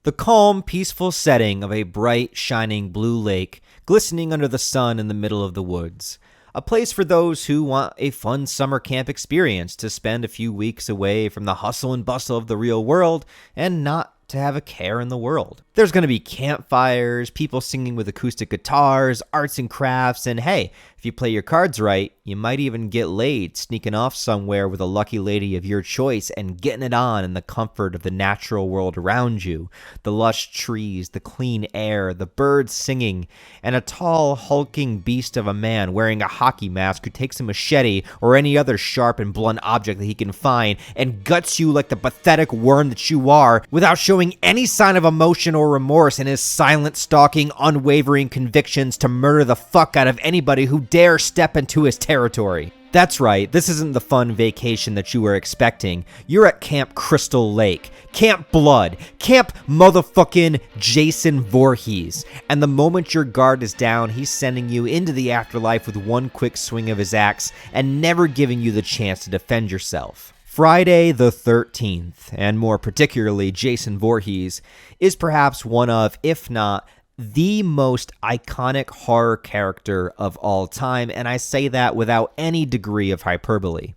The calm, peaceful setting of a bright, shining blue lake glistening under the sun in the middle of the woods. A place for those who want a fun summer camp experience to spend a few weeks away from the hustle and bustle of the real world and not to have a care in the world. There's going to be campfires, people singing with acoustic guitars, arts and crafts, and hey, if you play your cards right, you might even get laid sneaking off somewhere with a lucky lady of your choice and getting it on in the comfort of the natural world around you. The lush trees, the clean air, the birds singing, and a tall, hulking beast of a man wearing a hockey mask who takes a machete or any other sharp and blunt object that he can find and guts you like the pathetic worm that you are without showing any sign of emotion or remorse in his silent, stalking, unwavering convictions to murder the fuck out of anybody who dare step into his territory. That's right, this isn't the fun vacation that you were expecting. You're at Camp Crystal Lake, Camp Blood, Camp motherfucking Jason Voorhees. And the moment your guard is down, he's sending you into the afterlife with one quick swing of his axe and never giving you the chance to defend yourself. Friday the 13th, and more particularly Jason Voorhees, is perhaps one of, if not the most iconic horror character of all time, and I say that without any degree of hyperbole.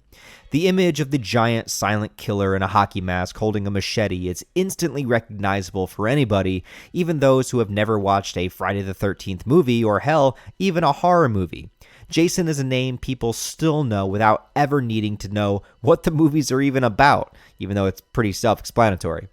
The image of the giant silent killer in a hockey mask holding a machete is instantly recognizable for anybody, even those who have never watched a Friday the 13th movie or hell, even a horror movie. Jason is a name people still know without ever needing to know what the movies are even about, even though it's pretty self-explanatory.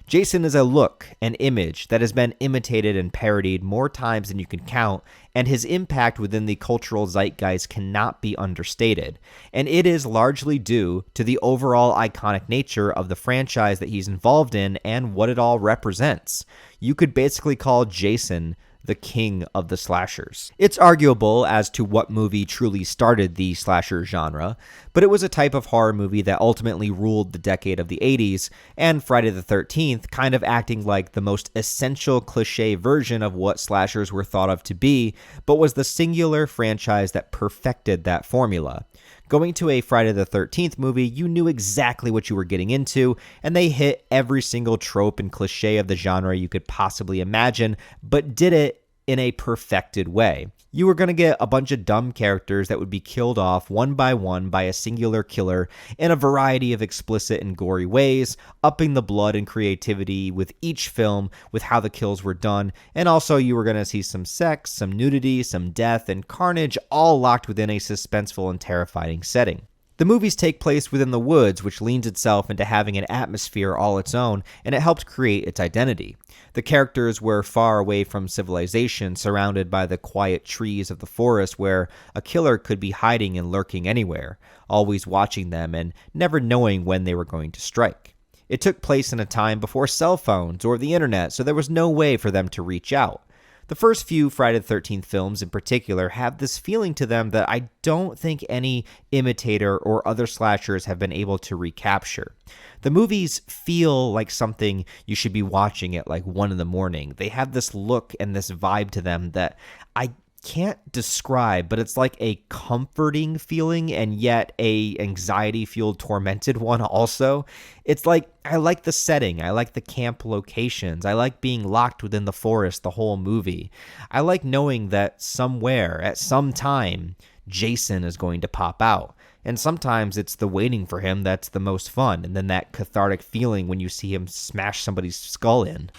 Jason is a look, an image that has been imitated and parodied more times than you can count, and his impact within the cultural zeitgeist cannot be understated. And it is largely due to the overall iconic nature of the franchise that he's involved in and what it all represents. You could basically call Jason the king of the slashers. It's arguable as to what movie truly started the slasher genre, but it was a type of horror movie that ultimately ruled the decade of the 80s, and Friday the 13th kind of acting like the most essential cliche version of what slashers were thought of to be, but was the singular franchise that perfected that formula. Going to a Friday the 13th movie, you knew exactly what you were getting into, and they hit every single trope and cliche of the genre you could possibly imagine, but did it in a perfected way. You were going to get a bunch of dumb characters that would be killed off one by a singular killer in a variety of explicit and gory ways, upping the blood and creativity with each film with how the kills were done, and also you were going to see some sex, some nudity, some death, and carnage all locked within a suspenseful and terrifying setting. The movies take place within the woods, which leans itself into having an atmosphere all its own, and it helped create its identity. The characters were far away from civilization, surrounded by the quiet trees of the forest where a killer could be hiding and lurking anywhere, always watching them and never knowing when they were going to strike. It took place in a time before cell phones or the internet, so there was no way for them to reach out. The first few Friday the 13th films in particular have this feeling to them that I don't think any imitator or other slashers have been able to recapture. The movies feel like something you should be watching at like 1 a.m. They have this look and this vibe to them that I can't describe, but it's like a comforting feeling and yet a anxiety-fueled, tormented one also. It's like, I like the setting, I like the camp locations, I like being locked within the forest the whole movie. I like knowing that somewhere, at some time, Jason is going to pop out. And sometimes it's the waiting for him that's the most fun, and then that cathartic feeling when you see him smash somebody's skull in.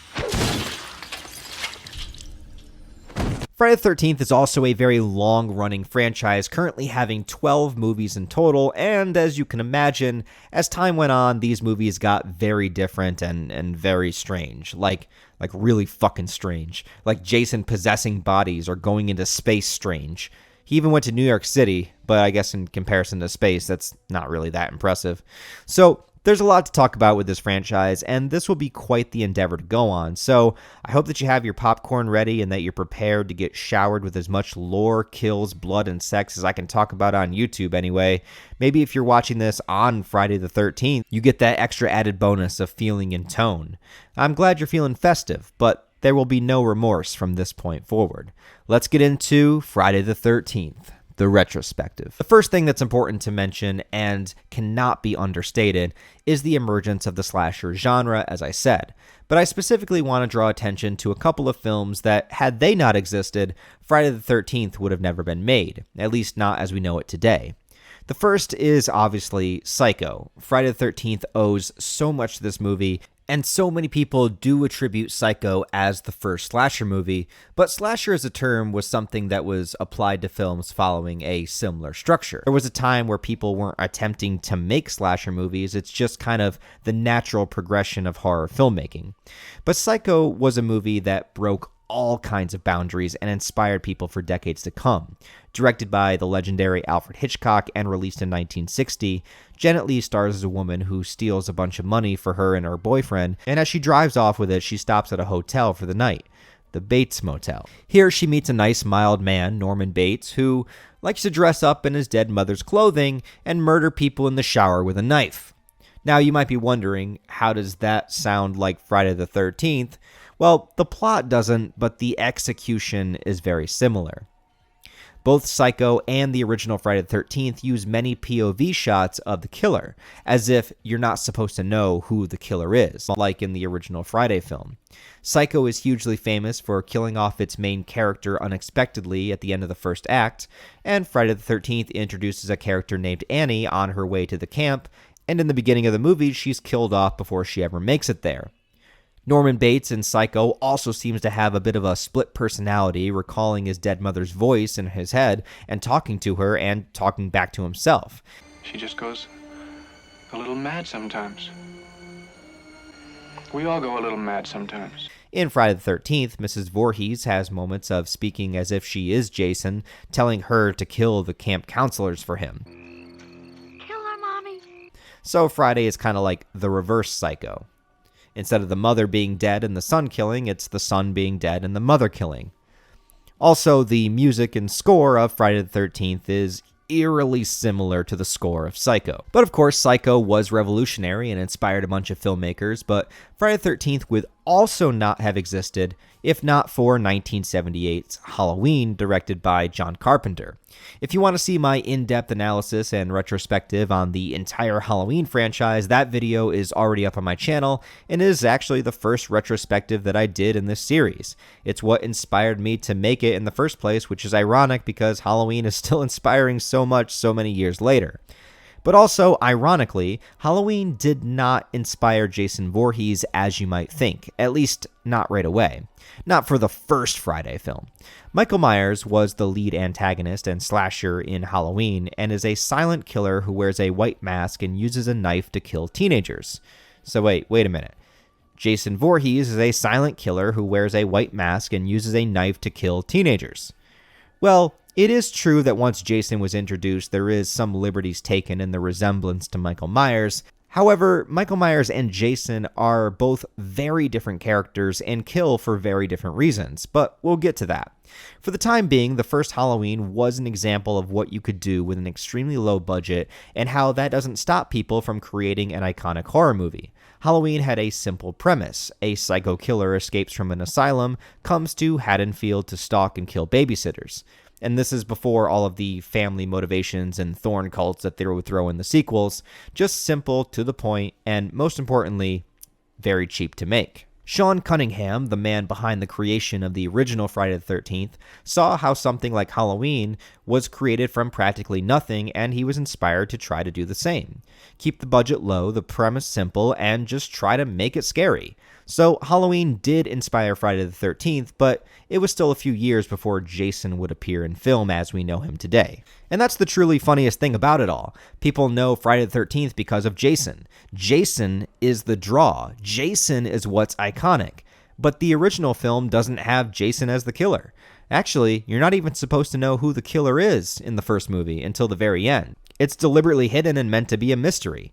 Friday the 13th is also a very long-running franchise, currently having 12 movies in total, and as you can imagine, as time went on, these movies got very different and very strange. Like really fucking strange. Like Jason possessing bodies or going into space strange. He even went to New York City, but I guess in comparison to space, that's not really that impressive. So there's a lot to talk about with this franchise, and this will be quite the endeavor to go on, so I hope that you have your popcorn ready and that you're prepared to get showered with as much lore, kills, blood, and sex as I can talk about on YouTube anyway. Maybe if you're watching this on Friday the 13th, you get that extra added bonus of feeling and tone. I'm glad you're feeling festive, but there will be no remorse from this point forward. Let's get into Friday the 13th. the retrospective. The first thing that's important to mention and cannot be understated is the emergence of the slasher genre, as I said. But I specifically want to draw attention to a couple of films that, had they not existed, Friday the 13th would have never been made, at least not as we know it today. The first is obviously Psycho. Friday the 13th owes so much to this movie, and so many people do attribute Psycho as the first slasher movie, but slasher as a term was something that was applied to films following a similar structure. There was a time where people weren't attempting to make slasher movies, it's just kind of the natural progression of horror filmmaking. But Psycho was a movie that broke all kinds of boundaries and inspired people for decades to come. Directed by the legendary Alfred Hitchcock and released in 1960, Janet Leigh stars as a woman who steals a bunch of money for her and her boyfriend, and as she drives off with it, she stops at a hotel for the night, the Bates Motel. Here she meets a nice, mild man, Norman Bates, who likes to dress up in his dead mother's clothing and murder people in the shower with a knife. Now, you might be wondering, how does that sound like Friday the 13th? Well, the plot doesn't, but the execution is very similar. Both Psycho and the original Friday the 13th use many POV shots of the killer, as if you're not supposed to know who the killer is, like in the original Friday film. Psycho is hugely famous for killing off its main character unexpectedly at the end of the first act, and Friday the 13th introduces a character named Annie on her way to the camp, and in the beginning of the movie, she's killed off before she ever makes it there. Norman Bates in Psycho also seems to have a bit of a split personality, recalling his dead mother's voice in his head and talking to her and talking back to himself. She just goes a little mad sometimes. We all go a little mad sometimes. In Friday the 13th, Mrs. Voorhees has moments of speaking as if she is Jason, telling her to kill the camp counselors for him. Kill her, Mommy. So Friday is kind of like the reverse Psycho. Instead of the mother being dead and the son killing, it's the son being dead and the mother killing. Also, the music and score of Friday the 13th is eerily similar to the score of Psycho. But of course, Psycho was revolutionary and inspired a bunch of filmmakers, but Friday the 13th would also not have existed if not for 1978's Halloween, directed by John Carpenter. If you want to see my in-depth analysis and retrospective on the entire Halloween franchise, that video is already up on my channel, and is actually the first retrospective that I did in this series. It's what inspired me to make it in the first place, which is ironic because Halloween is still inspiring so much so many years later. But also, ironically, Halloween did not inspire Jason Voorhees as you might think, at least not right away. Not for the first Friday film. Michael Myers was the lead antagonist and slasher in Halloween, and is a silent killer who wears a white mask and uses a knife to kill teenagers. So wait a minute. Jason Voorhees is a silent killer who wears a white mask and uses a knife to kill teenagers. Well, it is true that once Jason was introduced, there is some liberties taken in the resemblance to Michael Myers. However, Michael Myers and Jason are both very different characters and kill for very different reasons, but we'll get to that. For the time being, the first Halloween was an example of what you could do with an extremely low budget, and how that doesn't stop people from creating an iconic horror movie. Halloween had a simple premise. A psycho killer escapes from an asylum, comes to Haddonfield to stalk and kill babysitters. And this is before all of the family motivations and thorn cults that they would throw in the sequels. Just simple, to the point, and most importantly, very cheap to make. Sean Cunningham, the man behind the creation of the original Friday the 13th, saw how something like Halloween was created from practically nothing, and he was inspired to try to do the same. Keep the budget low, the premise simple, and just try to make it scary. So Halloween did inspire Friday the 13th, but it was still a few years before Jason would appear in film as we know him today. And that's the truly funniest thing about it all. People know Friday the 13th because of Jason. Jason is the draw. Jason is what's iconic. But the original film doesn't have Jason as the killer. Actually, you're not even supposed to know who the killer is in the first movie until the very end. It's deliberately hidden and meant to be a mystery.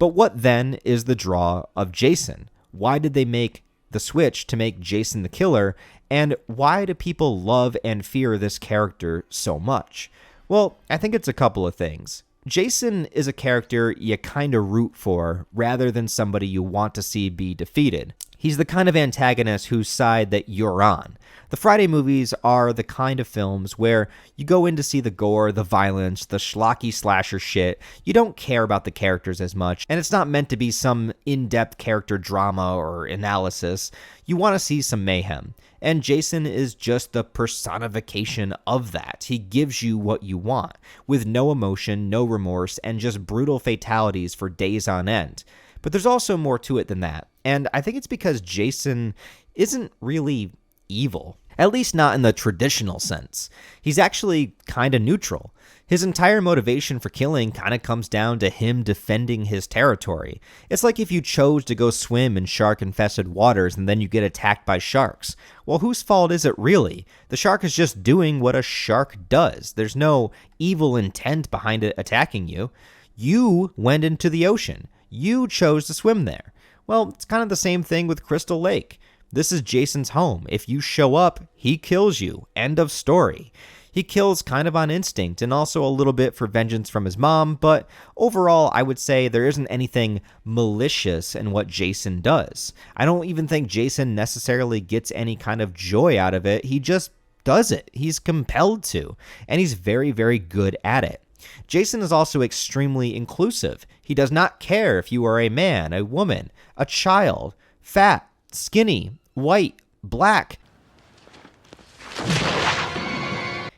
But what then is the draw of Jason? Why did they make the switch to make Jason the killer, and why do people love and fear this character so much? Well, I think it's a couple of things. Jason is a character you kind of root for rather than somebody you want to see be defeated. He's the kind of antagonist whose side that you're on. The Friday movies are the kind of films where you go in to see the gore, the violence, the schlocky slasher shit. You don't care about the characters as much, and it's not meant to be some in-depth character drama or analysis. You want to see some mayhem. And Jason is just the personification of that. He gives you what you want, with no emotion, no remorse, and just brutal fatalities for days on end. But there's also more to it than that. And I think it's because Jason isn't really evil, at least not in the traditional sense. He's actually kind of neutral. His entire motivation for killing kind of comes down to him defending his territory. It's like if you chose to go swim in shark-infested waters and then you get attacked by sharks. Well, whose fault is it really? The shark is just doing what a shark does. There's no evil intent behind it attacking you. You went into the ocean. You chose to swim there. Well, it's kind of the same thing with Crystal Lake. This is Jason's home. If you show up, he kills you. End of story. He kills kind of on instinct and also a little bit for vengeance from his mom, but overall, I would say there isn't anything malicious in what Jason does. I don't even think Jason necessarily gets any kind of joy out of it. He just does it. He's compelled to, and he's very, very good at it. Jason is also extremely inclusive. He does not care if you are a man, a woman, a child, fat, skinny, white, black.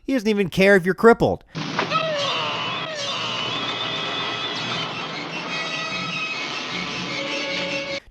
He doesn't even care if you're crippled.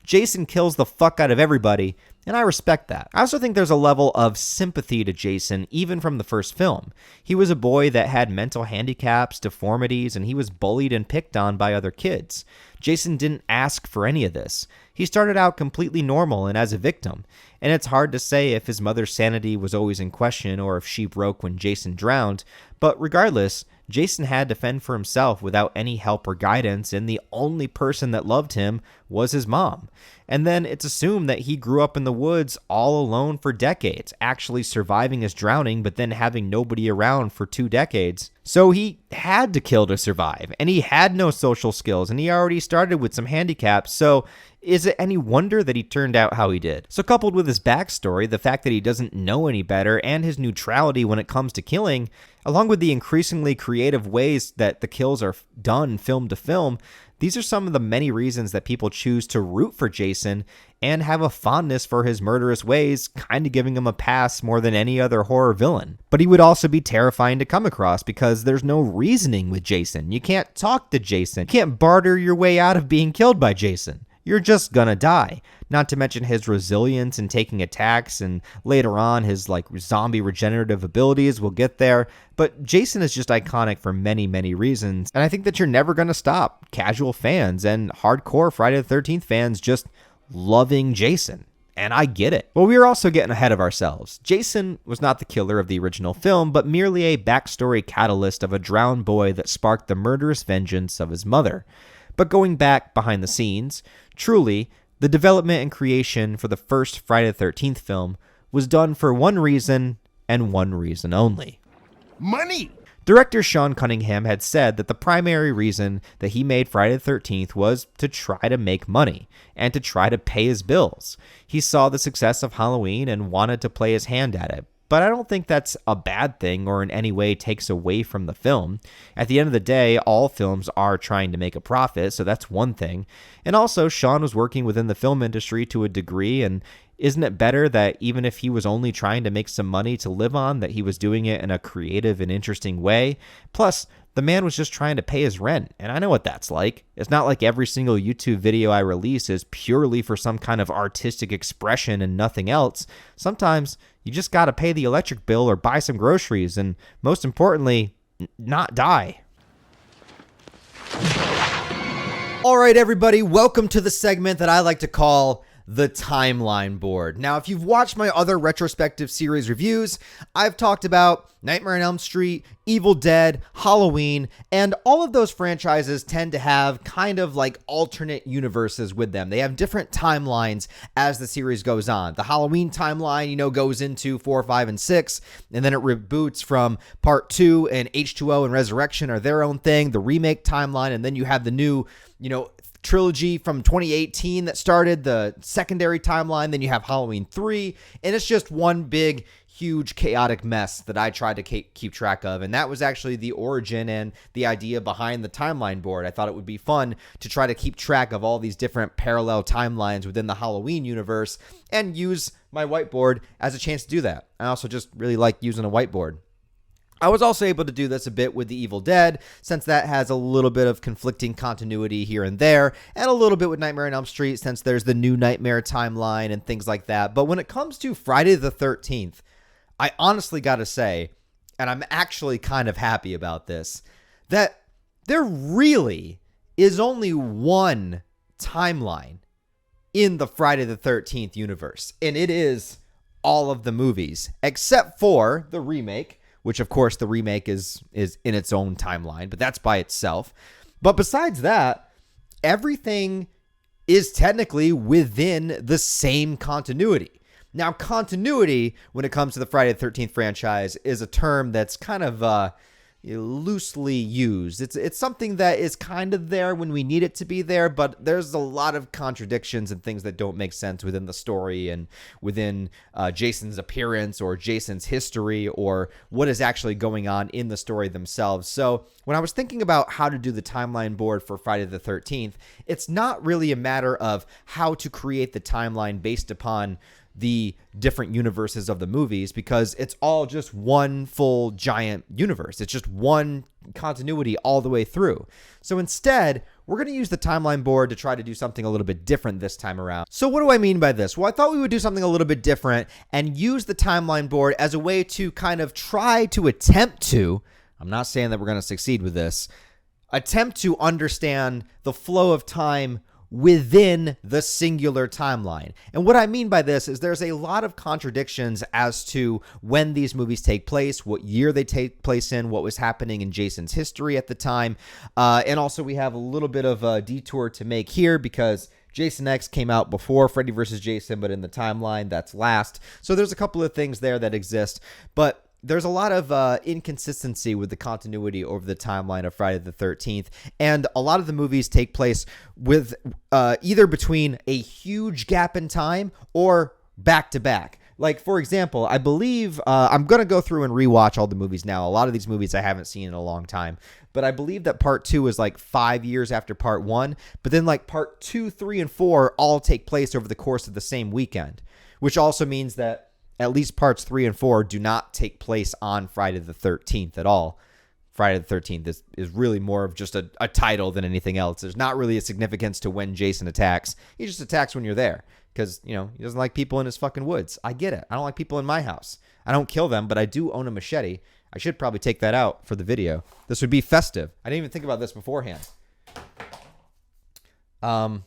Jason kills the fuck out of everybody, and I respect that. I also think there's a level of sympathy to Jason, even from the first film. He was a boy that had mental handicaps, deformities, and he was bullied and picked on by other kids. Jason didn't ask for any of this. He started out completely normal and as a victim, and it's hard to say if his mother's sanity was always in question or if she broke when Jason drowned, but regardless, Jason had to fend for himself without any help or guidance, and the only person that loved him was his mom. And then it's assumed that he grew up in the woods all alone for decades, actually surviving his drowning, but then having nobody around for 2 decades. So he had to kill to survive, and he had no social skills, and he already started with some handicaps, so is it any wonder that he turned out how he did? So coupled with his backstory, the fact that he doesn't know any better, and his neutrality when it comes to killing, along with the increasingly creative ways that the kills are done film to film, these are some of the many reasons that people choose to root for Jason and have a fondness for his murderous ways, kind of giving him a pass more than any other horror villain. But he would also be terrifying to come across because there's no reasoning with Jason. You can't talk to Jason. You can't barter your way out of being killed by Jason. You're just gonna die. Not to mention his resilience in taking attacks, and later on his zombie regenerative abilities. We'll get there. But Jason is just iconic for many, many reasons. And I think that you're never gonna stop casual fans and hardcore Friday the 13th fans just loving Jason. And I get it. But we are also getting ahead of ourselves. Jason was not the killer of the original film, but merely a backstory catalyst of a drowned boy that sparked the murderous vengeance of his mother. But going back behind the scenes, truly, the development and creation for the first Friday the 13th film was done for one reason and one reason only. Money! Director Sean Cunningham had said that the primary reason that he made Friday the 13th was to try to make money and to try to pay his bills. He saw the success of Halloween and wanted to play his hand at it. But I don't think that's a bad thing or in any way takes away from the film. At the end of the day, all films are trying to make a profit, so that's one thing. And also, Sean was working within the film industry to a degree, and isn't it better that even if he was only trying to make some money to live on, that he was doing it in a creative and interesting way? Plus, the man was just trying to pay his rent, and I know what that's like. It's not like every single YouTube video I release is purely for some kind of artistic expression and nothing else. Sometimes you just gotta pay the electric bill or buy some groceries, and most importantly, not die. All right, everybody, welcome to the segment that I like to call the timeline board. Now, if you've watched my other retrospective series reviews, I've talked about Nightmare on Elm Street, Evil Dead, Halloween, and all of those franchises tend to have kind of like alternate universes with them. They have different timelines as the series goes on. The Halloween timeline, goes into 4, 5, and 6, and then it reboots from part 2, and H2O and Resurrection are their own thing. The remake timeline, and then you have the new, trilogy from 2018 that started the secondary timeline. Then you have Halloween 3, and it's just one big, huge, chaotic mess that I tried to keep track of. And that was actually the origin and the idea behind the timeline board. I thought it would be fun to try to keep track of all these different parallel timelines within the Halloween universe and use my whiteboard as a chance to do that. I also just really like using a whiteboard. I was also able to do this a bit with The Evil Dead, since that has a little bit of conflicting continuity here and there, and a little bit with Nightmare on Elm Street, since there's the new Nightmare timeline and things like that. But when it comes to Friday the 13th, I honestly got to say, and I'm actually kind of happy about this, that there really is only one timeline in the Friday the 13th universe, and it is all of the movies, except for the remake, which, of course, the remake is in its own timeline, but that's by itself. But besides that, everything is technically within the same continuity. Now, continuity, when it comes to the Friday the 13th franchise, is a term that's kind of loosely used. It's something that is kind of there when we need it to be there, but there's a lot of contradictions and things that don't make sense within the story and within Jason's appearance or Jason's history or what is actually going on in the story themselves. So when I was thinking about how to do the timeline board for Friday the 13th, it's not really a matter of how to create the timeline based upon the different universes of the movies, because it's all just one full giant universe. It's just one continuity all the way through. So instead, we're going to use the timeline board to try to do something a little bit different this time around. So what do I mean by this? Well, I thought we would do something a little bit different and use the timeline board as a way to kind of try to attempt to, I'm not saying that we're going to succeed with this, attempt to understand the flow of time within the singular timeline. And what I mean by this is there's a lot of contradictions as to when these movies take place, what year they take place in, what was happening in Jason's history at the time. And also we have a little bit of a detour to make here because Jason X came out before Freddy Vs. Jason, but in the timeline, that's last. So there's a couple of things there that exist, but there's a lot of inconsistency with the continuity over the timeline of Friday the 13th, and a lot of the movies take place with either between a huge gap in time or back to back. Like, for example, I believe I'm going to go through and rewatch all the movies now. A lot of these movies I haven't seen in a long time, but I believe that part 2 is like 5 years after part 1, but then like part 2, 3, and 4 all take place over the course of the same weekend, which also means that at least parts 3 and 4 do not take place on Friday the 13th at all. Friday the 13th is really more of just a title than anything else. There's not really a significance to when Jason attacks. He just attacks when you're there because, you know, he doesn't like people in his fucking woods. I get it. I don't like people in my house. I don't kill them, but I do own a machete. I should probably take that out for the video. This would be festive. I didn't even think about this beforehand. What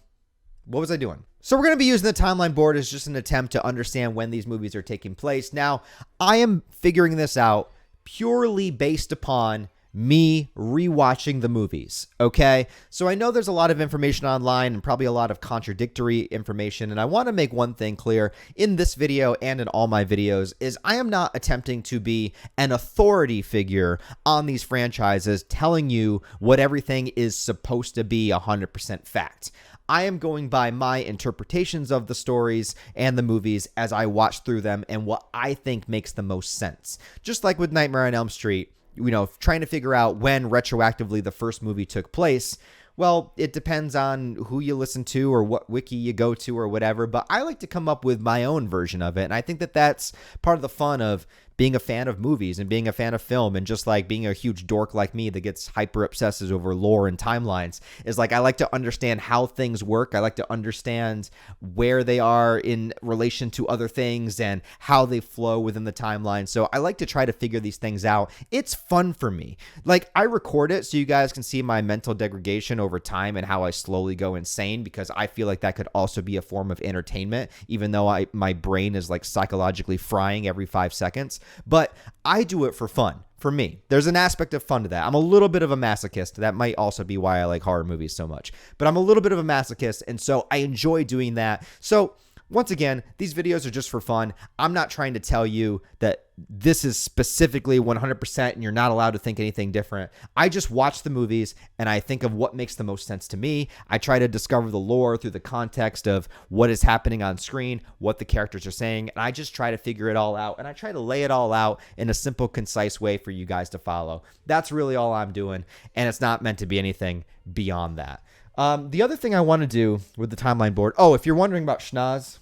was I doing? So we're going to be using the timeline board as just an attempt to understand when these movies are taking place. Now, I am figuring this out purely based upon me rewatching the movies, okay? So I know there's a lot of information online and probably a lot of contradictory information, and I want to make one thing clear in this video and in all my videos is I am not attempting to be an authority figure on these franchises telling you what everything is supposed to be 100% fact. I am going by my interpretations of the stories and the movies as I watch through them and what I think makes the most sense. Just like with Nightmare on Elm Street, you know, trying to figure out when retroactively the first movie took place, well, it depends on who you listen to or what wiki you go to or whatever, but I like to come up with my own version of it, and I think that that's part of the fun of being a fan of movies and being a fan of film, and just like being a huge dork like me that gets hyper obsesses over lore and timelines is like I like to understand how things work. I like to understand where they are in relation to other things and how they flow within the timeline. So I like to try to figure these things out. It's fun for me. Like, I record it so you guys can see my mental degradation over time and how I slowly go insane, because I feel like that could also be a form of entertainment, even though my brain is like psychologically frying every 5 seconds. But I do it for fun, for me. There's an aspect of fun to that. I'm a little bit of a masochist. That might also be why I like horror movies so much. But I'm a little bit of a masochist, and so I enjoy doing that. So Once again, these videos are just for fun. I'm not trying to tell you that this is specifically 100% and you're not allowed to think anything different. I just watch the movies and I think of what makes the most sense to me. I try to discover the lore through the context of what is happening on screen, what the characters are saying, and I just try to figure it all out, and I try to lay it all out in a simple, concise way for you guys to follow. That's really all I'm doing, and it's not meant to be anything beyond that. The other thing I want to do with the timeline board, if you're wondering about Schnoz,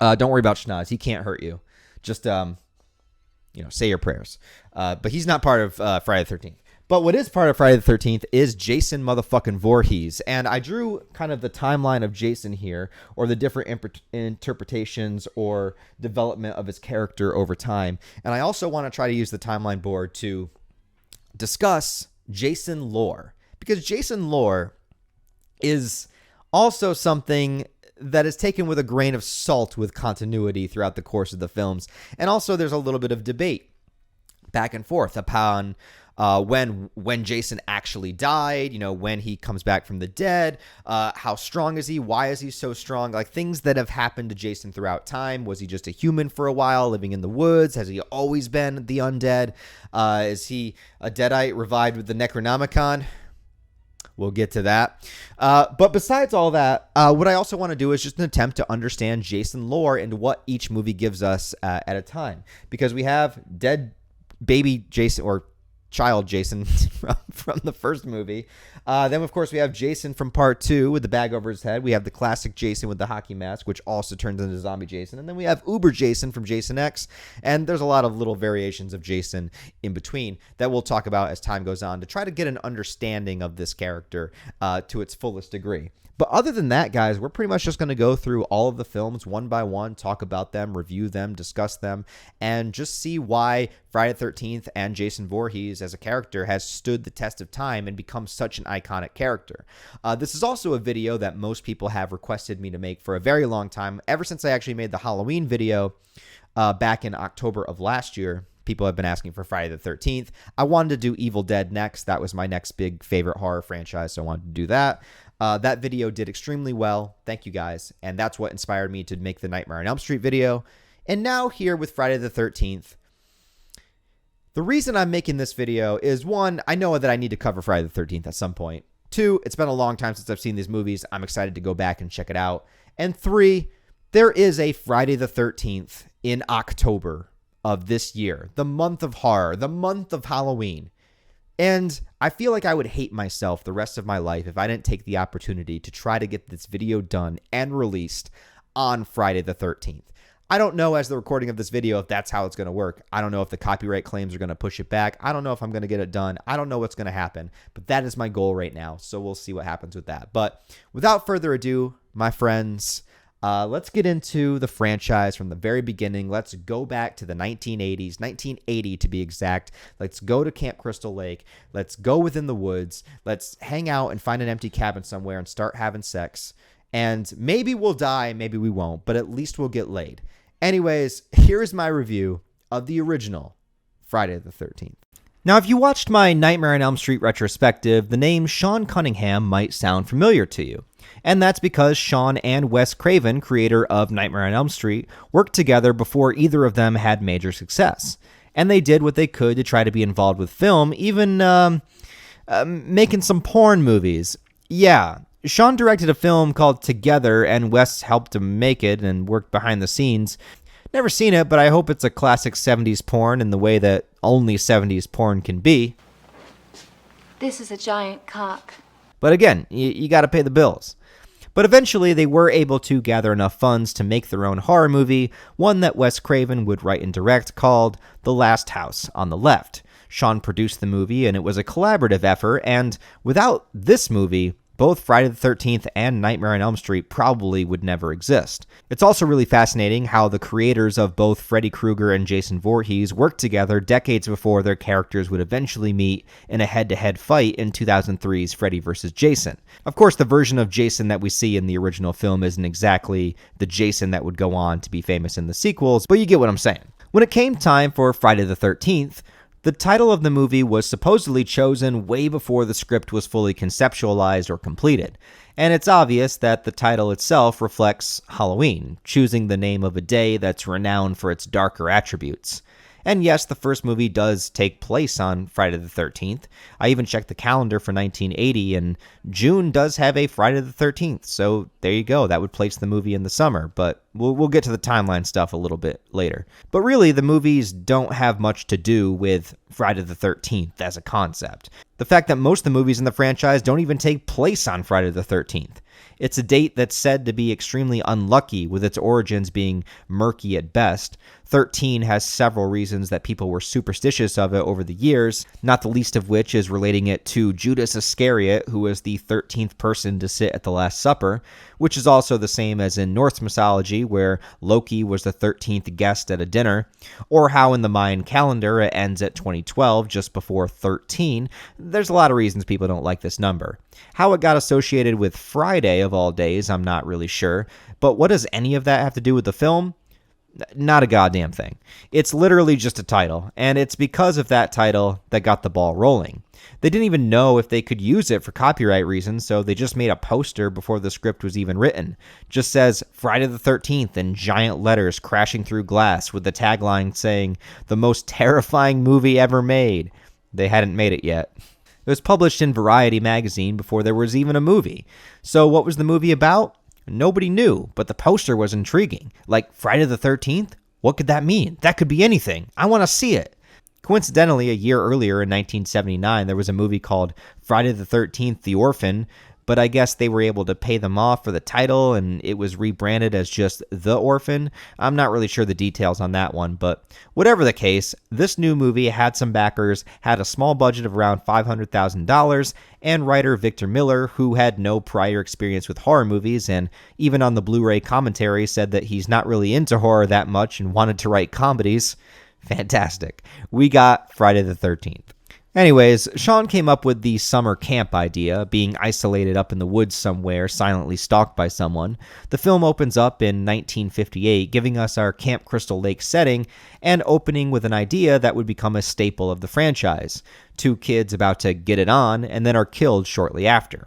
don't worry about Schnoz. He can't hurt you. Just, say your prayers. But he's not part of Friday the 13th. But what is part of Friday the 13th is Jason motherfucking Voorhees. And I drew kind of the timeline of Jason here, or the different interpretations or development of his character over time. And I also want to try to use the timeline board to discuss Jason lore. Because Jason lore is also something that is taken with a grain of salt with continuity throughout the course of the films. And also there's a little bit of debate back and forth upon when Jason actually died, when he comes back from the dead, how strong is he? Why is he so strong? Like things that have happened to Jason throughout time. Was he just a human for a while living in the woods? Has he always been the undead? Is he a deadite revived with the Necronomicon? We'll get to that. But besides all that, what I also want to do is just an attempt to understand Jason lore and what each movie gives us at a time. Because we have dead baby Jason, or child Jason from the first movie. Then, of course, we have Jason from part 2 with the bag over his head. We have the classic Jason with the hockey mask, which also turns into zombie Jason. And then we have Uber Jason from Jason X. And there's a lot of little variations of Jason in between that we'll talk about as time goes on to try to get an understanding of this character to its fullest degree. But other than that, guys, we're pretty much just going to go through all of the films one by one, talk about them, review them, discuss them, and just see why Friday the 13th and Jason Voorhees as a character has stood the test of time and become such an iconic character. This is also a video that most people have requested me to make for a very long time, ever since I actually made the Halloween video back in October of last year. People have been asking for Friday the 13th. I wanted to do Evil Dead next. That was my next big favorite horror franchise, so I wanted to do that. That video did extremely well. Thank you, guys. And that's what inspired me to make the Nightmare on Elm Street video. And now here with Friday the 13th. The reason I'm making this video is, one, I know that I need to cover Friday the 13th at some point. Two, it's been a long time since I've seen these movies. I'm excited to go back and check it out. And three, there is a Friday the 13th in October of this year, the month of horror, the month of Halloween. And I feel like I would hate myself the rest of my life if I didn't take the opportunity to try to get this video done and released on Friday the 13th. I don't know, as the recording of this video, if that's how it's going to work. I don't know if the copyright claims are going to push it back. I don't know if I'm going to get it done. I don't know what's going to happen, but that is my goal right now. So we'll see what happens with that. But without further ado, my friends, let's get into the franchise from the very beginning. Let's go back to the 1980s, 1980 to be exact. Let's go to Camp Crystal Lake. Let's go within the woods. Let's hang out and find an empty cabin somewhere and start having sex. And maybe we'll die, maybe we won't, but at least we'll get laid. Anyways, here's my review of the original Friday the 13th. Now, if you watched my Nightmare on Elm Street retrospective, the name Sean Cunningham might sound familiar to you. And that's because Sean and Wes Craven, creator of Nightmare on Elm Street, worked together before either of them had major success. And they did what they could to try to be involved with film, even making some porn movies. Yeah, Sean directed a film called Together, and Wes helped him make it and worked behind the scenes. Never seen it, but I hope it's a classic 70s porn in the way that only 70s porn can be. This is a giant cock. But again, you got to pay the bills. But eventually, they were able to gather enough funds to make their own horror movie, one that Wes Craven would write and direct, called The Last House on the Left. Sean produced the movie, and it was a collaborative effort, and without this movie, both Friday the 13th and Nightmare on Elm Street probably would never exist. It's also really fascinating how the creators of both Freddy Krueger and Jason Voorhees worked together decades before their characters would eventually meet in a head-to-head fight in 2003's Freddy Vs. Jason. Of course, the version of Jason that we see in the original film isn't exactly the Jason that would go on to be famous in the sequels, but you get what I'm saying. When it came time for Friday the 13th, The title of the movie was supposedly chosen way before the script was fully conceptualized or completed, and it's obvious that the title itself reflects Halloween, choosing the name of a day that's renowned for its darker attributes. And yes, the first movie does take place on Friday the 13th. I even checked the calendar for 1980, and June does have a Friday the 13th. So there you go. That would place the movie in the summer, but we'll get to the timeline stuff a little bit later. But really, the movies don't have much to do with Friday the 13th as a concept. The fact that most of the movies in the franchise don't even take place on Friday the 13th. It's a date that's said to be extremely unlucky, with its origins being murky at best. 13 has several reasons that people were superstitious of it over the years, not the least of which is relating it to Judas Iscariot, who was the 13th person to sit at the Last Supper, which is also the same as in Norse mythology, where Loki was the 13th guest at a dinner, or how in the Mayan calendar it ends at 2012, just before 13. There's a lot of reasons people don't like this number. How it got associated with Friday of all days, I'm not really sure, but what does any of that have to do with the film? Not a goddamn thing. It's literally just a title, and it's because of that title that got the ball rolling. They didn't even know if they could use it for copyright reasons, so they just made a poster before the script was even written. Just says Friday the 13th in giant letters crashing through glass with the tagline saying, "The most terrifying movie ever made." They hadn't made it yet. It was published in Variety magazine before there was even a movie. So what was the movie about? Nobody knew, but the poster was intriguing. Like, Friday the 13th? What could that mean? That could be anything. I want to see it. Coincidentally, a year earlier in 1979, there was a movie called Friday the 13th, The Orphan, but I guess they were able to pay them off for the title, and it was rebranded as just The Orphan. I'm not really sure the details on that one, but whatever the case, this new movie had some backers, had a small budget of around $500,000, and writer Victor Miller, who had no prior experience with horror movies, and even on the Blu-ray commentary said that he's not really into horror that much and wanted to write comedies. Fantastic. We got Friday the 13th. Anyways, Sean came up with the summer camp idea, being isolated up in the woods somewhere, silently stalked by someone. The film opens up in 1958, giving us our Camp Crystal Lake setting, and opening with an idea that would become a staple of the franchise. Two kids about to get it on, and then are killed shortly after.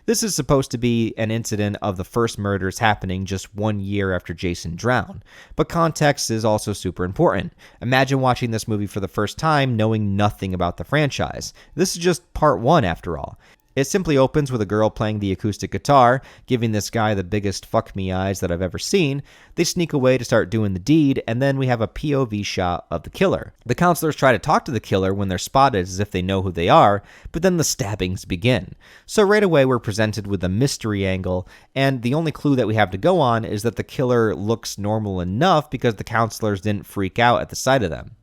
This is supposed to be an incident of the first murders happening just 1 year after Jason drowned, but context is also super important. Imagine watching this movie for the first time knowing nothing about the franchise. This is just part 1 after all. It simply opens with a girl playing the acoustic guitar, giving this guy the biggest fuck me eyes that I've ever seen. They sneak away to start doing the deed, and then we have a POV shot of the killer. The counselors try to talk to the killer when they're spotted as if they know who they are, but then the stabbings begin. So right away we're presented with a mystery angle, and the only clue that we have to go on is that the killer looks normal enough because the counselors didn't freak out at the sight of them.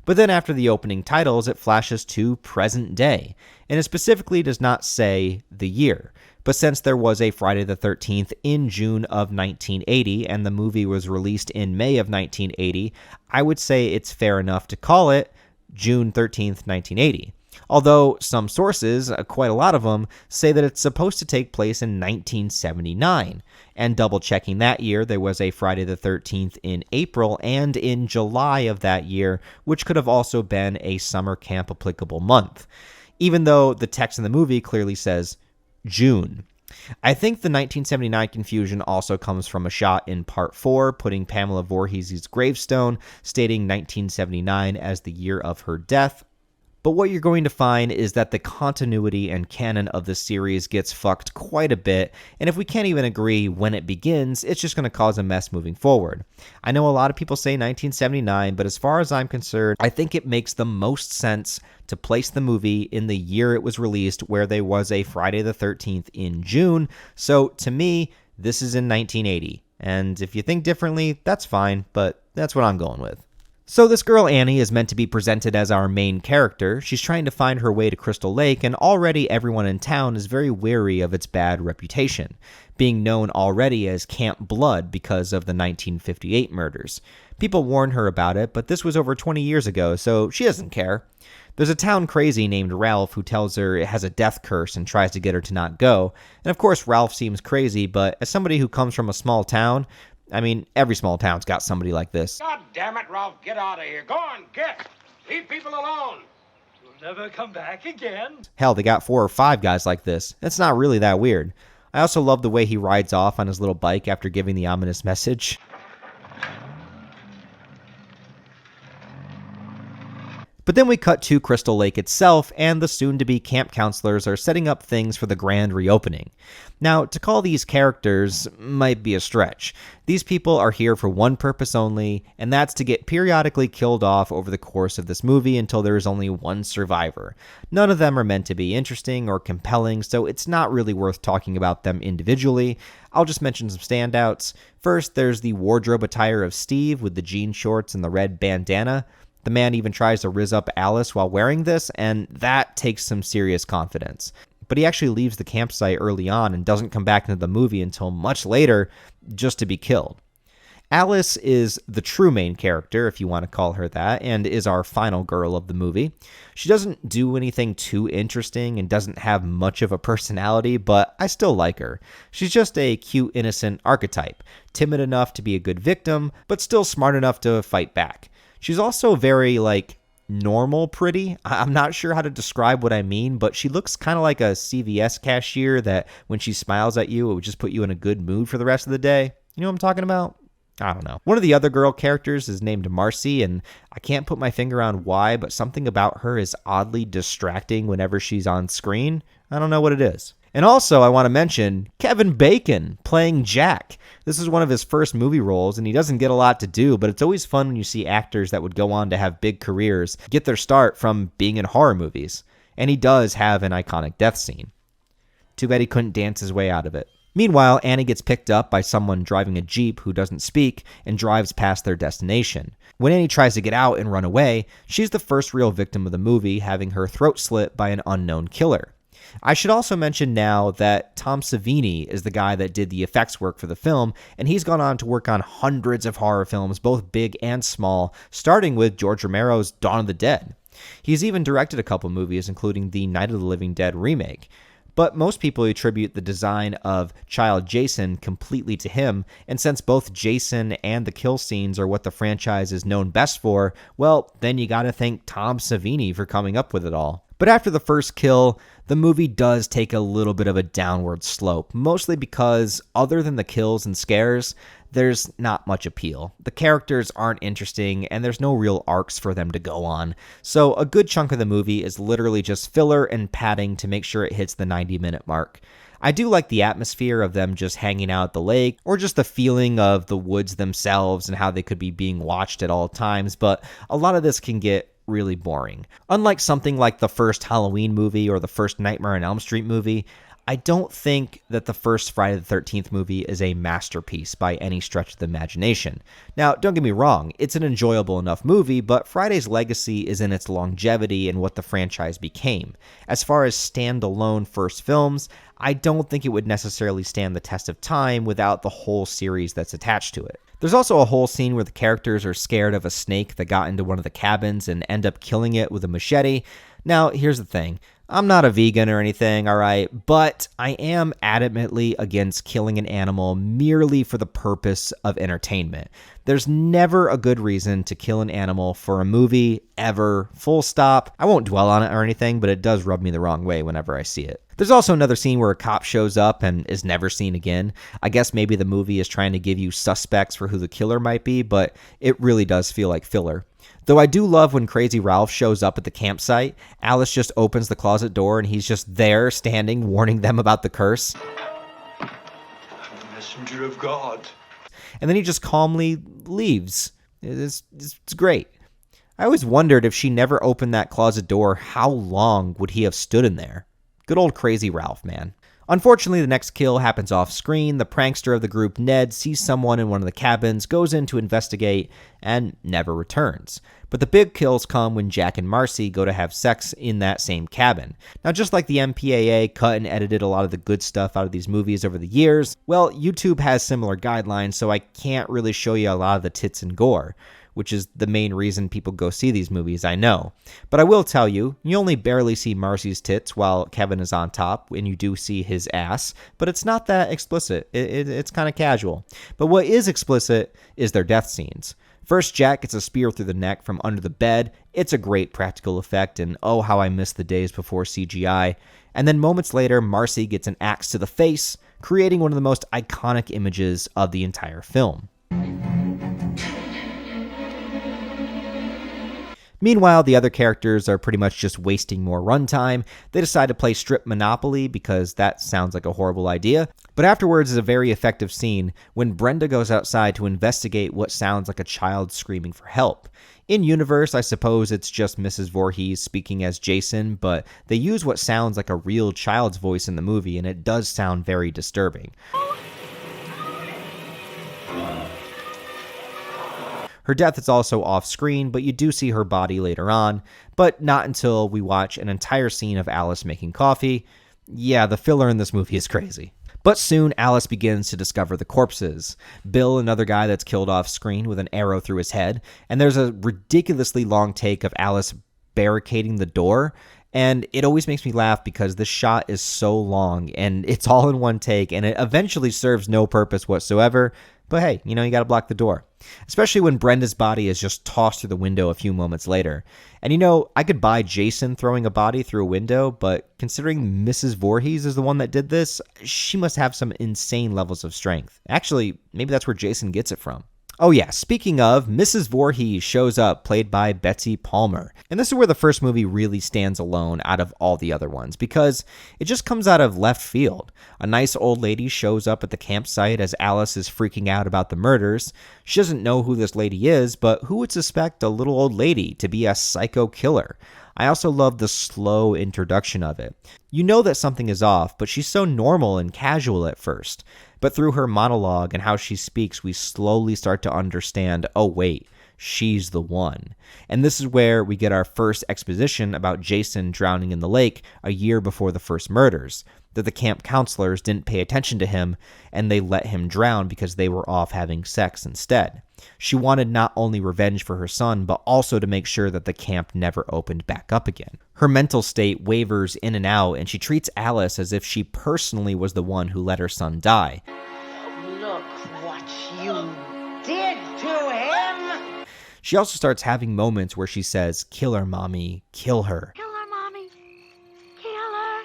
But then after the opening titles, it flashes to present day, and it specifically does not say the year. But since there was a Friday the 13th in June of 1980, and the movie was released in May of 1980, I would say it's fair enough to call it June 13th, 1980. Although some sources, quite a lot of them, say that it's supposed to take place in 1979. And double checking that year, there was a Friday the 13th in April and in July of that year, which could have also been a summer camp applicable month, even though the text in the movie clearly says June. I think the 1979 confusion also comes from a shot in part 4, putting Pamela Voorhees' gravestone, stating 1979 as the year of her death. But what you're going to find is that the continuity and canon of the series gets fucked quite a bit, and if we can't even agree when it begins, it's just going to cause a mess moving forward. I know a lot of people say 1979, but as far as I'm concerned, I think it makes the most sense to place the movie in the year it was released, where there was a Friday the 13th in June. So to me, this is in 1980. And if you think differently, that's fine, but that's what I'm going with. So this girl Annie is meant to be presented as our main character. She's trying to find her way to Crystal Lake, and already everyone in town is very wary of its bad reputation, being known already as Camp Blood because of the 1958 murders. People warn her about it, but this was over 20 years ago, so she doesn't care. There's a town crazy named Ralph who tells her it has a death curse and tries to get her to not go. And of course Ralph seems crazy, but as somebody who comes from a small town, I mean, every small town's got somebody like this. God damn it, Ralph, get out of here. Go on, get. Leave people alone. never come back again. Hell, they got 4 or 5 guys like this. It's not really that weird. I also love the way he rides off on his little bike after giving the ominous message. But then we cut to Crystal Lake itself, and the soon-to-be camp counselors are setting up things for the grand reopening. Now, to call these characters might be a stretch. These people are here for one purpose only, and that's to get periodically killed off over the course of this movie until there is only one survivor. None of them are meant to be interesting or compelling, so it's not really worth talking about them individually. I'll just mention some standouts. First, there's the wardrobe attire of Steve with the jean shorts and the red bandana. The man even tries to rizz up Alice while wearing this, and that takes some serious confidence. But he actually leaves the campsite early on and doesn't come back into the movie until much later, just to be killed. Alice is the true main character, if you want to call her that, and is our final girl of the movie. She doesn't do anything too interesting and doesn't have much of a personality, but I still like her. She's just a cute, innocent archetype, timid enough to be a good victim, but still smart enough to fight back. She's also very, normal pretty. I'm not sure how to describe what I mean, but she looks kind of like a CVS cashier that when she smiles at you, it would just put you in a good mood for the rest of the day. You know what I'm talking about? I don't know. One of the other girl characters is named Marcy, and I can't put my finger on why, but something about her is oddly distracting whenever she's on screen. I don't know what it is. And also, I want to mention Kevin Bacon playing Jack. This is one of his first movie roles, and he doesn't get a lot to do, but it's always fun when you see actors that would go on to have big careers get their start from being in horror movies. And he does have an iconic death scene. Too bad he couldn't dance his way out of it. Meanwhile, Annie gets picked up by someone driving a Jeep who doesn't speak and drives past their destination. When Annie tries to get out and run away, she's the first real victim of the movie, having her throat slit by an unknown killer. I should also mention now that Tom Savini is the guy that did the effects work for the film, and he's gone on to work on hundreds of horror films, both big and small, starting with George Romero's Dawn of the Dead. He's even directed a couple movies, including the Night of the Living Dead remake. But most people attribute the design of Child Jason completely to him, and since both Jason and the kill scenes are what the franchise is known best for, well, then you gotta thank Tom Savini for coming up with it all. But after the first kill, the movie does take a little bit of a downward slope, mostly because, other than the kills and scares, there's not much appeal. The characters aren't interesting, and there's no real arcs for them to go on. So a good chunk of the movie is literally just filler and padding to make sure it hits the 90-minute mark. I do like the atmosphere of them just hanging out at the lake, or just the feeling of the woods themselves and how they could be being watched at all times, but a lot of this can get really boring. Unlike something like the first Halloween movie or the first Nightmare on Elm Street movie, I don't think that the first Friday the 13th movie is a masterpiece by any stretch of the imagination. Now, don't get me wrong, it's an enjoyable enough movie, but Friday's legacy is in its longevity and what the franchise became. As far as standalone first films, I don't think it would necessarily stand the test of time without the whole series that's attached to it. There's also a whole scene where the characters are scared of a snake that got into one of the cabins and end up killing it with a machete. Now, here's the thing. I'm not a vegan or anything, alright, but I am adamantly against killing an animal merely for the purpose of entertainment. There's never a good reason to kill an animal for a movie, ever, full stop. I won't dwell on it or anything, but it does rub me the wrong way whenever I see it. There's also another scene where a cop shows up and is never seen again. I guess maybe the movie is trying to give you suspects for who the killer might be, but it really does feel like filler. Though I do love when Crazy Ralph shows up at the campsite, Alice just opens the closet door and he's just there, standing, warning them about the curse. I'm the messenger of God. And then he just calmly leaves. It's great. I always wondered if she never opened that closet door, how long would he have stood in there? Good old Crazy Ralph, man. Unfortunately, the next kill happens off screen. The prankster of the group, Ned, sees someone in one of the cabins, goes in to investigate, and never returns. But the big kills come when Jack and Marcy go to have sex in that same cabin. Now, just like the MPAA cut and edited a lot of the good stuff out of these movies over the years, well, YouTube has similar guidelines, so I can't really show you a lot of the tits and gore, which is the main reason people go see these movies, I know. But I will tell you, you only barely see Marcy's tits while Kevin is on top, and you do see his ass, but it's not that explicit. It's kind of casual. But what is explicit is their death scenes. First, Jack gets a spear through the neck from under the bed. It's a great practical effect, and oh, how I miss the days before CGI. And then moments later, Marcy gets an axe to the face, creating one of the most iconic images of the entire film. Meanwhile, the other characters are pretty much just wasting more runtime. They decide to play Strip Monopoly because that sounds like a horrible idea. But afterwards is a very effective scene when Brenda goes outside to investigate what sounds like a child screaming for help. In universe, I suppose it's just Mrs. Voorhees speaking as Jason, but they use what sounds like a real child's voice in the movie, and it does sound very disturbing. Her death is also off-screen, but you do see her body later on, but not until we watch an entire scene of Alice making coffee. Yeah, the filler in this movie is crazy. But soon, Alice begins to discover the corpses. Bill, another guy that's killed off-screen with an arrow through his head, and there's a ridiculously long take of Alice barricading the door, and it always makes me laugh because this shot is so long, and it's all in one take, and it eventually serves no purpose whatsoever. But hey, you gotta block the door. Especially when Brenda's body is just tossed through the window a few moments later. And I could buy Jason throwing a body through a window, but considering Mrs. Voorhees is the one that did this, she must have some insane levels of strength. Actually, maybe that's where Jason gets it from. Oh yeah, speaking of, Mrs. Voorhees shows up, played by Betsy Palmer. And this is where the first movie really stands alone out of all the other ones, because it just comes out of left field. A nice old lady shows up at the campsite as Alice is freaking out about the murders. She doesn't know who this lady is, but who would suspect a little old lady to be a psycho killer? I also love the slow introduction of it. You know that something is off, but she's so normal and casual at first. But through her monologue and how she speaks, we slowly start to understand, oh wait, she's the one. And this is where we get our first exposition about Jason drowning in the lake a year before the first murders, that the camp counselors didn't pay attention to him and they let him drown because they were off having sex instead. She wanted not only revenge for her son, but also to make sure that the camp never opened back up again. Her mental state wavers in and out, and she treats Alice as if she personally was the one who let her son die. Look what you did to him! She also starts having moments where she says, "Kill her, mommy, kill her." Kill her, Mommy. Kill her.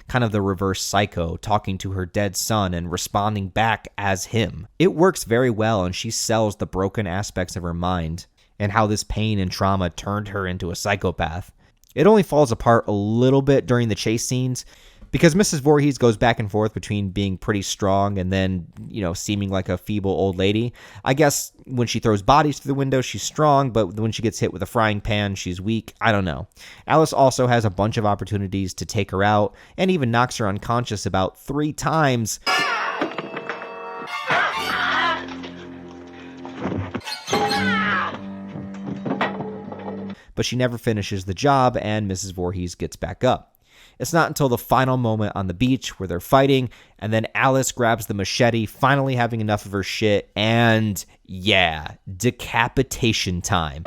Kind of the reverse Psycho, talking to her dead son and responding back as him. It works very well, and she sells the broken aspects of her mind and how this pain and trauma turned her into a psychopath. It only falls apart a little bit during the chase scenes because Mrs. Voorhees goes back and forth between being pretty strong and then, seeming like a feeble old lady. I guess when she throws bodies through the window, she's strong, but when she gets hit with a frying pan, she's weak. I don't know. Alice also has a bunch of opportunities to take her out and even knocks her unconscious about 3 times. But she never finishes the job, and Mrs. Voorhees gets back up. It's not until the final moment on the beach where they're fighting, and then Alice grabs the machete, finally having enough of her shit, and yeah, decapitation time.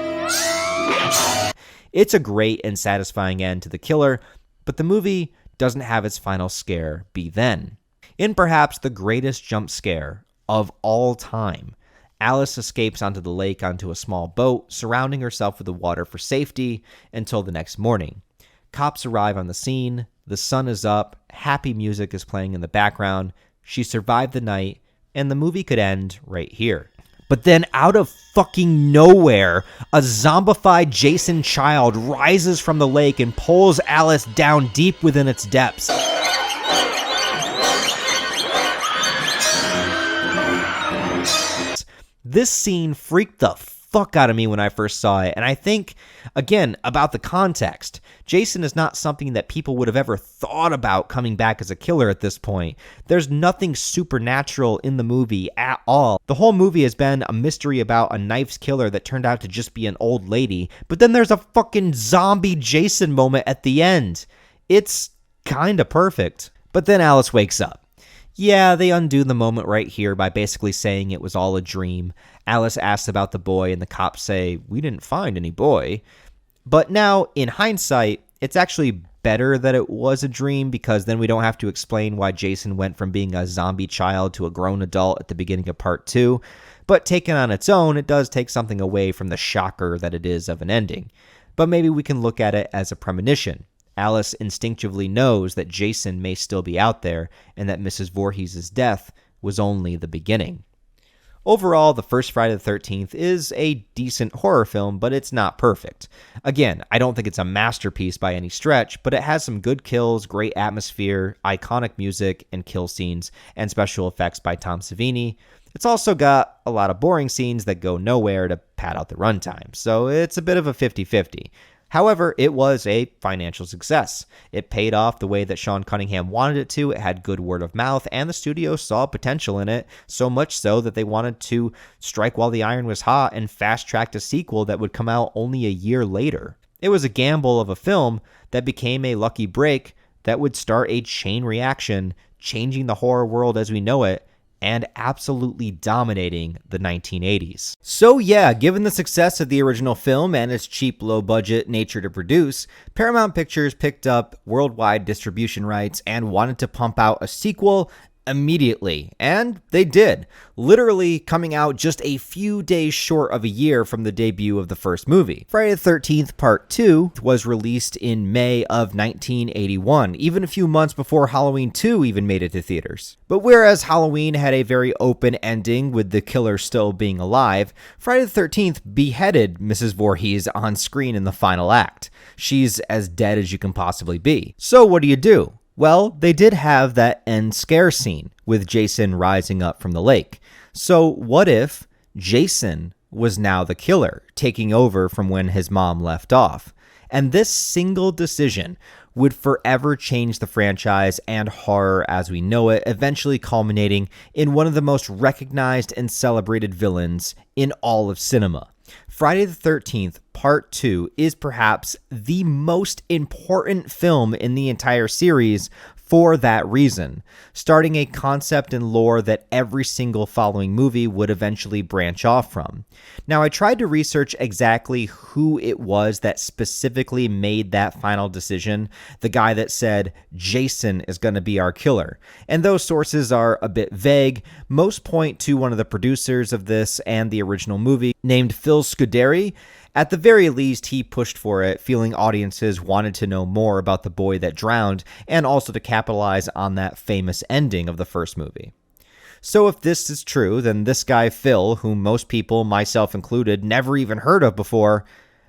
It's a great and satisfying end to the killer, but the movie doesn't have its final scare be then. In perhaps the greatest jump scare of all time, Alice escapes onto the lake onto a small boat, surrounding herself with the water for safety until the next morning. Cops arrive on the scene, the sun is up, happy music is playing in the background, she survived the night, and the movie could end right here. But then out of fucking nowhere, a zombified Jason child rises from the lake and pulls Alice down deep within its depths. This scene freaked the fuck out of me when I first saw it, and I think, again, about the context. Jason is not something that people would have ever thought about coming back as a killer at this point. There's nothing supernatural in the movie at all. The whole movie has been a mystery about a knife's killer that turned out to just be an old lady, but then there's a fucking zombie Jason moment at the end. It's kinda perfect. But then Alice wakes up. Yeah, they undo the moment right here by basically saying it was all a dream. Alice asks about the boy, and the cops say, "We didn't find any boy." But now, in hindsight, it's actually better that it was a dream because then we don't have to explain why Jason went from being a zombie child to a grown adult at the beginning of part 2. But taken on its own, it does take something away from the shocker that it is of an ending. But maybe we can look at it as a premonition. Alice instinctively knows that Jason may still be out there, and that Mrs. Voorhees' death was only the beginning. Overall, the first Friday the 13th is a decent horror film, but it's not perfect. Again, I don't think it's a masterpiece by any stretch, but it has some good kills, great atmosphere, iconic music and kill scenes, and special effects by Tom Savini. It's also got a lot of boring scenes that go nowhere to pad out the runtime, so it's a bit of a 50-50. However, it was a financial success. It paid off the way that Sean Cunningham wanted it to. It had good word of mouth, and the studio saw potential in it, so much so that they wanted to strike while the iron was hot and fast-tracked a sequel that would come out only a year later. It was a gamble of a film that became a lucky break that would start a chain reaction, changing the horror world as we know it, and absolutely dominating the 1980s. So yeah, given the success of the original film and its cheap, low-budget nature to produce, Paramount Pictures picked up worldwide distribution rights and wanted to pump out a sequel immediately, and they did, literally coming out just a few days short of a year from the debut of the first movie. Friday the 13th Part 2 was released in May of 1981, even a few months before Halloween 2 even made it to theaters. But whereas Halloween had a very open ending with the killer still being alive, Friday the 13th beheaded Mrs. Voorhees on screen in the final act. She's as dead as you can possibly be. So what do? Well, they did have that end scare scene with Jason rising up from the lake. So what if Jason was now the killer, taking over from when his mom left off? And this single decision would forever change the franchise and horror as we know it, eventually culminating in one of the most recognized and celebrated villains in all of cinema. Friday the 13th Part 2 is perhaps the most important film in the entire series for that reason, starting a concept and lore that every single following movie would eventually branch off from. Now, I tried to research exactly who it was that specifically made that final decision, the guy that said, Jason is going to be our killer. And those sources are a bit vague. Most point to one of the producers of this and the original movie, named Phil Scuderi. At the very least, he pushed for it, feeling audiences wanted to know more about the boy that drowned, and also to capitalize on that famous ending of the first movie. So if this is true, then this guy Phil, whom most people, myself included, never even heard of before,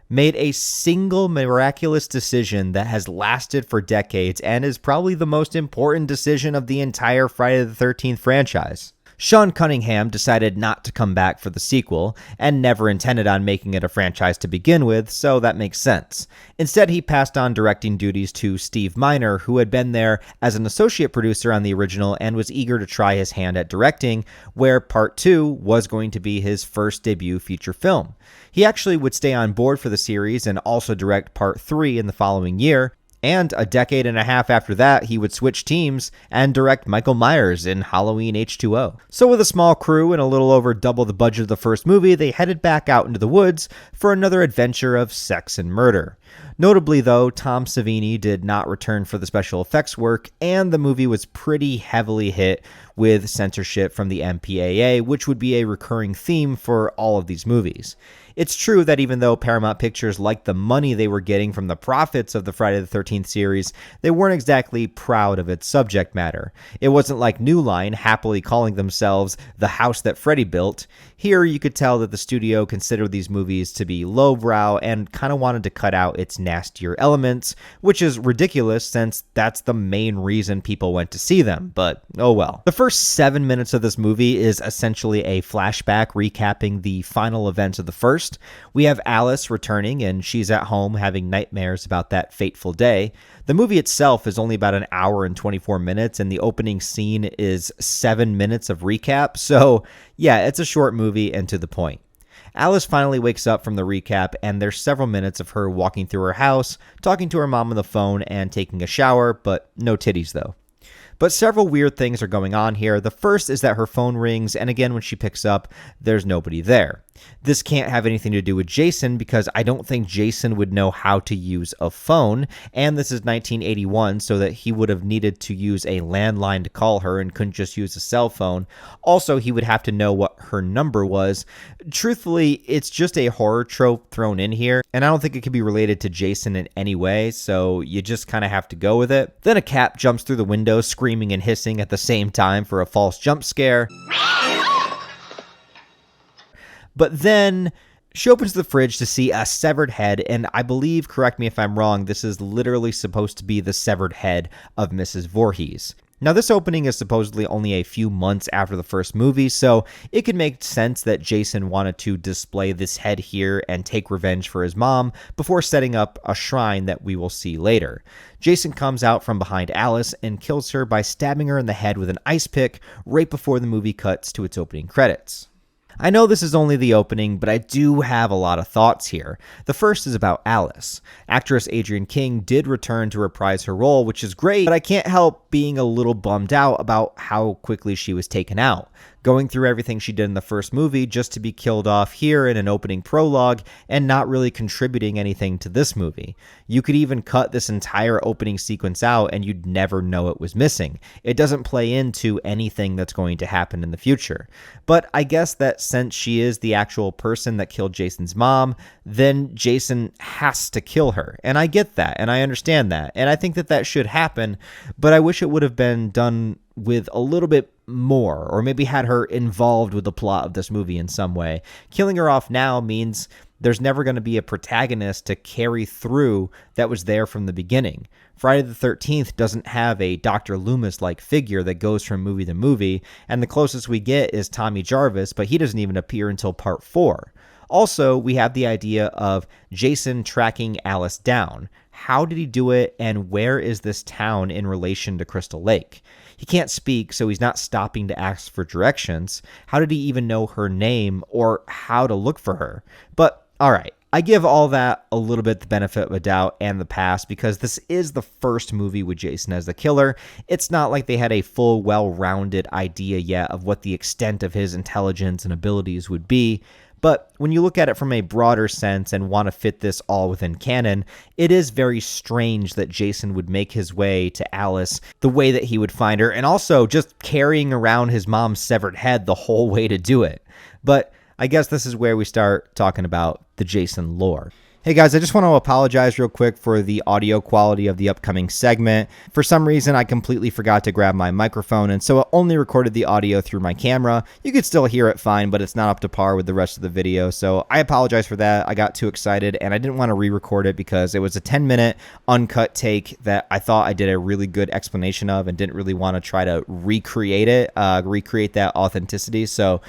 made a single miraculous decision that has lasted for decades and is probably the most important decision of the entire Friday the 13th franchise. Sean Cunningham decided not to come back for the sequel, and never intended on making it a franchise to begin with, so that makes sense. Instead, he passed on directing duties to Steve Miner, who had been there as an associate producer on the original and was eager to try his hand at directing, where Part 2 was going to be his first debut feature film. He actually would stay on board for the series and also direct Part 3 in the following year. And a decade and a half after that, he would switch teams and direct Michael Myers in Halloween H2O. So with a small crew and a little over double the budget of the first movie, they headed back out into the woods for another adventure of sex and murder. Notably, though, Tom Savini did not return for the special effects work, and the movie was pretty heavily hit with censorship from the MPAA, which would be a recurring theme for all of these movies. It's true that even though Paramount Pictures liked the money they were getting from the profits of the Friday the 13th series, they weren't exactly proud of its subject matter. It wasn't like New Line happily calling themselves the house that Freddy built. Here you could tell that the studio considered these movies to be lowbrow and kind of wanted to cut out its nastier elements, which is ridiculous since that's the main reason people went to see them, but oh well. The first 7 minutes of this movie is essentially a flashback recapping the final events of the first. We have Alice returning, and she's at home having nightmares about that fateful day. The movie itself is only about an hour and 24 minutes, and the opening scene is 7 minutes of recap, so yeah, it's a short movie and to the point. Alice finally wakes up from the recap, and there's several minutes of her walking through her house, talking to her mom on the phone, and taking a shower, but no titties though. But several weird things are going on here. The first is that her phone rings, and again when she picks up, there's nobody there. This can't have anything to do with Jason because I don't think Jason would know how to use a phone, and this is 1981, so that he would have needed to use a landline to call her and couldn't just use a cell phone. Also, he would have to know what her number was. Truthfully, it's just a horror trope thrown in here, and I don't think it could be related to Jason in any way, so you just kind of have to go with it. Then a cat jumps through the window screaming and hissing at the same time for a false jump scare. But then she opens the fridge to see a severed head, and I believe, correct me if I'm wrong, this is literally supposed to be the severed head of Mrs. Voorhees. Now, this opening is supposedly only a few months after the first movie, so it could make sense that Jason wanted to display this head here and take revenge for his mom before setting up a shrine that we will see later. Jason comes out from behind Alice and kills her by stabbing her in the head with an ice pick right before the movie cuts to its opening credits. I know this is only the opening, but I do have a lot of thoughts here. The first is about Alice. Actress Adrienne King did return to reprise her role, which is great, but I can't help being a little bummed out about how quickly she was taken out. Going through everything she did in the first movie just to be killed off here in an opening prologue and not really contributing anything to this movie. You could even cut this entire opening sequence out and you'd never know it was missing. It doesn't play into anything that's going to happen in the future. But I guess that since she is the actual person that killed Jason's mom, then Jason has to kill her. And I get that, and I understand that, and I think that that should happen, but I wish it would have been done with a little bit more, or maybe had her involved with the plot of this movie in some way. Killing her off now means there's never going to be a protagonist to carry through that was there from the beginning. Friday the 13th doesn't have a Dr. Loomis-like figure that goes from movie to movie, and the closest we get is Tommy Jarvis, but he doesn't even appear until part 4. Also, we have the idea of Jason tracking Alice down. How did he do it, and where is this town in relation to Crystal Lake? He can't speak, so he's not stopping to ask for directions. How did he even know her name or how to look for her? But, alright, I give all that a little bit the benefit of a doubt and the pass because this is the first movie with Jason as the killer. It's not like they had a full, well-rounded idea yet of what the extent of his intelligence and abilities would be. But when you look at it from a broader sense and want to fit this all within canon, it is very strange that Jason would make his way to Alice the way that he would find her, and also just carrying around his mom's severed head the whole way to do it. But I guess this is where we start talking about the Jason lore. Hey guys, I just want to apologize real quick for the audio quality of the upcoming segment. For some reason, I completely forgot to grab my microphone, and so it only recorded the audio through my camera. You could still hear it fine, but it's not up to par with the rest of the video, so I apologize for that. I got too excited, and I didn't want to re-record it because it was a 10-minute uncut take that I thought I did a really good explanation of and didn't really want to try to recreate it, recreate that authenticity. So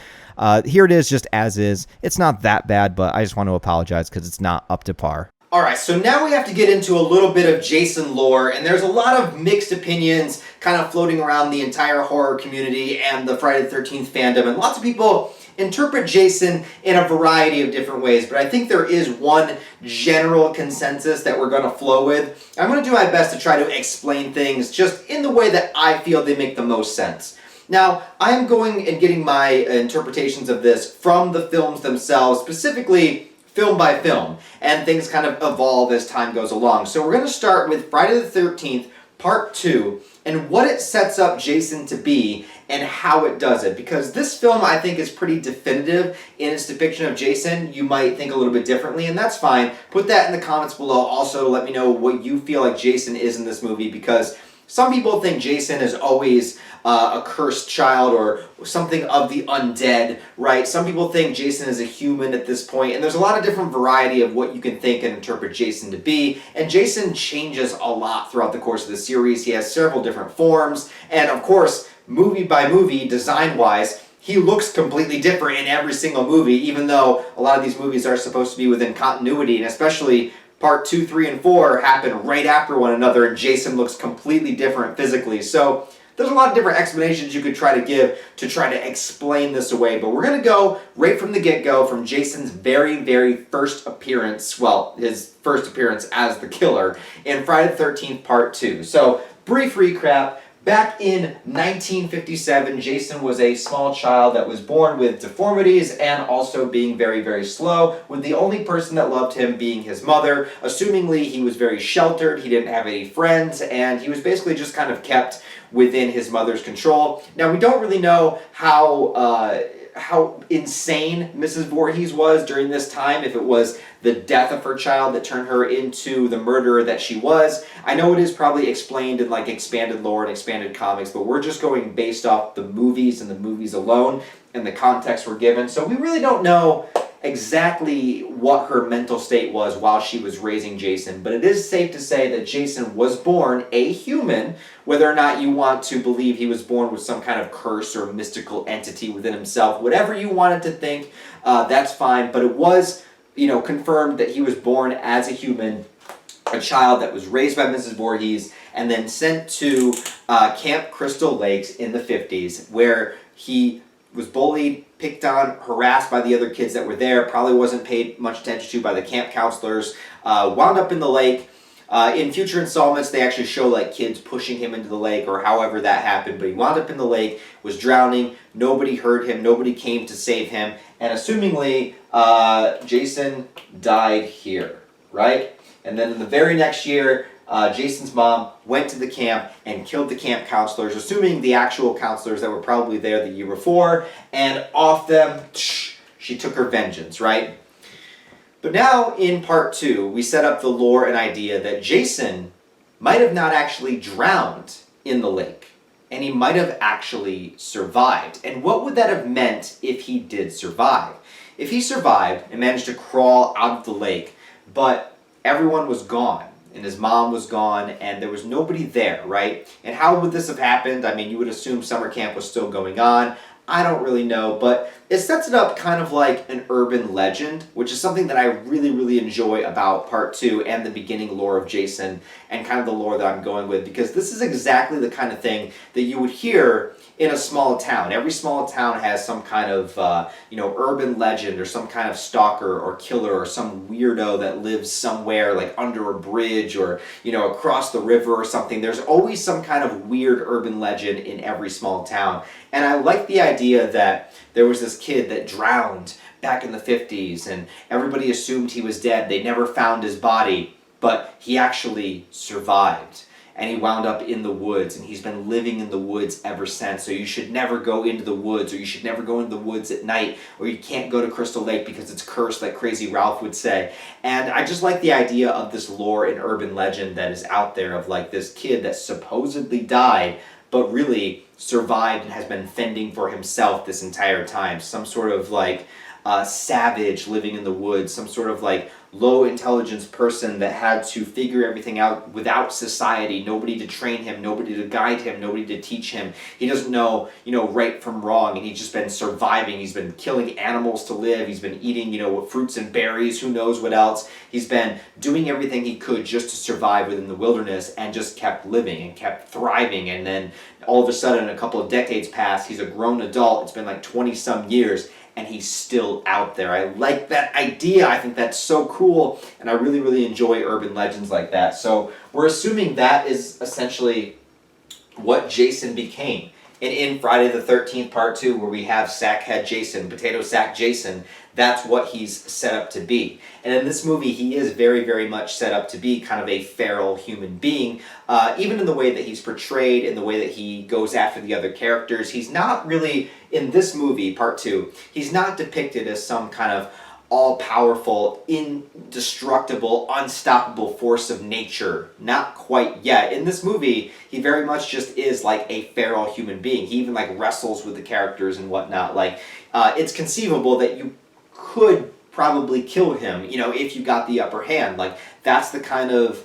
here it is just as is. It's not that bad, but I just want to apologize because it's not up to par. Alright, so now we have to get into a little bit of Jason lore, and there's a lot of mixed opinions kind of floating around the entire horror community and the Friday the 13th fandom, and lots of people interpret Jason in a variety of different ways, but I think there is one general consensus that we're going to flow with. I'm going to do my best to try to explain things just in the way that I feel they make the most sense. Now, I'm going and getting my interpretations of this from the films themselves, specifically film by film, and things kind of evolve as time goes along. So we're going to start with Friday the 13th, Part 2, and what it sets up Jason to be and how it does it. Because this film, I think, is pretty definitive in its depiction of Jason. You might think a little bit differently, and that's fine. Put that in the comments below. Also, let me know what you feel like Jason is in this movie, because some people think Jason is always a cursed child or something of the undead, right? Some people think Jason is a human at this point, and there's a lot of different variety of what you can think and interpret Jason to be, and Jason changes a lot throughout the course of the series. He has several different forms, and of course, movie by movie, design-wise, he looks completely different in every single movie, even though a lot of these movies are supposed to be within continuity, and especially Part 2, 3, and 4 happen right after one another, and Jason looks completely different physically. So there's a lot of different explanations you could try to give to try to explain this away, but we're going to go right from the get-go from Jason's very, very first appearance, well, his first appearance as the killer in Friday the 13th Part 2. So, brief recap. Back in 1957, Jason was a small child that was born with deformities and also being very, very slow, with the only person that loved him being his mother. Assumingly, he was very sheltered, he didn't have any friends, and he was basically just kind of kept within his mother's control. Now, we don't really know how insane Mrs. Voorhees was during this time, if it was the death of her child that turned her into the murderer that she was. I know it is probably explained in like expanded lore and expanded comics, but we're just going based off the movies and the movies alone and the context we're given. So we really don't know exactly what her mental state was while she was raising Jason, but it is safe to say that Jason was born a human. Whether or not you want to believe he was born with some kind of curse or mystical entity within himself, whatever you wanted to think, that's fine, but it was, confirmed that he was born as a human, a child that was raised by Mrs. Voorhees and then sent to Camp Crystal Lakes in the 50s, where he was bullied, picked on, harassed by the other kids that were there, probably wasn't paid much attention to by the camp counselors, wound up in the lake. In future installments, they actually show like kids pushing him into the lake or however that happened, but he wound up in the lake, was drowning, nobody heard him, nobody came to save him, and assumingly, Jason died here, right? And then in the very next year, Jason's mom went to the camp and killed the camp counselors, assuming the actual counselors that were probably there the year before, and off them, she took her vengeance, right? But now in part 2, we set up the lore and idea that Jason might have not actually drowned in the lake, and he might have actually survived. And what would that have meant if he did survive? If he survived and managed to crawl out of the lake, but everyone was gone, and his mom was gone, and there was nobody there, right? And how would this have happened? I mean, you would assume summer camp was still going on. I don't really know, but it sets it up kind of like an urban legend, which is something that I really, really enjoy about part 2 and the beginning lore of Jason and kind of the lore that I'm going with, because this is exactly the kind of thing that you would hear in a small town. Every small town has some kind of, urban legend or some kind of stalker or killer or some weirdo that lives somewhere like under a bridge or, across the river or something. There's always some kind of weird urban legend in every small town. And I like the idea that there was this kid that drowned back in the 50s and everybody assumed he was dead. They never found his body, but he actually survived. And he wound up in the woods, and he's been living in the woods ever since. So you should never go into the woods, or you should never go into the woods at night, or you can't go to Crystal Lake because it's cursed, like Crazy Ralph would say. And I just like the idea of this lore and urban legend that is out there of like this kid that supposedly died, but really survived and has been fending for himself this entire time. Some sort of like savage living in the woods, some sort of like low intelligence person that had to figure everything out without society, nobody to train him, nobody to guide him, nobody to teach him. He doesn't know, right from wrong, and he's just been surviving. He's been killing animals to live. He's been eating, fruits and berries, who knows what else. He's been doing everything he could just to survive within the wilderness and just kept living and kept thriving. And then all of a sudden, a couple of decades passed, he's a grown adult. It's been like 20 some years, and he's still out there. I like that idea. I think that's so cool, and I really, really enjoy urban legends like that. So we're assuming that is essentially what Jason became. And in Friday the 13th Part 2, where we have Sackhead Jason, Potato Sack Jason, that's what he's set up to be. And in this movie, he is very, very much set up to be kind of a feral human being, even in the way that he's portrayed, in the way that he goes after the other characters. He's not really, in this movie, Part 2, he's not depicted as some kind of all-powerful, indestructible, unstoppable force of nature. Not quite yet. In this movie, he very much just is like a feral human being. He even like wrestles with the characters and whatnot. Like, it's conceivable that you could probably kill him, if you got the upper hand. Like, that's the kind of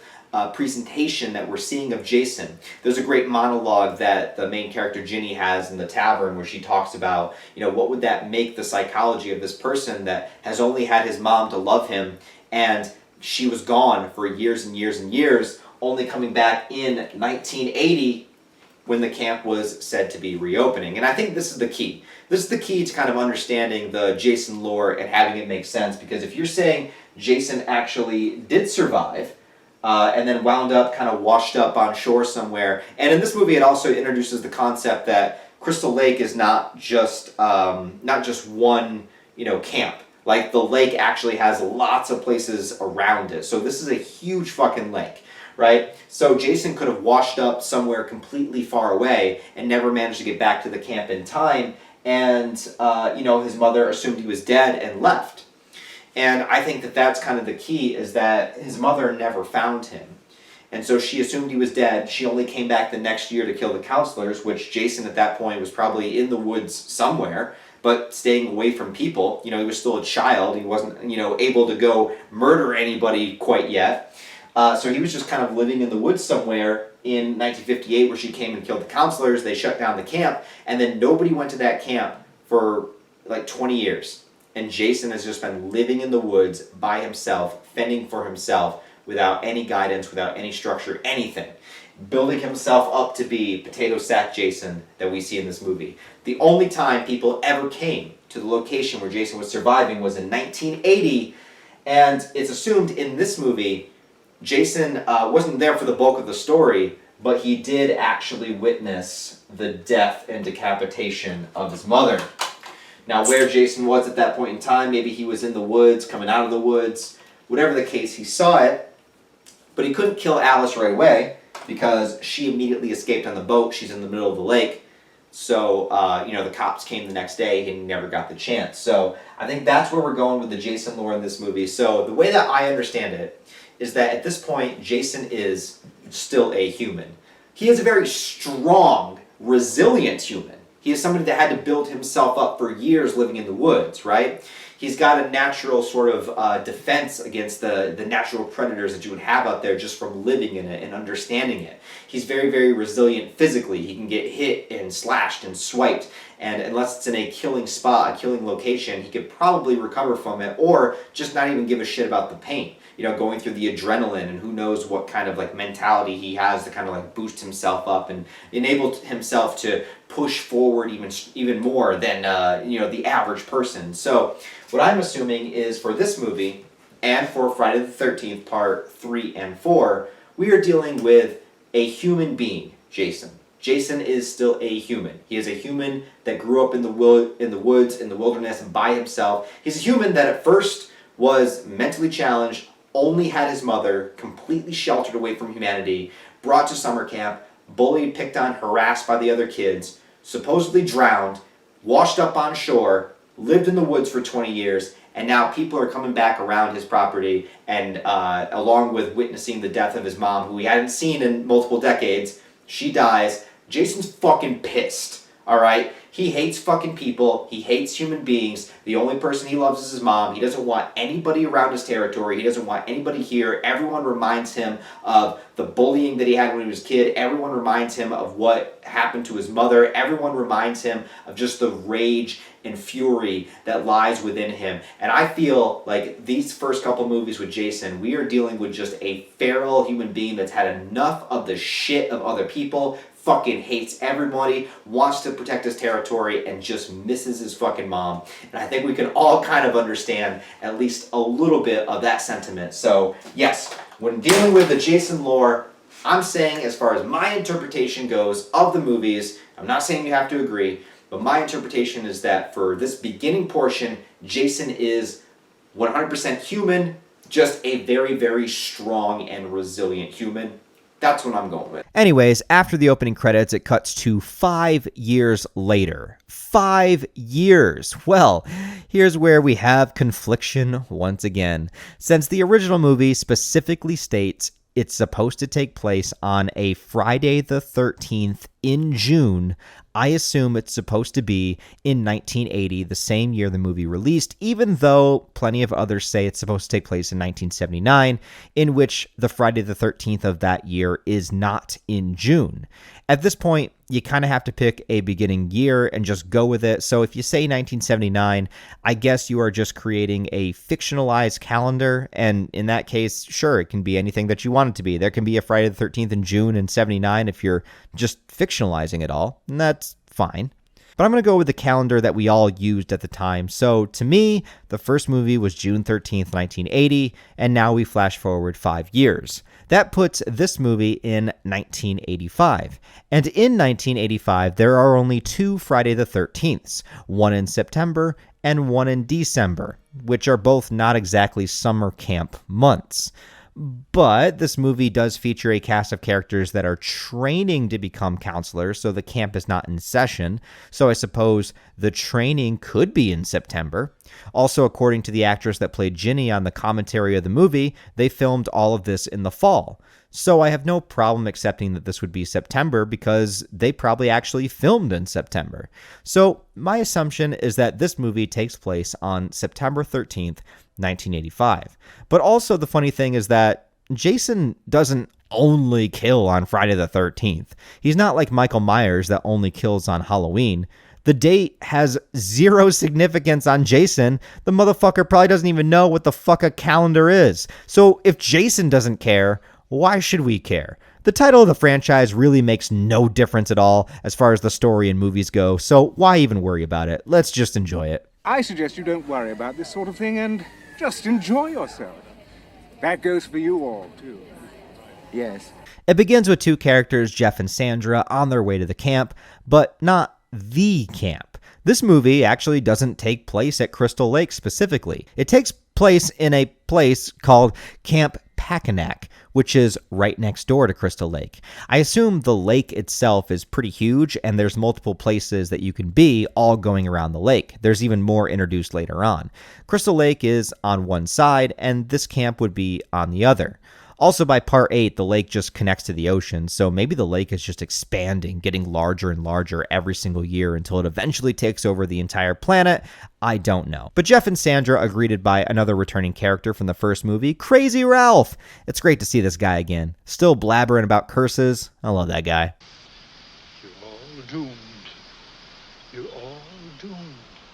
presentation that we're seeing of Jason. There's a great monologue that the main character Ginny has in the tavern where she talks about, what would that make the psychology of this person that has only had his mom to love him, and she was gone for years and years and years, only coming back in 1980 when the camp was said to be reopening. And I think this is the key. This is the key to kind of understanding the Jason lore and having it make sense, because if you're saying Jason actually did survive, and then wound up kind of washed up on shore somewhere. And in this movie, it also introduces the concept that Crystal Lake is not just one, camp. Like, the lake actually has lots of places around it. So this is a huge fucking lake, right? So Jason could have washed up somewhere completely far away and never managed to get back to the camp in time. And, his mother assumed he was dead and left. And I think that that's kind of the key, is that his mother never found him. And so she assumed he was dead. She only came back the next year to kill the counselors, which Jason at that point was probably in the woods somewhere, but staying away from people. He was still a child. He wasn't, able to go murder anybody quite yet. So he was just kind of living in the woods somewhere in 1958, where she came and killed the counselors. They shut down the camp, and then nobody went to that camp for like 20 years. And Jason has just been living in the woods by himself, fending for himself, without any guidance, without any structure, anything. Building himself up to be Potato Sack Jason that we see in this movie. The only time people ever came to the location where Jason was surviving was in 1980, and it's assumed in this movie, Jason wasn't there for the bulk of the story, but he did actually witness the death and decapitation of his mother. Now, where Jason was at that point in time, maybe he was in the woods, coming out of the woods, whatever the case, he saw it, but he couldn't kill Alice right away because she immediately escaped on the boat. She's in the middle of the lake. So, the cops came the next day and he never got the chance. So, I think that's where we're going with the Jason lore in this movie. So, the way that I understand it is that at this point, Jason is still a human. He is a very strong, resilient human. He is somebody that had to build himself up for years living in the woods, right? He's got a natural sort of defense against the natural predators that you would have out there just from living in it and understanding it. He's very, very resilient physically. He can get hit and slashed and swiped, and unless it's in a killing spot, a killing location, he could probably recover from it or just not even give a shit about the pain. Going through the adrenaline, and who knows what kind of like mentality he has to kind of like boost himself up and enable himself to push forward even more than the average person. So what I'm assuming is for this movie and for Friday the 13th Part 3 and 4, we are dealing with a human being, Jason. Jason is still a human. He is a human that grew up in the woods, in the wilderness, by himself. He's a human that at first was mentally challenged, only had his mother, completely sheltered away from humanity, brought to summer camp, bullied, picked on, harassed by the other kids, supposedly drowned, washed up on shore, lived in the woods for 20 years, and now people are coming back around his property, and along with witnessing the death of his mom, who he hadn't seen in multiple decades, she dies. Jason's fucking pissed, alright? He hates fucking people. He hates human beings. The only person he loves is his mom. He doesn't want anybody around his territory. He doesn't want anybody here. Everyone reminds him of the bullying that he had when he was a kid. Everyone reminds him of what happened to his mother. Everyone reminds him of just the rage and fury that lies within him. And I feel like these first couple movies with Jason, we are dealing with just a feral human being that's had enough of the shit of other people, fucking hates everybody, wants to protect his territory, and just misses his fucking mom. And I think we can all kind of understand at least a little bit of that sentiment. So, yes, when dealing with the Jason lore, I'm saying, as far as my interpretation goes of the movies, I'm not saying you have to agree, but my interpretation is that for this beginning portion, Jason is 100% human, just a very, very strong and resilient human. That's what I'm going with. Anyways, after the opening credits, it cuts to 5 years later. 5 years. Well, here's where we have confliction once again. Since the original movie specifically states it's supposed to take place on a Friday the 13th in June, I assume it's supposed to be in 1980, the same year the movie released, even though plenty of others say it's supposed to take place in 1979, in which the Friday the 13th of that year is not in June. At this point, you kind of have to pick a beginning year and just go with it. So if you say 1979, I guess you are just creating a fictionalized calendar. And in that case, sure, it can be anything that you want it to be. There can be a Friday the 13th in June in 79 if you're just fictionalizing it all. And that's fine. but I'm going to go with the calendar that we all used at the time. So to me, the first movie was June 13th, 1980, and now we flash forward 5 years. That puts this movie in 1985. And in 1985, there are only 2 Friday the 13ths, one in September and one in December, which are both not exactly summer camp months. But this movie does feature a cast of characters that are training to become counselors, so the camp is not in session. So I suppose the training could be in September. Also, according to the actress that played Ginny on the commentary of the movie, they filmed all of this in the fall. So I have no problem accepting that this would be September because they probably actually filmed in September. So my assumption is that this movie takes place on September 13th, 1985. But also the funny thing is that Jason doesn't only kill on Friday the 13th. He's not like Michael Myers that only kills on Halloween. The date has zero significance on Jason. The motherfucker probably doesn't even know what the fuck a calendar is. So if Jason doesn't care, why should we care? The title of the franchise really makes no difference at all as far as the story and movies go, so why even worry about it? Let's just enjoy it. I suggest you don't worry about this sort of thing and just enjoy yourself. That goes for you all, too. Yes. It begins with 2 characters, Jeff and Sandra, on their way to the camp, but not the camp. This movie actually doesn't take place at Crystal Lake specifically. It takes place in a place called Camp Packanack, which is right next door to Crystal Lake. I assume the lake itself is pretty huge, and there's multiple places that you can be all going around the lake. There's even more introduced later on. Crystal Lake is on one side, and this camp would be on the other. Also, by part 8, the lake just connects to the ocean, so maybe the lake is just expanding, getting larger and larger every single year until it eventually takes over the entire planet. I don't know. But Jeff and Sandra are greeted by another returning character from the first movie, Crazy Ralph. It's great to see this guy again. Still blabbering about curses. I love that guy. You're all doomed. You're all doomed.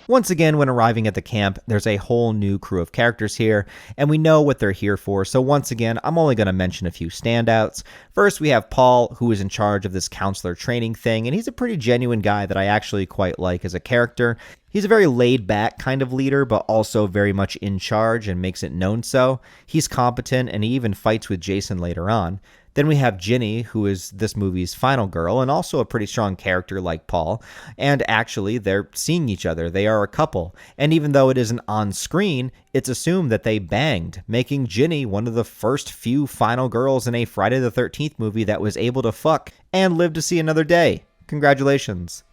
Once again, when arriving at the camp, there's a whole new crew of characters here, and we know what they're here for, so once again, I'm only going to mention a few standouts. First, we have Paul, who is in charge of this counselor training thing, and he's a pretty genuine guy that I actually quite like as a character. He's a very laid-back kind of leader, but also very much in charge and makes it known so. He's competent, and he even fights with Jason later on. Then we have Ginny, who is this movie's final girl, and also a pretty strong character like Paul. And actually, they're seeing each other. They are a couple. And even though it isn't on screen, it's assumed that they banged, making Ginny one of the first few final girls in a Friday the 13th movie that was able to fuck and live to see another day. Congratulations.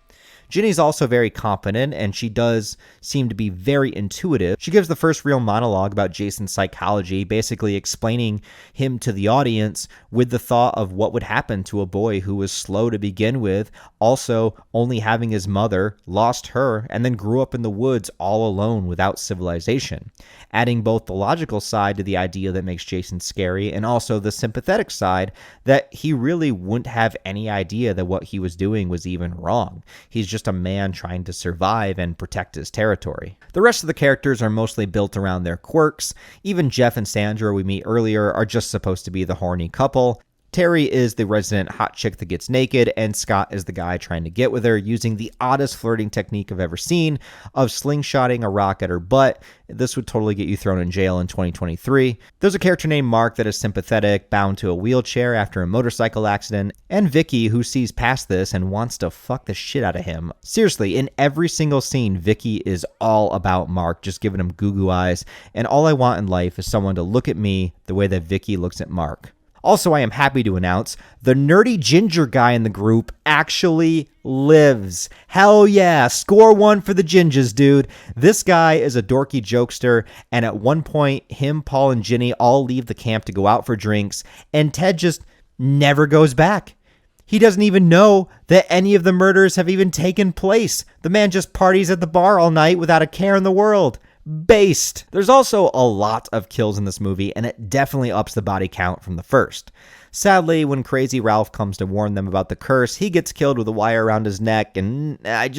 Ginny's also very competent, and she does seem to be very intuitive. She gives the first real monologue about Jason's psychology, basically explaining him to the audience with the thought of what would happen to a boy who was slow to begin with, also only having his mother, lost her, and then grew up in the woods all alone without civilization. Adding both the logical side to the idea that makes Jason scary, and also the sympathetic side that he really wouldn't have any idea that what he was doing was even wrong. He's just a man trying to survive and protect his territory. The rest of the characters are mostly built around their quirks. Even Jeff and Sandra we meet earlier are just supposed to be the horny couple. Terry is the resident hot chick that gets naked, and Scott is the guy trying to get with her using the oddest flirting technique I've ever seen of slingshotting a rock at her butt. This would totally get you thrown in jail in 2023. There's a character named Mark that is sympathetic, bound to a wheelchair after a motorcycle accident, and Vicky, who sees past this and wants to fuck the shit out of him. Seriously, in every single scene, Vicky is all about Mark, just giving him goo-goo eyes, and all I want in life is someone to look at me the way that Vicky looks at Mark. Also, I am happy to announce the nerdy ginger guy in the group actually lives. Hell yeah, score 1 for the gingers, dude. This guy is a dorky jokester, and at one point, him, Paul, and Ginny all leave the camp to go out for drinks, and Ted just never goes back. He doesn't even know that any of the murders have even taken place. The man just parties at the bar all night without a care in the world. Based. There's also a lot of kills in this movie, and it definitely ups the body count from the first. Sadly, when Crazy Ralph comes to warn them about the curse, he gets killed with a wire around his neck, and I'm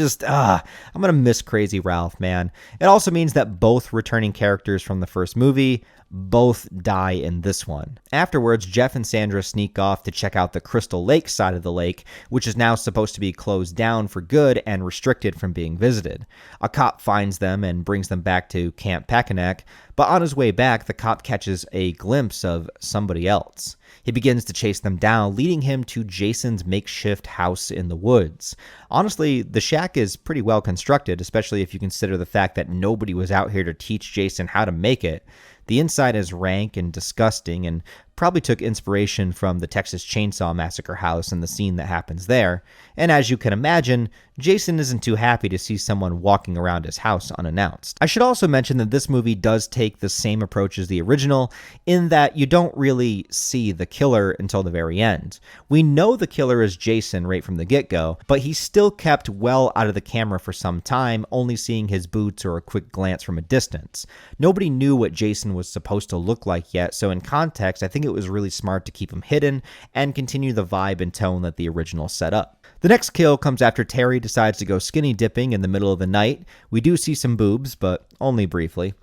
gonna miss Crazy Ralph, man. It also means that both returning characters from the first movie both die in this one. Afterwards, Jeff and Sandra sneak off to check out the Crystal Lake side of the lake, which is now supposed to be closed down for good and restricted from being visited. A cop finds them and brings them back to Camp Packanack, but on his way back, the cop catches a glimpse of somebody else. He begins to chase them down, leading him to Jason's makeshift house in the woods. Honestly, the shack is pretty well constructed, especially if you consider the fact that nobody was out here to teach Jason how to make it. The inside is rank and disgusting and probably took inspiration from the Texas Chainsaw Massacre house and the scene that happens there. And as you can imagine, Jason isn't too happy to see someone walking around his house unannounced. I should also mention that this movie does take the same approach as the original, in that you don't really see the killer until the very end. We know the killer is Jason right from the get-go, but he's still kept well out of the camera for some time, only seeing his boots or a quick glance from a distance. Nobody knew what Jason was supposed to look like yet, so in context, I think it was really smart to keep him hidden and continue the vibe and tone that the original set up. The next kill comes after Terry decides to go skinny dipping in the middle of the night. We do see some boobs, but only briefly.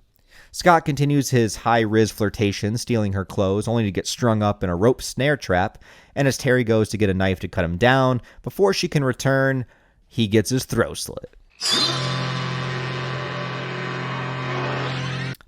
Scott continues his high-riz flirtation, stealing her clothes, only to get strung up in a rope snare trap, and as Terry goes to get a knife to cut him down, before she can return, he gets his throat slit.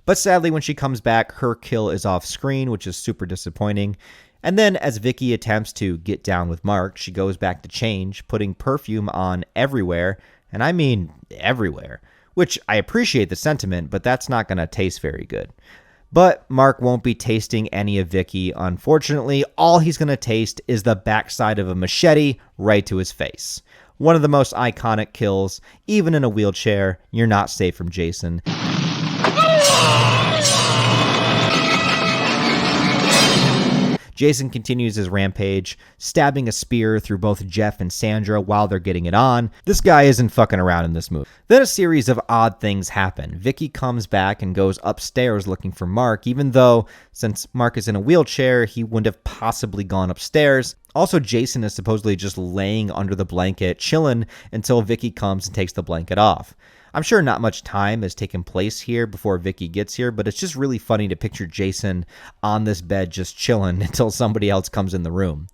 But sadly, when she comes back, her kill is off screen, which is super disappointing. And then as Vicky attempts to get down with Mark, she goes back to change, putting perfume on everywhere, and I mean everywhere, which I appreciate the sentiment, but that's not going to taste very good. But Mark won't be tasting any of Vicky. Unfortunately, all he's going to taste is the backside of a machete right to his face. One of the most iconic kills. Even in a wheelchair, you're not safe from Jason. Jason continues his rampage, stabbing a spear through both Jeff and Sandra while they're getting it on. This guy isn't fucking around in this movie. Then a series of odd things happen. Vicky comes back and goes upstairs looking for Mark, even though, since Mark is in a wheelchair, he wouldn't have possibly gone upstairs. Also, Jason is supposedly just laying under the blanket, chilling until Vicky comes and takes the blanket off. I'm sure not much time has taken place here before Vicky gets here, but it's just really funny to picture Jason on this bed just chilling until somebody else comes in the room.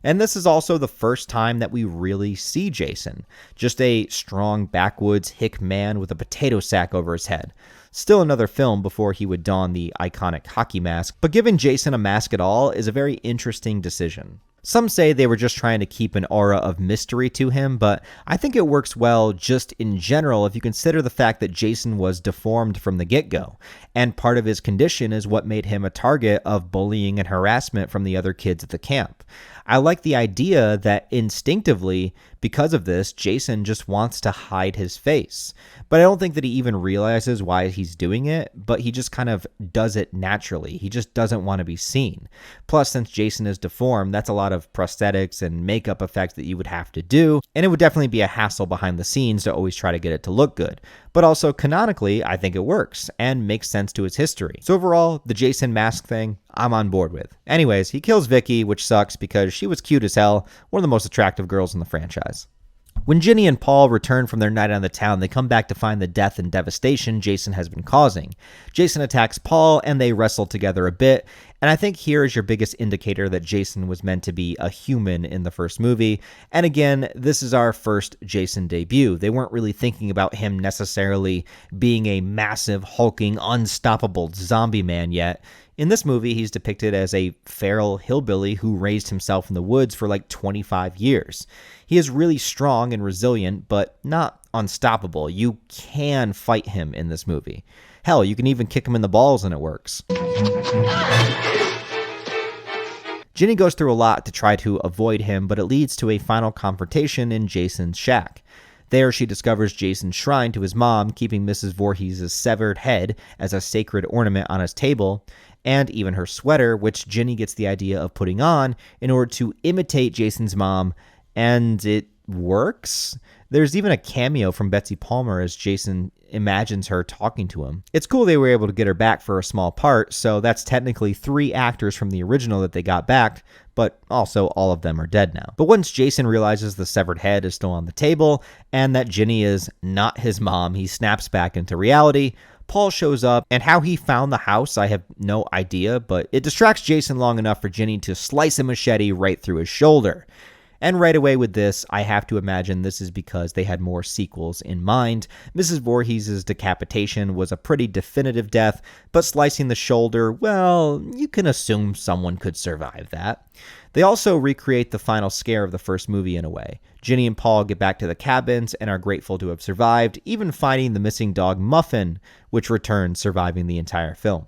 And this is also the first time that we really see Jason. Just a strong backwoods hick man with a potato sack over his head. Still another film before he would don the iconic hockey mask, but giving Jason a mask at all is a very interesting decision. Some say they were just trying to keep an aura of mystery to him, but I think it works well just in general if you consider the fact that Jason was deformed from the get-go, and part of his condition is what made him a target of bullying and harassment from the other kids at the camp. I like the idea that instinctively, because of this, Jason just wants to hide his face. But I don't think that he even realizes why he's doing it, but he just kind of does it naturally. He just doesn't want to be seen. Plus, since Jason is deformed, that's a lot of prosthetics and makeup effects that you would have to do, and it would definitely be a hassle behind the scenes to always try to get it to look good. But also, canonically, I think it works, and makes sense to his history. So overall, the Jason mask thing, I'm on board with. Anyways, he kills Vicky, which sucks because she was cute as hell, one of the most attractive girls in the franchise. When Ginny and Paul return from their night on the town, they come back to find the death and devastation Jason has been causing. Jason attacks Paul, and they wrestle together a bit, and I think here is your biggest indicator that Jason was meant to be a human in the first movie. And again, this is our first Jason debut. They weren't really thinking about him necessarily being a massive, hulking, unstoppable zombie man yet. In this movie, he's depicted as a feral hillbilly who raised himself in the woods for like 25 years. He is really strong and resilient, but not unstoppable. You can fight him in this movie. Hell, you can even kick him in the balls and it works. Ginny goes through a lot to try to avoid him, but it leads to a final confrontation in Jason's shack. There, she discovers Jason's shrine to his mom, keeping Mrs. Voorhees' severed head as a sacred ornament on his table, and even her sweater, which Ginny gets the idea of putting on in order to imitate Jason's mom, and it works. There's even a cameo from Betsy Palmer as Jason imagines her talking to him. It's cool they were able to get her back for a small part, so that's technically 3 actors from the original that they got back, but also all of them are dead now. But once Jason realizes the severed head is still on the table and that Ginny is not his mom, he snaps back into reality. Paul shows up, and how he found the house, I have no idea, but it distracts Jason long enough for Ginny to slice a machete right through his shoulder. And right away with this, I have to imagine this is because they had more sequels in mind. Mrs. Voorhees' decapitation was a pretty definitive death, but slicing the shoulder, well, you can assume someone could survive that. They also recreate the final scare of the first movie in a way. Ginny and Paul get back to the cabins and are grateful to have survived, even finding the missing dog Muffin, which returns surviving the entire film.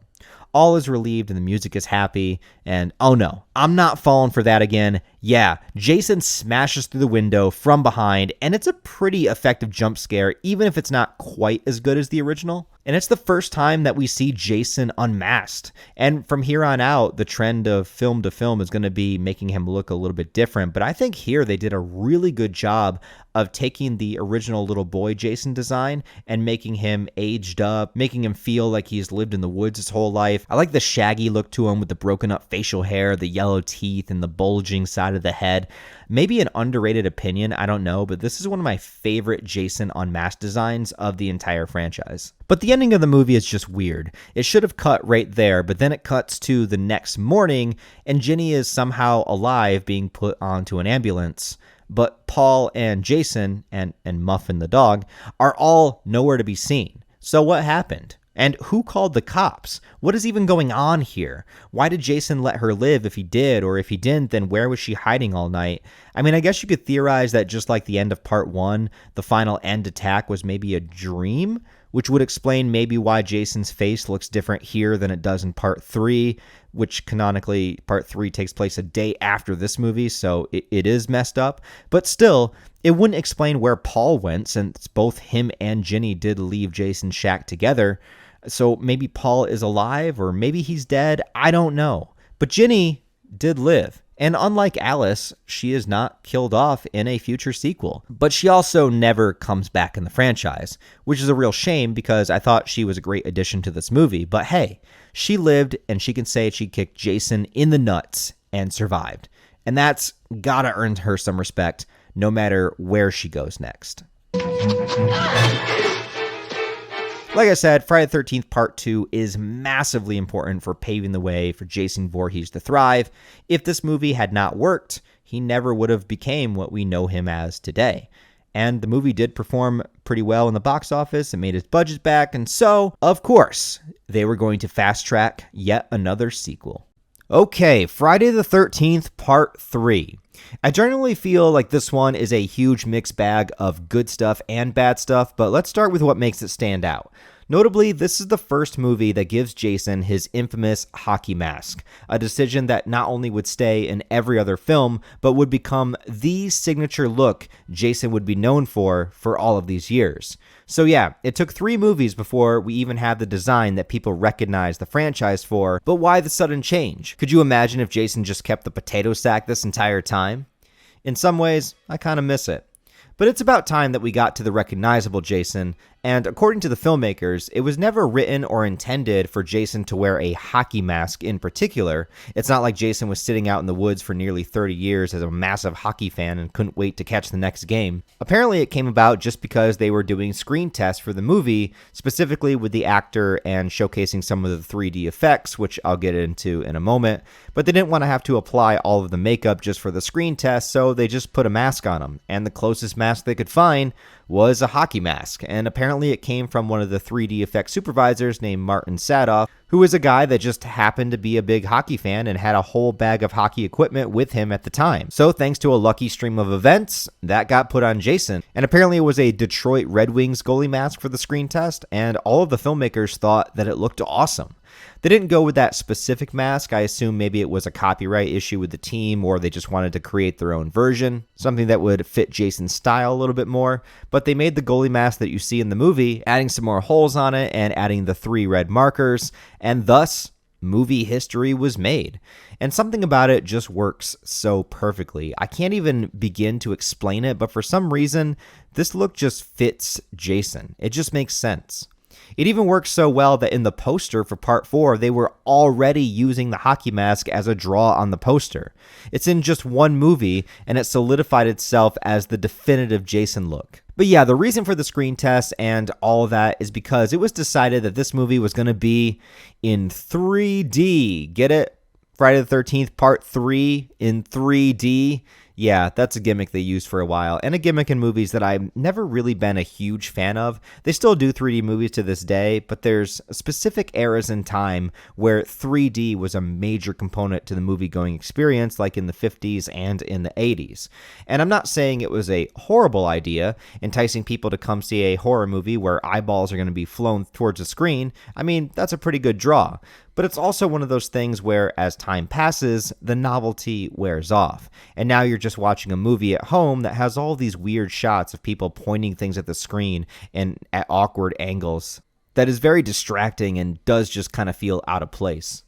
All is relieved and the music is happy, and oh no, I'm not falling for that again. Yeah, Jason smashes through the window from behind, and it's a pretty effective jump scare, even if it's not quite as good as the original. And it's the first time that we see Jason unmasked. And from here on out, the trend of film to film is going to be making him look a little bit different. But I think here they did a really good job of taking the original little boy Jason design and making him aged up, making him feel like he's lived in the woods his whole life. I like the shaggy look to him with the broken up facial hair, the yellow teeth, and the bulging side of the head. Maybe an underrated opinion, I don't know, but this is one of my favorite Jason unmasked designs of the entire franchise. But the ending of the movie is just weird. It should have cut right there, but then it cuts to the next morning, and Ginny is somehow alive being put onto an ambulance. But Paul and Jason, and Muffin the dog, are all nowhere to be seen. So what happened? And who called the cops? What is even going on here? Why did Jason let her live if he did? Or if he didn't, then where was she hiding all night? I mean, I guess you could theorize that just like the end of part 1, the final end attack was maybe a dream, which would explain maybe why Jason's face looks different here than it does in part 3, which canonically part 3 takes place a day after this movie, so it is messed up. But still, it wouldn't explain where Paul went, since both him and Ginny did leave Jason's shack together. So maybe Paul is alive, or maybe he's dead. I don't know. But Ginny did live. And unlike Alice, she is not killed off in a future sequel. But she also never comes back in the franchise, which is a real shame because I thought she was a great addition to this movie. But hey, she lived, and she can say she kicked Jason in the nuts and survived. And that's gotta earn her some respect, no matter where she goes next. Like I said, Friday the 13th Part 2 is massively important for paving the way for Jason Voorhees to thrive. If this movie had not worked, he never would have became what we know him as today. And the movie did perform pretty well in the box office. It made its budget back, and so, of course, they were going to fast track yet another sequel. Okay, Friday the 13th Part 3. I generally feel like this one is a huge mixed bag of good stuff and bad stuff, but let's start with what makes it stand out. Notably, this is the first movie that gives Jason his infamous hockey mask, a decision that not only would stay in every other film, but would become the signature look Jason would be known for all of these years. So yeah, it took 3 movies before we even had the design that people recognize the franchise for, but why the sudden change? Could you imagine if Jason just kept the potato sack this entire time? In some ways, I kind of miss it. But it's about time that we got to the recognizable Jason, and according to the filmmakers, it was never written or intended for Jason to wear a hockey mask in particular. It's not like Jason was sitting out in the woods for nearly 30 years as a massive hockey fan and couldn't wait to catch the next game. Apparently it came about just because they were doing screen tests for the movie, specifically with the actor and showcasing some of the 3D effects, which I'll get into in a moment, but they didn't want to have to apply all of the makeup just for the screen test, so they just put a mask on him, and the closest mask they could find was a hockey mask, and apparently it came from one of the 3D effects supervisors named Martin Sadoff, who is a guy that just happened to be a big hockey fan and had a whole bag of hockey equipment with him at the time. So thanks to a lucky stream of events, that got put on Jason, and apparently it was a Detroit Red Wings goalie mask for the screen test, and all of the filmmakers thought that it looked awesome. They didn't go with that specific mask. I assume maybe it was a copyright issue with the team, or they just wanted to create their own version, something that would fit Jason's style a little bit more. But they made the goalie mask that you see in the movie, adding some more holes on it and adding the 3 red markers, and thus movie history was made. And something about it just works so perfectly. I can't even begin to explain it, but for some reason, this look just fits Jason. It just makes sense. It even works so well that in the poster for part 4, they were already using the hockey mask as a draw on the poster. It's in just one movie, and it solidified itself as the definitive Jason look. But yeah, the reason for the screen test and all of that is because it was decided that this movie was going to be in 3D. Get it? Friday the 13th Part 3 in 3D. Yeah, that's a gimmick they used for a while, and a gimmick in movies that I've never really been a huge fan of. They still do 3D movies to this day, but there's specific eras in time where 3D was a major component to the movie-going experience, like in the 50s and in the 80s. And I'm not saying it was a horrible idea, enticing people to come see a horror movie where eyeballs are going to be flown towards the screen. I mean, that's a pretty good draw. But it's also one of those things where, as time passes, the novelty wears off. And now you're just watching a movie at home that has all these weird shots of people pointing things at the screen and at awkward angles. That is very distracting and does just kind of feel out of place.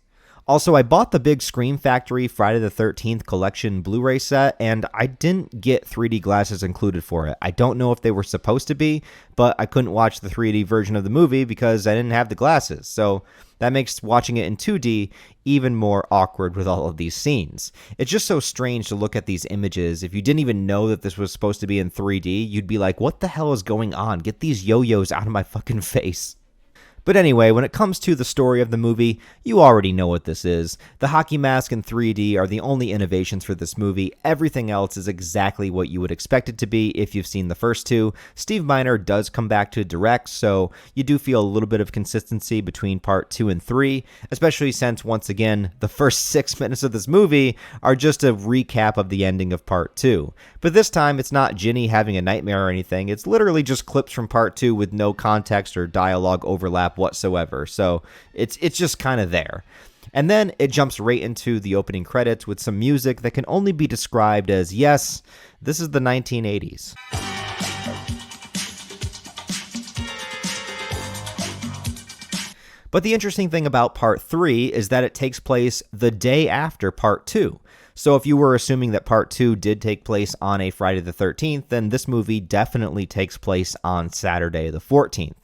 Also, I bought the big Scream Factory Friday the 13th collection Blu-ray set, and I didn't get 3D glasses included for it. I don't know if they were supposed to be, but I couldn't watch the 3D version of the movie because I didn't have the glasses. So that makes watching it in 2D even more awkward with all of these scenes. It's just so strange to look at these images. If you didn't even know that this was supposed to be in 3D, you'd be like, what the hell is going on? Get these yo-yos out of my fucking face. But anyway, when it comes to the story of the movie, you already know what this is. The hockey mask and 3D are the only innovations for this movie. Everything else is exactly what you would expect it to be if you've seen the first two. Steve Miner does come back to direct, so you do feel a little bit of consistency between part 2 and 3, especially since, once again, the first 6 minutes of this movie are just a recap of the ending of part 2. But this time, it's not Ginny having a nightmare or anything. It's literally just clips from part 2 with no context or dialogue overlap whatsoever, so it's just kind of there. And then it jumps right into the opening credits with some music that can only be described as, yes, this is the 1980s. But the interesting thing about part 3 is that it takes place the day after part 2. So if you were assuming that part 2 did take place on a Friday the 13th, then this movie definitely takes place on Saturday the 14th.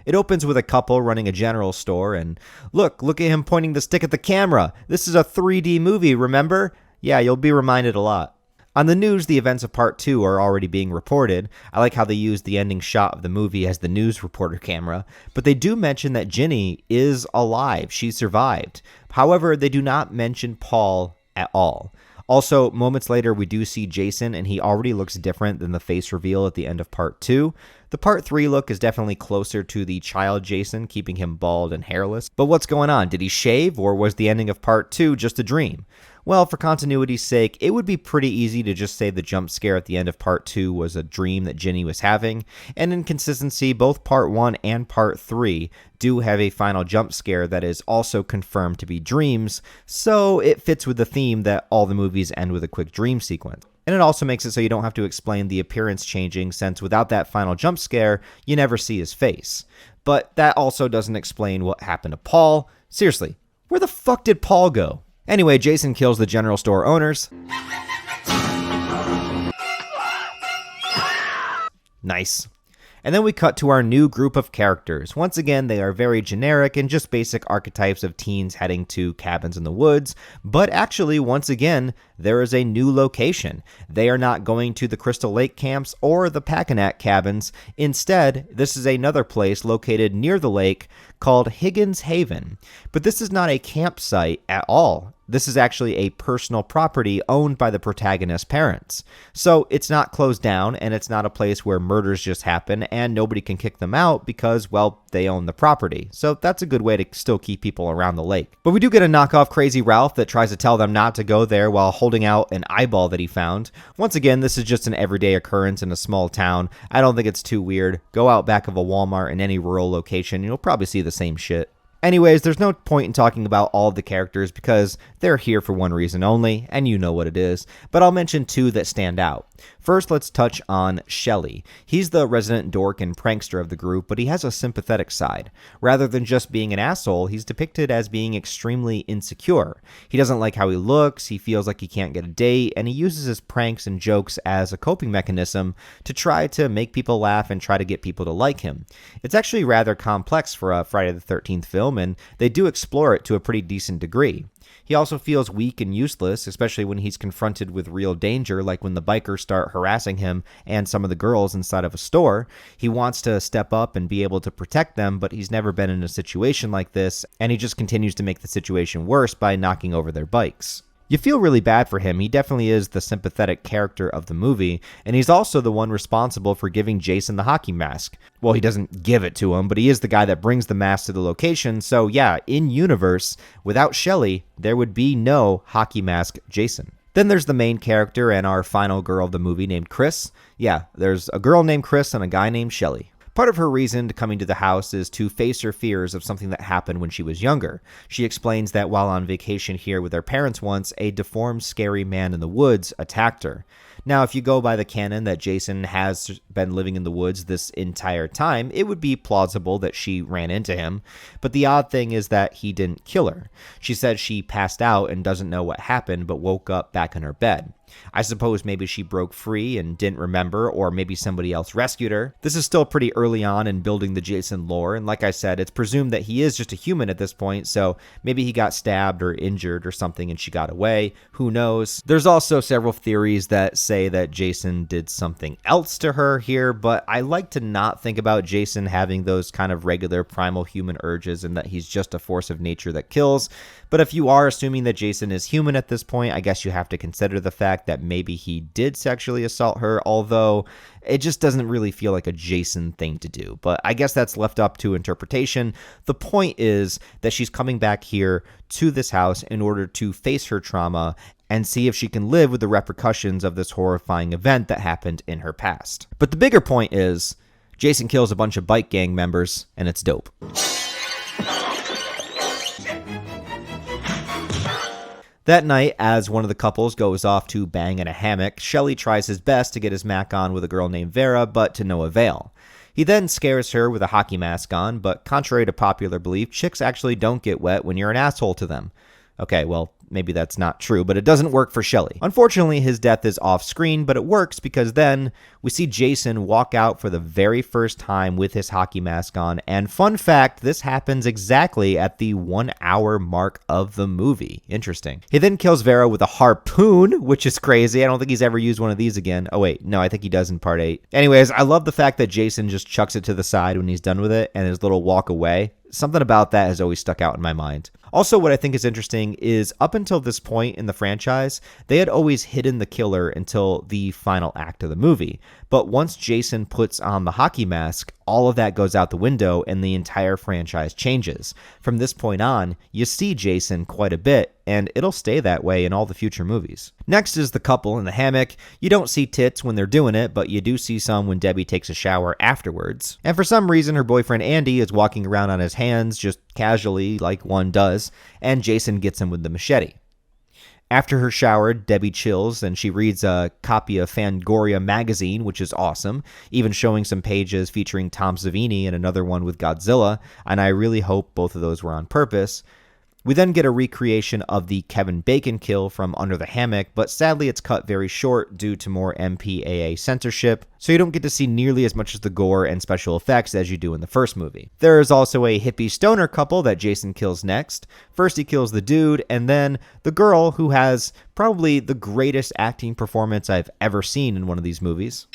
It opens with a couple running a general store, and look at him pointing the stick at the camera. This is a 3D movie, remember? Yeah, you'll be reminded a lot. On the news, the events of part 2 are already being reported. I like how they use the ending shot of the movie as the news reporter camera, but they do mention that Ginny is alive. She survived. However, they do not mention Paul at all. Also, moments later, we do see Jason, and he already looks different than the face reveal at the end of part 2. The part 3 look is definitely closer to the child Jason, keeping him bald and hairless. But what's going on? Did he shave, or was the ending of part 2 just a dream? Well, for continuity's sake, it would be pretty easy to just say the jump scare at the end of part 2 was a dream that Ginny was having. And in consistency, both part 1 and part 3 do have a final jump scare that is also confirmed to be dreams, so it fits with the theme that all the movies end with a quick dream sequence. And it also makes it so you don't have to explain the appearance changing, since without that final jump scare, you never see his face. But that also doesn't explain what happened to Paul. Seriously, where the fuck did Paul go? Anyway, Jason kills the general store owners. Nice. And then we cut to our new group of characters. Once again, they are very generic and just basic archetypes of teens heading to cabins in the woods. But actually, once again, there is a new location. They are not going to the Crystal Lake camps or the Packanack cabins. Instead, this is another place located near the lake called Higgins Haven. But this is not a campsite at all. This is actually a personal property owned by the protagonist's parents. So it's not closed down, and it's not a place where murders just happen and nobody can kick them out because, well, they own the property. So that's a good way to still keep people around the lake. But we do get a knockoff Crazy Ralph that tries to tell them not to go there while holding out an eyeball that he found. Once again, this is just an everyday occurrence in a small town. I don't think it's too weird. Go out back of a Walmart in any rural location, and you'll probably see the same shit. Anyways, there's no point in talking about all of the characters because they're here for one reason only, and you know what it is, but I'll mention two that stand out. First, let's touch on Shelly. He's the resident dork and prankster of the group, but he has a sympathetic side. Rather than just being an asshole, he's depicted as being extremely insecure. He doesn't like how he looks, he feels like he can't get a date, and he uses his pranks and jokes as a coping mechanism to try to make people laugh and try to get people to like him. It's actually rather complex for a Friday the 13th film, and they do explore it to a pretty decent degree. He also feels weak and useless, especially when he's confronted with real danger, like when the bikers start harassing him and some of the girls inside of a store. He wants to step up and be able to protect them, but he's never been in a situation like this, and he just continues to make the situation worse by knocking over their bikes. You feel really bad for him. He definitely is the sympathetic character of the movie, and he's also the one responsible for giving Jason the hockey mask. Well, he doesn't give it to him, but he is the guy that brings the mask to the location, so yeah, in universe, without Shelly, there would be no hockey mask Jason. Then there's the main character and our final girl of the movie named Chris. Yeah, there's a girl named Chris and a guy named Shelly. Part of her reason to coming to the house is to face her fears of something that happened when she was younger. She explains that while on vacation here with her parents once, a deformed, scary man in the woods attacked her. Now, if you go by the canon that Jason has been living in the woods this entire time, it would be plausible that she ran into him, but the odd thing is that he didn't kill her. She said she passed out and doesn't know what happened, but woke up back in her bed. I suppose maybe she broke free and didn't remember, or maybe somebody else rescued her. This is still pretty early on in building the Jason lore, and like I said, it's presumed that he is just a human at this point, so maybe he got stabbed or injured or something and she got away. Who knows? There's also several theories that say that Jason did something else to her here, but I like to not think about Jason having those kind of regular primal human urges and that he's just a force of nature that kills. But if you are assuming that Jason is human at this point, I guess you have to consider the fact that maybe he did sexually assault her, although it just doesn't really feel like a Jason thing to do. But I guess that's left up to interpretation. The point is that she's coming back here to this house in order to face her trauma and see if she can live with the repercussions of this horrifying event that happened in her past. But the bigger point is, Jason kills a bunch of bike gang members, and it's dope. That night, as one of the couples goes off to bang in a hammock, Shelly tries his best to get his mac on with a girl named Vera, but to no avail. He then scares her with a hockey mask on, but contrary to popular belief, chicks actually don't get wet when you're an asshole to them. Okay, well, maybe that's not true, but it doesn't work for Shelly. Unfortunately, his death is off screen, but it works because then we see Jason walk out for the very first time with his hockey mask on, and fun fact, this happens exactly at the 1 hour mark of the movie. Interesting. He then kills Vera with a harpoon, which is crazy. I don't think he's ever used one of these again. Oh wait, no, I think he does in part 8. Anyways, I love the fact that Jason just chucks it to the side when he's done with it, and his little walk away. Something about that has always stuck out in my mind. Also, what I think is interesting is up until this point in the franchise, they had always hidden the killer until the final act of the movie. But once Jason puts on the hockey mask, all of that goes out the window and the entire franchise changes. From this point on, you see Jason quite a bit, and it'll stay that way in all the future movies. Next is the couple in the hammock. You don't see tits when they're doing it, but you do see some when Debbie takes a shower afterwards. And for some reason, her boyfriend Andy is walking around on his hands just casually like one does, and Jason gets him with the machete. After her shower, Debbie chills and she reads a copy of Fangoria magazine, which is awesome, even showing some pages featuring Tom Savini and another one with Godzilla, and I really hope both of those were on purpose. We then get a recreation of the Kevin Bacon kill from Under the Hammock, but sadly it's cut very short due to more MPAA censorship, so you don't get to see nearly as much of the gore and special effects as you do in the first movie. There is also a hippie stoner couple that Jason kills next. First he kills the dude, and then the girl who has probably the greatest acting performance I've ever seen in one of these movies.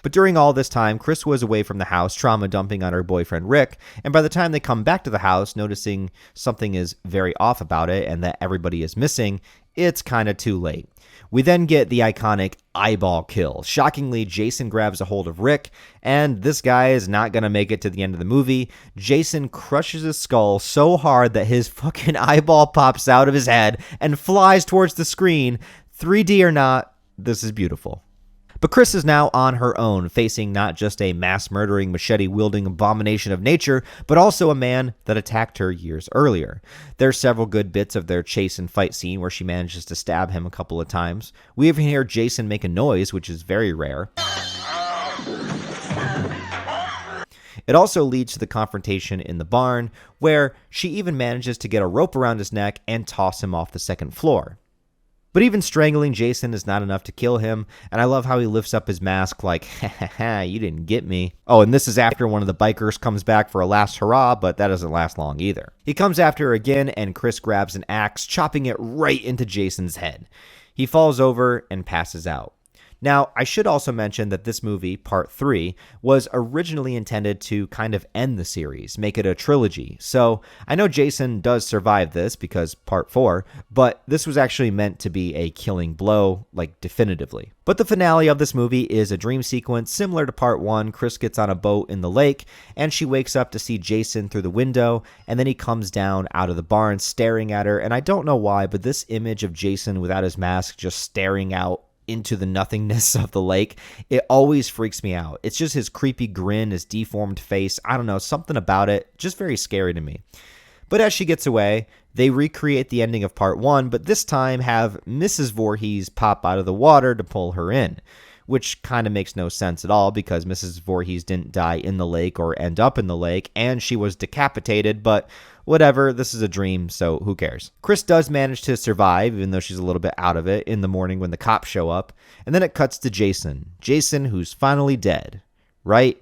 But during all this time, Chris was away from the house, trauma dumping on her boyfriend Rick, and by the time they come back to the house, noticing something is very off about it and that everybody is missing, it's kind of too late. We then get the iconic eyeball kill. Shockingly, Jason grabs a hold of Rick, and this guy is not going to make it to the end of the movie. Jason crushes his skull so hard that his fucking eyeball pops out of his head and flies towards the screen. 3D or not, this is beautiful. But Chris is now on her own, facing not just a mass-murdering, machete-wielding abomination of nature, but also a man that attacked her years earlier. There's several good bits of their chase and fight scene where she manages to stab him a couple of times. We even hear Jason make a noise, which is very rare. It also leads to the confrontation in the barn, where she even manages to get a rope around his neck and toss him off the second floor. But even strangling Jason is not enough to kill him, and I love how he lifts up his mask like, ha ha ha, you didn't get me. Oh, and this is after one of the bikers comes back for a last hurrah, but that doesn't last long either. He comes after her again, and Chris grabs an axe, chopping it right into Jason's head. He falls over and passes out. Now, I should also mention that this movie, Part 3, was originally intended to kind of end the series, make it a trilogy. So, I know Jason does survive this because Part 4, but this was actually meant to be a killing blow, like definitively. But the finale of this movie is a dream sequence similar to Part 1. Chris gets on a boat in the lake, and she wakes up to see Jason through the window, and then he comes down out of the barn staring at her, and I don't know why, but this image of Jason without his mask just staring out into the nothingness of the lake, it always freaks me out. It's just his creepy grin, his deformed face. I don't know, something about it, just very scary to me. But as she gets away, they recreate the ending of Part 1, but this time have Mrs. Voorhees pop out of the water to pull her in, which kind of makes no sense at all because Mrs. Voorhees didn't die in the lake or end up in the lake, and she was decapitated, but whatever, this is a dream, so who cares? Chris does manage to survive, even though she's a little bit out of it, in the morning when the cops show up, and then it cuts to Jason. Jason, who's finally dead. Right?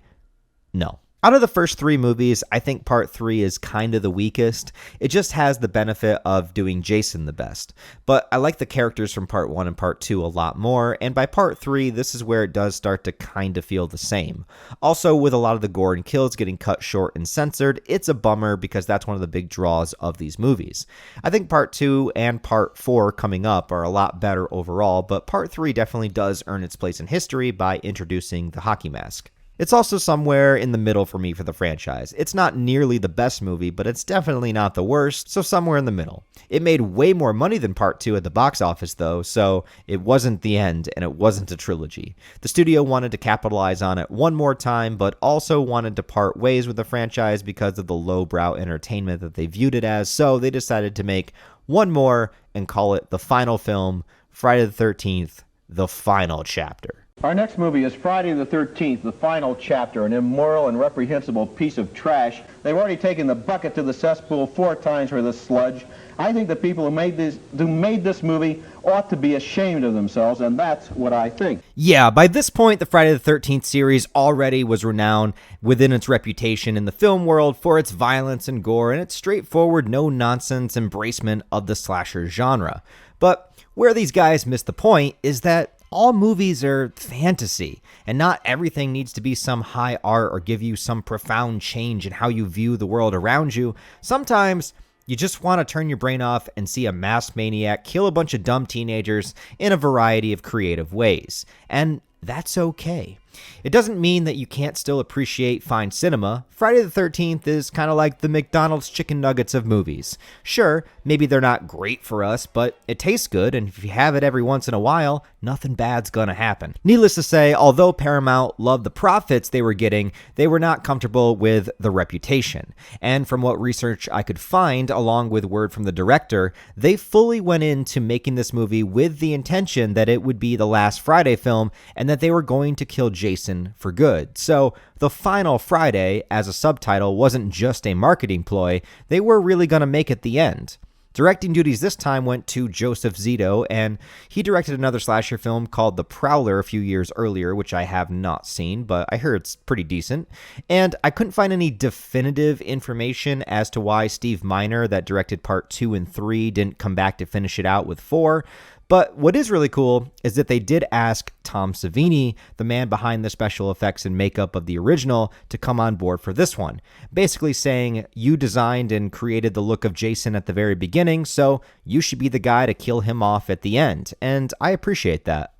No. Out of the first 3 movies, I think Part 3 is kind of the weakest. It just has the benefit of doing Jason the best. But I like the characters from Part 1 and Part 2 a lot more, and by Part 3, this is where it does start to kind of feel the same. Also, with a lot of the gore and kills getting cut short and censored, it's a bummer because that's one of the big draws of these movies. I think Part 2 and Part 4 coming up are a lot better overall, but Part 3 definitely does earn its place in history by introducing the hockey mask. It's also somewhere in the middle for me for the franchise. It's not nearly the best movie, but it's definitely not the worst, so somewhere in the middle. It made way more money than Part 2 at the box office, though, so it wasn't the end, and it wasn't a trilogy. The studio wanted to capitalize on it one more time, but also wanted to part ways with the franchise because of the lowbrow entertainment that they viewed it as, so they decided to make one more and call it the final film, Friday the 13th, The Final Chapter. Our next movie is Friday the 13th, The Final Chapter, an immoral and reprehensible piece of trash. They've already taken the bucket to the cesspool 4 times for this sludge. I think the people who made this movie ought to be ashamed of themselves, and that's what I think. Yeah, by this point, the Friday the 13th series already was renowned within its reputation in the film world for its violence and gore and its straightforward, no-nonsense embracement of the slasher genre. But where these guys miss the point is that all movies are fantasy, and not everything needs to be some high art or give you some profound change in how you view the world around you. Sometimes you just want to turn your brain off and see a masked maniac kill a bunch of dumb teenagers in a variety of creative ways. And that's okay. It doesn't mean that you can't still appreciate fine cinema. Friday the 13th is kind of like the McDonald's chicken nuggets of movies. Sure, maybe they're not great for us, but it tastes good, and if you have it every once in a while, nothing bad's gonna happen. Needless to say, although Paramount loved the profits they were getting, they were not comfortable with the reputation. And from what research I could find, along with word from the director, they fully went into making this movie with the intention that it would be the last Friday film, and that they were going to kill Jason for good. So The Final Friday as a subtitle wasn't just a marketing ploy, they were really going to make it the end. Directing duties this time went to Joseph Zito, and he directed another slasher film called The Prowler a few years earlier, which I have not seen, but I heard it's pretty decent. And I couldn't find any definitive information as to why Steve Miner, that directed Part 2 and 3, didn't come back to finish it out with 4. But what is really cool is that they did ask Tom Savini, the man behind the special effects and makeup of the original, to come on board for this one. Basically saying, you designed and created the look of Jason at the very beginning, so you should be the guy to kill him off at the end. And I appreciate that.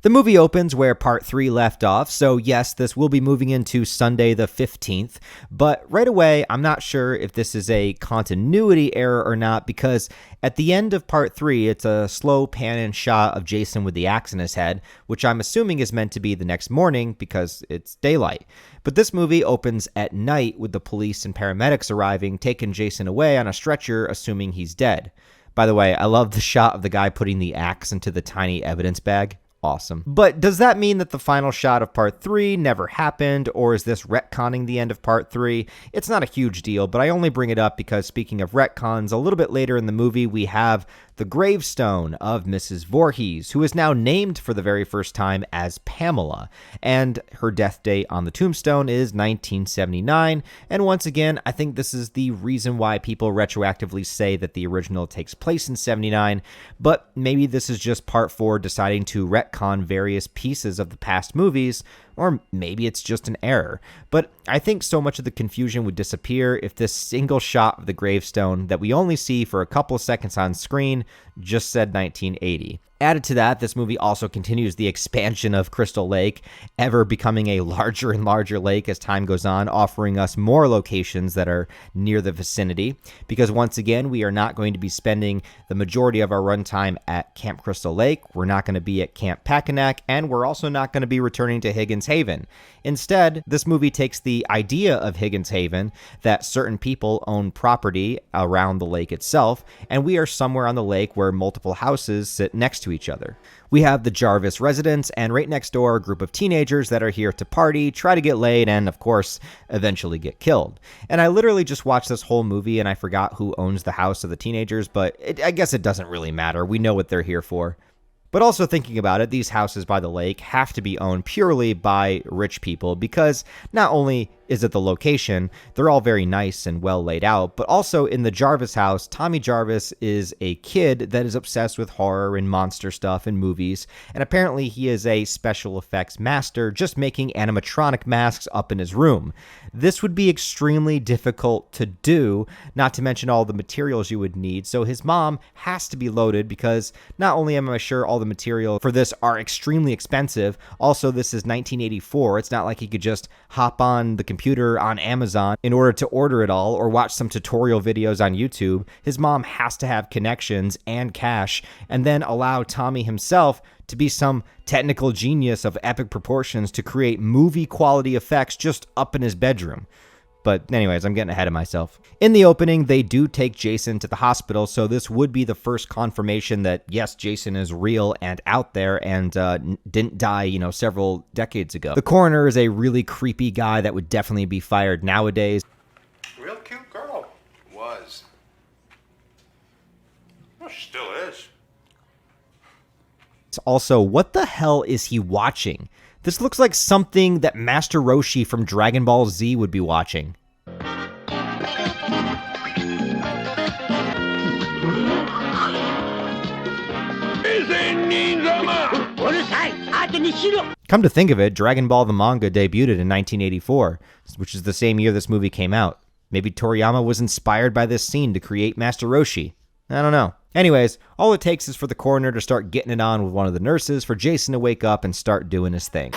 The movie opens where part 3 left off, so yes, this will be moving into Sunday the 15th, but right away, I'm not sure if this is a continuity error or not, because at the end of part 3, it's a slow pan-in shot of Jason with the axe in his head, which I'm assuming is meant to be the next morning because it's daylight. But this movie opens at night with the police and paramedics arriving, taking Jason away on a stretcher, assuming he's dead. By the way, I love the shot of the guy putting the axe into the tiny evidence bag. Awesome. But does that mean that the final shot of part 3 never happened, or is this retconning the end of part 3? It's not a huge deal, but I only bring it up because speaking of retcons, a little bit later in the movie we have the gravestone of Mrs. Voorhees, who is now named for the very first time as Pamela, and her death date on the tombstone is 1979, and once again, I think this is the reason why people retroactively say that the original takes place in 79, but maybe this is just part 4 deciding to retcon various pieces of the past movies, or maybe it's just an error. But I think so much of the confusion would disappear if this single shot of the gravestone that we only see for a couple of seconds on screen just said 1980. Added to that, this movie also continues the expansion of Crystal Lake, ever becoming a larger and larger lake as time goes on, offering us more locations that are near the vicinity, because once again, we are not going to be spending the majority of our runtime at Camp Crystal Lake, we're not going to be at Camp Packanack, and we're also not going to be returning to Higgins Haven. Instead, this movie takes the idea of Higgins Haven, that certain people own property around the lake itself, and we are somewhere on the lake where multiple houses sit next to each other. We have the Jarvis residence, and right next door, a group of teenagers that are here to party, try to get laid, and of course, eventually get killed. And I literally just watched this whole movie and I forgot who owns the house of the teenagers, but I guess it doesn't really matter. We know what they're here for. But also thinking about it, these houses by the lake have to be owned purely by rich people, because not only is it the location, they're all very nice and well laid out, but also in the Jarvis house, Tommy Jarvis is a kid that is obsessed with horror and monster stuff and movies, and apparently he is a special effects master, just making animatronic masks up in his room. This would be extremely difficult to do, not to mention all the materials you would need, so his mom has to be loaded, because not only am I sure all the material for this are extremely expensive, also this is 1984, it's not like he could just hop on the computer on Amazon in order to order it all or watch some tutorial videos on YouTube. His mom has to have connections and cash, and then allow Tommy himself to be some technical genius of epic proportions to create movie quality effects just up in his bedroom. But anyways, I'm getting ahead of myself. In the opening, they do take Jason to the hospital, so this would be the first confirmation that, yes, Jason is real and out there and didn't die, several decades ago. The coroner is a really creepy guy that would definitely be fired nowadays. Real cute girl. Was. Well, she still is. Also, what the hell is he watching? This looks like something that Master Roshi from Dragon Ball Z would be watching. Come to think of it, Dragon Ball the manga debuted in 1984, which is the same year this movie came out. Maybe Toriyama was inspired by this scene to create Master Roshi. I don't know. Anyways, all it takes is for the coroner to start getting it on with one of the nurses, for Jason to wake up and start doing his thing.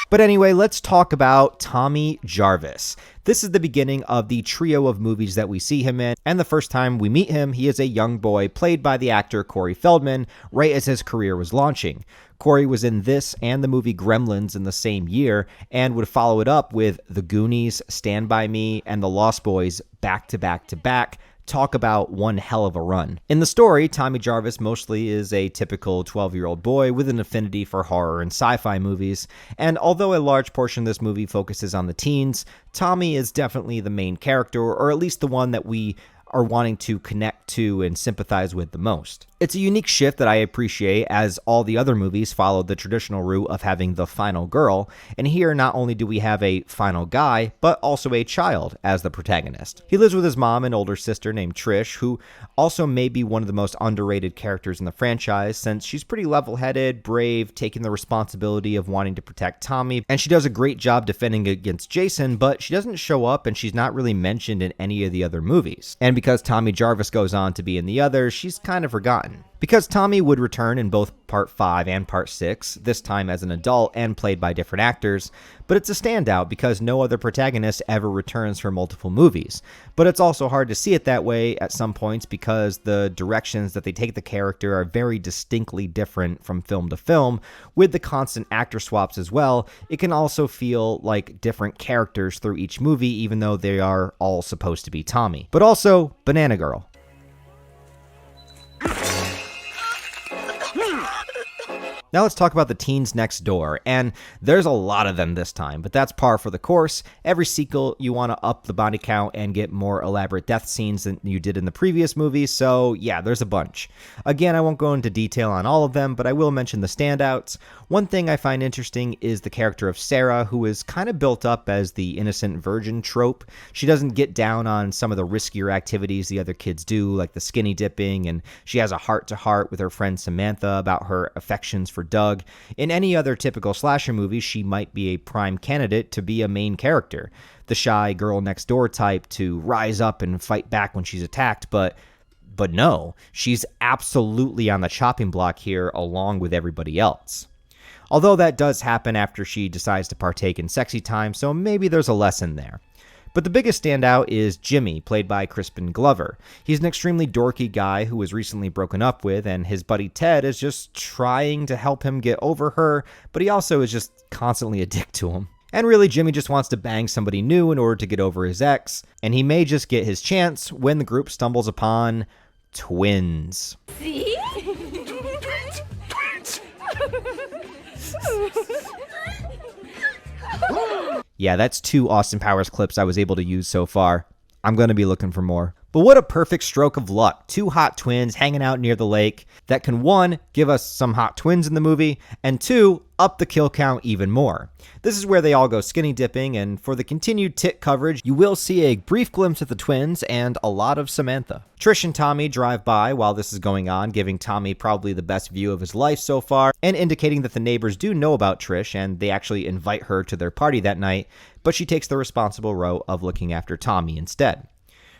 But anyway, let's talk about Tommy Jarvis. This is the beginning of the trio of movies that we see him in, and the first time we meet him, he is a young boy played by the actor Corey Feldman, right as his career was launching. Corey was in this and the movie Gremlins in the same year, and would follow it up with The Goonies, Stand By Me, and The Lost Boys back to back to back. Talk about one hell of a run. In the story, Tommy Jarvis mostly is a typical 12-year-old boy with an affinity for horror and sci-fi movies, and although a large portion of this movie focuses on the teens, Tommy is definitely the main character, or at least the one that we are wanting to connect to and sympathize with the most. It's a unique shift that I appreciate, as all the other movies followed the traditional route of having the final girl, and here not only do we have a final guy, but also a child as the protagonist. He lives with his mom and older sister named Trish, who also may be one of the most underrated characters in the franchise, since she's pretty level-headed, brave, taking the responsibility of wanting to protect Tommy, and she does a great job defending against Jason, but she doesn't show up and she's not really mentioned in any of the other movies. And because Tommy Jarvis goes on to be in the others, she's kind of forgotten. Because Tommy would return in both Part 5 and Part 6, this time as an adult and played by different actors, but it's a standout because no other protagonist ever returns for multiple movies. But it's also hard to see it that way at some points because the directions that they take the character are very distinctly different from film to film. With the constant actor swaps as well, it can also feel like different characters through each movie, even though they are all supposed to be Tommy. But also, Banana Girl. Now let's talk about the teens next door, and there's a lot of them this time, but that's par for the course. Every sequel, you want to up the body count and get more elaborate death scenes than you did in the previous movies, so yeah, there's a bunch. Again, I won't go into detail on all of them, but I will mention the standouts. One thing I find interesting is the character of Sarah, who is kind of built up as the innocent virgin trope. She doesn't get down on some of the riskier activities the other kids do, like the skinny dipping, and she has a heart-to-heart with her friend Samantha about her affections for Doug. In any other typical slasher movie, she might be a prime candidate to be a main character, the shy girl next door type to rise up and fight back when she's attacked, but no, she's absolutely on the chopping block here along with everybody else. Although that does happen after she decides to partake in sexy time, so maybe there's a lesson there. But the biggest standout is Jimmy, played by Crispin Glover. He's an extremely dorky guy who was recently broken up with, and his buddy Ted is just trying to help him get over her, but he also is just constantly a dick to him. And really, Jimmy just wants to bang somebody new in order to get over his ex, and he may just get his chance when the group stumbles upon twins. See? Yeah, that's 2 Austin Powers clips I was able to use so far. I'm going to be looking for more. But what a perfect stroke of luck. 2 hot twins hanging out near the lake that can 1, give us some hot twins in the movie, and 2, up the kill count even more. This is where they all go skinny dipping, and for the continued tit coverage, you will see a brief glimpse of the twins and a lot of Samantha. Trish and Tommy drive by while this is going on, giving Tommy probably the best view of his life so far, and indicating that the neighbors do know about Trish, and they actually invite her to their party that night, but she takes the responsible route of looking after Tommy instead.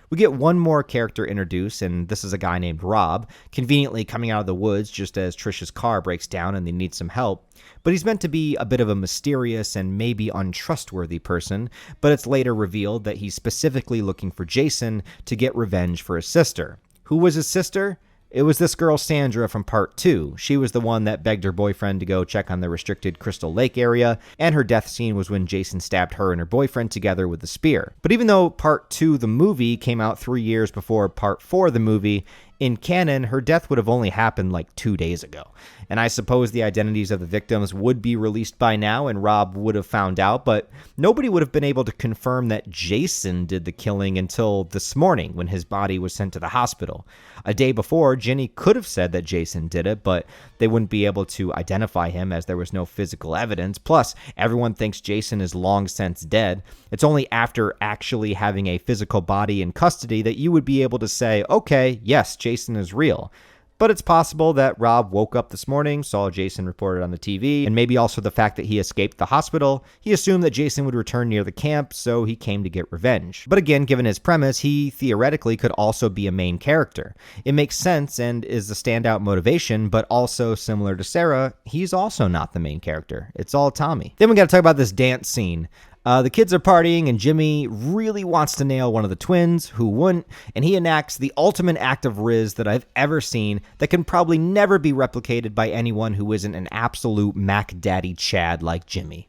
We get one more character introduced, and this is a guy named Rob, conveniently coming out of the woods just as Trish's car breaks down and they need some help. But he's meant to be a bit of a mysterious and maybe untrustworthy person, but it's later revealed that he's specifically looking for Jason to get revenge for his sister. Who was his sister? It was this girl Sandra from Part 2. She was the one that begged her boyfriend to go check on the restricted Crystal Lake area, and her death scene was when Jason stabbed her and her boyfriend together with a spear. But even though Part 2, the movie, came out 3 years before Part 4, the movie, in canon, her death would have only happened like 2 days ago. And I suppose the identities of the victims would be released by now and Rob would have found out, but nobody would have been able to confirm that Jason did the killing until this morning when his body was sent to the hospital. A day before, Ginny could have said that Jason did it, but they wouldn't be able to identify him as there was no physical evidence. Plus, everyone thinks Jason is long since dead. It's only after actually having a physical body in custody that you would be able to say, okay, yes, Jason is real. But it's possible that Rob woke up this morning, saw Jason reported on the TV, and maybe also the fact that he escaped the hospital. He assumed that Jason would return near the camp, so he came to get revenge. But again, given his premise, he theoretically could also be a main character. It makes sense and is the standout motivation, but also similar to Sarah, he's also not the main character. It's all Tommy. Then we gotta talk about this dance scene. The kids are partying, and Jimmy really wants to nail one of the twins, who wouldn't, and he enacts the ultimate act of riz that I've ever seen that can probably never be replicated by anyone who isn't an absolute Mac Daddy Chad like Jimmy.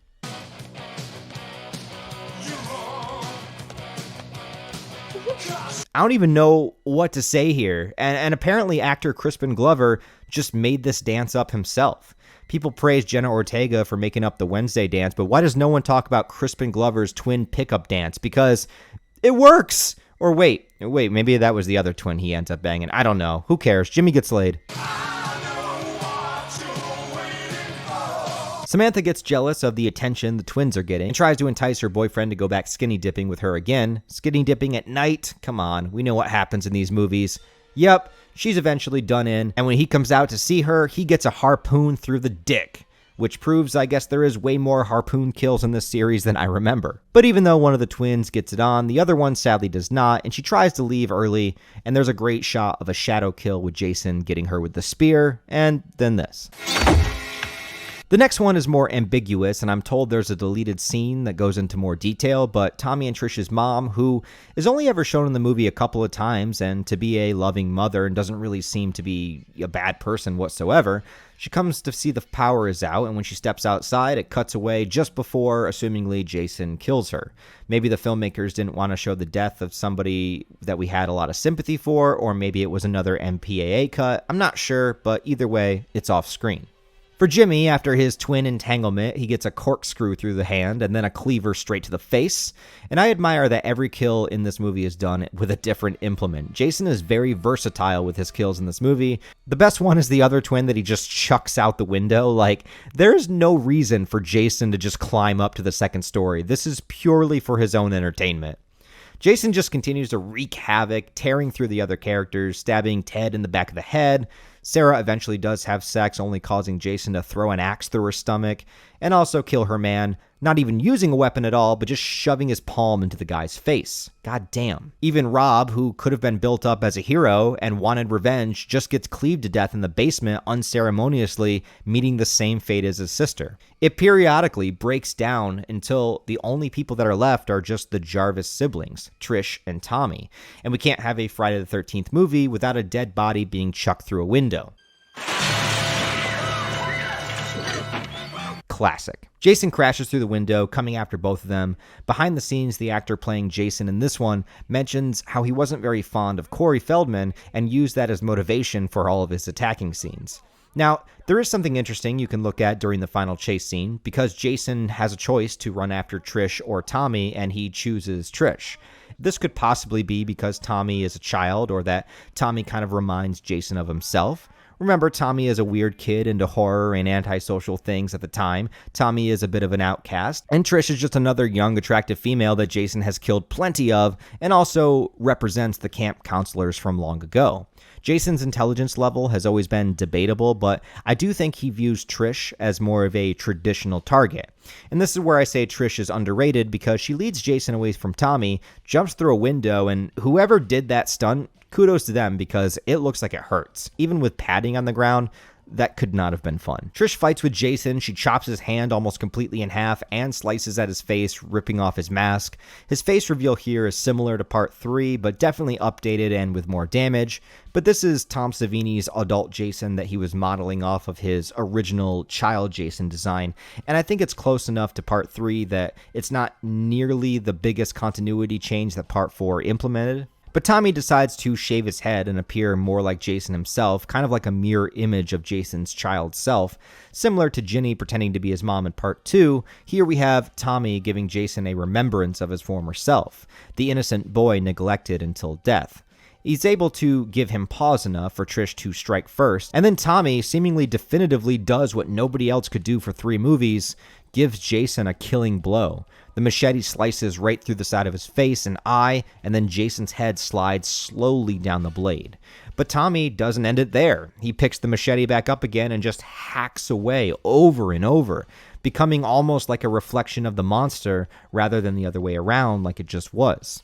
I don't even know what to say here, and apparently actor Crispin Glover just made this dance up himself. People praise Jenna Ortega for making up the Wednesday dance, but why does no one talk about Crispin Glover's twin pickup dance? Because it works! Or wait, maybe that was the other twin he ends up banging. I don't know. Who cares? Jimmy gets laid. Samantha gets jealous of the attention the twins are getting and tries to entice her boyfriend to go back skinny dipping with her again. Skinny dipping at night? Come on, we know what happens in these movies. Yep, she's eventually done in, and when he comes out to see her, he gets a harpoon through the dick. which proves, I guess, there is way more harpoon kills in this series than I remember. But even though one of the twins gets it on, the other one sadly does not, and she tries to leave early, and there's a great shot of a shadow kill with Jason getting her with the spear, and then this. The next one is more ambiguous, and I'm told there's a deleted scene that goes into more detail, but Tommy and Trish's mom, who is only ever shown in the movie a couple of times, and to be a loving mother and doesn't really seem to be a bad person whatsoever, she comes to see the power is out, and when she steps outside, it cuts away just before, assumingly, Jason kills her. Maybe the filmmakers didn't want to show the death of somebody that we had a lot of sympathy for, or maybe it was another MPAA cut. I'm not sure, but either way, it's off screen. For Jimmy, after his twin entanglement, he gets a corkscrew through the hand and then a cleaver straight to the face. And I admire that every kill in this movie is done with a different implement. Jason is very versatile with his kills in this movie. The best one is the other twin that he just chucks out the window. Like, there's no reason for Jason to just climb up to the second story. This is purely for his own entertainment. Jason just continues to wreak havoc, tearing through the other characters, stabbing Ted in the back of the head. Sarah eventually does have sex, only causing Jason to throw an axe through her stomach, and also kill her man, not even using a weapon at all, but just shoving his palm into the guy's face. God damn. Even Rob, who could have been built up as a hero and wanted revenge, just gets cleaved to death in the basement unceremoniously, meeting the same fate as his sister. It periodically breaks down until the only people that are left are just the Jarvis siblings, Trish and Tommy, and we can't have a Friday the 13th movie without a dead body being chucked through a window. Classic. Jason crashes through the window, coming after both of them. Behind the scenes, the actor playing Jason in this one mentions how he wasn't very fond of Corey Feldman and used that as motivation for all of his attacking scenes. Now, there is something interesting you can look at during the final chase scene, because Jason has a choice to run after Trish or Tommy, and he chooses Trish. This could possibly be because Tommy is a child, or that Tommy kind of reminds Jason of himself. Remember, Tommy is a weird kid into horror and antisocial things at the time. Tommy is a bit of an outcast. And Trish is just another young, attractive female that Jason has killed plenty of, and also represents the camp counselors from long ago. Jason's intelligence level has always been debatable, but I do think he views Trish as more of a traditional target. And this is where I say Trish is underrated, because she leads Jason away from Tommy, jumps through a window, and whoever did that stunt, kudos to them, because it looks like it hurts. Even with padding on the ground, that could not have been fun. Trish fights with Jason. She chops his hand almost completely in half and slices at his face, ripping off his mask. His face reveal here is similar to part 3, but definitely updated and with more damage. But this is Tom Savini's adult Jason that he was modeling off of his original child Jason design. And I think it's close enough to part 3 that it's not nearly the biggest continuity change that part 4 implemented. But Tommy decides to shave his head and appear more like Jason himself, kind of like a mirror image of Jason's child self. Similar to Ginny pretending to be his mom in part 2, here we have Tommy giving Jason a remembrance of his former self, the innocent boy neglected until death. He's able to give him pause enough for Trish to strike first, and then Tommy seemingly definitively does what nobody else could do for 3 movies, gives Jason a killing blow. The machete slices right through the side of his face and eye, and then Jason's head slides slowly down the blade. But Tommy doesn't end it there. He picks the machete back up again and just hacks away over and over, becoming almost like a reflection of the monster rather than the other way around like it just was.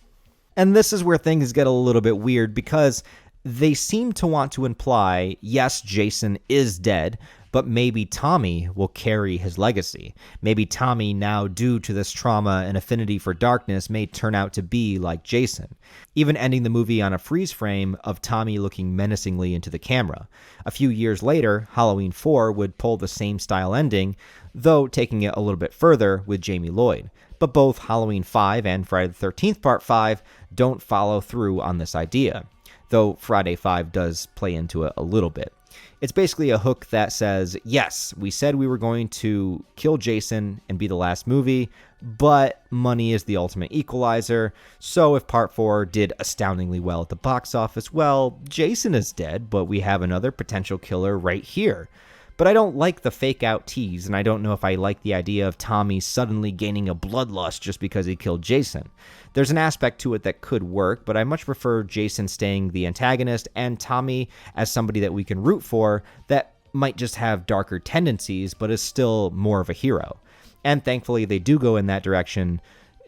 And this is where things get a little bit weird, because they seem to want to imply, yes, Jason is dead, but maybe Tommy will carry his legacy. Maybe Tommy, now due to this trauma and affinity for darkness, may turn out to be like Jason, even ending the movie on a freeze frame of Tommy looking menacingly into the camera. A few years later, Halloween 4 would pull the same style ending, though taking it a little bit further with Jamie Lloyd. But both Halloween 5 and Friday the 13th Part 5 don't follow through on this idea, though Friday 5 does play into it a little bit. It's basically a hook that says, yes, we said we were going to kill Jason and be the last movie, but money is the ultimate equalizer, so if part 4 did astoundingly well at the box office, well, Jason is dead, but we have another potential killer right here. But I don't like the fake-out tease, and I don't know if I like the idea of Tommy suddenly gaining a bloodlust just because he killed Jason. There's an aspect to it that could work, but I much prefer Jason staying the antagonist and Tommy as somebody that we can root for, that might just have darker tendencies, but is still more of a hero. And thankfully, they do go in that direction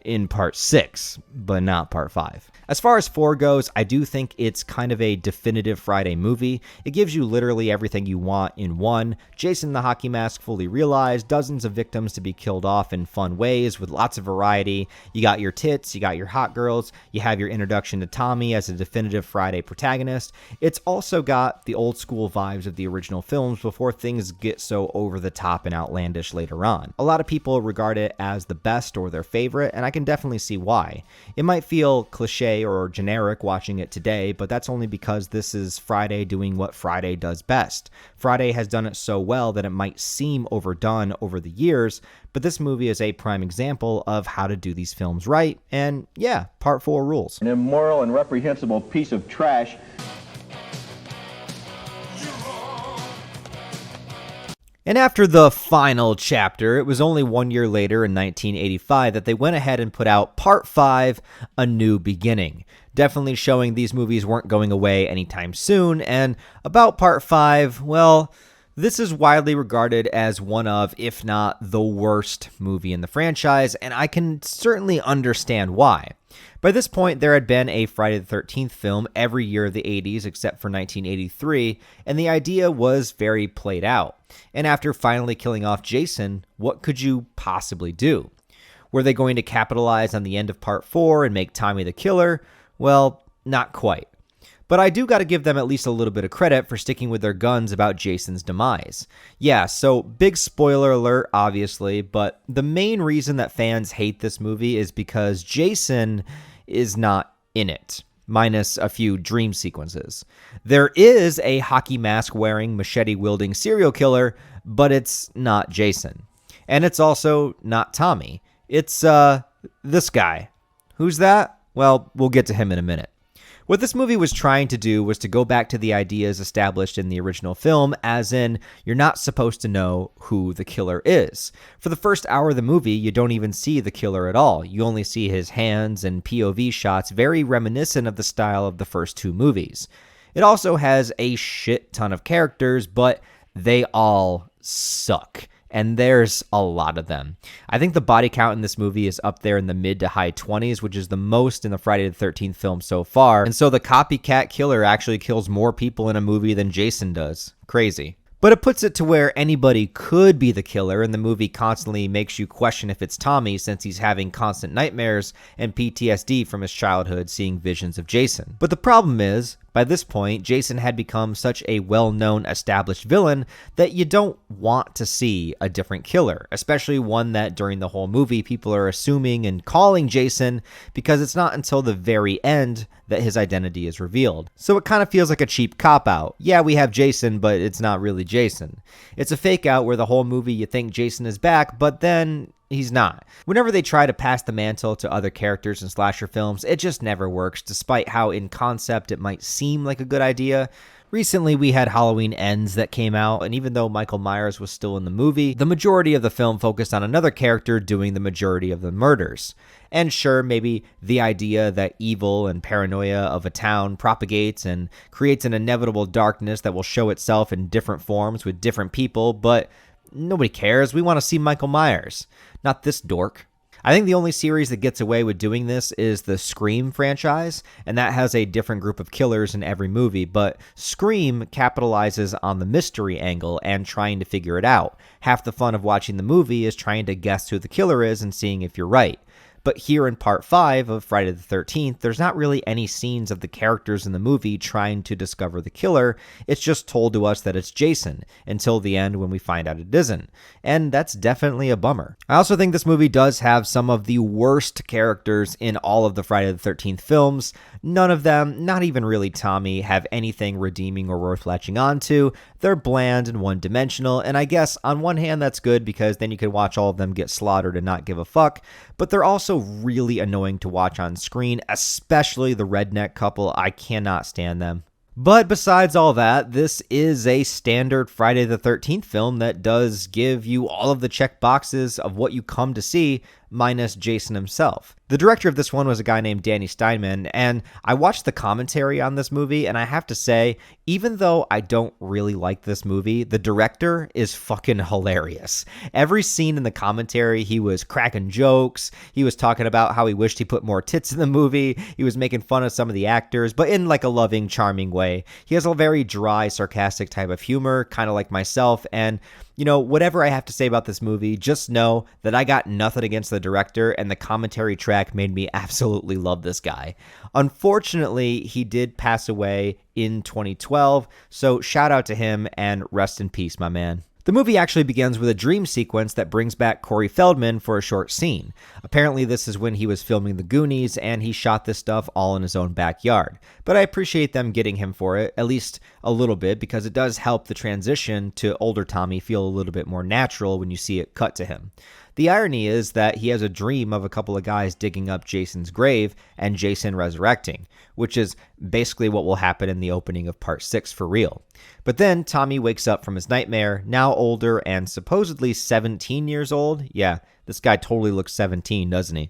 in part 6, but not part 5. As far as 4 goes, I do think it's kind of a definitive Friday movie. It gives you literally everything you want in one. Jason the Hockey Mask fully realized, dozens of victims to be killed off in fun ways with lots of variety. You got your tits, you got your hot girls, you have your introduction to Tommy as a definitive Friday protagonist. It's also got the old school vibes of the original films before things get so over the top and outlandish later on. A lot of people regard it as the best or their favorite, and I can definitely see why. It might feel cliche or generic watching it today, but that's only because this is Friday doing what Friday does best. Friday has done it so well that it might seem overdone over the years, but this movie is a prime example of how to do these films right, and yeah, part 4 rules. An immoral and reprehensible piece of trash. And after the final chapter, it was only 1 year later in 1985 that they went ahead and put out Part 5, A New Beginning. Definitely showing these movies weren't going away anytime soon, and about Part 5, well, this is widely regarded as one of, if not the worst movie in the franchise, and I can certainly understand why. By this point, there had been a Friday the 13th film every year of the 80s except for 1983, and the idea was very played out. And after finally killing off Jason, what could you possibly do? Were they going to capitalize on the end of Part 4 and make Tommy the killer? Well, not quite. But I do got to give them at least a little bit of credit for sticking with their guns about Jason's demise. Yeah, so big spoiler alert, obviously, but the main reason that fans hate this movie is because Jason is not in it, minus a few dream sequences. There is a hockey mask wearing, machete wielding serial killer, but it's not Jason. And it's also not Tommy. It's this guy. Who's that? Well, we'll get to him in a minute. What this movie was trying to do was to go back to the ideas established in the original film, as in, you're not supposed to know who the killer is. For the first hour of the movie, you don't even see the killer at all. You only see his hands and POV shots very reminiscent of the style of the first 2 movies. It also has a shit ton of characters, but they all suck. And there's a lot of them. I think the body count in this movie is up there in the mid to high 20s, which is the most in the Friday the 13th film so far. And so the copycat killer actually kills more people in a movie than Jason does. Crazy. But it puts it to where anybody could be the killer, and the movie constantly makes you question if it's Tommy since he's having constant nightmares and PTSD from his childhood seeing visions of Jason. But the problem is, by this point, Jason had become such a well-known established villain that you don't want to see a different killer, especially one that during the whole movie people are assuming and calling Jason, because it's not until the very end that his identity is revealed. So it kind of feels like a cheap cop-out. Yeah, we have Jason, but it's not really Jason. It's a fake-out where the whole movie you think Jason is back, but then he's not. Whenever they try to pass the mantle to other characters in slasher films, it just never works, despite how in concept it might seem like a good idea. Recently, we had Halloween Ends that came out, and even though Michael Myers was still in the movie, the majority of the film focused on another character doing the majority of the murders. And sure, maybe the idea that evil and paranoia of a town propagates and creates an inevitable darkness that will show itself in different forms with different people, but nobody cares. We want to see Michael Myers, not this dork. I think the only series that gets away with doing this is the Scream franchise, and that has a different group of killers in every movie, but Scream capitalizes on the mystery angle and trying to figure it out. Half the fun of watching the movie is trying to guess who the killer is and seeing if you're right. But here in Part 5 of Friday the 13th, there's not really any scenes of the characters in the movie trying to discover the killer. It's just told to us that it's Jason, until the end when we find out it isn't. And that's definitely a bummer. I also think this movie does have some of the worst characters in all of the Friday the 13th films. None of them, not even really Tommy, have anything redeeming or worth latching onto. They're bland and one-dimensional, and I guess on one hand that's good because then you can watch all of them get slaughtered and not give a fuck, but they're also really annoying to watch on screen, especially the redneck couple. I cannot stand them. But besides all that, this is a standard Friday the 13th film that does give you all of the check boxes of what you come to see, minus Jason himself. The director of this one was a guy named Danny Steinman, and I watched the commentary on this movie, and I have to say, even though I don't really like this movie, the director is fucking hilarious. Every scene in the commentary, he was cracking jokes, he was talking about how he wished he put more tits in the movie, he was making fun of some of the actors, but in like a loving, charming way. He has a very dry, sarcastic type of humor, kind of like myself, and you know, whatever I have to say about this movie, just know that I got nothing against the director, and the commentary track made me absolutely love this guy. Unfortunately, he did pass away in 2012, so shout out to him and rest in peace, my man. The movie actually begins with a dream sequence that brings back Corey Feldman for a short scene. Apparently this is when he was filming The Goonies, and he shot this stuff all in his own backyard. But I appreciate them getting him for it, at least a little bit, because it does help the transition to older Tommy feel a little bit more natural when you see it cut to him. The irony is that he has a dream of a couple of guys digging up Jason's grave and Jason resurrecting, which is basically what will happen in the opening of part 6 for real. But then Tommy wakes up from his nightmare, now older and supposedly 17 years old. Yeah, this guy totally looks 17, doesn't he?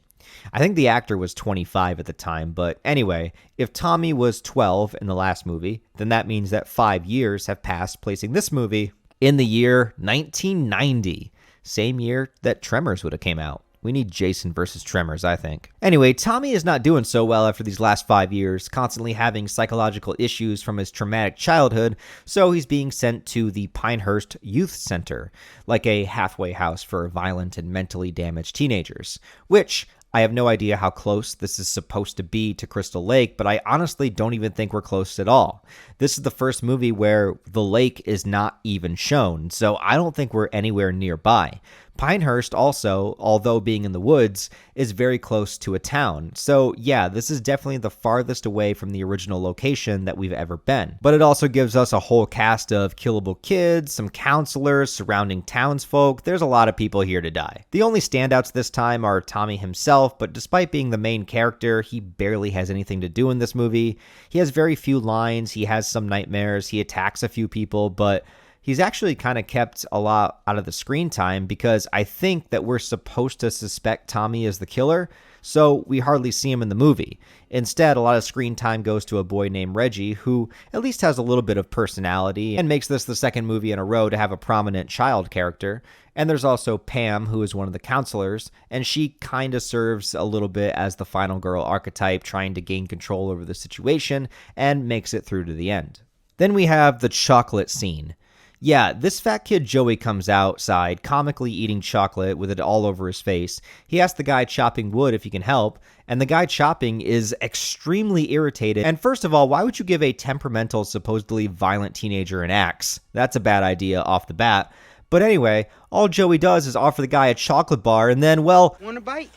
I think the actor was 25 at the time, but anyway, if Tommy was 12 in the last movie, then that means that 5 years have passed, placing this movie in the year 1990. Same year that Tremors would have came out. We need Jason versus Tremors, I think. Anyway, Tommy is not doing so well after these last 5 years, constantly having psychological issues from his traumatic childhood, so he's being sent to the Pinehurst Youth Center, like a halfway house for violent and mentally damaged teenagers, which I have no idea how close this is supposed to be to Crystal Lake, but I honestly don't even think we're close at all. This is the first movie where the lake is not even shown, so I don't think we're anywhere nearby. Pinehurst also, although being in the woods, is very close to a town. So yeah, this is definitely the farthest away from the original location that we've ever been. But it also gives us a whole cast of killable kids, some counselors, surrounding townsfolk. There's a lot of people here to die. The only standouts this time are Tommy himself, but despite being the main character, he barely has anything to do in this movie. He has very few lines, he has some nightmares, he attacks a few people, but he's actually kind of kept a lot out of the screen time because I think that we're supposed to suspect Tommy as the killer, so we hardly see him in the movie. Instead, a lot of screen time goes to a boy named Reggie, who at least has a little bit of personality and makes this the second movie in a row to have a prominent child character. And there's also Pam, who is one of the counselors, and she kind of serves a little bit as the final girl archetype, trying to gain control over the situation and makes it through to the end. Then we have the chocolate scene. Yeah, this fat kid Joey comes outside, comically eating chocolate with it all over his face. He asks the guy chopping wood if he can help, and the guy chopping is extremely irritated. And first of all, why would you give a temperamental, supposedly violent teenager an axe? That's a bad idea off the bat. But anyway, all Joey does is offer the guy a chocolate bar, and then, well... Want a bite?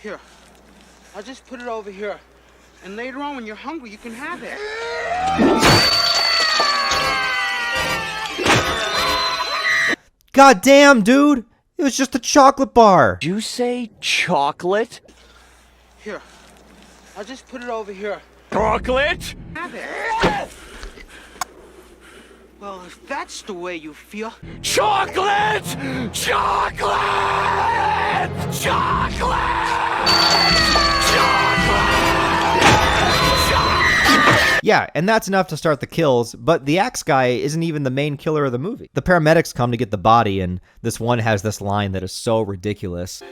Here. I'll just put it over here. And later on, when you're hungry, you can have it. God damn, dude! It was just a chocolate bar! Did you say chocolate? Here. I'll just put it over here. Chocolate? Have it. Well, if that's the way you feel... Chocolate! Chocolate! Chocolate! Yeah, and that's enough to start the kills, but the axe guy isn't even the main killer of the movie. The paramedics come to get the body, and this one has this line that is so ridiculous.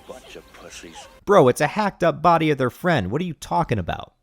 Bunch of pussies. Bro, it's a hacked up body of their friend. What are you talking about?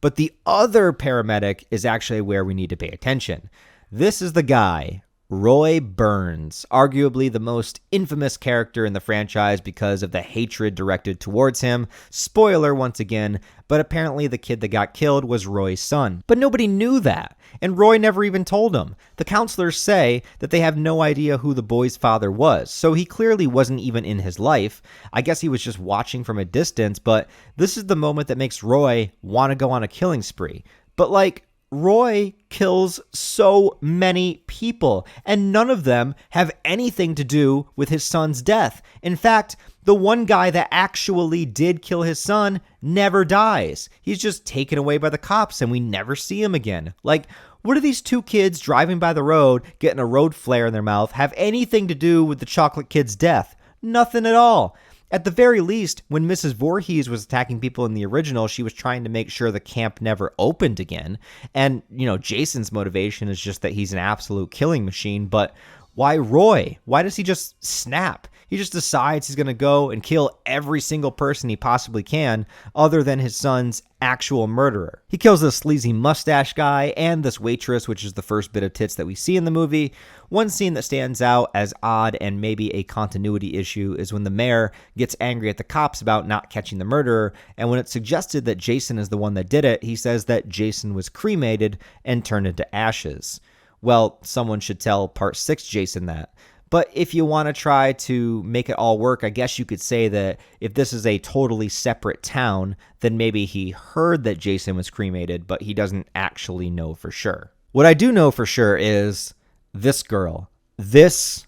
But the other paramedic is actually where we need to pay attention. This is the guy, Roy Burns, arguably the most infamous character in the franchise because of the hatred directed towards him. Spoiler once again, but apparently the kid that got killed was Roy's son. But nobody knew that, and Roy never even told him. The counselors say that they have no idea who the boy's father was, so he clearly wasn't even in his life. I guess he was just watching from a distance, but this is the moment that makes Roy want to go on a killing spree. But like, Roy kills so many people, and none of them have anything to do with his son's death. In fact, the one guy that actually did kill his son never dies. He's just taken away by the cops, and we never see him again. Like, what do these two kids driving by the road, getting a road flare in their mouth, have anything to do with the chocolate kid's death? Nothing at all. At the very least, when Mrs. Voorhees was attacking people in the original, she was trying to make sure the camp never opened again. And, Jason's motivation is just that he's an absolute killing machine. But why Roy? Why does he just snap? He just decides he's going to go and kill every single person he possibly can, other than his son's actual murderer. He kills this sleazy mustache guy and this waitress, which is the first bit of tits that we see in the movie. One scene that stands out as odd and maybe a continuity issue is when the mayor gets angry at the cops about not catching the murderer, and when it's suggested that Jason is the one that did it, he says that Jason was cremated and turned into ashes. Well, someone should tell Part 6 Jason that. But if you want to try to make it all work, I guess you could say that if this is a totally separate town, then maybe he heard that Jason was cremated, but he doesn't actually know for sure. What I do know for sure is this girl. This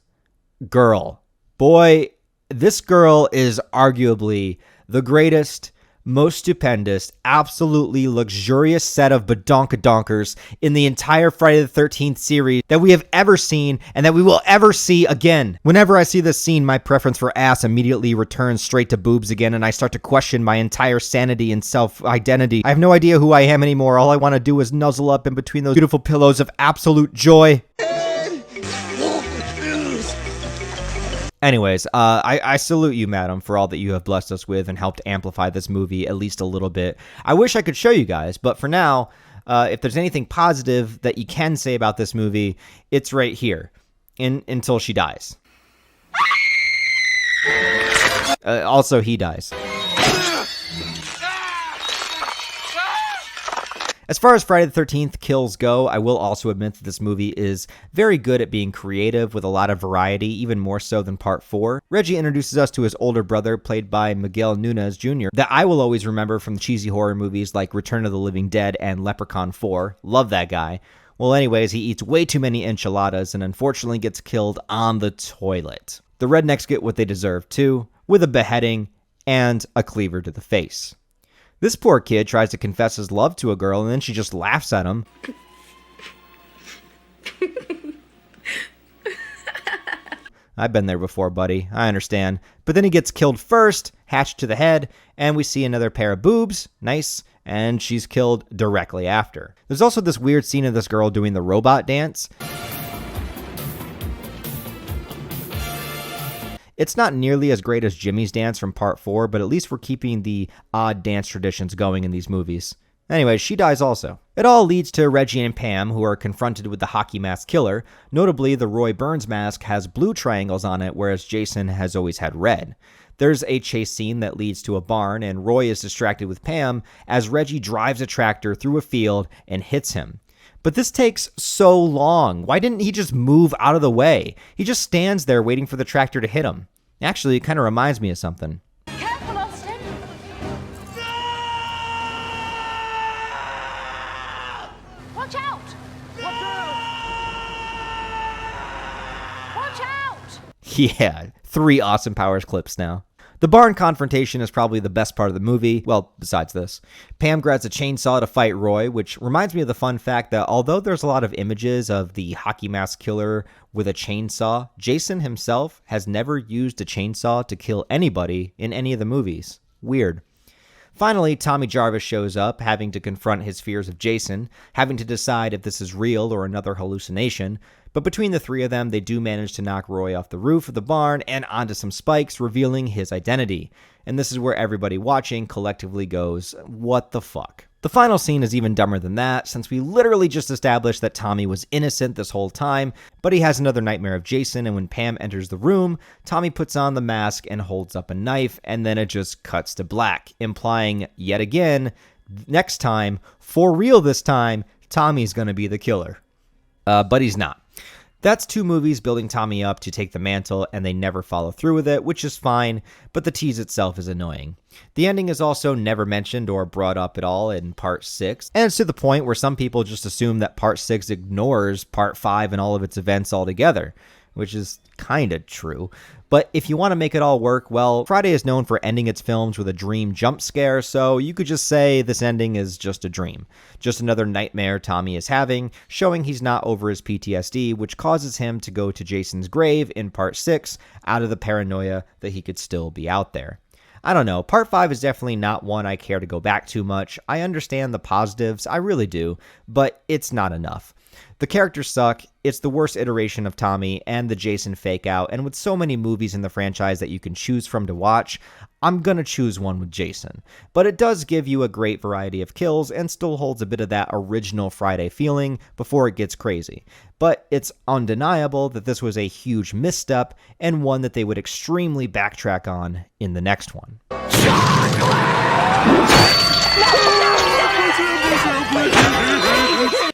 girl. Boy, this girl is arguably the greatest, most stupendous, absolutely luxurious set of badonkadonkers in the entire Friday the 13th series that we have ever seen and that we will ever see again. Whenever I see this scene, my preference for ass immediately returns straight to boobs again, and I start to question my entire sanity and self-identity. I have no idea who I am anymore. All I want to do is nuzzle up in between those beautiful pillows of absolute joy. Anyways, I salute you, madam, for all that you have blessed us with and helped amplify this movie at least a little bit. I wish I could show you guys, but for now, if there's anything positive that you can say about this movie, it's right here, until she dies. Also, he dies. As far as Friday the 13th kills go, I will also admit that this movie is very good at being creative with a lot of variety, even more so than Part 4. Reggie introduces us to his older brother, played by Miguel Nunez Jr., that I will always remember from the cheesy horror movies like Return of the Living Dead and Leprechaun 4. Love that guy. Well, anyways, he eats way too many enchiladas and unfortunately gets killed on the toilet. The rednecks get what they deserve too, with a beheading and a cleaver to the face. This poor kid tries to confess his love to a girl, and then she just laughs at him. I've been there before, buddy. I understand. But then he gets killed first, hatched to the head, and we see another pair of boobs. Nice. And she's killed directly after. There's also this weird scene of this girl doing the robot dance. It's not nearly as great as Jimmy's dance from Part 4, but at least we're keeping the odd dance traditions going in these movies. Anyway, she dies also. It all leads to Reggie and Pam, who are confronted with the hockey mask killer. Notably, the Roy Burns mask has blue triangles on it, whereas Jason has always had red. There's a chase scene that leads to a barn, and Roy is distracted with Pam as Reggie drives a tractor through a field and hits him. But this takes so long. Why didn't he just move out of the way? He just stands there waiting for the tractor to hit him. Actually, it kind of reminds me of something. Careful, Austin. Watch out! Watch out! Yeah, 3 Austin Powers clips now. The barn confrontation is probably the best part of the movie, well, besides this. Pam grabs a chainsaw to fight Roy, which reminds me of the fun fact that although there's a lot of images of the hockey mask killer with a chainsaw, Jason himself has never used a chainsaw to kill anybody in any of the movies. Weird. Finally, Tommy Jarvis shows up, having to confront his fears of Jason, having to decide if this is real or another hallucination. But between the 3 of them, they do manage to knock Roy off the roof of the barn and onto some spikes, revealing his identity. And this is where everybody watching collectively goes, what the fuck? The final scene is even dumber than that, since we literally just established that Tommy was innocent this whole time, but he has another nightmare of Jason, and when Pam enters the room, Tommy puts on the mask and holds up a knife, and then it just cuts to black, implying, yet again, next time, for real this time, Tommy's gonna be the killer. But he's not. That's 2 movies building Tommy up to take the mantle, and they never follow through with it, which is fine, but the tease itself is annoying. The ending is also never mentioned or brought up at all in Part 6, and it's to the point where some people just assume that Part 6 ignores Part 5 and all of its events altogether, which is kind of true. But if you want to make it all work, well, Friday is known for ending its films with a dream jump scare, so you could just say this ending is just a dream. Just another nightmare Tommy is having, showing he's not over his PTSD, which causes him to go to Jason's grave in Part 6 out of the paranoia that he could still be out there. I don't know, Part 5 is definitely not one I care to go back to much. I understand the positives, I really do, but it's not enough. The characters suck, it's the worst iteration of Tommy and the Jason fake out, and with so many movies in the franchise that you can choose from to watch, I'm gonna choose one with Jason. But it does give you a great variety of kills and still holds a bit of that original Friday feeling before it gets crazy. But it's undeniable that this was a huge misstep and one that they would extremely backtrack on in the next one.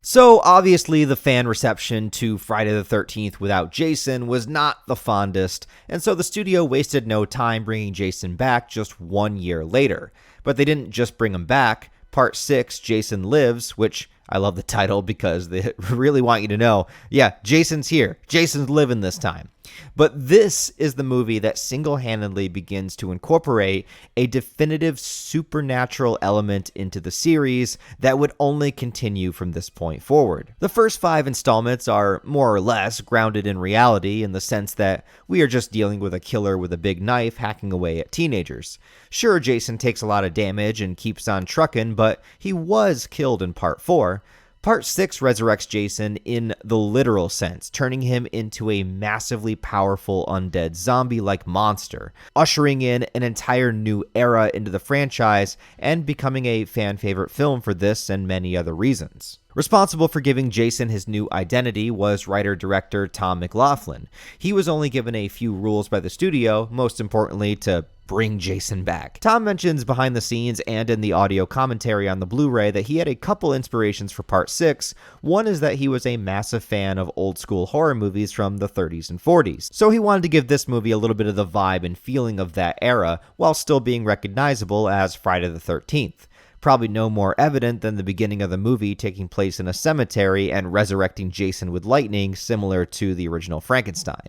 So obviously the fan reception to Friday the 13th without Jason was not the fondest, and so the studio wasted no time bringing Jason back just 1 year later. But they didn't just bring him back. Part 6, Jason Lives, which I love the title because they really want you to know, yeah, Jason's here. Jason's living this time. But this is the movie that single-handedly begins to incorporate a definitive supernatural element into the series that would only continue from this point forward. The first 5 installments are more or less grounded in reality in the sense that we are just dealing with a killer with a big knife hacking away at teenagers. Sure, Jason takes a lot of damage and keeps on trucking, but he was killed in Part 4. Part 6 resurrects Jason in the literal sense, turning him into a massively powerful undead zombie-like monster, ushering in an entire new era into the franchise and becoming a fan-favorite film for this and many other reasons. Responsible for giving Jason his new identity was writer-director Tom McLaughlin. He was only given a few rules by the studio, most importantly to bring Jason back. Tom mentions behind the scenes and in the audio commentary on the Blu-ray that he had a couple inspirations for Part 6. One is that he was a massive fan of old school horror movies from the 30s and 40s. So he wanted to give this movie a little bit of the vibe and feeling of that era while still being recognizable as Friday the 13th. Probably no more evident than the beginning of the movie taking place in a cemetery and resurrecting Jason with lightning, similar to the original Frankenstein.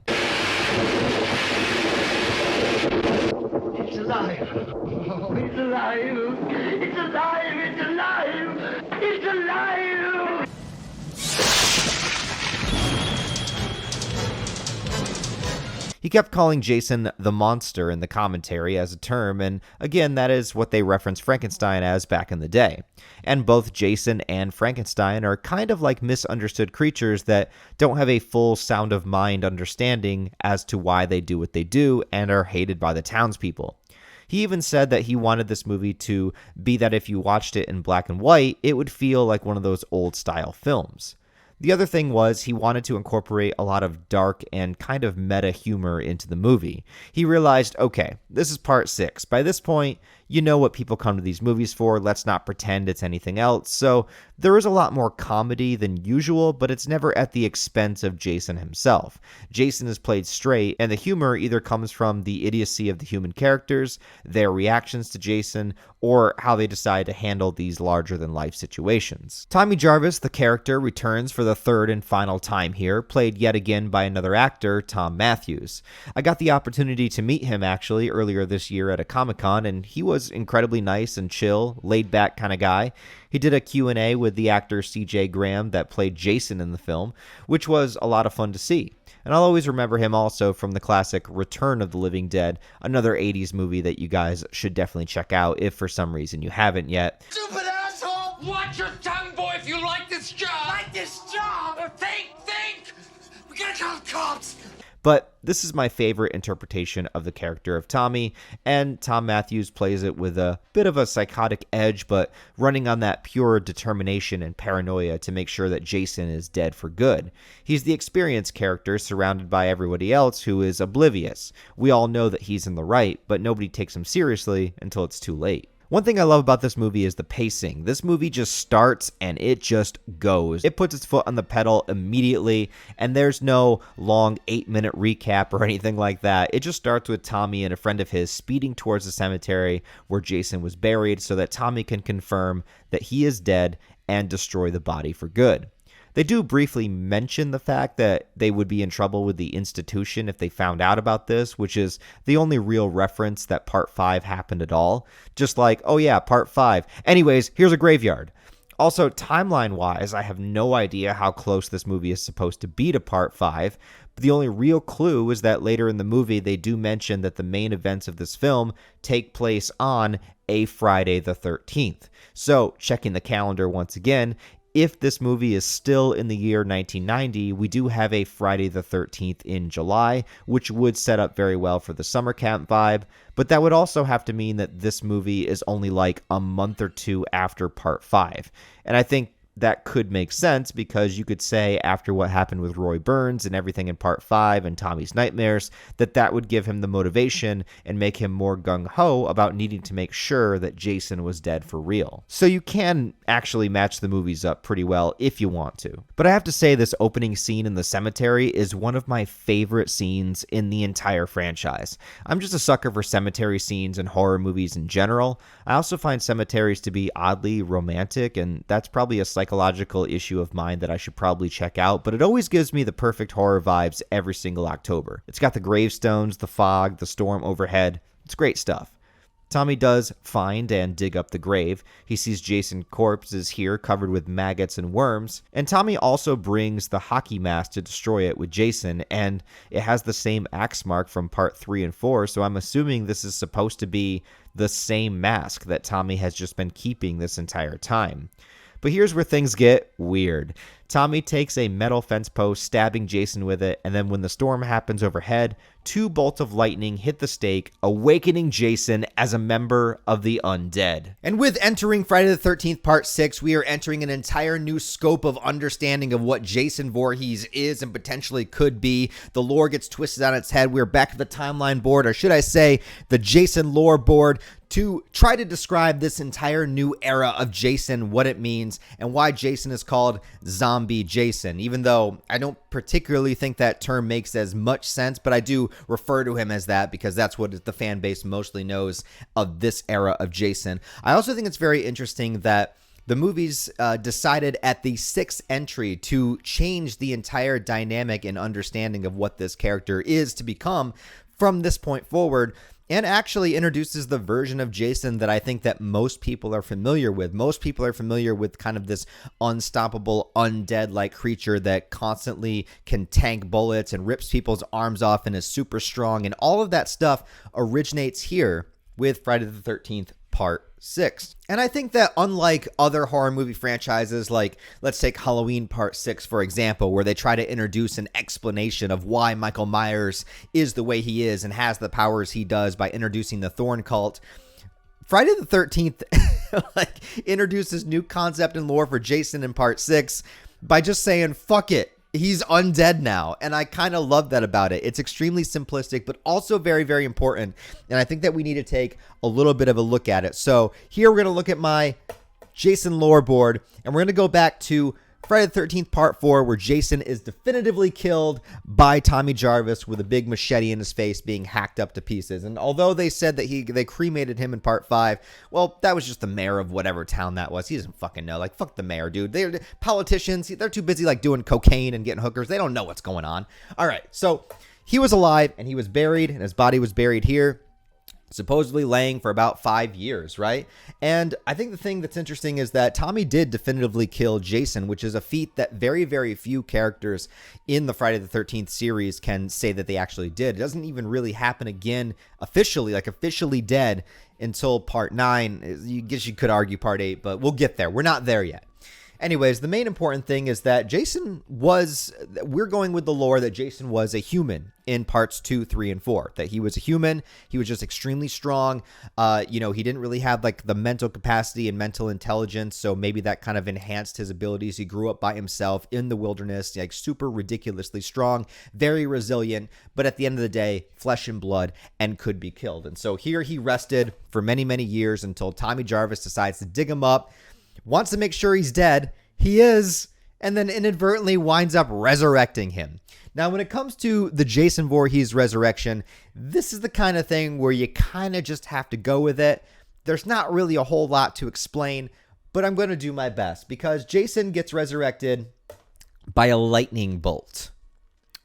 It's alive. Oh, it's alive. It's alive. It's alive. It's alive. He kept calling Jason the monster in the commentary as a term, and again, that is what they referenced Frankenstein as back in the day. And both Jason and Frankenstein are kind of like misunderstood creatures that don't have a full sound of mind understanding as to why they do what they do and are hated by the townspeople. He even said that he wanted this movie to be that if you watched it in black and white, it would feel like one of those old style films. The other thing was he wanted to incorporate a lot of dark and kind of meta humor into the movie. He realized, okay, this is Part 6. By this point, you know what people come to these movies for. Let's not pretend it's anything else. So there is a lot more comedy than usual, but it's never at the expense of Jason himself. Jason is played straight, and the humor either comes from the idiocy of the human characters, their reactions to Jason, or how they decide to handle these larger-than-life situations. Tommy Jarvis, the character, returns for the third and final time here, played yet again by another actor, Tom Matthews. I got the opportunity to meet him, actually, earlier this year at a Comic-Con, and he was incredibly nice and chill, laid-back kind of guy. He did a Q&A with the actor CJ Graham that played Jason in the film, which was a lot of fun to see. And I'll always remember him also from the classic Return of the Living Dead, another 80s movie that you guys should definitely check out if for some reason you haven't yet. Stupid asshole! Watch your tongue, boy, if you like this job! Like this job? Think! We gotta call the cops! But this is my favorite interpretation of the character of Tommy, and Tom Matthews plays it with a bit of a psychotic edge, but running on that pure determination and paranoia to make sure that Jason is dead for good. He's the experienced character surrounded by everybody else who is oblivious. We all know that he's in the right, but nobody takes him seriously until it's too late. One thing I love about this movie is the pacing. This movie just starts and it just goes. It puts its foot on the pedal immediately, and there's no long 8-minute recap or anything like that. It just starts with Tommy and a friend of his speeding towards the cemetery where Jason was buried so that Tommy can confirm that he is dead and destroy the body for good. They do briefly mention the fact that they would be in trouble with the institution if they found out about this, which is the only real reference that Part 5 happened at all. Just like, oh yeah, Part 5. Anyways, here's a graveyard. Also, timeline-wise, I have no idea how close this movie is supposed to be to Part 5, but the only real clue is that later in the movie, they do mention that the main events of this film take place on a Friday the 13th. So, checking the calendar once again, if this movie is still in the year 1990, we do have a Friday the 13th in July, which would set up very well for the summer camp vibe, but that would also have to mean that this movie is only like a month or two after Part 5. And I think that could make sense because you could say after what happened with Roy Burns and everything in Part 5 and Tommy's nightmares, that would give him the motivation and make him more gung-ho about needing to make sure that Jason was dead for real. So you can actually match the movies up pretty well if you want to. But I have to say this opening scene in the cemetery is one of my favorite scenes in the entire franchise. I'm just a sucker for cemetery scenes and horror movies in general. I also find cemeteries to be oddly romantic, and that's probably a psychological issue of mine that I should probably check out, but it always gives me the perfect horror vibes every single October. It's got the gravestones, the fog, the storm overhead. It's great stuff. Tommy does find and dig up the grave. He sees Jason's corpse is here covered with maggots and worms, and Tommy also brings the hockey mask to destroy it with Jason, and it has the same axe mark from Part 3 and 4, so I'm assuming this is supposed to be the same mask that Tommy has just been keeping this entire time. But here's where things get weird. Tommy takes a metal fence post, stabbing Jason with it, and then when the storm happens overhead, 2 bolts of lightning hit the stake, awakening Jason as a member of the undead. And with entering Friday the 13th Part 6, we are entering an entire new scope of understanding of what Jason Voorhees is and potentially could be. The lore gets twisted on its head. We're back at the timeline board, or should I say, the Jason lore board, to try to describe this entire new era of Jason, what it means, and why Jason is called Zombie Jason, even though I don't particularly think that term makes as much sense, but I do refer to him as that because that's what the fan base mostly knows of this era of Jason. I also think it's very interesting that the movies decided at the 6th entry to change the entire dynamic and understanding of what this character is to become from this point forward, and actually introduces the version of Jason that I think that most people are familiar with. Most people are familiar with kind of this unstoppable, undead-like creature that constantly can tank bullets and rips people's arms off and is super strong. And all of that stuff originates here with Friday the 13th Part 6. And I think that unlike other horror movie franchises, like let's take Halloween Part 6, for example, where they try to introduce an explanation of why Michael Myers is the way he is and has the powers he does by introducing the Thorn Cult, Friday the 13th introduces new concept and lore for Jason in Part 6 by just saying, fuck it. He's undead now, and I kind of love that about it. It's extremely simplistic, but also very, very important, and I think that we need to take a little bit of a look at it. So here we're going to look at my Jason lore board, and we're going to go back to Friday the 13th Part 4, where Jason is definitively killed by Tommy Jarvis with a big machete in his face being hacked up to pieces. And although they said that they cremated him in Part 5, well, that was just the mayor of whatever town that was. He doesn't fucking know. Like, fuck the mayor, dude. They're politicians. They're too busy, like, doing cocaine and getting hookers. They don't know what's going on. All right, so he was alive, and he was buried, and his body was buried here, supposedly laying for about 5 years, right? And I think the thing that's interesting is that Tommy did definitively kill Jason, which is a feat that very, very few characters in the Friday the 13th series can say that they actually did. It doesn't even really happen again officially, like officially dead, until Part 9. I guess you could argue Part 8, but we'll get there. We're not there yet. Anyways, the main important thing is that we're going with the lore that Jason was a human in Parts 2, 3, and 4. That he was a human. He was just extremely strong. He didn't really have like the mental capacity and mental intelligence, so maybe that kind of enhanced his abilities. He grew up by himself in the wilderness, like super ridiculously strong, very resilient, but at the end of the day, flesh and blood, and could be killed. And so here he rested for many, many years until Tommy Jarvis decides to dig him up, wants to make sure he's dead. He is, and then inadvertently winds up resurrecting him. Now, when it comes to the Jason Voorhees resurrection, this is the kind of thing where you kind of just have to go with it. There's not really a whole lot to explain, but I'm going to do my best because Jason gets resurrected by a lightning bolt.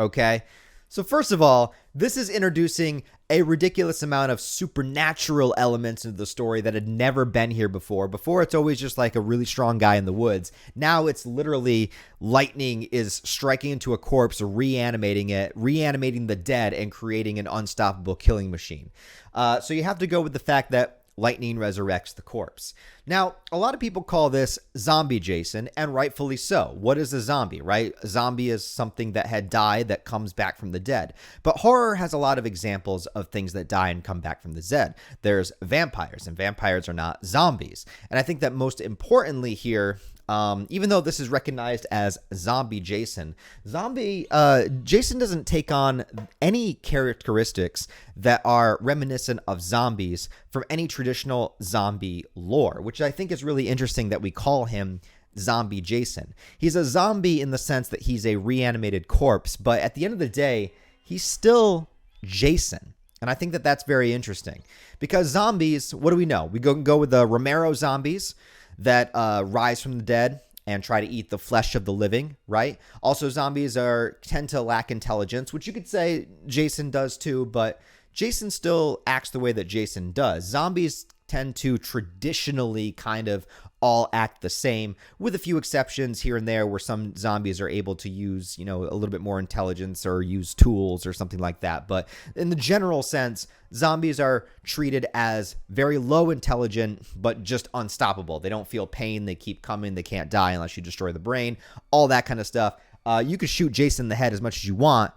Okay? So first of all, this is introducing a ridiculous amount of supernatural elements into the story that had never been here before. Before, it's always just like a really strong guy in the woods. Now it's literally lightning is striking into a corpse, reanimating it, reanimating the dead, and creating an unstoppable killing machine. So you have to go with the fact that lightning resurrects the corpse. Now, a lot of people call this zombie Jason, and rightfully so. What is a zombie, right? A zombie is something that had died that comes back from the dead. But horror has a lot of examples of things that die and come back from the dead. There's vampires, and vampires are not zombies. And I think that most importantly here, even though this is recognized as zombie Jason, Jason doesn't take on any characteristics that are reminiscent of zombies from any traditional zombie lore, which I think is really interesting that we call him zombie Jason. He's a zombie in the sense that he's a reanimated corpse, but at the end of the day, he's still Jason. And I think that that's very interesting because zombies, what do we know? We go with the Romero zombies that rise from the dead and try to eat the flesh of the living, right? Also, zombies tend to lack intelligence, which you could say Jason does too, but Jason still acts the way that Jason does. Zombies tend to traditionally kind of all act the same, with a few exceptions here and there where some zombies are able to use, a little bit more intelligence or use tools or something like that. But in the general sense, zombies are treated as very low intelligent, but just unstoppable. They don't feel pain. They keep coming. They can't die unless you destroy the brain, all that kind of stuff. You could shoot Jason in the head as much as you want.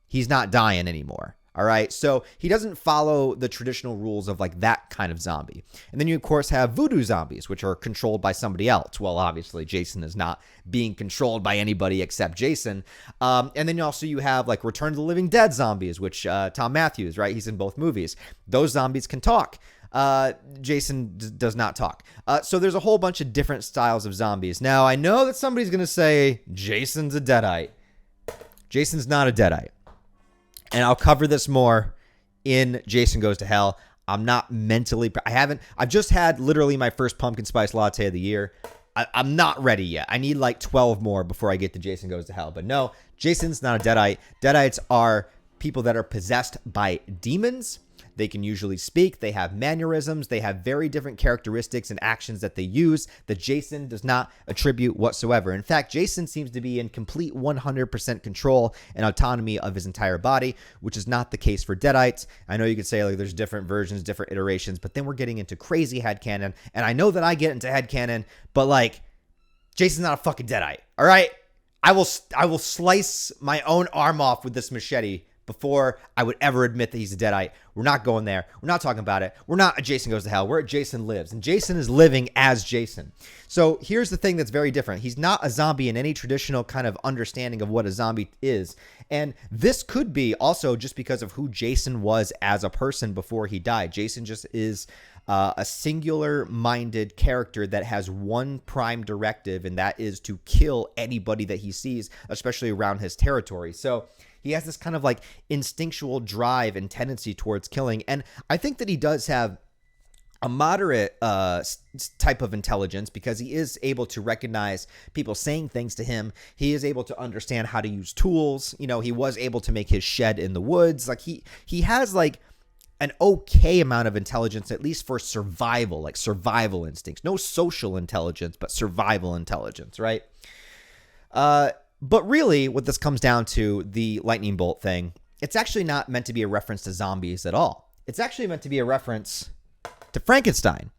He's not dying anymore. All right, so he doesn't follow the traditional rules of like that kind of zombie. And then you, of course, have voodoo zombies, which are controlled by somebody else. Well, obviously, Jason is not being controlled by anybody except Jason. And then also you have like Return of the Living Dead zombies, which Tom Matthews, right? He's in both movies. Those zombies can talk. Jason does not talk. So there's a whole bunch of different styles of zombies. Now, I know that somebody's going to say Jason's a Deadite. Jason's not a Deadite. And I'll cover this more in Jason Goes to Hell. I'm not mentally... I've just had literally my first pumpkin spice latte of the year. I'm not ready yet. I need like 12 more before I get to Jason Goes to Hell. But no, Jason's not a Deadite. Deadites are people that are possessed by demons. They can usually speak. They have mannerisms. They have very different characteristics and actions that they use that Jason does not attribute whatsoever. In fact, Jason seems to be in complete 100% control and autonomy of his entire body, which is not the case for Deadites. I know you could say like there's different versions, different iterations, but then we're getting into crazy headcanon. And I know that I get into headcanon, but like Jason's not a fucking Deadite. All right? I will slice my own arm off with this machete before I would ever admit that he's a Deadite. We're not going there. We're not talking about it. We're not a Jason Goes to Hell. We're at Jason Lives. And Jason is living as Jason. So here's the thing that's very different. He's not a zombie in any traditional kind of understanding of what a zombie is. And this could be also just because of who Jason was as a person before he died. Jason just is a singular-minded character that has one prime directive, and that is to kill anybody that he sees, especially around his territory. So he has this kind of like instinctual drive and tendency towards killing. And I think that he does have a moderate type of intelligence because he is able to recognize people saying things to him. He is able to understand how to use tools. He was able to make his shed in the woods. Like he has like an okay amount of intelligence, at least for survival, like survival instincts. No social intelligence, but survival intelligence, right? But really, what this comes down to, the lightning bolt thing, it's actually not meant to be a reference to zombies at all. It's actually meant to be a reference to Frankenstein,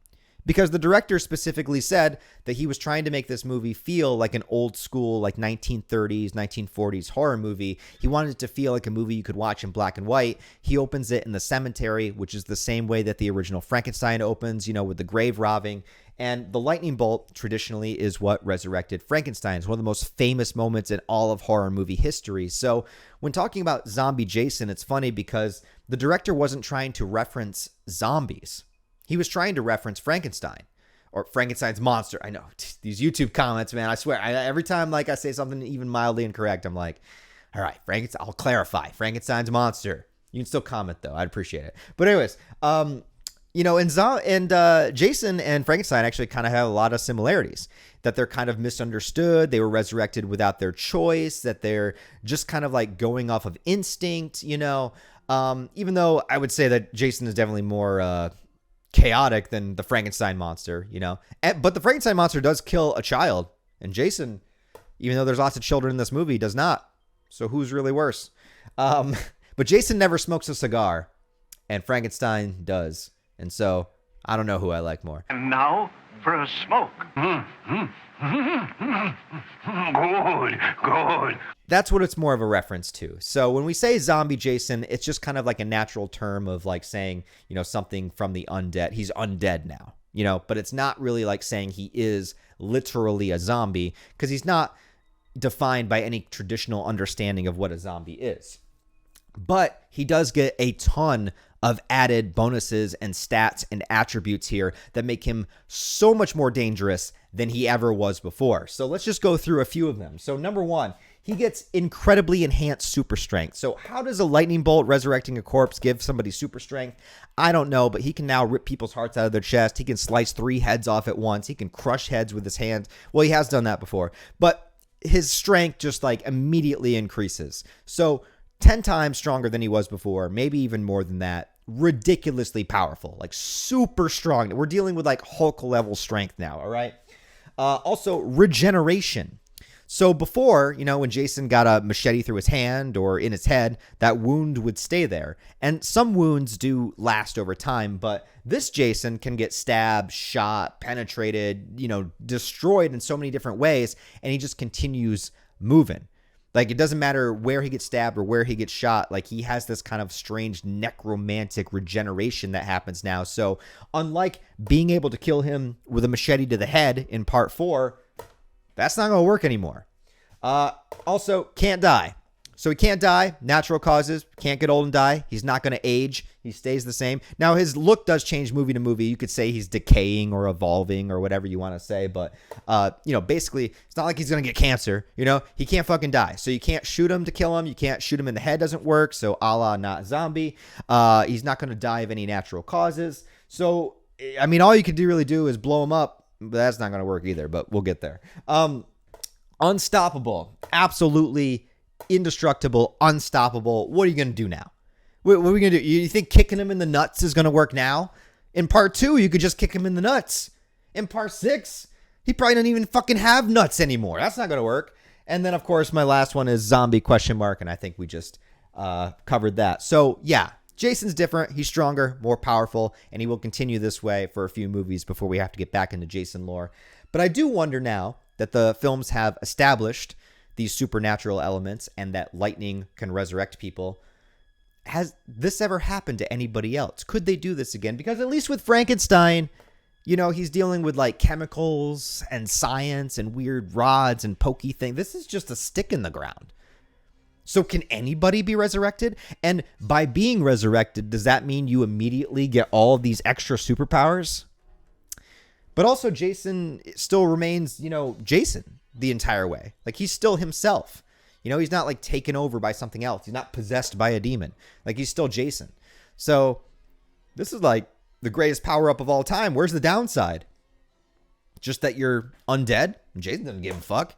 because the director specifically said that he was trying to make this movie feel like an old school, like 1930s, 1940s horror movie. He wanted it to feel like a movie you could watch in black and white. He opens it in the cemetery, which is the same way that the original Frankenstein opens, with the grave robbing. And the lightning bolt traditionally is what resurrected Frankenstein. It's one of the most famous moments in all of horror movie history. So when talking about zombie Jason, it's funny because the director wasn't trying to reference zombies. He was trying to reference Frankenstein or Frankenstein's monster. I know these YouTube comments, man, I swear every time like I say something even mildly incorrect, I'm like, all right, I'll clarify Frankenstein's monster. You can still comment though. I'd appreciate it. But anyways, And Jason and Frankenstein actually kind of have a lot of similarities. That they're kind of misunderstood. They were resurrected without their choice. That they're just kind of like going off of instinct, Even though I would say that Jason is definitely more chaotic than the Frankenstein monster, But the Frankenstein monster does kill a child. And Jason, even though there's lots of children in this movie, does not. So who's really worse? But Jason never smokes a cigar. And Frankenstein does. And so I don't know who I like more. And now for a smoke. Good. That's what it's more of a reference to. So when we say zombie Jason, it's just kind of like a natural term of like saying, something from the undead. He's undead now, but it's not really like saying he is literally a zombie because he's not defined by any traditional understanding of what a zombie is. But he does get a ton of added bonuses and stats and attributes here that make him so much more dangerous than he ever was before. So let's just go through a few of them. So number one, he gets incredibly enhanced super strength. So how does a lightning bolt resurrecting a corpse give somebody super strength? I don't know, but he can now rip people's hearts out of their chest. He can slice 3 heads off at once. He can crush heads with his hands. Well, he has done that before, but his strength just like immediately increases. So 10 times stronger than he was before, maybe even more than that. Ridiculously powerful, like super strong. We're dealing with like Hulk level strength now, all right? Also, regeneration. So before, when Jason got a machete through his hand or in his head, that wound would stay there. And some wounds do last over time, but this Jason can get stabbed, shot, penetrated, destroyed in so many different ways, and he just continues moving. Like, it doesn't matter where he gets stabbed or where he gets shot. Like, he has this kind of strange necromantic regeneration that happens now. So, unlike being able to kill him with a machete to the head in part 4, that's not going to work anymore. Also, can't die. So he can't die, natural causes, can't get old and die. He's not going to age. He stays the same. Now, his look does change movie to movie. You could say he's decaying or evolving or whatever you want to say. But, basically, it's not like he's going to get cancer. He can't fucking die. So you can't shoot him to kill him. You can't shoot him in the head. Doesn't work. So a la not zombie. He's not going to die of any natural causes. So, all you could really do is blow him up. But that's not going to work either. But we'll get there. Unstoppable. Absolutely indestructible, unstoppable. What are you going to do now? What are we going to do? You think kicking him in the nuts is going to work now? In part 2, you could just kick him in the nuts. In part 6, he probably doesn't even fucking have nuts anymore. That's not going to work. And then, of course, my last one is zombie ? And I think we just covered that. So, yeah, Jason's different. He's stronger, more powerful, and he will continue this way for a few movies before we have to get back into Jason lore. But I do wonder now that the films have established these supernatural elements and that lightning can resurrect people. Has this ever happened to anybody else? Could they do this again? Because at least with Frankenstein, he's dealing with like chemicals and science and weird rods and pokey things. This is just a stick in the ground. So can anybody be resurrected? And by being resurrected, does that mean you immediately get all of these extra superpowers? But also Jason still remains, Jason the entire way. Like, he's still himself. He's not like taken over by something else. He's not possessed by a demon. Like, he's still Jason. So this is like the greatest power up of all time. Where's the downside? Just that you're undead? Jason doesn't give a fuck.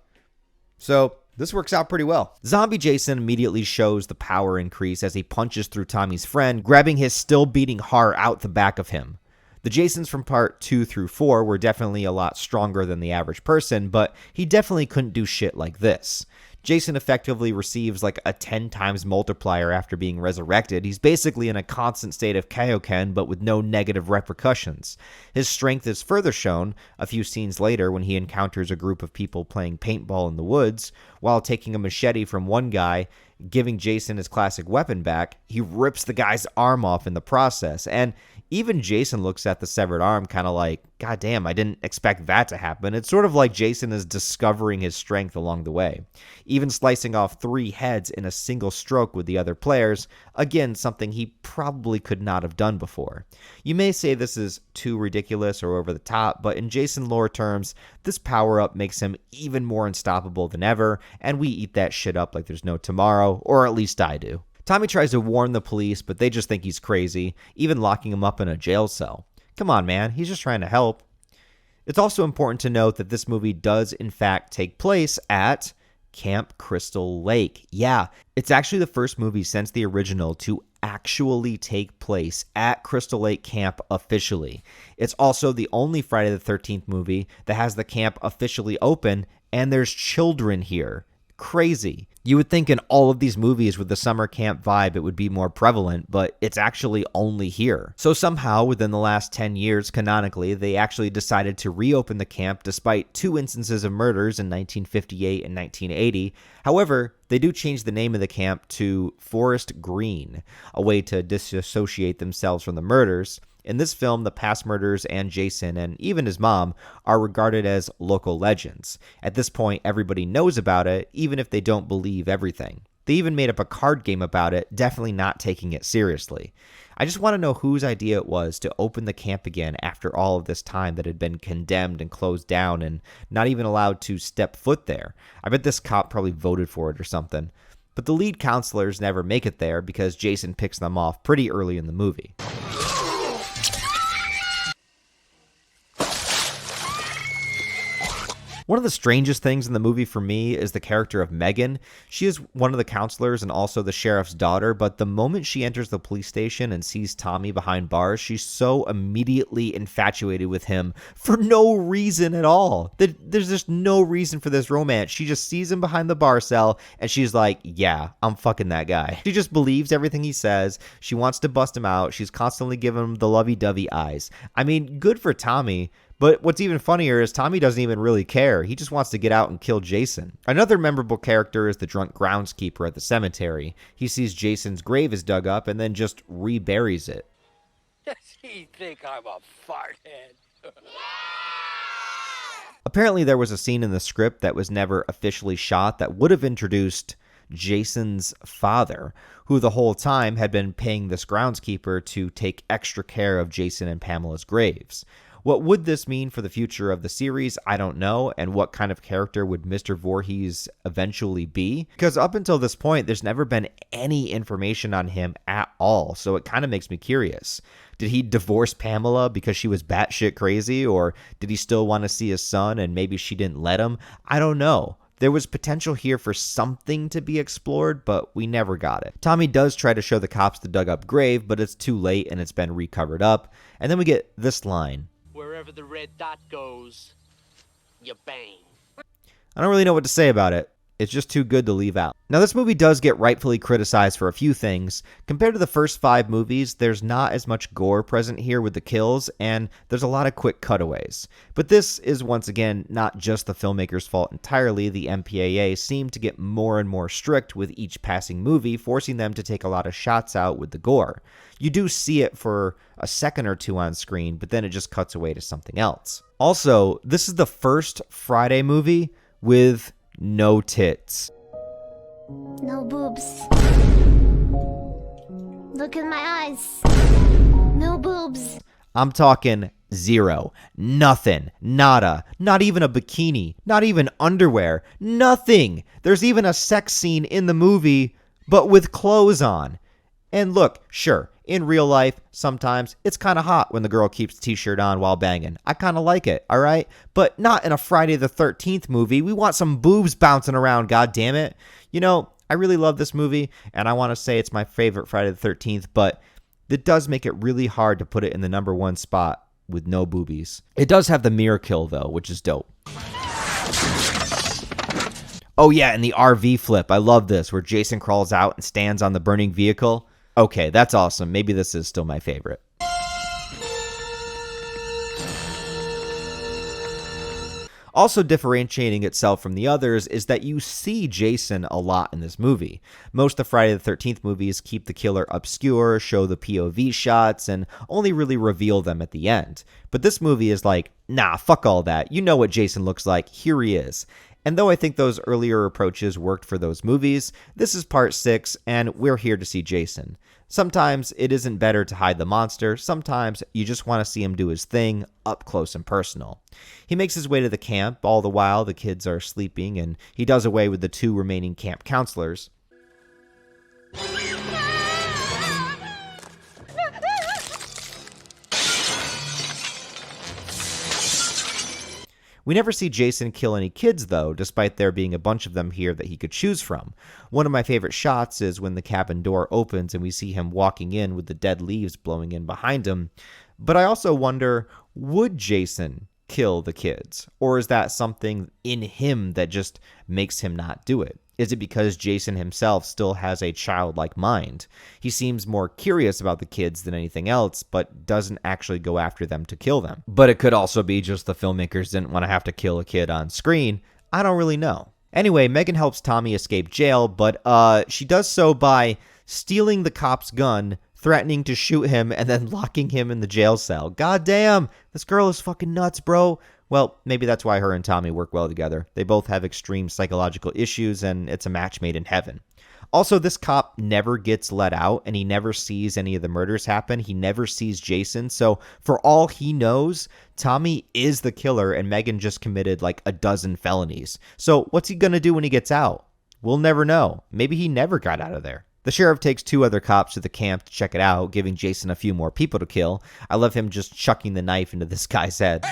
So this works out pretty well. Zombie Jason immediately shows the power increase as he punches through Tommy's friend, grabbing his still beating heart out the back of him. The Jasons from part 2 through 4 were definitely a lot stronger than the average person, but he definitely couldn't do shit like this. Jason effectively receives like a 10 times multiplier after being resurrected. He's basically in a constant state of kaioken, but with no negative repercussions. His strength is further shown a few scenes later when he encounters a group of people playing paintball in the woods. While taking a machete from one guy, giving Jason his classic weapon back, he rips the guy's arm off in the process. And even Jason looks at the severed arm kind of like, God damn, I didn't expect that to happen. It's sort of like Jason is discovering his strength along the way. Even slicing off 3 heads in a single stroke with the other players, again, something he probably could not have done before. You may say this is too ridiculous or over the top, but in Jason lore terms, this power-up makes him even more unstoppable than ever, and we eat that shit up like there's no tomorrow, or at least I do. Tommy tries to warn the police, but they just think he's crazy, even locking him up in a jail cell. Come on, man, he's just trying to help. It's also important to note that this movie does in fact take place at Camp Crystal Lake. Yeah, it's actually the first movie since the original to actually take place at Crystal Lake Camp officially. It's also the only Friday the 13th movie that has the camp officially open, and there's children here. Crazy. You would think in all of these movies with the summer camp vibe it would be more prevalent, but it's actually only here. So somehow within the last 10 years, canonically, they actually decided to reopen the camp despite 2 instances of murders in 1958 and 1980. However, they do change the name of the camp to Forest Green, a way to disassociate themselves from the murders. In this film, the past murders and Jason, and even his mom, are regarded as local legends. At this point, everybody knows about it, even if they don't believe everything. They even made up a card game about it, definitely not taking it seriously. I just want to know whose idea it was to open the camp again after all of this time that had been condemned and closed down and not even allowed to step foot there. I bet this cop probably voted for it or something. But the lead counselors never make it there because Jason picks them off pretty early in the movie. One of the strangest things in the movie for me is the character of Megan. She is one of the counselors and also the sheriff's daughter, but the moment she enters the police station and sees Tommy behind bars, she's so immediately infatuated with him for no reason at all. There's just no reason for this romance. She just sees him behind the bar cell and she's like, yeah, I'm fucking that guy. She just believes everything he says. She wants to bust him out. She's constantly giving him the lovey-dovey eyes. I mean, good for Tommy. But what's even funnier is Tommy doesn't even really care. He just wants to get out and kill Jason. Another memorable character is the drunk groundskeeper at the cemetery. He sees Jason's grave is dug up and then just reburies it. Does he think I'm a farthead? Apparently there was a scene in the script that was never officially shot that would have introduced Jason's father, who the whole time had been paying this groundskeeper to take extra care of Jason and Pamela's graves. What would this mean for the future of the series? I don't know. And what kind of character would Mr. Voorhees eventually be? Because up until this point, there's never been any information on him at all. So it kind of makes me curious. Did he divorce Pamela because she was batshit crazy? Or did he still want to see his son and maybe she didn't let him? I don't know. There was potential here for something to be explored, but we never got it. Tommy does try to show the cops the dug up grave, but it's too late and it's been recovered up. And then we get this line. Wherever the red dot goes, you bang. I don't really know what to say about it. It's just too good to leave out. Now, this movie does get rightfully criticized for a few things. Compared to the first 5 movies, there's not as much gore present here with the kills, and there's a lot of quick cutaways. But this is, once again, not just the filmmaker's fault entirely. The MPAA seemed to get more and more strict with each passing movie, forcing them to take a lot of shots out with the gore. You do see it for a second or two on screen, but then it just cuts away to something else. Also, this is the first Friday movie with no tits. No boobs. Look in my eyes. No boobs. I'm talking 0. Nothing. Nada. Not even a bikini. Not even underwear. Nothing. There's even a sex scene in the movie, but with clothes on. And look, sure, in real life, sometimes it's kind of hot when the girl keeps the t-shirt on while banging. I kind of like it, all right? But not in a Friday the 13th movie. We want some boobs bouncing around, God damn it. You know, I really love this movie, and I want to say it's my favorite Friday the 13th, but it does make it really hard to put it in the number 1 spot with no boobies. It does have the mirror kill, though, which is dope. Oh, yeah, and the RV flip. I love this, where Jason crawls out and stands on the burning vehicle. Okay, that's awesome. Maybe this is still my favorite. Also differentiating itself from the others is that you see Jason a lot in this movie. Most of the Friday the 13th movies keep the killer obscure, show the POV shots, and only really reveal them at the end. But this movie is like, nah, fuck all that. You know what Jason looks like. Here he is. And though I think those earlier approaches worked for those movies, this is part 6, and we're here to see Jason. Sometimes it isn't better to hide the monster. Sometimes you just want to see him do his thing up close and personal. He makes his way to the camp. All the while, the kids are sleeping, and he does away with the 2 remaining camp counselors. We never see Jason kill any kids, though, despite there being a bunch of them here that he could choose from. One of my favorite shots is when the cabin door opens and we see him walking in with the dead leaves blowing in behind him. But I also wonder, would Jason kill the kids? Or is that something in him that just makes him not do it? Is it because Jason himself still has a childlike mind? He seems more curious about the kids than anything else, but doesn't actually go after them to kill them. But it could also be just the filmmakers didn't want to have to kill a kid on screen. I don't really know. Anyway, Megan helps Tommy escape jail, but she does so by stealing the cop's gun, threatening to shoot him, and then locking him in the jail cell. God damn, this girl is fucking nuts, bro. Well, maybe that's why her and Tommy work well together. They both have extreme psychological issues, and it's a match made in heaven. Also, this cop never gets let out, and he never sees any of the murders happen. He never sees Jason, so for all he knows, Tommy is the killer, and Megan just committed like a dozen felonies. So what's he gonna do when he gets out? We'll never know. Maybe he never got out of there. The sheriff takes 2 other cops to the camp to check it out, giving Jason a few more people to kill. I love him just chucking the knife into this guy's head.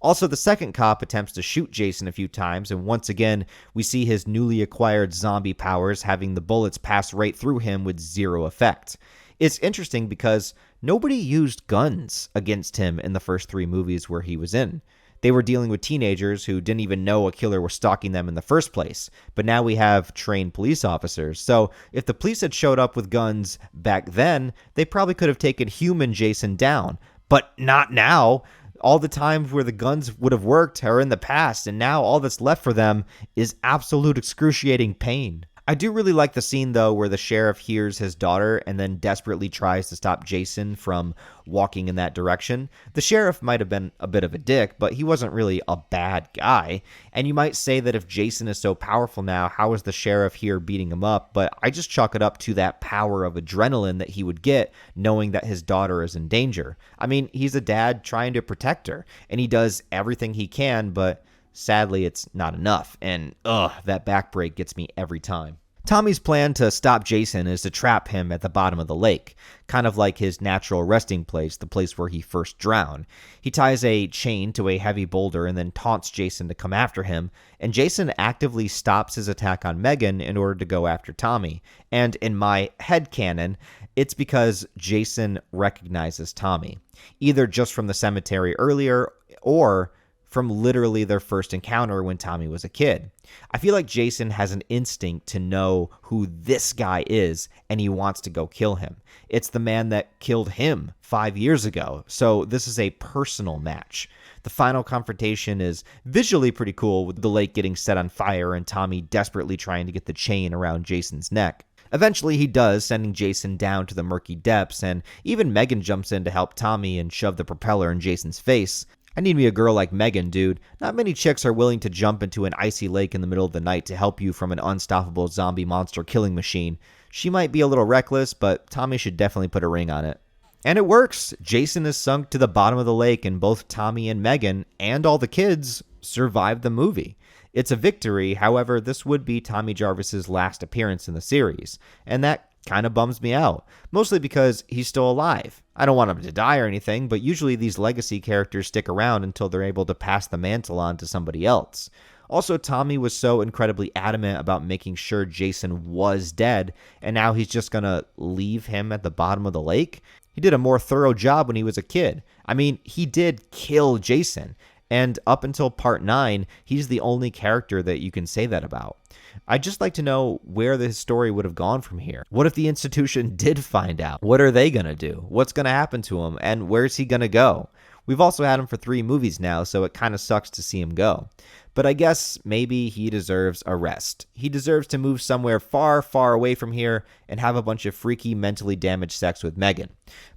Also, the second cop attempts to shoot Jason a few times, and once again, we see his newly acquired zombie powers having the bullets pass right through him with 0 effect. It's interesting because nobody used guns against him in the first 3 movies where he was in. They were dealing with teenagers who didn't even know a killer was stalking them in the first place. But now we have trained police officers. So if the police had showed up with guns back then, they probably could have taken human Jason down. But not now. All the times where the guns would have worked are in the past, and now all that's left for them is absolute excruciating pain. I do really like the scene, though, where the sheriff hears his daughter and then desperately tries to stop Jason from walking in that direction. The sheriff might have been a bit of a dick, but he wasn't really a bad guy. And you might say that if Jason is so powerful now, how is the sheriff here beating him up? But I just chalk it up to that power of adrenaline that he would get knowing that his daughter is in danger. I mean, he's a dad trying to protect her, and he does everything he can, but sadly, it's not enough, and that back break gets me every time. Tommy's plan to stop Jason is to trap him at the bottom of the lake, kind of like his natural resting place, the place where he first drowned. He ties a chain to a heavy boulder and then taunts Jason to come after him, and Jason actively stops his attack on Megan in order to go after Tommy. And in my headcanon, it's because Jason recognizes Tommy, either just from the cemetery earlier or from literally their first encounter when Tommy was a kid. I feel like Jason has an instinct to know who this guy is, and he wants to go kill him. It's the man that killed him 5 years ago, so this is a personal match. The final confrontation is visually pretty cool, with the lake getting set on fire and Tommy desperately trying to get the chain around Jason's neck. Eventually he does, sending Jason down to the murky depths, and even Megan jumps in to help Tommy and shove the propeller in Jason's face. I need me a girl like Megan, dude. Not many chicks are willing to jump into an icy lake in the middle of the night to help you from an unstoppable zombie monster killing machine. She might be a little reckless, but Tommy should definitely put a ring on it. And it works. Jason is sunk to the bottom of the lake, and both Tommy and Megan, and all the kids, survived the movie. It's a victory, however, this would be Tommy Jarvis's last appearance in the series, and that kind of bums me out, mostly because he's still alive. I don't want him to die or anything, but usually these legacy characters stick around until they're able to pass the mantle on to somebody else. Also, Tommy was so incredibly adamant about making sure Jason was dead, and now he's just gonna leave him at the bottom of the lake? He did a more thorough job when he was a kid. I mean, he did kill Jason, and up until part 9, he's the only character that you can say that about. I'd just like to know where the story would have gone from here. What if the institution did find out? What are they going to do? What's going to happen to him? And where's he going to go? We've also had him for 3 movies now, so it kind of sucks to see him go. But I guess maybe he deserves a rest. He deserves to move somewhere far, far away from here and have a bunch of freaky, mentally damaged sex with Megan.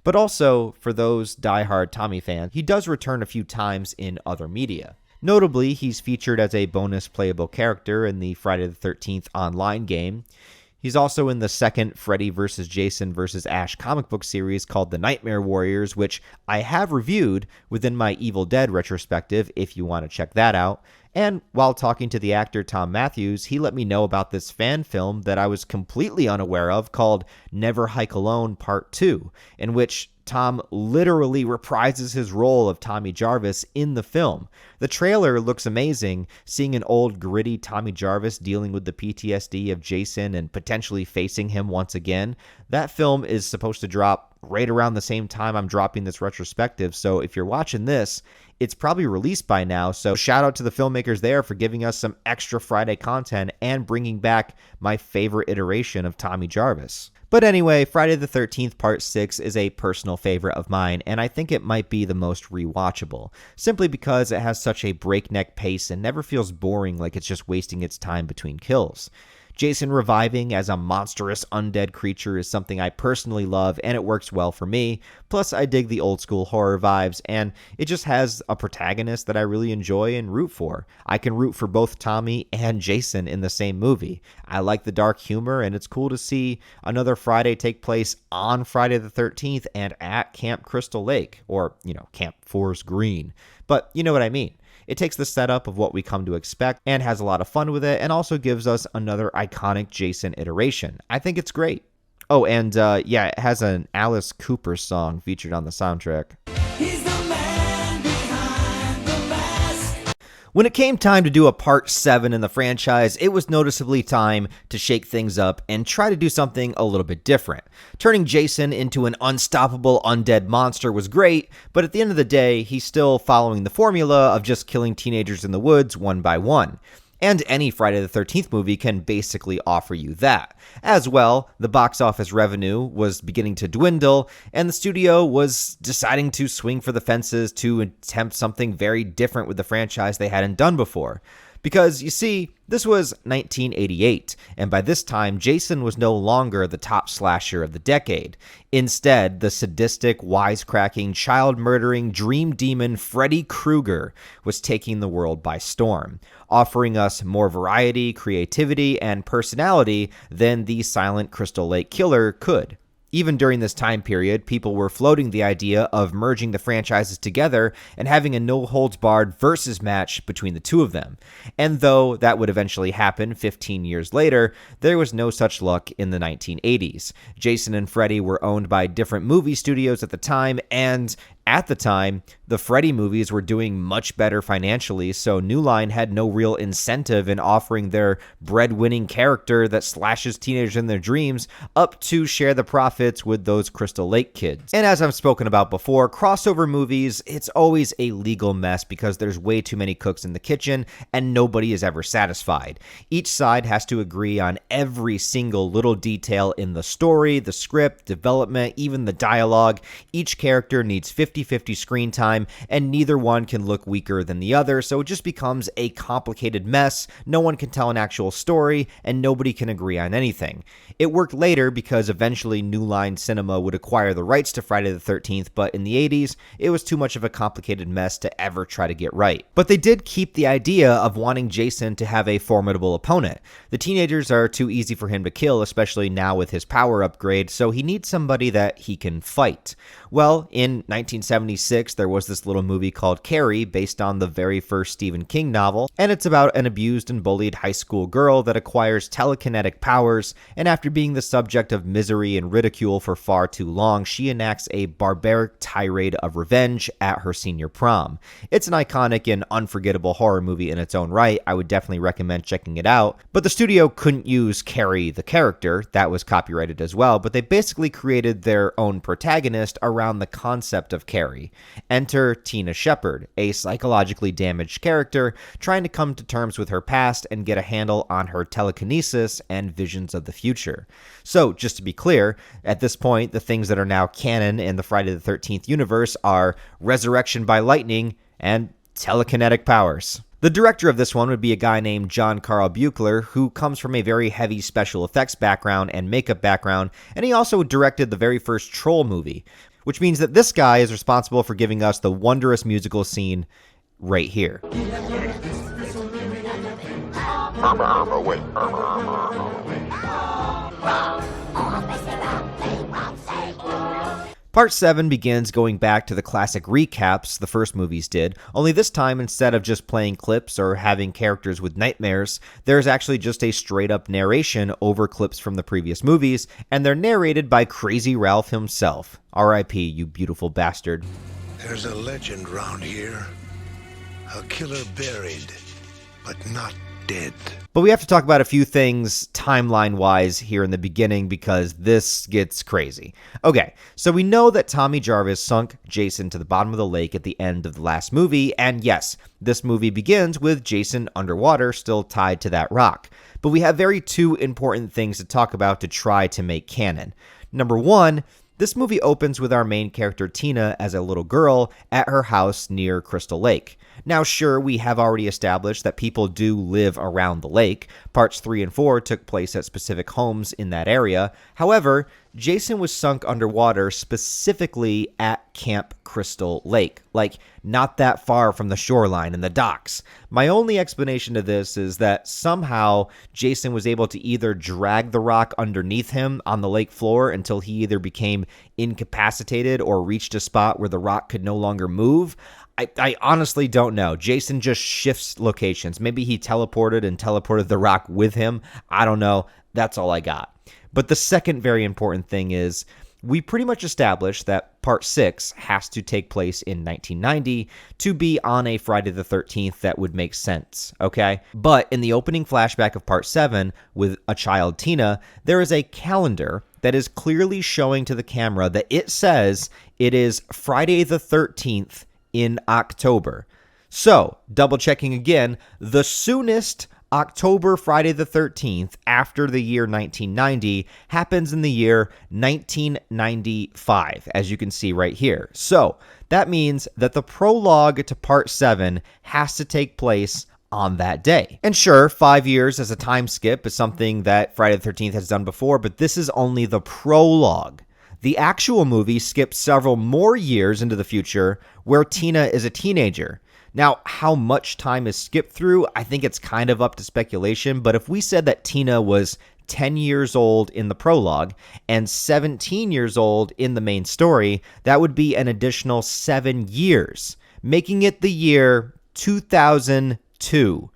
But also, for those diehard Tommy fans, he does return a few times in other media. Notably, he's featured as a bonus playable character in the Friday the 13th online game. He's also in the second Freddy Vs Jason vs Ash comic book series called The Nightmare Warriors, which I have reviewed within my Evil Dead retrospective if you want to check that out. And while talking to the actor Tom Matthews, he let me know about this fan film that I was completely unaware of called Never Hike Alone Part 2, in which Tom literally reprises his role of Tommy Jarvis in the film. The trailer looks amazing, seeing an old gritty Tommy Jarvis dealing with the PTSD of Jason and potentially facing him once again. That film is supposed to drop right around the same time I'm dropping this retrospective, so if you're watching this, it's probably released by now, so shout out to the filmmakers there for giving us some extra Friday content and bringing back my favorite iteration of Tommy Jarvis. But anyway, Friday the 13th Part 6 is a personal favorite of mine, and I think it might be the most rewatchable, simply because it has such a breakneck pace and never feels boring like it's just wasting its time between kills. Jason reviving as a monstrous undead creature is something I personally love, and it works well for me. Plus, I dig the old school horror vibes, and it just has a protagonist that I really enjoy and root for. I can root for both Tommy and Jason in the same movie. I like the dark humor, and it's cool to see another Friday take place on Friday the 13th and at Camp Crystal Lake, or, Camp Forest Green. But you know what I mean. It takes the setup of what we come to expect and has a lot of fun with it, and also gives us another iconic Jason iteration. I think it's great. Oh, and it has an Alice Cooper song featured on the soundtrack. When it came time to do a part 7 in the franchise, it was noticeably time to shake things up and try to do something a little bit different. Turning Jason into an unstoppable undead monster was great, but at the end of the day, he's still following the formula of just killing teenagers in the woods one by one. And any Friday the 13th movie can basically offer you that. As well, the box office revenue was beginning to dwindle, and the studio was deciding to swing for the fences to attempt something very different with the franchise they hadn't done before. Because, you see, this was 1988, and by this time, Jason was no longer the top slasher of the decade. Instead, the sadistic, wisecracking, child-murdering dream demon Freddy Krueger was taking the world by storm, offering us more variety, creativity, and personality than the silent Crystal Lake Killer could. Even during this time period, people were floating the idea of merging the franchises together and having a no-holds-barred versus match between the two of them. And though that would eventually happen 15 years later, there was no such luck in the 1980s. Jason and Freddy were owned by different movie studios at the time, and at the time, the Freddy movies were doing much better financially, so New Line had no real incentive in offering their bread-winning character that slashes teenagers in their dreams up to share the profits with those Crystal Lake kids. And as I've spoken about before, crossover movies, it's always a legal mess because there's way too many cooks in the kitchen and nobody is ever satisfied. Each side has to agree on every single little detail in the story, the script, development, even the dialogue. Each character needs 50-50 screen time, and neither one can look weaker than the other, so it just becomes a complicated mess. No one can tell an actual story, and nobody can agree on anything. It worked later because eventually New Line Cinema would acquire the rights to Friday the 13th, but in the 80s, it was too much of a complicated mess to ever try to get right. But they did keep the idea of wanting Jason to have a formidable opponent. The teenagers are too easy for him to kill, especially now with his power upgrade, so he needs somebody that he can fight. Well, in 1976, there was this little movie called Carrie, based on the very first Stephen King novel, and it's about an abused and bullied high school girl that acquires telekinetic powers, and after being the subject of misery and ridicule for far too long, she enacts a barbaric tirade of revenge at her senior prom. It's an iconic and unforgettable horror movie in its own right. I would definitely recommend checking it out, but the studio couldn't use Carrie the character. That was copyrighted as well, but they basically created their own protagonist around the concept of Carrie. Enter Tina Shepard, a psychologically damaged character trying to come to terms with her past and get a handle on her telekinesis and visions of the future. So, just to be clear, at this point, the things that are now canon in the Friday the 13th universe are resurrection by lightning and telekinetic powers. The director of this one would be a guy named John Carl Buechler, who comes from a very heavy special effects background and makeup background, and he also directed the very first Troll movie, which means that this guy is responsible for giving us the wondrous musical scene right here. Part 7 begins going back to the classic recaps the first movies did, only this time instead of just playing clips or having characters with nightmares, there's actually just a straight-up narration over clips from the previous movies, and they're narrated by Crazy Ralph himself. R.I.P., you beautiful bastard. There's a legend round here. A killer buried, but not dead. But we have to talk about a few things timeline-wise here in the beginning because this gets crazy. Okay, so we know that Tommy Jarvis sunk Jason to the bottom of the lake at the end of the last movie, and yes, this movie begins with Jason underwater, still tied to that rock. But we have two important things to talk about to try to make canon. Number one, this movie opens with our main character Tina as a little girl at her house near Crystal Lake. Now, sure, we have already established that people do live around the lake. Parts 3 and 4 took place at specific homes in that area. However, Jason was sunk underwater specifically at Camp Crystal Lake, like not that far from the shoreline and the docks. My only explanation to this is that somehow Jason was able to either drag the rock underneath him on the lake floor until he either became incapacitated or reached a spot where the rock could no longer move. I honestly don't know. Jason just shifts locations. Maybe he teleported the rock with him. I don't know. That's all I got. But the second very important thing is we pretty much established that Part 6 has to take place in 1990 to be on a Friday the 13th that would make sense, okay? But in the opening flashback of Part 7 with a child Tina, there is a calendar that is clearly showing to the camera that it says it is Friday the 13th in October. So, double checking again, the soonest October Friday the 13th after the year 1990 happens in the year 1995, as you can see right here. So, that means that the prologue to Part 7 has to take place on that day. And sure, 5 years as a time skip is something that Friday the 13th has done before, but this is only the prologue. The actual movie skips several more years into the future where Tina is a teenager. Now, how much time is skipped through, I think it's kind of up to speculation, but if we said that Tina was 10 years old in the prologue and 17 years old in the main story, that would be an additional 7 years, making it the year 2002.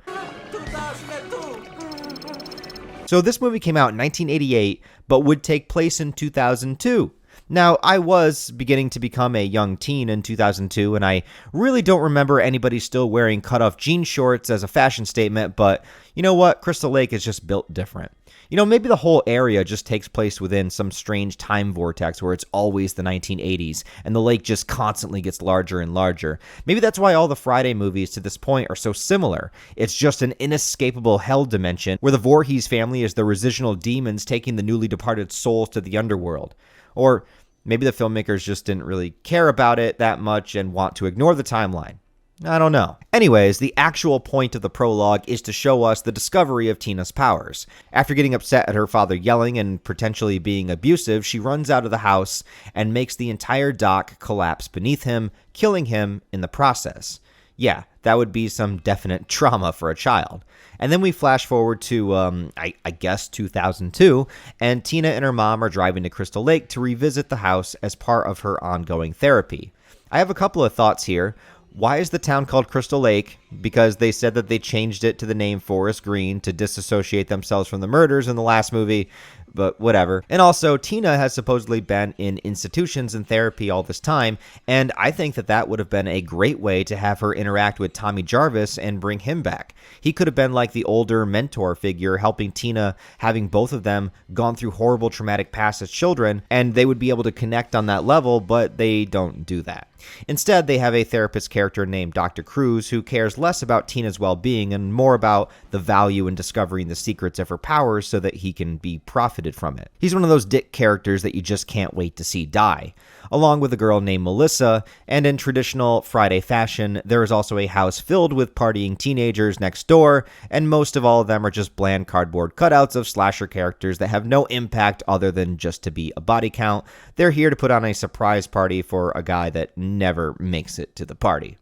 So this movie came out in 1988, but would take place in 2002. Now, I was beginning to become a young teen in 2002, and I really don't remember anybody still wearing cutoff jean shorts as a fashion statement, but you know what? Crystal Lake is just built different. You know, maybe the whole area just takes place within some strange time vortex where it's always the 1980s, and the lake just constantly gets larger and larger. Maybe that's why all the Friday movies to this point are so similar. It's just an inescapable hell dimension where the Voorhees family is the residual demons taking the newly departed souls to the underworld. Or maybe the filmmakers just didn't really care about it that much and want to ignore the timeline. I don't know. Anyways, the actual point of the prologue is to show us the discovery of Tina's powers. After getting upset at her father yelling and potentially being abusive, she runs out of the house and makes the entire dock collapse beneath him, killing him in the process. Yeah, that would be some definite trauma for a child. And then we flash forward to, I guess, 2002, and Tina and her mom are driving to Crystal Lake to revisit the house as part of her ongoing therapy. I have a couple of thoughts here. Why is the town called Crystal Lake? Because they said that they changed it to the name Forest Green to disassociate themselves from the murders in the last movie, but whatever. And also, Tina has supposedly been in institutions and therapy all this time, and I think that that would have been a great way to have her interact with Tommy Jarvis and bring him back. He could have been like the older mentor figure helping Tina, having both of them gone through horrible traumatic past as children, and they would be able to connect on that level, but they don't do that. Instead, they have a therapist character named Dr. Cruz who cares less about Tina's well-being and more about the value in discovering the secrets of her powers so that he can be profited from it. He's one of those dick characters that you just can't wait to see die. Along with a girl named Melissa, and in traditional Friday fashion, there is also a house filled with partying teenagers next door, and most of all of them are just bland cardboard cutouts of slasher characters that have no impact other than just to be a body count. They're here to put on a surprise party for a guy that never makes it to the party.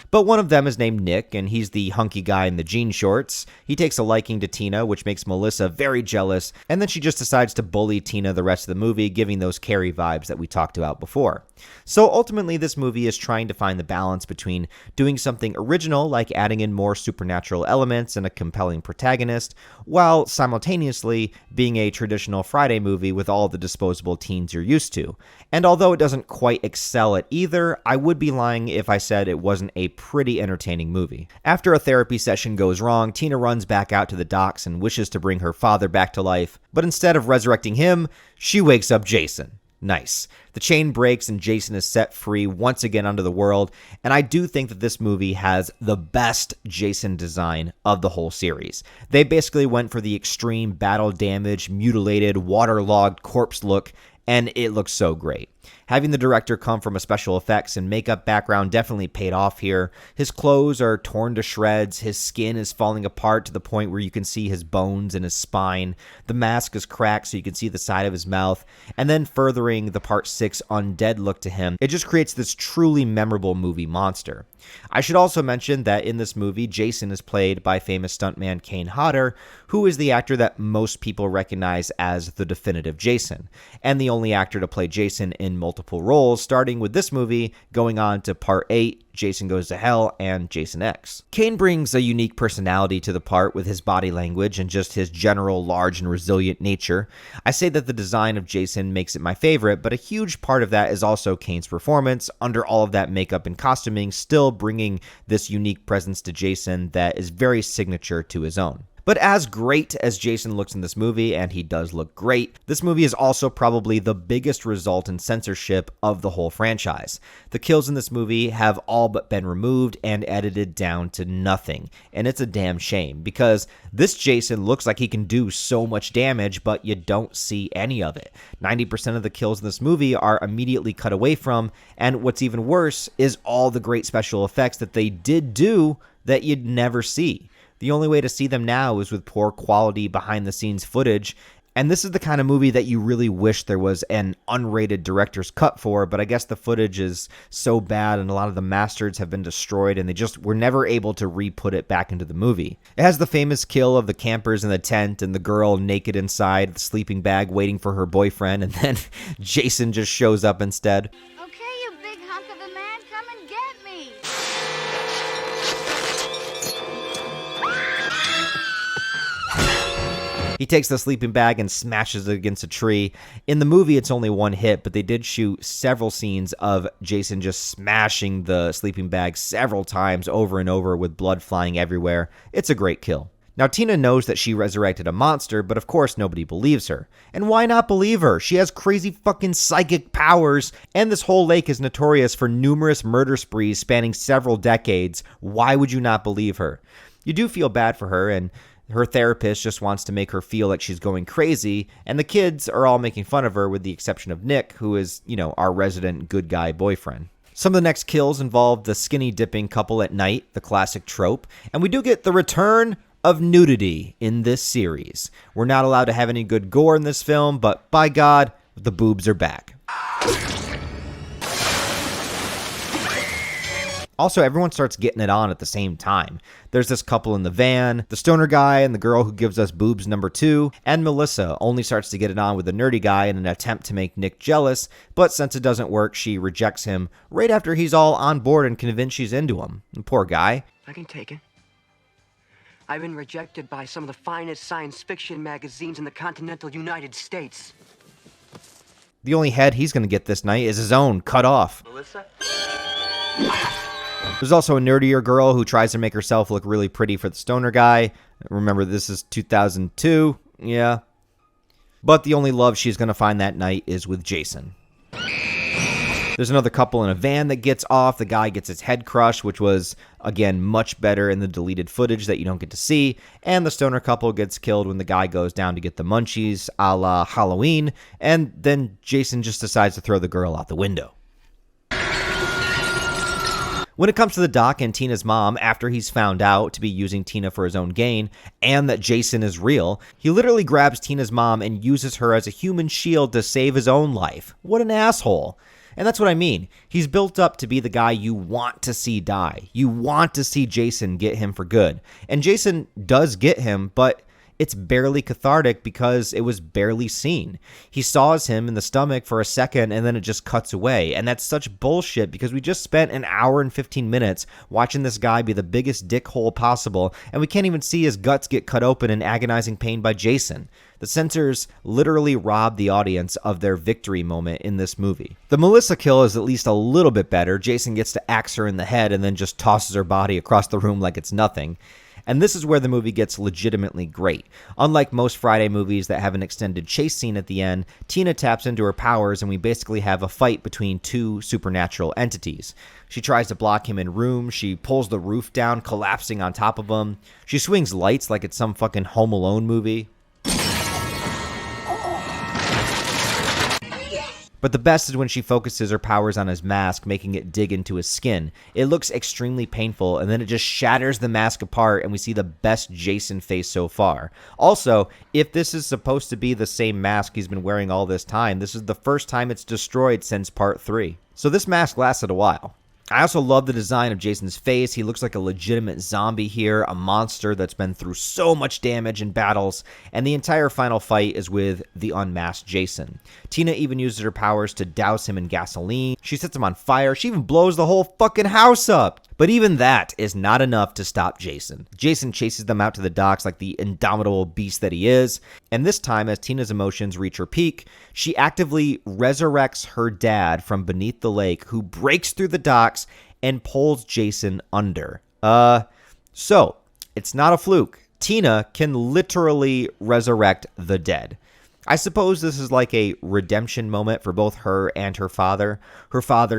But one of them is named Nick, and he's the hunky guy in the jean shorts. He takes a liking to Tina, which makes Melissa very jealous, and then she just decides to bully Tina the rest of the movie, giving those Carrie vibes that we talked about before. So ultimately, this movie is trying to find the balance between doing something original, like adding in more supernatural elements and a compelling protagonist, while simultaneously being a traditional Friday movie with all the disposable teens you're used to. And although it doesn't quite excel at either, I would be lying if I said it wasn't a pretty entertaining movie. After a therapy session goes wrong, Tina runs back out to the docks and wishes to bring her father back to life, but instead of resurrecting him, she wakes up Jason. Nice. The chain breaks and Jason is set free once again under the world, and I do think that this movie has the best Jason design of the whole series. They basically went for the extreme battle damaged, mutilated, waterlogged corpse look, and it looks so great. Having the director come from a special effects and makeup background definitely paid off here. His clothes are torn to shreds, his skin is falling apart to the point where you can see his bones and his spine, the mask is cracked so you can see the side of his mouth, and then furthering the Part 6 undead look to him, it just creates this truly memorable movie monster. I should also mention that in this movie, Jason is played by famous stuntman Kane Hodder, who is the actor that most people recognize as the definitive Jason, and the only actor to play Jason in multiple roles, starting with this movie, going on to Part 8, Jason Goes to Hell, and Jason X. Kane brings a unique personality to the part with his body language and just his general large and resilient nature. I say that the design of Jason makes it my favorite, but a huge part of that is also Kane's performance, under all of that makeup and costuming, still bringing this unique presence to Jason that is very signature to his own. But as great as Jason looks in this movie, and he does look great, this movie is also probably the biggest result in censorship of the whole franchise. The kills in this movie have all but been removed and edited down to nothing, and it's a damn shame, because this Jason looks like he can do so much damage, but you don't see any of it. 90% of the kills in this movie are immediately cut away from, and what's even worse is all the great special effects that they did do that you'd never see. The only way to see them now is with poor quality behind-the-scenes footage, and this is the kind of movie that you really wish there was an unrated director's cut for, but I guess the footage is so bad and a lot of the masters have been destroyed and they just were never able to re-put it back into the movie. It has the famous kill of the campers in the tent and the girl naked inside the sleeping bag waiting for her boyfriend, and then Jason just shows up instead. Okay, you big hunk of a man, come and get me. He takes the sleeping bag and smashes it against a tree. In the movie, it's only one hit, but they did shoot several scenes of Jason just smashing the sleeping bag several times over and over with blood flying everywhere. It's a great kill. Now, Tina knows that she resurrected a monster, but of course nobody believes her. And why not believe her? She has crazy fucking psychic powers, and this whole lake is notorious for numerous murder sprees spanning several decades. Why would you not believe her? You do feel bad for her, and her therapist just wants to make her feel like she's going crazy, and the kids are all making fun of her with the exception of Nick, who is, our resident good guy boyfriend. Some of the next kills involve the skinny dipping couple at night, the classic trope, and we do get the return of nudity in this series. We're not allowed to have any good gore in this film, but by God, the boobs are back. Also, everyone starts getting it on at the same time. There's this couple in the van, the stoner guy and the girl who gives us boobs number 2, and Melissa only starts to get it on with the nerdy guy in an attempt to make Nick jealous, but since it doesn't work, she rejects him right after he's all on board and convinced she's into him. Poor guy. I can take it. I've been rejected by some of the finest science fiction magazines in the continental United States. The only head he's going to get this night is his own, cut off. Melissa? There's also a nerdier girl who tries to make herself look really pretty for the stoner guy. Remember, this is 2002. Yeah. But the only love she's going to find that night is with Jason. There's another couple in a van that gets off. The guy gets his head crushed, which was, again, much better in the deleted footage that you don't get to see. And the stoner couple gets killed when the guy goes down to get the munchies, a la Halloween. And then Jason just decides to throw the girl out the window. When it comes to the doc and Tina's mom, after he's found out to be using Tina for his own gain, and that Jason is real, he literally grabs Tina's mom and uses her as a human shield to save his own life. What an asshole. And that's what I mean. He's built up to be the guy you want to see die. You want to see Jason get him for good. And Jason does get him, but it's barely cathartic because it was barely seen. He saws him in the stomach for a second and then it just cuts away. And that's such bullshit because we just spent an hour and 15 minutes watching this guy be the biggest dickhole possible, and we can't even see his guts get cut open in agonizing pain by Jason. The censors literally robbed the audience of their victory moment in this movie. The Melissa kill is at least a little bit better. Jason gets to axe her in the head and then just tosses her body across the room like it's nothing. And this is where the movie gets legitimately great. Unlike most Friday movies that have an extended chase scene at the end, Tina taps into her powers and we basically have a fight between two supernatural entities. She tries to block him in rooms, she pulls the roof down, collapsing on top of him. She swings lights like it's some fucking Home Alone movie. But the best is when she focuses her powers on his mask, making it dig into his skin. It looks extremely painful, and then it just shatters the mask apart, and we see the best Jason face so far. Also, if this is supposed to be the same mask he's been wearing all this time, this is the first time it's destroyed since part 3. So this mask lasted a while. I also love the design of Jason's face. He looks like a legitimate zombie here, a monster that's been through so much damage in battles, and the entire final fight is with the unmasked Jason. Tina even uses her powers to douse him in gasoline. She sets him on fire. She even blows the whole fucking house up. But even that is not enough to stop Jason. Jason chases them out to the docks like the indomitable beast that he is, and this time, as Tina's emotions reach her peak, she actively resurrects her dad from beneath the lake, who breaks through the docks and pulls Jason under. So, it's not a fluke. Tina can literally resurrect the dead. I suppose this is like a redemption moment for both her and her father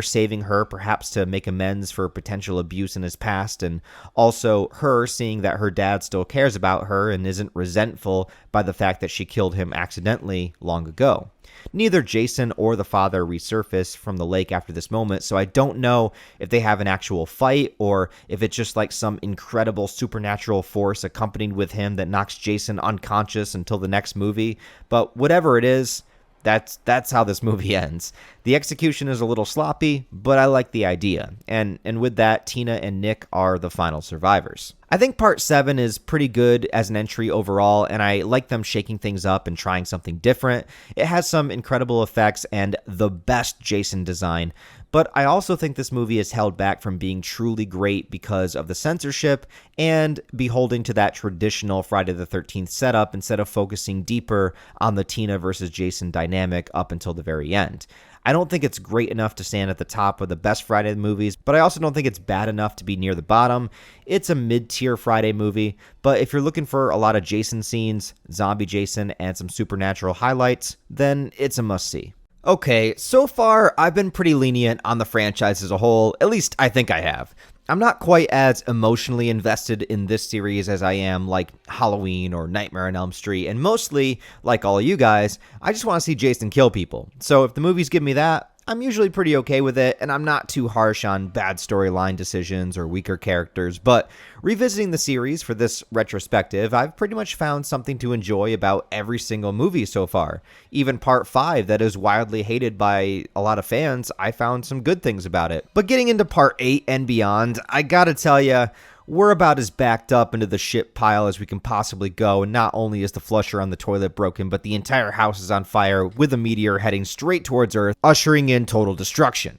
saving her perhaps to make amends for potential abuse in his past, and also her seeing that her dad still cares about her and isn't resentful by the fact that she killed him accidentally long ago. Neither Jason or the father resurface from the lake after this moment, so I don't know if they have an actual fight or if it's just like some incredible supernatural force accompanied with him that knocks Jason unconscious until the next movie. But whatever it is, that's how this movie ends. The execution is a little sloppy, but I like the idea. And with that, Tina and Nick are the final survivors. I think part 7 is pretty good as an entry overall, and I like them shaking things up and trying something different. It has some incredible effects and the best Jason design, but I also think this movie is held back from being truly great because of the censorship and beholding to that traditional Friday the 13th setup instead of focusing deeper on the Tina versus Jason dynamic up until the very end. I don't think it's great enough to stand at the top of the best Friday movies, but I also don't think it's bad enough to be near the bottom. It's a mid-tier Friday movie, but if you're looking for a lot of Jason scenes, zombie Jason, and some supernatural highlights, then it's a must-see. Okay, so far I've been pretty lenient on the franchise as a whole, at least I think I have. I'm not quite as emotionally invested in this series as I am like Halloween or Nightmare on Elm Street, and mostly, like all of you guys, I just want to see Jason kill people. So if the movies give me that, I'm usually pretty okay with it, and I'm not too harsh on bad storyline decisions or weaker characters, but revisiting the series for this retrospective, I've pretty much found something to enjoy about every single movie so far. Even part 5 that is wildly hated by a lot of fans, I found some good things about it. But getting into part 8 and beyond, I gotta tell ya, we're about as backed up into the shit pile as we can possibly go, and not only is the flusher on the toilet broken, but the entire house is on fire with a meteor heading straight towards Earth, ushering in total destruction.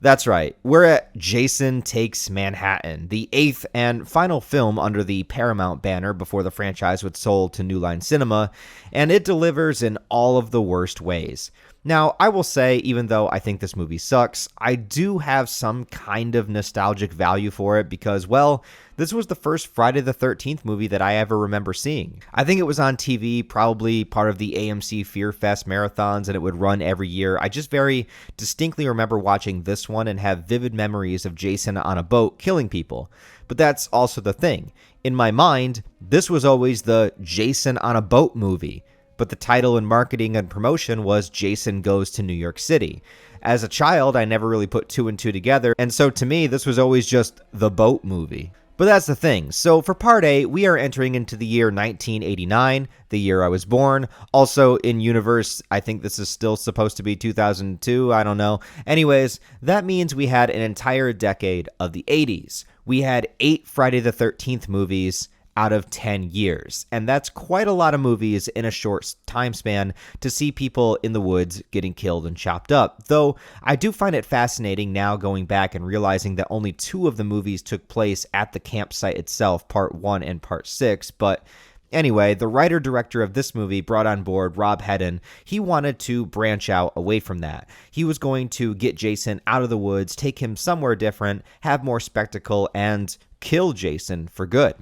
That's right, we're at Jason Takes Manhattan, the 8th and final film under the Paramount banner before the franchise was sold to New Line Cinema, and it delivers in all of the worst ways. Now, I will say, even though I think this movie sucks, I do have some kind of nostalgic value for it because, well, this was the first Friday the 13th movie that I ever remember seeing. I think it was on TV, probably part of the AMC Fear Fest marathons, and it would run every year. I just very distinctly remember watching this one and have vivid memories of Jason on a boat killing people. But that's also the thing. In my mind, this was always the Jason on a boat movie. But the title and marketing and promotion was Jason Goes to New York City. As a child, I never really put 2 and 2 together, and so to me, this was always just the boat movie. But that's the thing. So for part A, we are entering into the year 1989, the year I was born. Also in universe, I think this is still supposed to be 2002. I don't know. Anyways, that means we had an entire decade of the 80s. We had 8 Friday the 13th movies out of 10 years. And that's quite a lot of movies in a short time span to see people in the woods getting killed and chopped up. Though I do find it fascinating now going back and realizing that only 2 of the movies took place at the campsite itself, part 1 and part 6. But anyway, the writer-director of this movie brought on board Rob Hedden. He wanted to branch out away from that. He was going to get Jason out of the woods, take him somewhere different, have more spectacle, and kill Jason for good.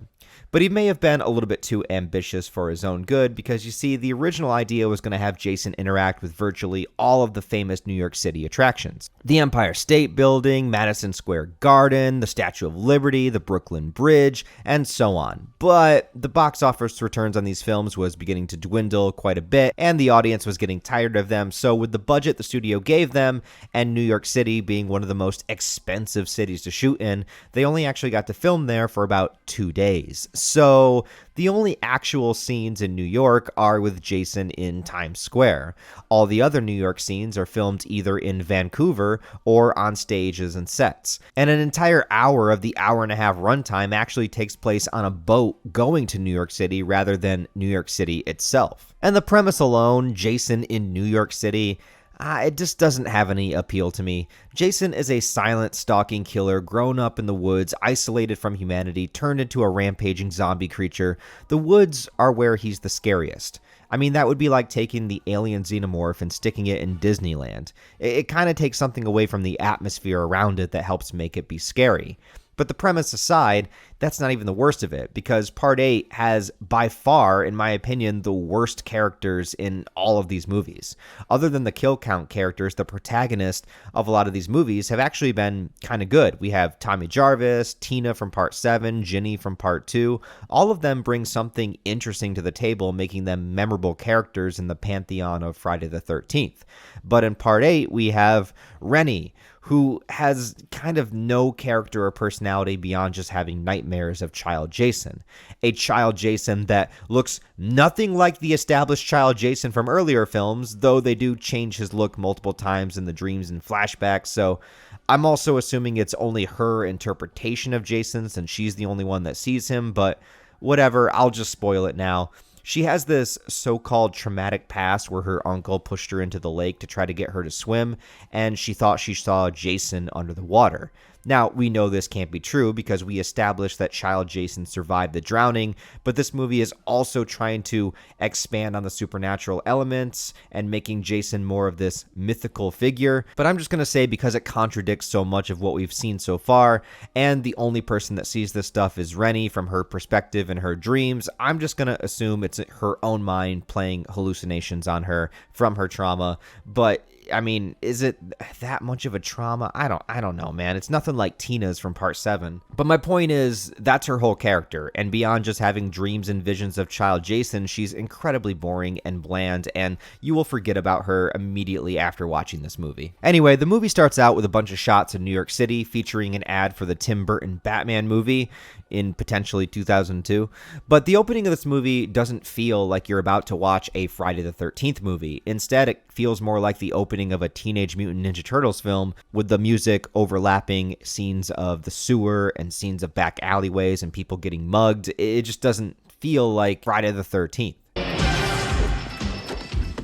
But he may have been a little bit too ambitious for his own good because, you see, the original idea was going to have Jason interact with virtually all of the famous New York City attractions. The Empire State Building, Madison Square Garden, the Statue of Liberty, the Brooklyn Bridge, and so on. But the box office returns on these films was beginning to dwindle quite a bit, and the audience was getting tired of them. So with the budget the studio gave them, and New York City being one of the most expensive cities to shoot in, they only actually got to film there for about 2 days. So the only actual scenes in New York are with Jason in Times Square. All the other New York scenes are filmed either in Vancouver or on stages and sets. And an entire hour of the hour-and-a-half runtime actually takes place on a boat going to New York City rather than New York City itself. And the premise alone, Jason in New York City, it just doesn't have any appeal to me. Jason is a silent, stalking killer grown up in the woods, isolated from humanity, turned into a rampaging zombie creature. The woods are where he's the scariest. I mean, that would be like taking the alien xenomorph and sticking it in Disneyland. It kind of takes something away from the atmosphere around it that helps make it be scary. But the premise aside, that's not even the worst of it, because Part 8 has, by far, in my opinion, the worst characters in all of these movies. Other than the kill count characters, the protagonists of a lot of these movies have actually been kind of good. We have Tommy Jarvis, Tina from Part 7, Ginny from Part 2. All of them bring something interesting to the table, making them memorable characters in the pantheon of Friday the 13th. But in Part 8, we have Rennie, who has kind of no character or personality beyond just having nightmares of Child Jason. A Child Jason that looks nothing like the established Child Jason from earlier films, though they do change his look multiple times in the dreams and flashbacks, so I'm also assuming it's only her interpretation of Jason since she's the only one that sees him, but whatever, I'll just spoil it now. She has this so-called traumatic past where her uncle pushed her into the lake to try to get her to swim, and she thought she saw Jason under the water. Now, we know this can't be true because we established that Child Jason survived the drowning, but this movie is also trying to expand on the supernatural elements and making Jason more of this mythical figure. But I'm just going to say, because it contradicts so much of what we've seen so far, and the only person that sees this stuff is Rennie from her perspective and her dreams, I'm just going to assume it's her own mind playing hallucinations on her from her trauma. But I mean, is it that much of a trauma? I don't know, man. It's nothing like Tina's from Part 7. But my point is, that's her whole character. And beyond just having dreams and visions of Child Jason, she's incredibly boring and bland, and you will forget about her immediately after watching this movie. Anyway, the movie starts out with a bunch of shots of New York City featuring an ad for the Tim Burton Batman movie in potentially 2002. But the opening of this movie doesn't feel like you're about to watch a Friday the 13th movie. Instead, it feels more like the opening of a Teenage Mutant Ninja Turtles film, with the music overlapping scenes of the sewer and scenes of back alleyways and people getting mugged. It just doesn't feel like Friday the 13th.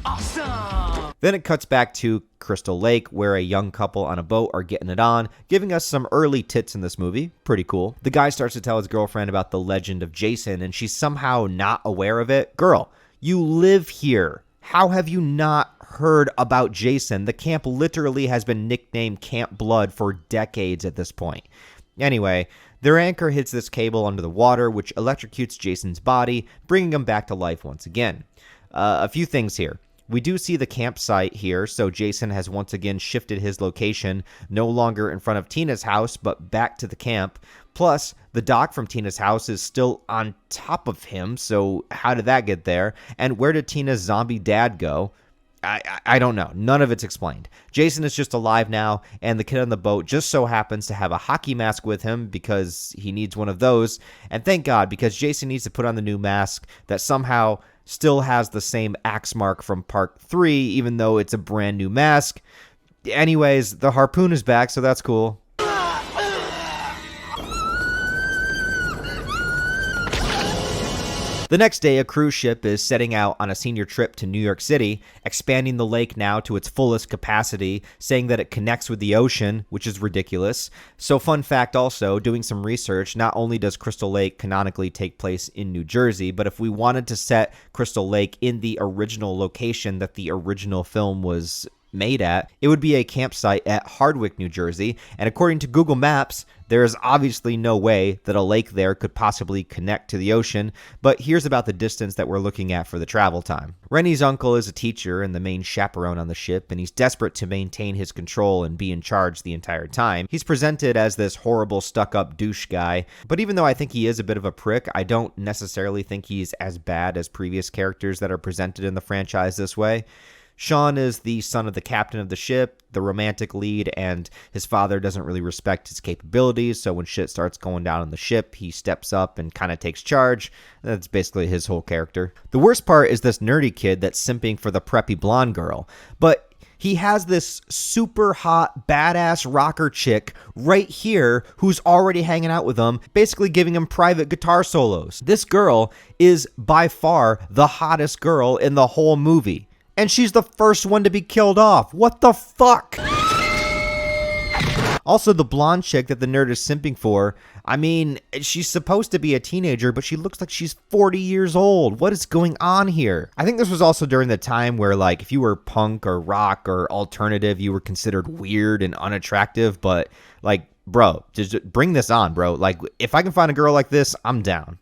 Awesome! Then it cuts back to Crystal Lake, where a young couple on a boat are getting it on, giving us some early tits in this movie. Pretty cool. The guy starts to tell his girlfriend about the legend of Jason, and she's somehow not aware of it. Girl, you live here. How have you not heard about Jason? The camp literally has been nicknamed Camp Blood for decades at this point. Anyway, their anchor hits this cable under the water, which electrocutes Jason's body, bringing him back to life once again. A few things here. We do see the campsite here, so Jason has once again shifted his location, no longer in front of Tina's house, but back to the camp. Plus, the dock from Tina's house is still on top of him, so how did that get there? And where did Tina's zombie dad go? I don't know. None of it's explained. Jason is just alive now, and the kid on the boat just so happens to have a hockey mask with him because he needs one of those. And thank God, because Jason needs to put on the new mask that somehow still has the same axe mark from part 3, even though it's a brand new mask. Anyways, the harpoon is back, so that's cool. The next day, a cruise ship is setting out on a senior trip to New York City, expanding the lake now to its fullest capacity, saying that it connects with the ocean, which is ridiculous. So fun fact also, doing some research, not only does Crystal Lake canonically take place in New Jersey, but if we wanted to set Crystal Lake in the original location that the original film was made at, it would be a campsite at Hardwick, New Jersey, and according to Google Maps, there is obviously no way that a lake there could possibly connect to the ocean, but here's about the distance that we're looking at for the travel time. Rennie's uncle is a teacher and the main chaperone on the ship, and he's desperate to maintain his control and be in charge the entire time. He's presented as this horrible, stuck-up douche guy, but even though I think he is a bit of a prick, I don't necessarily think he's as bad as previous characters that are presented in the franchise this way. Sean is the son of the captain of the ship, the romantic lead, and his father doesn't really respect his capabilities, so when shit starts going down on the ship, he steps up and kind of takes charge. That's basically his whole character. The worst part is this nerdy kid that's simping for the preppy blonde girl, but he has this super hot, badass rocker chick right here who's already hanging out with him, basically giving him private guitar solos. This girl is by far the hottest girl in the whole movie. And she's the first one to be killed off. What the fuck? Also, the blonde chick that the nerd is simping for, I mean, she's supposed to be a teenager, but she looks like she's 40 years old. What is going on here? I think this was also during the time where, like, if you were punk or rock or alternative, you were considered weird and unattractive. But, like, bro, just bring this on, bro. Like, if I can find a girl like this, I'm down.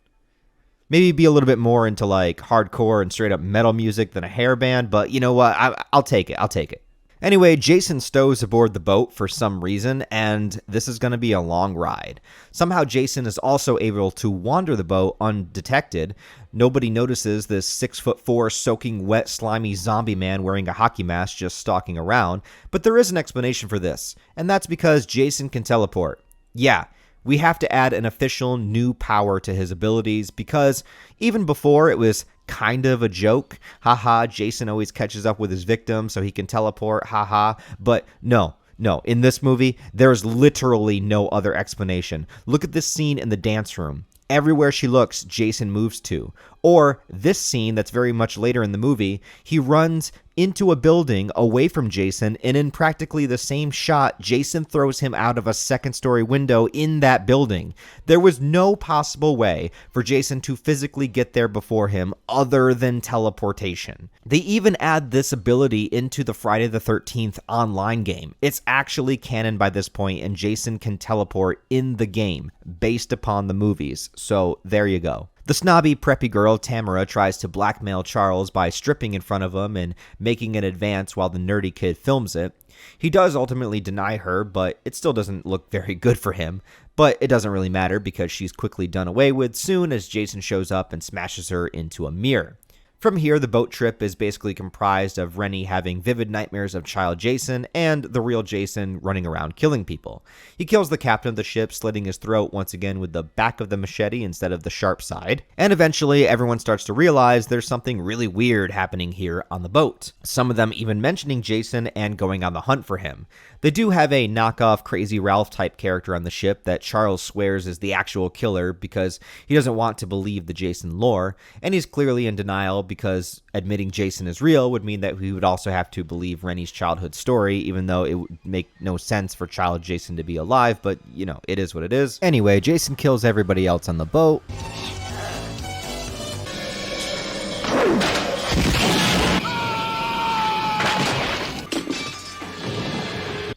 Maybe be a little bit more into like hardcore and straight up metal music than a hair band, but you know what? I'll take it. I'll take it. Anyway, Jason stows aboard the boat for some reason, and this is going to be a long ride. Somehow Jason is also able to wander the boat undetected. Nobody notices this 6'4", soaking wet, slimy zombie man wearing a hockey mask just stalking around, but there is an explanation for this, and that's because Jason can teleport. Yeah. We have to add an official new power to his abilities because even before it was kind of a joke. Haha, Jason always catches up with his victim so he can teleport. Haha. But no, in this movie, there's literally no other explanation. Look at this scene in the dance room. Everywhere she looks, Jason moves to. Or this scene that's very much later in the movie, he runs into a building away from Jason, and in practically the same shot, Jason throws him out of a second-story window in that building. There was no possible way for Jason to physically get there before him other than teleportation. They even add this ability into the Friday the 13th online game. It's actually canon by this point, and Jason can teleport in the game based upon the movies. So there you go. The snobby, preppy girl, Tamara, tries to blackmail Charles by stripping in front of him and making an advance while the nerdy kid films it. He does ultimately deny her, but it still doesn't look very good for him. But it doesn't really matter because she's quickly done away with soon as Jason shows up and smashes her into a mirror. From here, the boat trip is basically comprised of Rennie having vivid nightmares of child Jason and the real Jason running around killing people. He kills the captain of the ship, slitting his throat once again with the back of the machete instead of the sharp side. And eventually, everyone starts to realize there's something really weird happening here on the boat. Some of them even mentioning Jason and going on the hunt for him. They do have a knockoff Crazy Ralph type character on the ship that Charles swears is the actual killer because he doesn't want to believe the Jason lore, and he's clearly in denial because admitting Jason is real would mean that we would also have to believe Rennie's childhood story, even though it would make no sense for child Jason to be alive, but, you know, it is what it is. Anyway, Jason kills everybody else on the boat.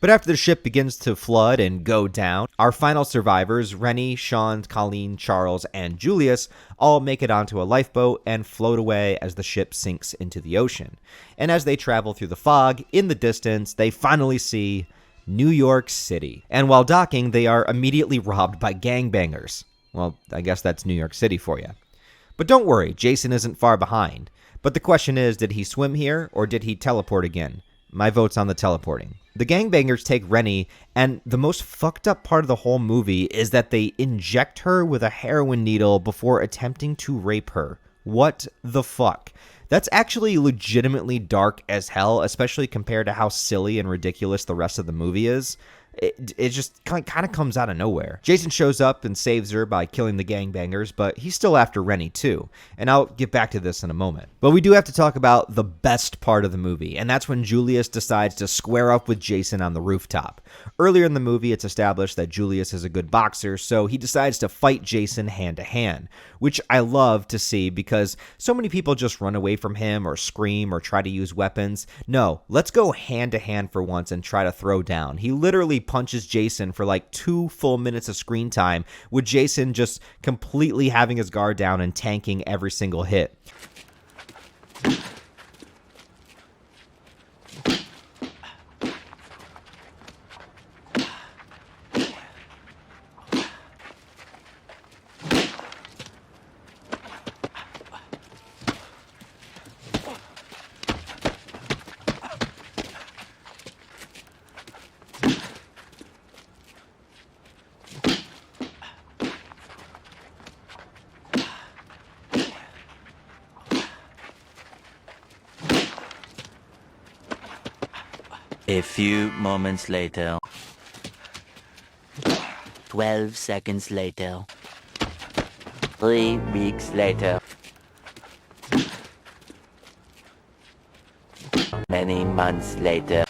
But after the ship begins to flood and go down, our final survivors, Rennie, Sean, Colleen, Charles, and Julius, all make it onto a lifeboat and float away as the ship sinks into the ocean. And as they travel through the fog, in the distance, they finally see New York City. And while docking, they are immediately robbed by gangbangers. Well, I guess that's New York City for you. But don't worry, Jason isn't far behind. But the question is, did he swim here or did he teleport again? My vote's on the teleporting. The gangbangers take Rennie, and the most fucked up part of the whole movie is that they inject her with a heroin needle before attempting to rape her. What the fuck? That's actually legitimately dark as hell, especially compared to how silly and ridiculous the rest of the movie is. It just kind of comes out of nowhere. Jason shows up and saves her by killing the gangbangers, but he's still after Rennie too. And I'll get back to this in a moment. But we do have to talk about the best part of the movie, and that's when Julius decides to square up with Jason on the rooftop. Earlier in the movie, it's established that Julius is a good boxer, so he decides to fight Jason hand to hand, which I love to see because so many people just run away from him or scream or try to use weapons. No, let's go hand to hand for once and try to throw down. He literally punches Jason for like 2 full minutes of screen time, with Jason just completely having his guard down and tanking every single hit. A few moments later. 12 seconds later. 3 weeks later. Many months later.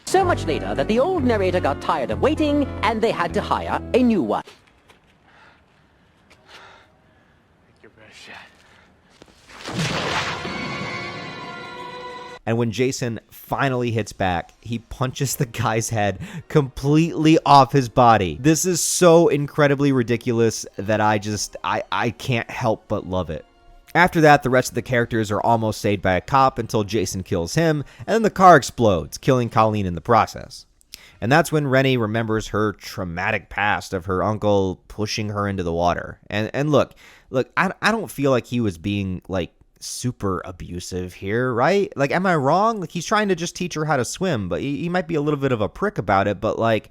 So much later that the old narrator got tired of waiting and they had to hire a new one. Take your best shot. And when Jason finally hits back, he punches the guy's head completely off his body. This is so incredibly ridiculous that I can't help but love it. After that, the rest of the characters are almost saved by a cop until Jason kills him, and then the car explodes, killing Colleen in the process. And that's when Rennie remembers her traumatic past of her uncle pushing her into the water. And look, I don't feel like he was being, like, super abusive here, right? Like, am I wrong? Like, he's trying to just teach her how to swim, but he might be a little bit of a prick about it, but, like,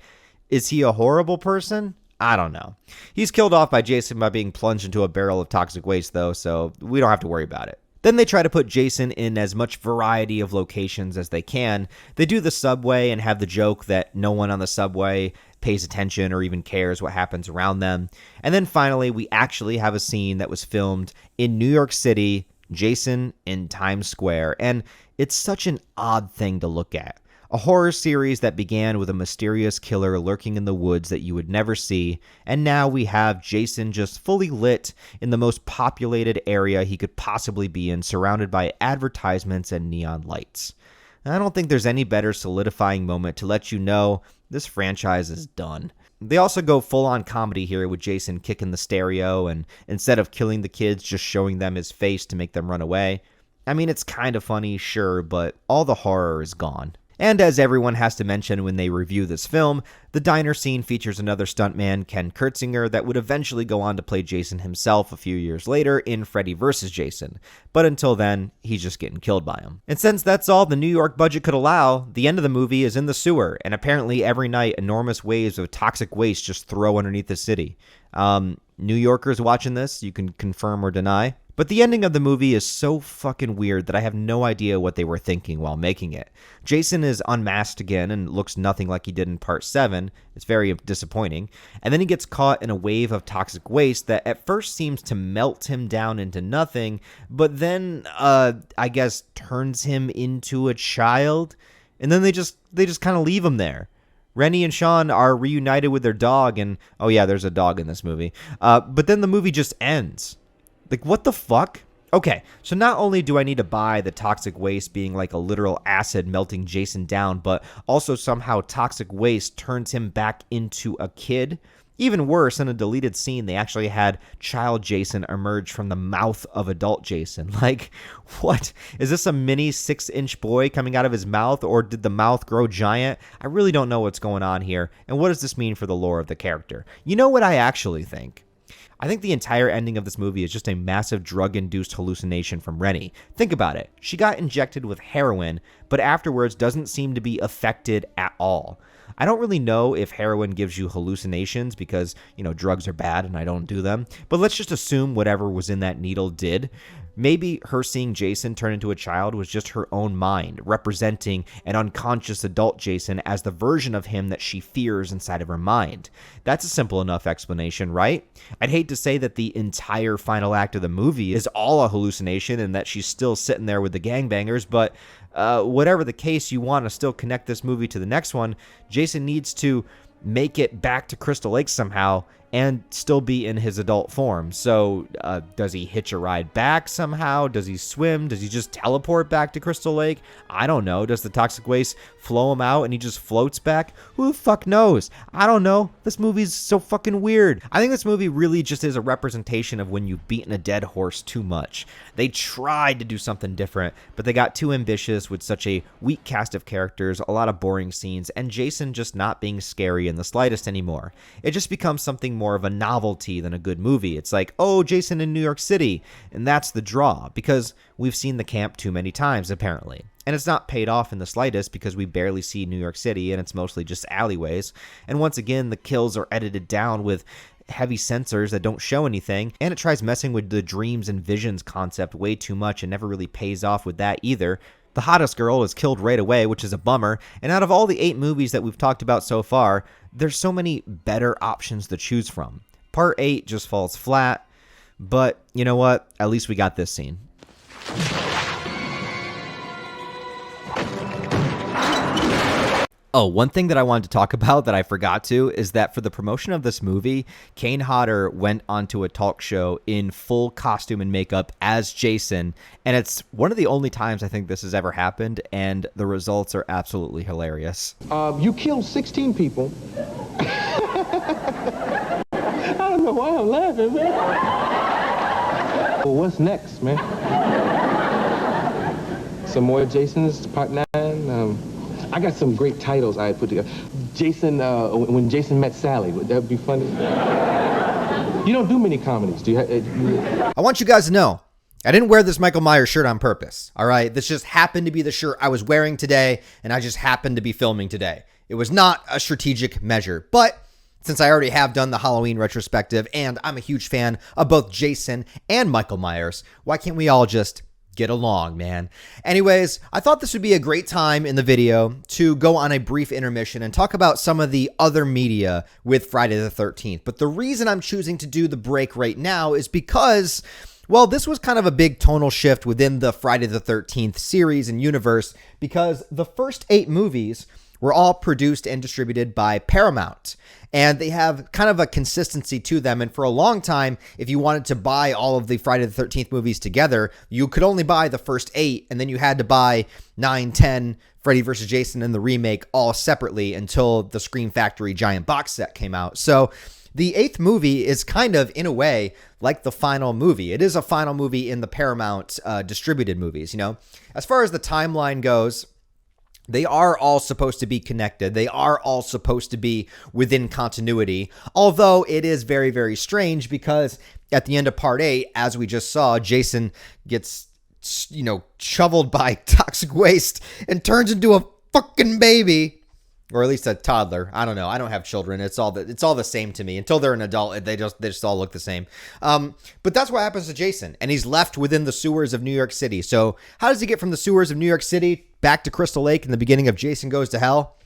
is he a horrible person? I don't know. He's killed off by Jason by being plunged into a barrel of toxic waste, though, so we don't have to worry about it. Then they try to put Jason in as much variety of locations as they can. They do the subway and have the joke that no one on the subway pays attention or even cares what happens around them. And then finally, we actually have a scene that was filmed in New York City, Jason in Times Square, and it's such an odd thing to look at. A horror series that began with a mysterious killer lurking in the woods that you would never see, and now we have Jason just fully lit in the most populated area he could possibly be in, surrounded by advertisements and neon lights. And I don't think there's any better solidifying moment to let you know this franchise is done. They also go full-on comedy here with Jason kicking the stereo and instead of killing the kids, just showing them his face to make them run away. I mean, it's kind of funny, sure, but all the horror is gone. And as everyone has to mention when they review this film, the diner scene features another stuntman, Ken Kurtzinger, that would eventually go on to play Jason himself a few years later in Freddy Vs. Jason. But until then, he's just getting killed by him. And since that's all the New York budget could allow, the end of the movie is in the sewer, and apparently every night enormous waves of toxic waste just throw underneath the city. New Yorkers watching this, you can confirm or deny. But the ending of the movie is so fucking weird that I have no idea what they were thinking while making it. Jason is unmasked again and looks nothing like he did in part 7. It's very disappointing. And then he gets caught in a wave of toxic waste that at first seems to melt him down into nothing, but then, I guess, turns him into a child. And then they just kind of leave him there. Rennie and Sean are reunited with their dog, and, oh yeah, there's a dog in this movie. But then the movie just ends. Like, what the fuck? Okay, so not only do I need to buy the toxic waste being like a literal acid melting Jason down, but also somehow toxic waste turns him back into a kid. Even worse, in a deleted scene, they actually had child Jason emerge from the mouth of adult Jason. Like, what? Is this a mini 6-inch boy coming out of his mouth, or did the mouth grow giant? I really don't know what's going on here, and what does this mean for the lore of the character? You know what I actually think? I think the entire ending of this movie is just a massive drug-induced hallucination from Rennie. Think about it. She got injected with heroin, but afterwards doesn't seem to be affected at all. I don't really know if heroin gives you hallucinations because, drugs are bad and I don't do them, but let's just assume whatever was in that needle did. Maybe her seeing Jason turn into a child was just her own mind, representing an unconscious adult Jason as the version of him that she fears inside of her mind. That's a simple enough explanation, right? I'd hate to say that the entire final act of the movie is all a hallucination and that she's still sitting there with the gangbangers, but whatever the case, you want to still connect this movie to the next one. Jason needs to make it back to Crystal Lake somehow and still be in his adult form. So does he hitch a ride back somehow? Does he swim? Does he just teleport back to Crystal Lake? I don't know. Does the toxic waste flow him out and he just floats back? Who the fuck knows? I don't know. This movie's so fucking weird. I think this movie really just is a representation of when you've beaten a dead horse too much. They tried to do something different, but they got too ambitious with such a weak cast of characters, a lot of boring scenes, and Jason just not being scary in the slightest anymore. It just becomes something more of a novelty than a good movie. It's like, oh, Jason in New York City, and that's the draw, because we've seen the camp too many times, apparently. And it's not paid off in the slightest because we barely see New York City, and it's mostly just alleyways. And once again, the kills are edited down with heavy censors that don't show anything, and it tries messing with the dreams and visions concept way too much and never really pays off with that either. The hottest girl is killed right away, which is a bummer, and out of all the 8 movies that we've talked about so far, there's so many better options to choose from. Part 8 just falls flat, but you know what? At least we got this scene. Oh, one thing that I wanted to talk about that I forgot to is that for the promotion of this movie, Kane Hodder went onto a talk show in full costume and makeup as Jason, and it's one of the only times I think this has ever happened, and the results are absolutely hilarious. You killed 16 people. I don't know why I'm laughing, man. Well, what's next, man? Some more Jasons, part 9. I got some great titles I put together. Jason, when Jason met Sally, would that be funny? You don't do many comedies, do you? I want you guys to know, I didn't wear this Michael Myers shirt on purpose, all right? This just happened to be the shirt I was wearing today, and I just happened to be filming today. It was not a strategic measure, but since I already have done the Halloween retrospective, and I'm a huge fan of both Jason and Michael Myers, why can't we all just get along, man? Anyways, I thought this would be a great time in the video to go on a brief intermission and talk about some of the other media with Friday the 13th. But the reason I'm choosing to do the break right now is because, well, this was kind of a big tonal shift within the Friday the 13th series and universe, because the first 8 movies were all produced and distributed by Paramount, and they have kind of a consistency to them. And for a long time, if you wanted to buy all of the Friday the 13th movies together, you could only buy the first 8, and then you had to buy 9, 10, Freddy vs. Jason, and the remake all separately until the Scream Factory giant box set came out. So the 8th movie is kind of, in a way, like the final movie. It is a final movie in the Paramount distributed movies, As far as the timeline goes, they are all supposed to be connected. They are all supposed to be within continuity. Although it is very, very strange because at the end of part 8, as we just saw, Jason gets, shoveled by toxic waste and turns into a fucking baby. Or at least a toddler. I don't know. I don't have children. It's all the same to me. Until they're an adult, they just all look the same. But that's what happens to Jason, and he's left within the sewers of New York City. So how does he get from the sewers of New York City back to Crystal Lake in the beginning of Jason Goes to Hell?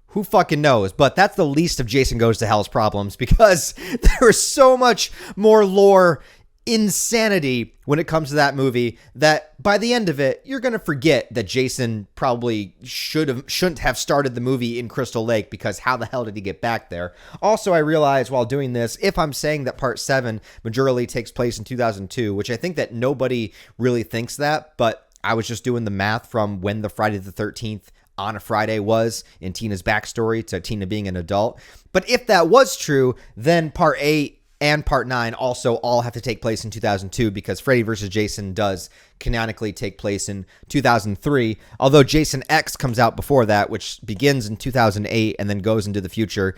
Who fucking knows? But that's the least of Jason Goes to Hell's problems, because there is so much more lore insanity when it comes to that movie that by the end of it, you're going to forget that Jason probably shouldn't have started the movie in Crystal Lake, because how the hell did he get back there? Also, I realized while doing this, if I'm saying that part 7 majorly takes place in 2002, which I think that nobody really thinks that, but I was just doing the math from when the Friday the 13th on a Friday was in Tina's backstory to Tina being an adult. But if that was true, then part 8 and part 9 also all have to take place in 2002, because Freddy vs. Jason does canonically take place in 2003, although Jason X comes out before that, which begins in 2008 and then goes into the future.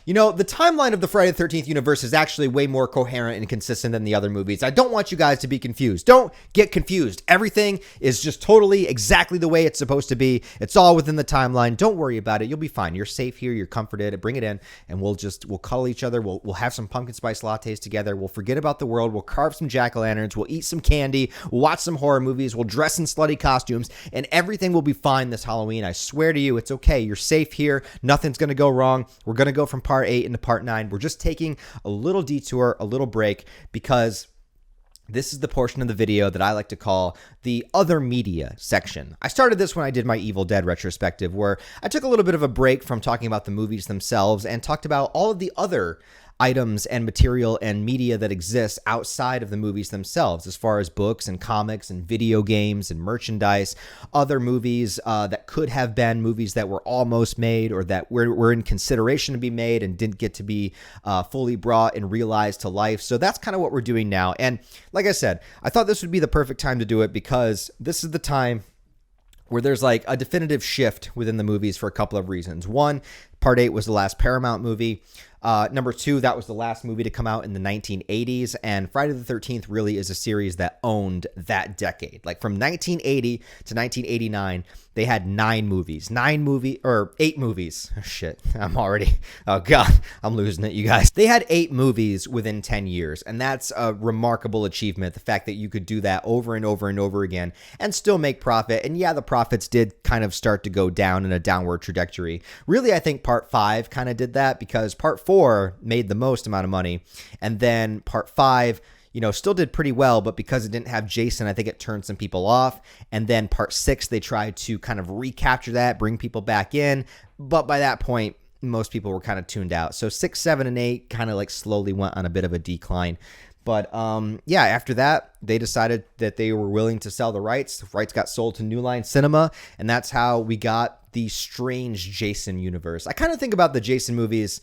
You know, the timeline of the Friday the 13th universe is actually way more coherent and consistent than the other movies. I don't want you guys to be confused. Don't get confused. Everything is just totally exactly the way it's supposed to be. It's all within the timeline. Don't worry about it. You'll be fine. You're safe here. You're comforted. Bring it in, and we'll cuddle each other. We'll have some pumpkin spice lattes together. We'll forget about the world. We'll carve some jack-o'-lanterns. We'll eat some candy. We'll watch some horror movies. We'll dress in slutty costumes, and everything will be fine this Halloween. I swear to you, it's okay. You're safe here. Nothing's going to go wrong. We're going to go from part 8 into part 9. We're just taking a little detour, a little break, because this is the portion of the video that I like to call the other media section. I started this when I did my Evil Dead retrospective, where I took a little bit of a break from talking about the movies themselves and talked about all of the other items and material and media that exists outside of the movies themselves, as far as books and comics and video games and merchandise, other movies that could have been movies that were almost made or that were in consideration to be made and didn't get to be fully brought and realized to life. So that's kind of what we're doing now. And like I said, I thought this would be the perfect time to do it because this is the time where there's like a definitive shift within the movies for a couple of reasons. One, part 8 was the last Paramount movie. Number 2, that was the last movie to come out in the 1980s, and Friday the 13th really is a series that owned that decade. Like from 1980 to 1989, they had 8 movies. Oh, shit, oh God, I'm losing it, you guys. They had 8 movies within 10 years, and that's a remarkable achievement. The fact that you could do that over and over and over again and still make profit. And yeah, the profits did kind of start to go down in a downward trajectory. Really, I think part 5 kind of did that because part 4 made the most amount of money, and then part 5 still did pretty well, but because it didn't have Jason, I think it turned some people off. And then part 6, they tried to kind of recapture that, bring people back in, but by that point most people were kind of tuned out. So 6, 7, and 8 kind of like slowly went on a bit of a decline. But yeah, after that, they decided that they were willing to sell the rights. The rights got sold to New Line Cinema, and that's how we got the strange Jason universe. I kind of think about the Jason movies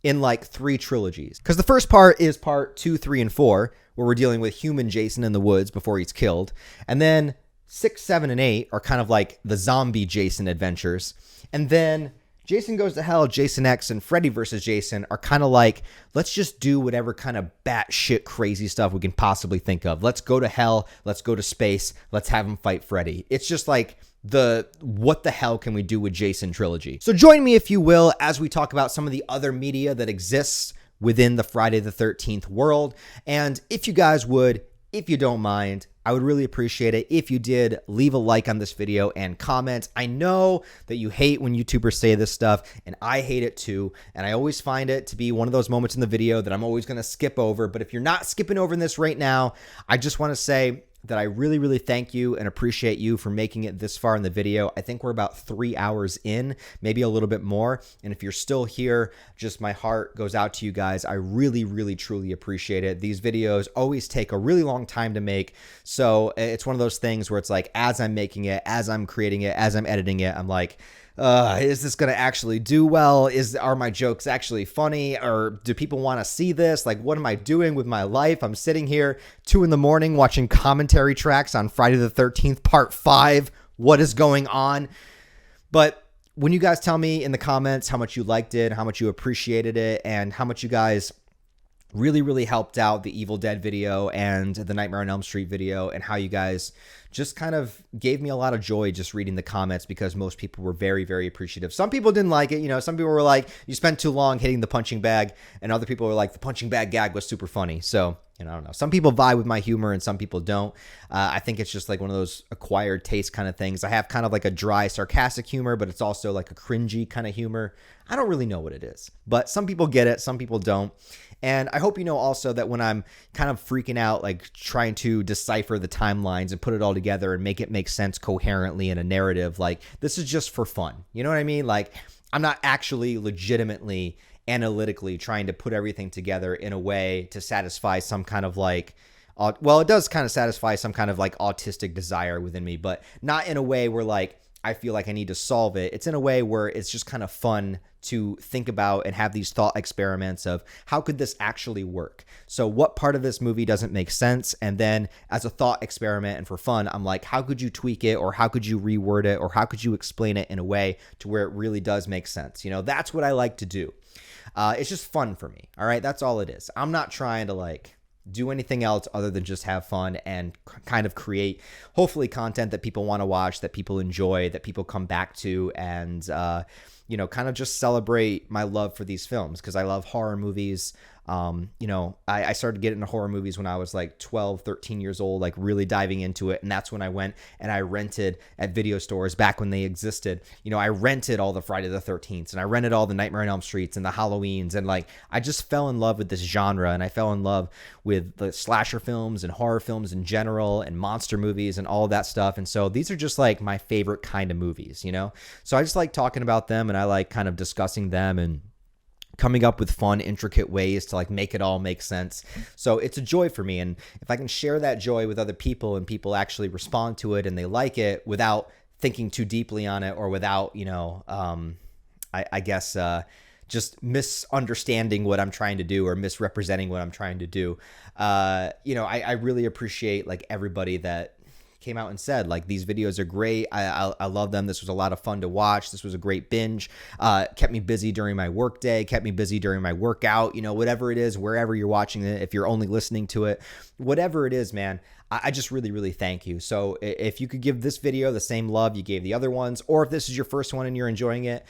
in like 3 trilogies, because the first part is part 2, 3, and 4, where we're dealing with human Jason in the woods before he's killed. And then 6, 7, and 8 are kind of like the zombie Jason adventures. And then Jason Goes to Hell, Jason X, and Freddy vs. Jason are kind of like, let's just do whatever kind of batshit crazy stuff we can possibly think of. Let's go to hell. Let's go to space. Let's have him fight Freddy. It's just like the what the hell can we do with Jason trilogy. So join me, if you will, as we talk about some of the other media that exists within the Friday the 13th world. And if you guys would, if you don't mind, I would really appreciate it if you did leave a like on this video and comment. I know that you hate when YouTubers say this stuff, and I hate it too. And I always find it to be one of those moments in the video that I'm always going to skip over. But if you're not skipping over this right now, I just want to say that I really, really thank you and appreciate you for making it this far in the video. I think we're about 3 hours in, maybe a little bit more. And if you're still here, just my heart goes out to you guys. I really, really, truly appreciate it. These videos always take a really long time to make. So it's one of those things where it's like, as I'm making it, as I'm creating it, as I'm editing it, I'm like, is this going to actually do well? Are my jokes actually funny? Or do people want to see this? Like, what am I doing with my life? I'm sitting here 2 in the morning watching commentary tracks on Friday the 13th, part 5. What is going on? But when you guys tell me in the comments how much you liked it, how much you appreciated it, and how much you guys really, really helped out the Evil Dead video and the Nightmare on Elm Street video, and how you guys just kind of gave me a lot of joy just reading the comments, because most people were very, very appreciative. Some people didn't like it. Some people were like, you spent too long hitting the punching bag, and other people were like, the punching bag gag was super funny. So, I don't know. Some people vibe with my humor and some people don't. I think it's just like one of those acquired taste kind of things. I have kind of like a dry, sarcastic humor, but it's also like a cringy kind of humor. I don't really know what it is, but some people get it, some people don't. And I hope you know also that when I'm kind of freaking out, like trying to decipher the timelines and put it all together and make it make sense coherently in a narrative, like this is just for fun. You know what I mean? Like I'm not actually legitimately analytically trying to put everything together in a way to satisfy some kind of like, well, it does kind of satisfy some kind of like autistic desire within me, but not in a way where like I feel like I need to solve it. It's in a way where it's just kind of fun to think about and have these thought experiments of how could this actually work? So what part of this movie doesn't make sense? And then as a thought experiment and for fun, I'm like, how could you tweak it, or how could you reword it, or how could you explain it in a way to where it really does make sense? That's what I like to do. It's just fun for me. All right, that's all it is. I'm not trying to like do anything else other than just have fun and kind of create, hopefully, content that people want to watch, that people enjoy, that people come back to, and you know, kind of just celebrate my love for these films, because I love horror movies. You know, I started getting into horror movies when I was like 12, 13 years old, like really diving into it. And that's when I went and I rented at video stores back when they existed. You know, I rented all the Friday the 13th and I rented all the Nightmare on Elm Streets and the Halloweens. And like, I just fell in love with this genre, and I fell in love with the slasher films and horror films in general and monster movies and all of that stuff. And so these are just like my favorite kind of movies, you know? So I just like talking about them, and I like kind of discussing them and coming up with fun, intricate ways to like make it all make sense. So it's a joy for me. And if I can share that joy with other people and people actually respond to it and they like it without thinking too deeply on it, or without, you know, I guess just misunderstanding what I'm trying to do or misrepresenting what I'm trying to do, you know, I really appreciate like everybody that came out and said like, these videos are great. I love them. This was a lot of fun to watch. This was a great binge. Kept me busy during my work day, kept me busy during my workout, you know, whatever it is, wherever you're watching it, if you're only listening to it, whatever it is, man, I just really, really thank you. So if you could give this video the same love you gave the other ones, or if this is your first one and you're enjoying it,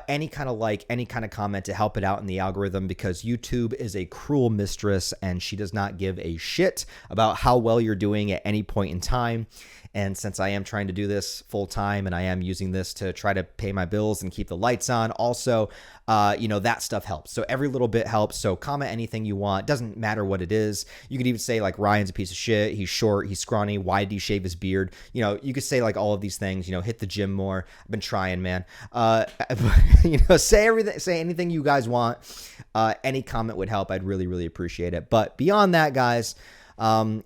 any kind of like, any kind of comment to help it out in the algorithm, because YouTube is a cruel mistress and she does not give a shit about how well you're doing at any point in time. And since I am trying to do this full time and I am using this to try to pay my bills and keep the lights on also, you know, that stuff helps. So every little bit helps. So comment anything you want. Doesn't matter what it is. You could even say like, Ryan's a piece of shit. He's short. He's scrawny. Why did he shave his beard? You know, you could say like all of these things, you know, hit the gym more. I've been trying, man. You know, say everything, say anything you guys want. Any comment would help. I'd really, really appreciate it. But beyond that, guys,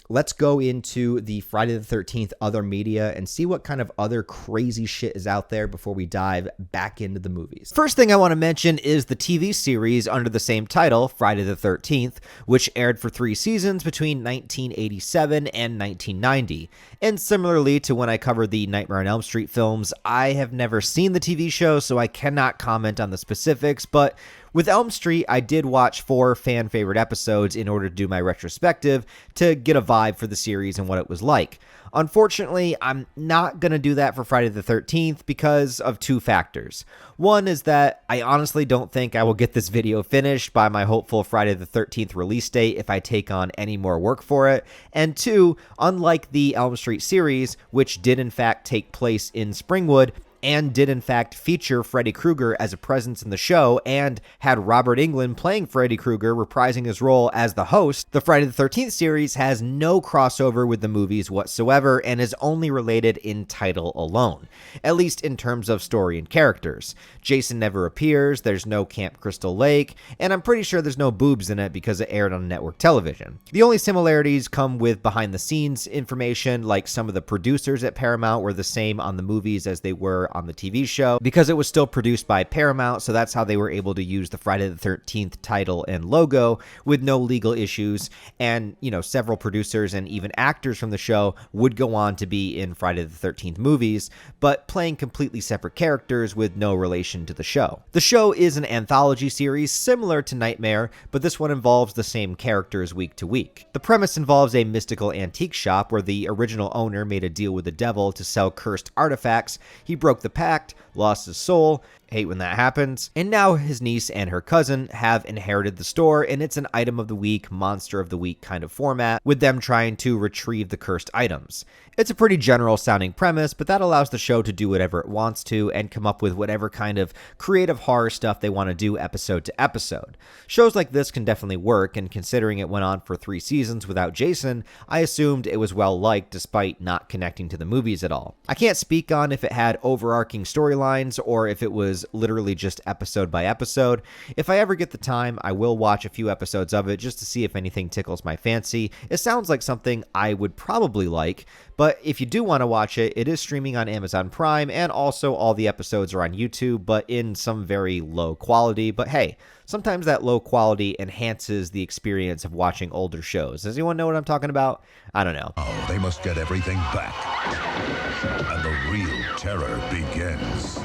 let's go into the Friday the 13th other media and see what kind of other crazy shit is out there before we dive back into the movies. First thing I want to mention is the TV series under the same title, Friday the 13th, which aired for 3 seasons between 1987 and 1990. And similarly to when I covered the Nightmare on Elm Street films, I have never seen the TV show, so I cannot comment on the specifics, but with Elm Street, I did watch 4 fan favorite episodes in order to do my retrospective to get a vibe for the series and what it was like. Unfortunately, I'm not going to do that for Friday the 13th because of 2 factors. One is that I honestly don't think I will get this video finished by my hopeful Friday the 13th release date if I take on any more work for it. And 2, unlike the Elm Street series, which did in fact take place in Springwood, and did in fact feature Freddy Krueger as a presence in the show and had Robert Englund playing Freddy Krueger, reprising his role as the host, the Friday the 13th series has no crossover with the movies whatsoever and is only related in title alone, at least in terms of story and characters. Jason never appears, there's no Camp Crystal Lake, and I'm pretty sure there's no boobs in it because it aired on network television. The only similarities come with behind the scenes information, like some of the producers at Paramount were the same on the movies as they were on the TV show, because it was still produced by Paramount, so that's how they were able to use the Friday the 13th title and logo with no legal issues. And, you know, several producers and even actors from the show would go on to be in Friday the 13th movies, but playing completely separate characters with no relation to the show. The show is an anthology series similar to Nightmare, but this one involves the same characters week to week. The premise involves a mystical antique shop where the original owner made a deal with the devil to sell cursed artifacts. He broke the pact, lost his soul, hate when that happens, and now his niece and her cousin have inherited the store, and it's an item of the week, monster of the week kind of format, with them trying to retrieve the cursed items. It's a pretty general sounding premise, but that allows the show to do whatever it wants to and come up with whatever kind of creative horror stuff they want to do episode to episode. Shows like this can definitely work, and considering it went on for 3 seasons without Jason, I assumed it was well liked despite not connecting to the movies at all. I can't speak on if it had overarching storylines or if it was literally just episode by episode. If I ever get the time, I will watch a few episodes of it just to see if anything tickles my fancy. It sounds like something I would probably like, but if you do want to watch it, it is streaming on Amazon Prime, and also all the episodes are on YouTube, but in some very low quality. But hey, sometimes that low quality enhances the experience of watching older shows. Does anyone know what I'm talking about? I don't know. Oh, they must get everything back. And the real terror begins.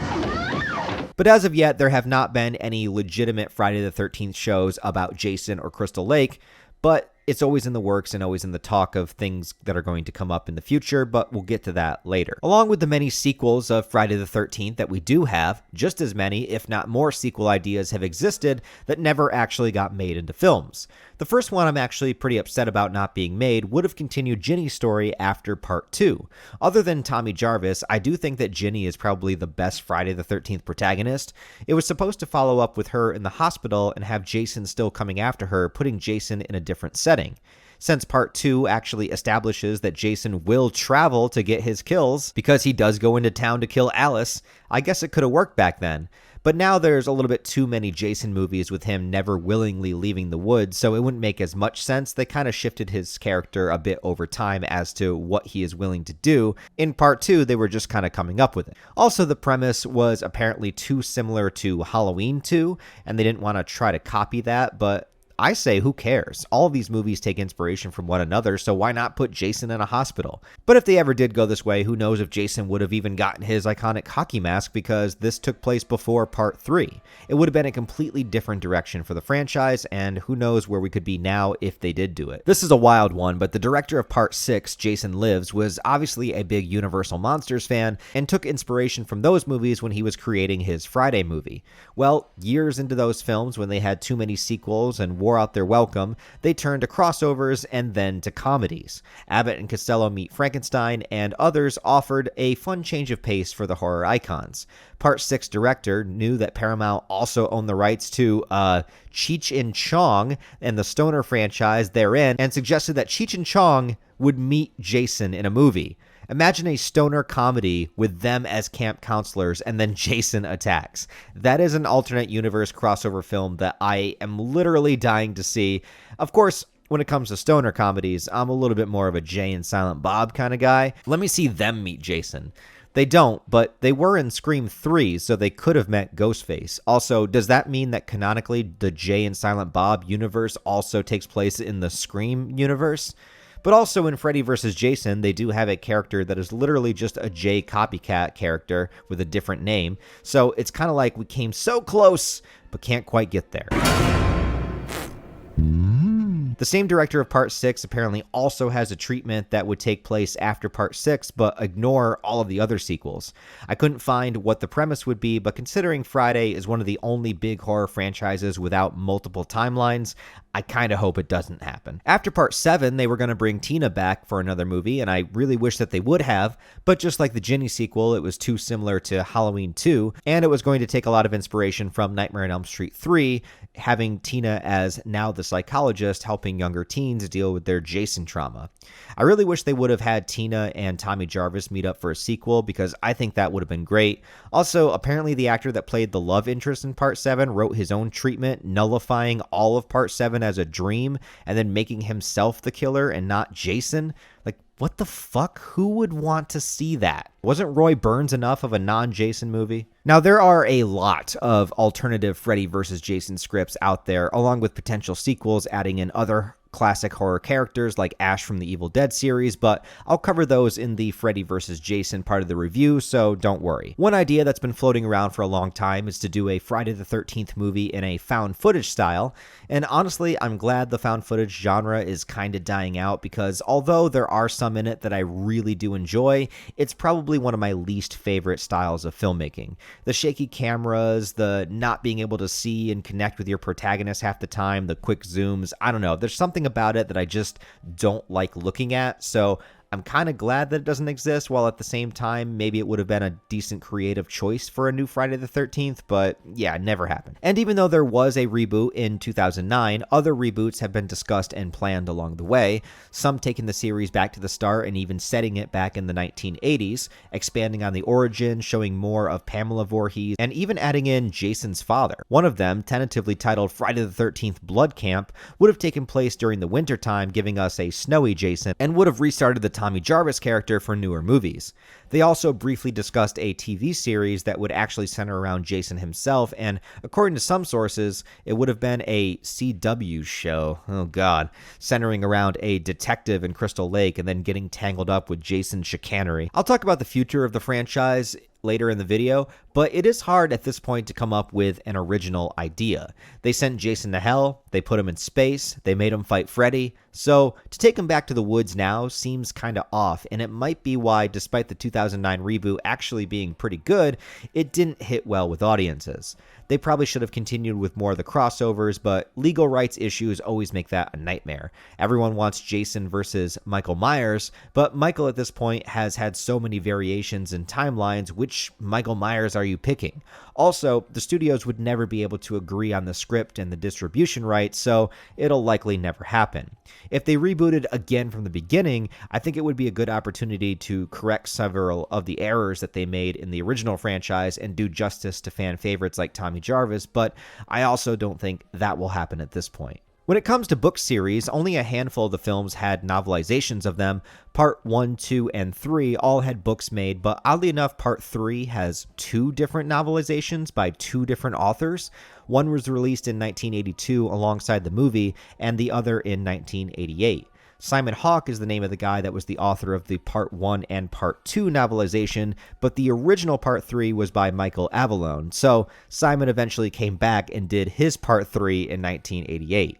But as of yet, there have not been any legitimate Friday the 13th shows about Jason or Crystal Lake, but it's always in the works and always in the talk of things that are going to come up in the future, but we'll get to that later. Along with the many sequels of Friday the 13th that we do have, just as many, if not more, sequel ideas have existed that never actually got made into films. The first one I'm actually pretty upset about not being made would have continued Ginny's story after part 2. Other than Tommy Jarvis, I do think that Ginny is probably the best Friday the 13th protagonist. It was supposed to follow up with her in the hospital and have Jason still coming after her, putting Jason in a different setting. Since part 2 actually establishes that Jason will travel to get his kills because he does go into town to kill Alice, I guess it could have worked back then. But now there's a little bit too many Jason movies with him never willingly leaving the woods, so it wouldn't make as much sense. They kind of shifted his character a bit over time as to what he is willing to do. In part 2, they were just kind of coming up with it. Also, the premise was apparently too similar to Halloween 2, and they didn't want to try to copy that, but I say, who cares? All of these movies take inspiration from one another, so why not put Jason in a hospital? But if they ever did go this way, who knows if Jason would have even gotten his iconic hockey mask, because this took place before part 3. It would have been a completely different direction for the franchise, and who knows where we could be now if they did do it. This is a wild one, but the director of part 6, Jason Lives, was obviously a big Universal Monsters fan, and took inspiration from those movies when he was creating his Friday movie. Well, years into those films, when they had too many sequels and wore out their welcome, they turned to crossovers and then to comedies. Abbott and Costello Meet Frankenstein and others offered a fun change of pace for the horror icons. Part 6 director knew that Paramount also owned the rights to Cheech and Chong and the Stoner franchise therein, and suggested that Cheech and Chong would meet Jason in a movie. Imagine a stoner comedy with them as camp counselors and then Jason attacks. That is an alternate universe crossover film that I am literally dying to see. Of course, when it comes to stoner comedies, I'm a little bit more of a Jay and Silent Bob kind of guy. Let me see them meet Jason. They don't, but they were in Scream 3, so they could have met Ghostface. Also, does that mean that canonically the Jay and Silent Bob universe also takes place in the Scream universe? But also in Freddy Vs. Jason, they do have a character that is literally just a Jay copycat character with a different name. So it's kind of like we came so close, but can't quite get there. The same director of Part 6 apparently also has a treatment that would take place after Part 6, but ignore all of the other sequels. I couldn't find what the premise would be, but considering Friday is one of the only big horror franchises without multiple timelines, I kind of hope it doesn't happen. After Part 7, they were going to bring Tina back for another movie, and I really wish that they would have, but just like the Ginny sequel, it was too similar to Halloween 2, and it was going to take a lot of inspiration from Nightmare on Elm Street 3, having Tina as now the psychologist helping younger teens deal with their Jason trauma. I really wish they would have had Tina and Tommy Jarvis meet up for a sequel, because I think that would have been great. Also, apparently the actor that played the love interest in Part 7 wrote his own treatment, nullifying all of Part 7 as a dream, and then making himself the killer and not Jason. Like, what the fuck? Who would want to see that? Wasn't Roy Burns enough of a non-Jason movie? Now, there are a lot of alternative Freddy vs. Jason scripts out there, along with potential sequels adding in other classic horror characters like Ash from the Evil Dead series, but I'll cover those in the Freddy vs. Jason part of the review, so don't worry. One idea that's been floating around for a long time is to do a Friday the 13th movie in a found footage style, and honestly, I'm glad the found footage genre is kind of dying out, because although there are some in it that I really do enjoy, it's probably one of my least favorite styles of filmmaking. The shaky cameras, the not being able to see and connect with your protagonist half the time, the quick zooms, I don't know, there's something about it that I just don't like looking at, so I'm kind of glad that it doesn't exist, while at the same time, maybe it would have been a decent creative choice for a new Friday the 13th, but yeah, it never happened. And even though there was a reboot in 2009, other reboots have been discussed and planned along the way, some taking the series back to the start and even setting it back in the 1980s, expanding on the origin, showing more of Pamela Voorhees, and even adding in Jason's father. One of them, tentatively titled Friday the 13th Blood Camp, would have taken place during the wintertime, giving us a snowy Jason, and would have restarted the Tommy Jarvis character for newer movies. They also briefly discussed a TV series that would actually center around Jason himself, and according to some sources, it would have been a CW show, oh god, centering around a detective in Crystal Lake and then getting tangled up with Jason's chicanery. I'll talk about the future of the franchise later in the video, but it is hard at this point to come up with an original idea. They sent Jason to hell, they put him in space, they made him fight Freddy, so to take him back to the woods now seems kinda off, and it might be why, despite the 2009 reboot actually being pretty good, it didn't hit well with audiences. They probably should have continued with more of the crossovers, but legal rights issues always make that a nightmare. Everyone wants Jason versus Michael Myers, but Michael at this point has had so many variations and timelines. Which Michael Myers are you picking? Also, the studios would never be able to agree on the script and the distribution rights, so it'll likely never happen. If they rebooted again from the beginning, I think it would be a good opportunity to correct several of the errors that they made in the original franchise and do justice to fan favorites like Tommy Jarvis, but I also don't think that will happen at this point. When it comes to book series, only a handful of the films had novelizations of them. Part 1, 2, and 3 all had books made, but oddly enough, Part 3 has 2 different novelizations by 2 different authors. One was released in 1982 alongside the movie, and the other in 1988. Simon Hawke is the name of the guy that was the author of the Part 1 and Part 2 novelization, but the original Part 3 was by Michael Avallone, so Simon eventually came back and did his Part 3 in 1988.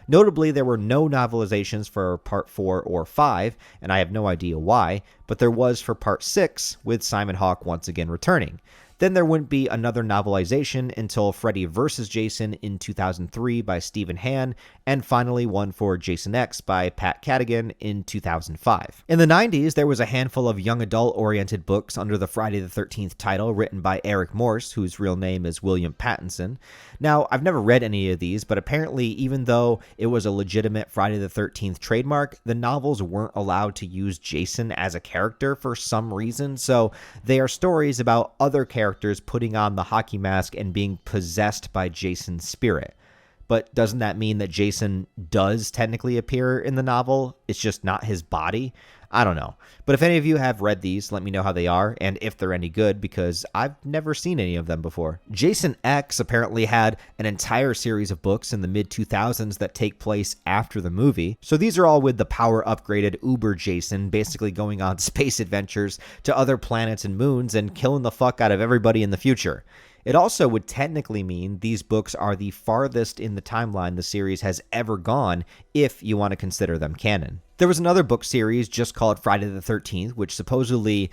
Notably, there were no novelizations for Part 4 or 5, and I have no idea why, but there was for Part 6, with Simon Hawke once again returning. Then there wouldn't be another novelization until Freddy Vs. Jason in 2003 by Stephen Han, and finally one for Jason X by Pat Cadigan in 2005. In the 90s, there was a handful of young adult-oriented books under the Friday the 13th title written by Eric Morse, whose real name is William Pattinson. Now, I've never read any of these, but apparently even though it was a legitimate Friday the 13th trademark, the novels weren't allowed to use Jason as a character for some reason, so they are stories about other characters putting on the hockey mask and being possessed by Jason's spirit. But doesn't that mean that Jason does technically appear in the novel? It's just not his body? I don't know. But if any of you have read these, let me know how they are and if they're any good, because I've never seen any of them before. Jason X apparently had an entire series of books in the mid-2000s that take place after the movie. So these are all with the power-upgraded Uber Jason basically going on space adventures to other planets and moons and killing the fuck out of everybody in the future. It also would technically mean these books are the farthest in the timeline the series has ever gone, if you want to consider them canon. There was another book series just called Friday the 13th, which supposedly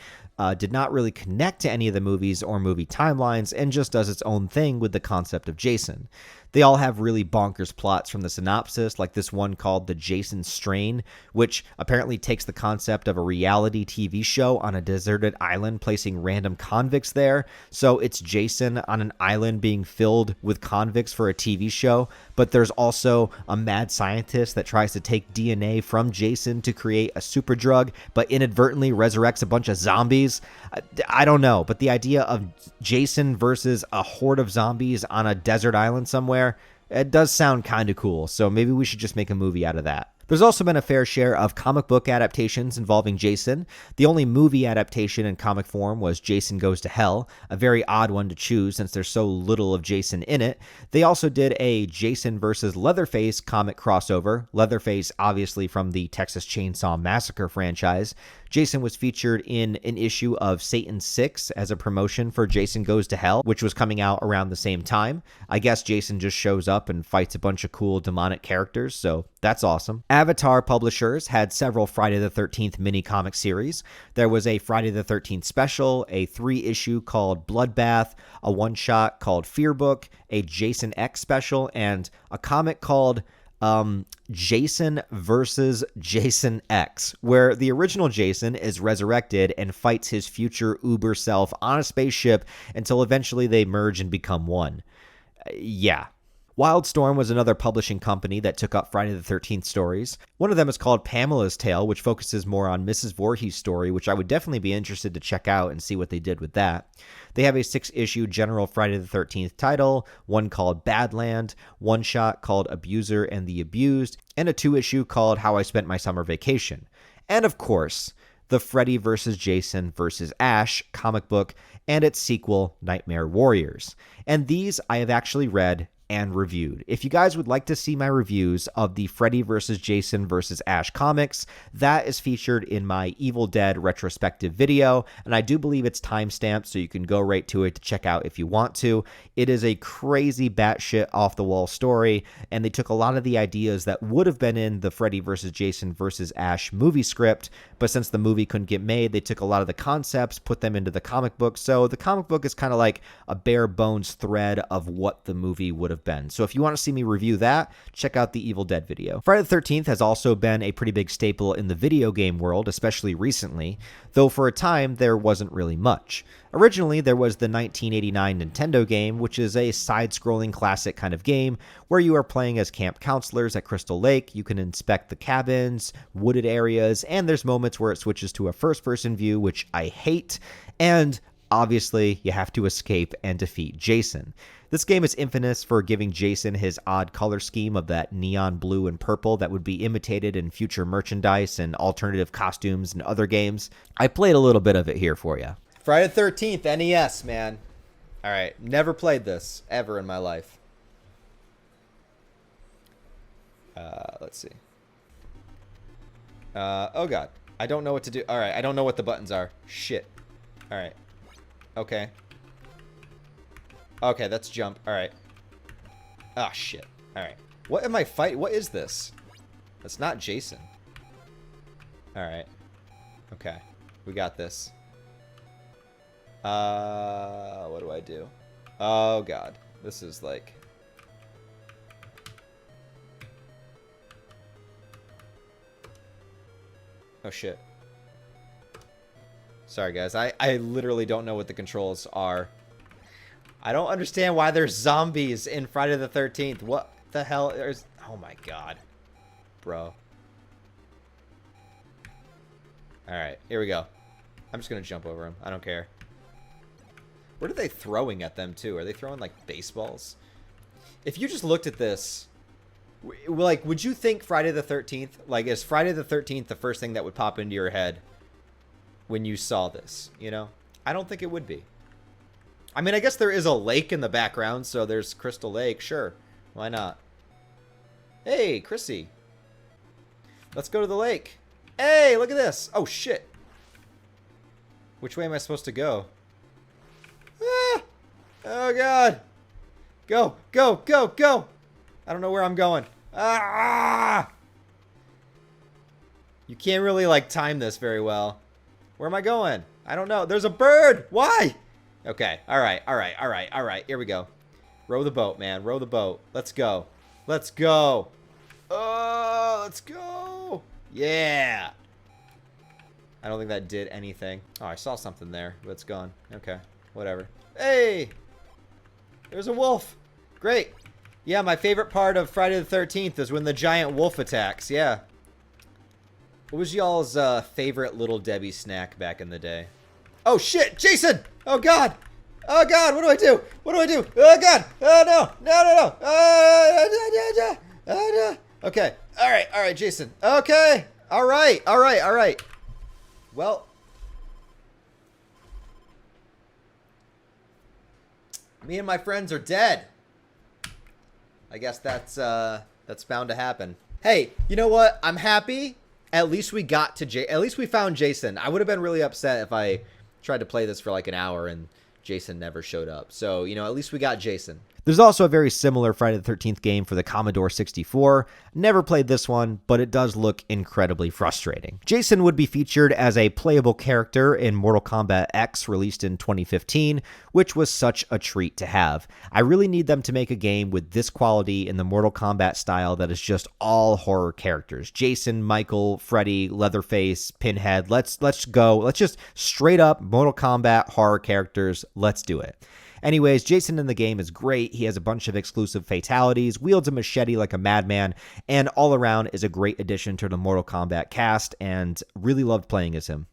did not really connect to any of the movies or movie timelines and just does its own thing with the concept of Jason. They all have really bonkers plots from the synopsis, like this one called The Jason Strain, which apparently takes the concept of a reality TV show on a deserted island, placing random convicts there. So it's Jason on an island being filled with convicts for a TV show, but there's also a mad scientist that tries to take DNA from Jason to create a super drug, but inadvertently resurrects a bunch of zombies. I don't know, but the idea of Jason versus a horde of zombies on a desert island somewhere, it does sound kind of cool, so maybe we should just make a movie out of that. There's also been a fair share of comic book adaptations involving Jason. The only movie adaptation in comic form was Jason Goes to Hell, a very odd one to choose since there's so little of Jason in it. They also did a Jason vs. Leatherface comic crossover, Leatherface obviously from the Texas Chainsaw Massacre franchise. Jason was featured in an issue of Satan 6 as a promotion for Jason Goes to Hell, which was coming out around the same time. I guess Jason just shows up and fights a bunch of cool demonic characters, so that's awesome. Avatar publishers had several Friday the 13th mini-comic series. There was a Friday the 13th special, a 3-issue called Bloodbath, a one-shot called Fear Book, a Jason X special, and a comic called Jason versus Jason X, where the original Jason is resurrected and fights his future Uber self on a spaceship until eventually they merge and become one. Yeah. Wildstorm was another publishing company that took up Friday the 13th stories. One of them is called Pamela's Tale, which focuses more on Mrs. Voorhees' story, which I would definitely be interested to check out and see what they did with that. They have a 6-issue general Friday the 13th title, one called Badland, one shot called Abuser and the Abused, and a 2-issue called How I Spent My Summer Vacation. and of course, the Freddy vs. Jason vs. Ash comic book and its sequel, Nightmare Warriors. And these I have actually read and reviewed. If you guys would like to see my reviews of the Freddy vs. Jason vs. Ash comics, that is featured in my Evil Dead retrospective video, and I do believe it's timestamped, so you can go right to it to check out if you want to. It is a crazy batshit off-the-wall story, and they took a lot of the ideas that would have been in the Freddy vs. Jason vs. Ash movie script, but since the movie couldn't get made, they took a lot of the concepts, put them into the comic book, so the comic book is kind of like a bare bones thread of what the movie would have been. So if you want to see me review that, check out the Evil Dead video. Friday the 13th has also been a pretty big staple in the video game world, especially recently, though for a time there wasn't really much. Originally, there was the 1989 Nintendo game, which is a side-scrolling classic kind of game where you are playing as camp counselors at Crystal Lake. You can inspect the cabins, wooded areas, and there's moments where it switches to a first-person view, which I hate, and obviously, you have to escape and defeat Jason. This game is infamous for giving Jason his odd color scheme of that neon blue and purple that would be imitated in future merchandise and alternative costumes and other games. I played a little bit of it here for you. Friday the 13th, NES, man. All right, never played this ever in my life. Let's see. Oh, God. I don't know what to do. All right, I don't know what the buttons are. Shit. All right. Okay. Okay, that's jump. All right. Ah, shit. All right. What am I fighting? What is this? That's not Jason. All right. Okay. We got this. What do I do? Oh, God. This is like... Oh, shit. Sorry, guys. I literally don't know what the controls are. I don't understand why there's zombies in Friday the 13th. What the hell? There's... Oh, my God. Bro. Alright, here we go. I'm just going to jump over him. I don't care. What are they throwing at them, too? Are they throwing, like, baseballs? If you just looked at this... Like, would you think Friday the 13th? Like, is Friday the 13th the first thing that would pop into your head when you saw this, you know? I don't think it would be. I mean, I guess there is a lake in the background, so there's Crystal Lake. Sure. Why not? Hey, Chrissy. Let's go to the lake. Hey, look at this. Oh, shit. Which way am I supposed to go? Ah! Oh, God. Go, go, go, go. I don't know where I'm going. Ah! You can't really, like, time this very well. Where am I going? I don't know. There's a bird. Why? Okay. All right. All right. All right. All right. Here we go. Row the boat, man. Row the boat. Let's go. Let's go. Oh, let's go. Yeah. I don't think that did anything. Oh, I saw something there, but it's gone. Okay. Whatever. Hey. There's a wolf. Great. Yeah, my favorite part of Friday the 13th is when the giant wolf attacks. Yeah. What was y'all's favorite Little Debbie snack back in the day? Oh, shit! Jason! Oh, God! Oh, God! What do I do? What do I do? Oh, God! Oh, no! No, no, no! Okay. All right. All right, Jason. Okay. All right. All right. All right. Well. Me and my friends are dead. I guess that's bound to happen. Hey, you know what? I'm happy. At least we got to at least we found Jason. I would have been really upset if I tried to play this for like an hour and Jason never showed up. So, you know, at least we got Jason. There's also a very similar Friday the 13th game for the Commodore 64. Never played this one, but it does look incredibly frustrating. Jason would be featured as a playable character in Mortal Kombat X, released in 2015, which was such a treat to have. I really need them to make a game with this quality in the Mortal Kombat style that is just all horror characters. Jason, Michael, Freddy, Leatherface, Pinhead. Let's go. Let's just straight up Mortal Kombat horror characters. Let's do it. Anyways, Jason in the game is great. He has a bunch of exclusive fatalities, wields a machete like a madman, and all around is a great addition to the Mortal Kombat cast, and really loved playing as him.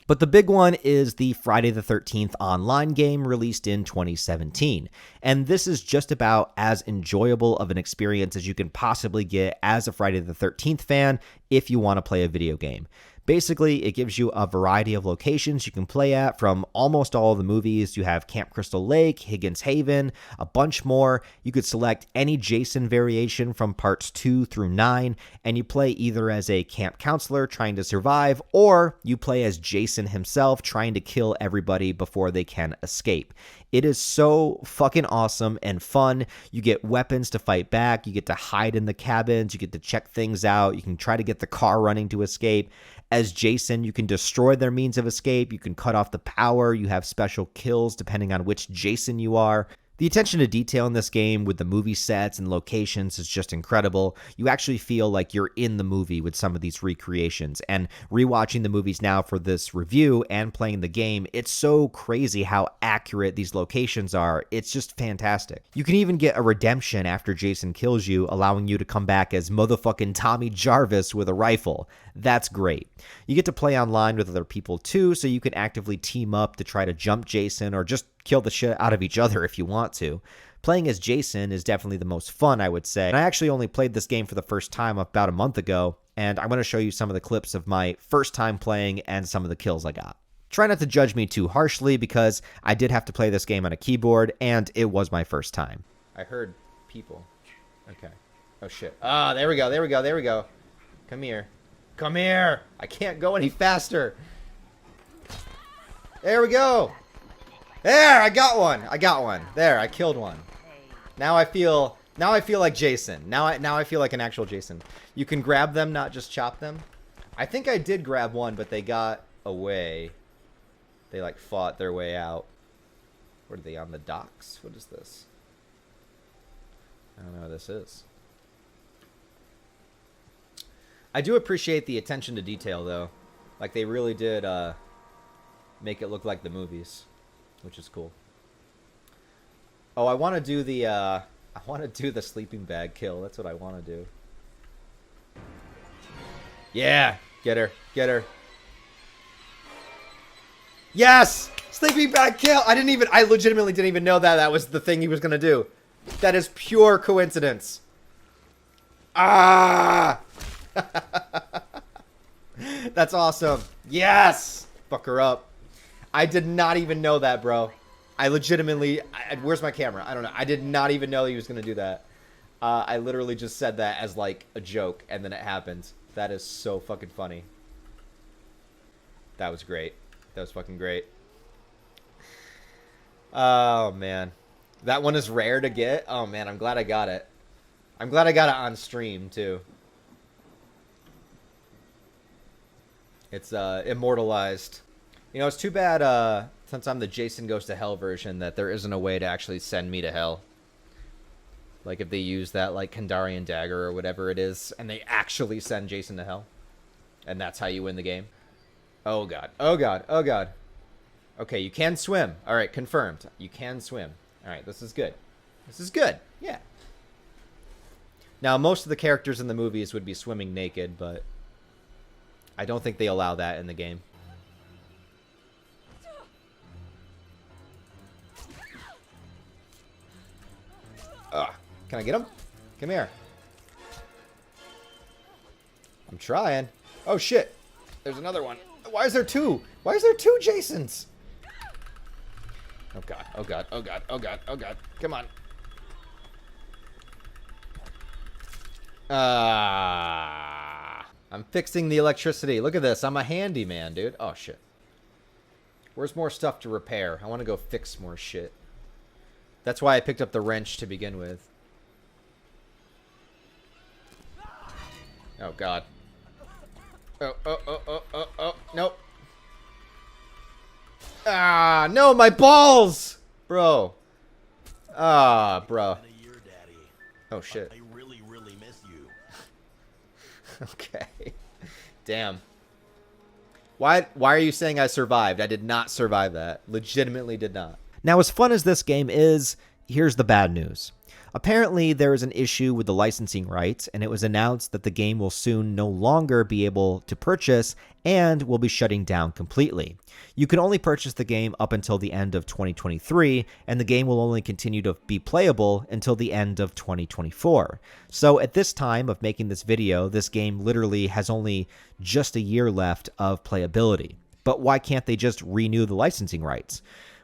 But the big one is the Friday the 13th online game released in 2017. And this is just about as enjoyable of an experience as you can possibly get as a Friday the 13th fan if you want to play a video game. Basically, it gives you a variety of locations you can play at from almost all of the movies. You have Camp Crystal Lake, Higgins Haven, a bunch more. You could select any Jason variation from parts 2 through 9, and you play either as a camp counselor trying to survive, or you play as Jason himself trying to kill everybody before they can escape. It is so fucking awesome and fun. You get weapons to fight back. You get to hide in the cabins. You get to check things out. You can try to get the car running to escape. As Jason, you can destroy their means of escape. You can cut off the power. You have special kills depending on which Jason you are. The attention to detail in this game with the movie sets and locations is just incredible. You actually feel like you're in the movie with some of these recreations. And rewatching the movies now for this review and playing the game, it's so crazy how accurate these locations are. It's just fantastic. You can even get a redemption after Jason kills you, allowing you to come back as motherfucking Tommy Jarvis with a rifle. That's great. You get to play online with other people too, so you can actively team up to try to jump Jason or just kill the shit out of each other if you want to. Playing as Jason is definitely the most fun, I would say. And I actually only played this game for the first time about a month ago, and I'm going to show you some of the clips of my first time playing and some of the kills I got. Try not to judge me too harshly because I did have to play this game on a keyboard, and it was my first time. I heard people. Okay. Oh shit. Ah, there we go, there we go, there we go. Come here. Come here! I can't go any faster. There we go! There, I got one. I got one. There, I killed one. Now I feel like Jason. Now I feel like an actual Jason. You can grab them, not just chop them. I think I did grab one, but they got away. They like fought their way out. What are they, on the docks? What is this? I don't know what this is. I do appreciate the attention to detail though. Like they really did make it look like the movies, which is cool. Oh, I want to do the sleeping bag kill. That's what I want to do. Yeah, get her. Get her. Yes! Sleeping bag kill. I legitimately didn't even know that was the thing he was going to do. That is pure coincidence. Ah! That's awesome. Yes! Fuck her up. I did not even know that, bro. I legitimately... where's my camera? I don't know. I did not even know he was going to do that. I literally just said that as, like, a joke, and then it happened. That is so fucking funny. That was great. That was fucking great. Oh, man. That one is rare to get. Oh, man. I'm glad I got it. I'm glad I got it on stream, too. It's immortalized. You know, it's too bad since I'm the Jason Goes to Hell version that there isn't a way to actually send me to hell. Like if they use that like Kandarian dagger or whatever it is and they actually send Jason to hell. And that's how you win the game. Oh god. Oh god. Oh god. Okay, you can swim. Alright, confirmed. You can swim. Alright, this is good. This is good. Yeah. Now, most of the characters in the movies would be swimming naked, but I don't think they allow that in the game. Can I get him? Come here. I'm trying. Oh, shit. There's another one. Why is there two? Why is there two Jasons? Oh, God. Oh, God. Oh, God. Oh, God. Oh, God. Come on. I'm fixing the electricity. Look at this. I'm a handyman, dude. Oh, shit. Where's more stuff to repair? I want to go fix more shit. That's why I picked up the wrench to begin with. Oh, God. Oh. Nope. Ah, no, my balls! Bro. Ah, bro. Oh, shit. I really, really miss you. Okay. Damn. Why are you saying I survived? I did not survive that. Legitimately did not. Now, as fun as this game is, here's the bad news. Apparently, there is an issue with the licensing rights, and it was announced that the game will soon no longer be able to purchase and will be shutting down completely. You can only purchase the game up until the end of 2023, and the game will only continue to be playable until the end of 2024. So at this time of making this video, this game literally has only just a year left of playability. But why can't they just renew the licensing rights?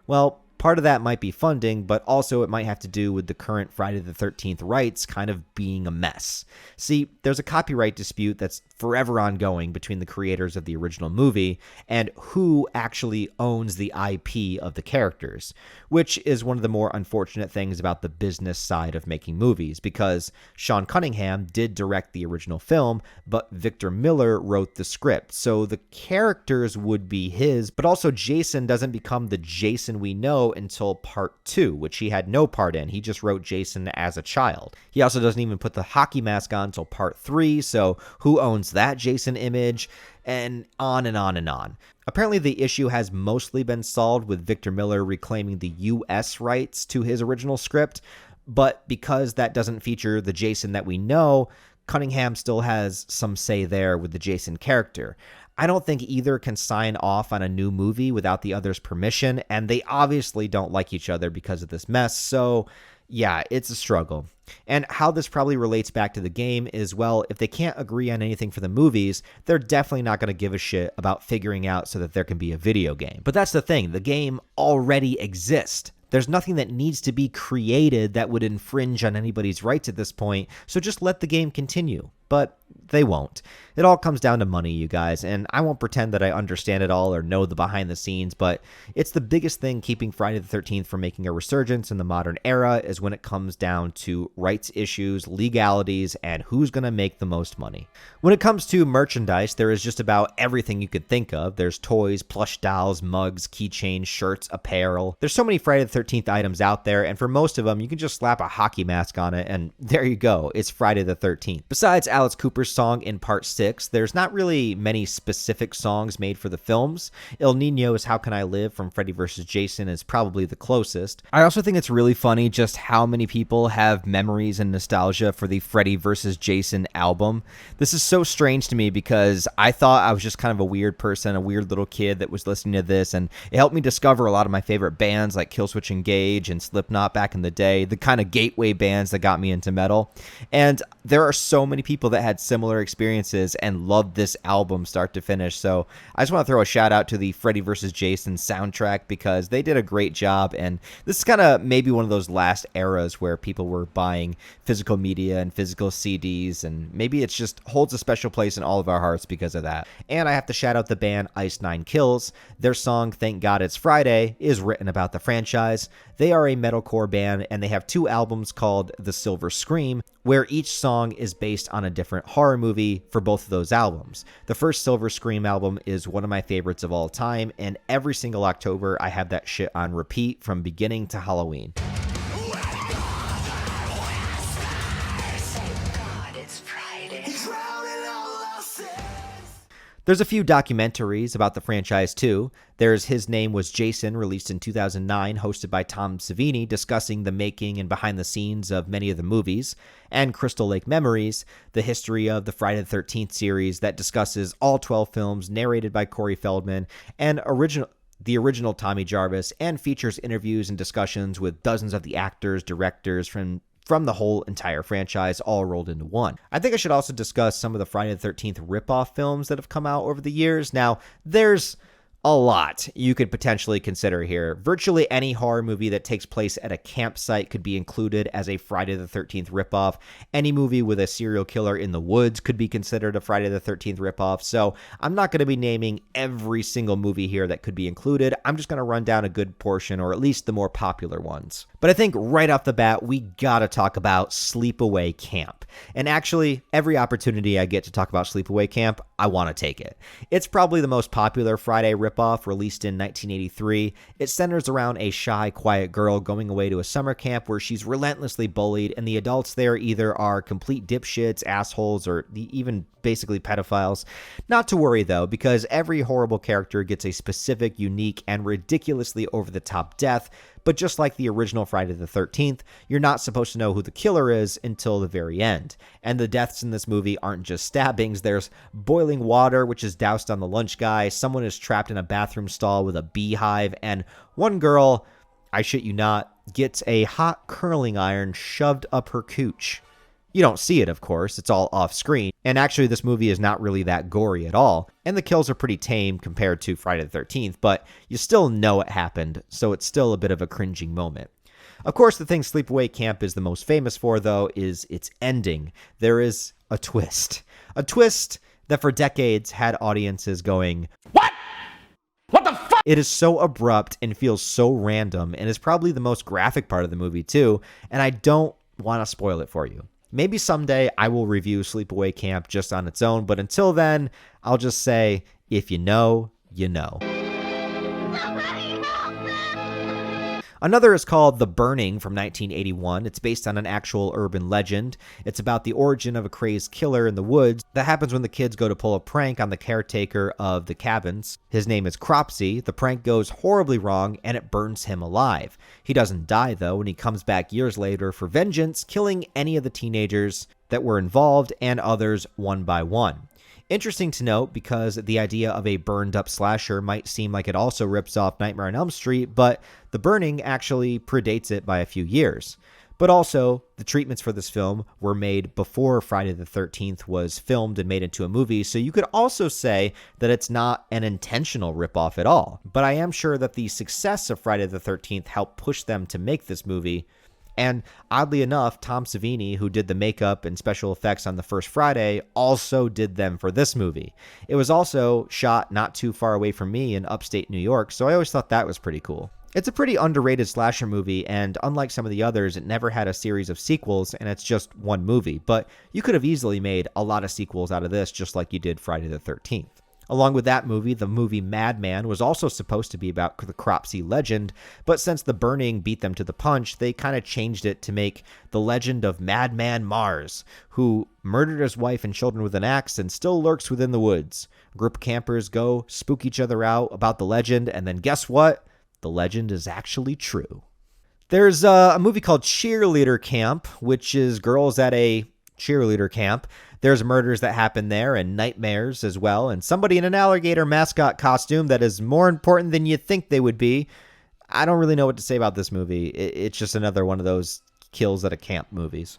Well, part of that might be funding, but also it might have to do with the current Friday the 13th rights kind of being a mess. See, there's a copyright dispute that's forever ongoing between the creators of the original movie and who actually owns the IP of the characters, which is one of the more unfortunate things about the business side of making movies, because Sean Cunningham did direct the original film, but Victor Miller wrote the script, so the characters would be his, but also Jason doesn't become the Jason we know until part 2, which he had no part in. He just wrote Jason as a child. He also doesn't even put the hockey mask on until part 3, so who owns that Jason image? And on and on and on. Apparently the issue has mostly been solved with Victor Miller reclaiming the US rights to his original script, but because that doesn't feature the Jason that we know, Cunningham still has some say there with the Jason character. I don't think either can sign off on a new movie without the other's permission, and they obviously don't like each other because of this mess, so yeah, it's a struggle. And how this probably relates back to the game is, well, if they can't agree on anything for the movies, they're definitely not going to give a shit about figuring out so that there can be a video game. But that's the thing, the game already exists. There's nothing that needs to be created that would infringe on anybody's rights at this point, so just let the game continue. But they won't. It all comes down to money, you guys, and I won't pretend that I understand it all or know the behind the scenes, but it's the biggest thing keeping Friday the 13th from making a resurgence in the modern era is when it comes down to rights issues, legalities, and who's going to make the most money. When it comes to merchandise, there is just about everything you could think of. There's toys, plush dolls, mugs, keychains, shirts, apparel. There's so many Friday the 13th items out there, and for most of them, you can just slap a hockey mask on it, and there you go. It's Friday the 13th. Besides Alice Cooper's song in Part 6, there's not really many specific songs made for the films. El Nino's How Can I Live from Freddy Vs. Jason is probably the closest. I also think it's really funny just how many people have memories and nostalgia for the Freddy Vs. Jason album. This is so strange to me because I thought I was just kind of a weird person, a weird little kid that was listening to this, and it helped me discover a lot of my favorite bands like Killswitch Engage and Slipknot back in the day, the kind of gateway bands that got me into metal. And there are so many people that had similar experiences and loved this album start to finish. So I just want to throw a shout out to the Freddy vs. Jason soundtrack because they did a great job. And this is kind of maybe one of those last eras where people were buying physical media and physical CDs. And maybe it just holds a special place in all of our hearts because of that. And I have to shout out the band Ice Nine Kills. Their song, Thank God It's Friday, is written about the franchise. They are a metalcore band and they have 2 albums called The Silver Scream, where each song is based on a different horror movie for both of those albums. The first Silver Scream album is one of my favorites of all time, and every single October I have that shit on repeat from beginning to Halloween. There's a few documentaries about the franchise too. There's His Name Was Jason, released in 2009, hosted by Tom Savini, discussing the making and behind the scenes of many of the movies, and Crystal Lake Memories, the history of the Friday the 13th series that discusses all 12 films, narrated by Corey Feldman, and the original Tommy Jarvis, and features interviews and discussions with dozens of the actors, directors from the whole entire franchise all rolled into one. I think I should also discuss some of the Friday the 13th ripoff films that have come out over the years. Now, there's a lot you could potentially consider here. Virtually any horror movie that takes place at a campsite could be included as a Friday the 13th ripoff. Any movie with a serial killer in the woods could be considered a Friday the 13th ripoff. So I'm not going to be naming every single movie here that could be included. I'm just going to run down a good portion, or at least the more popular ones. But I think right off the bat, we gotta talk about Sleepaway Camp. And actually, every opportunity I get to talk about Sleepaway Camp, I want to take it. It's probably the most popular Friday ripoff, released in 1983. It centers around a shy, quiet girl going away to a summer camp where she's relentlessly bullied, and the adults there either are complete dipshits, assholes, or even basically pedophiles. Not to worry though, because every horrible character gets a specific, unique, and ridiculously over-the-top death, but just like the original Friday the 13th, you're not supposed to know who the killer is until the very end. And the deaths in this movie aren't just stabbings. There's boiling water, which is doused on the lunch guy. Someone is trapped in a bathroom stall with a beehive. And one girl, I shit you not, gets a hot curling iron shoved up her cooch. You don't see it, of course. It's all off screen. And actually, this movie is not really that gory at all. And the kills are pretty tame compared to Friday the 13th, but you still know it happened, so it's still a bit of a cringing moment. Of course, the thing Sleepaway Camp is the most famous for, though, is its ending. There is a twist. A twist that for decades had audiences going, "What? What the fuck?" It is so abrupt and feels so random, and is probably the most graphic part of the movie, too, and I don't want to spoil it for you. Maybe someday I will review Sleepaway Camp just on its own, but until then, I'll just say, if you know, you know. Another is called The Burning from 1981. It's based on an actual urban legend. It's about the origin of a crazed killer in the woods that happens when the kids go to pull a prank on the caretaker of the cabins. His name is Cropsy. The prank goes horribly wrong and it burns him alive. He doesn't die though, and he comes back years later for vengeance, killing any of the teenagers that were involved and others one by one. Interesting to note because the idea of a burned up slasher might seem like it also rips off Nightmare on Elm Street, but The Burning actually predates it by a few years. But also, the treatments for this film were made before Friday the 13th was filmed and made into a movie, so you could also say that it's not an intentional ripoff at all. But I am sure that the success of Friday the 13th helped push them to make this movie. And oddly enough, Tom Savini, who did the makeup and special effects on the first Friday, also did them for this movie. It was also shot not too far away from me in upstate New York, so I always thought that was pretty cool. It's a pretty underrated slasher movie, and unlike some of the others, it never had a series of sequels, and it's just one movie. But you could have easily made a lot of sequels out of this, just like you did Friday the 13th. Along with that movie, the movie Madman was also supposed to be about the Cropsy legend, but since The Burning beat them to the punch, they kind of changed it to make the legend of Madman Mars, who murdered his wife and children with an axe and still lurks within the woods. A group of campers go spook each other out about the legend, and then guess what? The legend is actually true. There's a movie called Cheerleader Camp, which is girls at a cheerleader camp. There's murders that happen there and nightmares as well, and somebody in an alligator mascot costume that is more important than you think they would be. I don't really know what to say about this movie. It's just another one of those kills at a camp movies.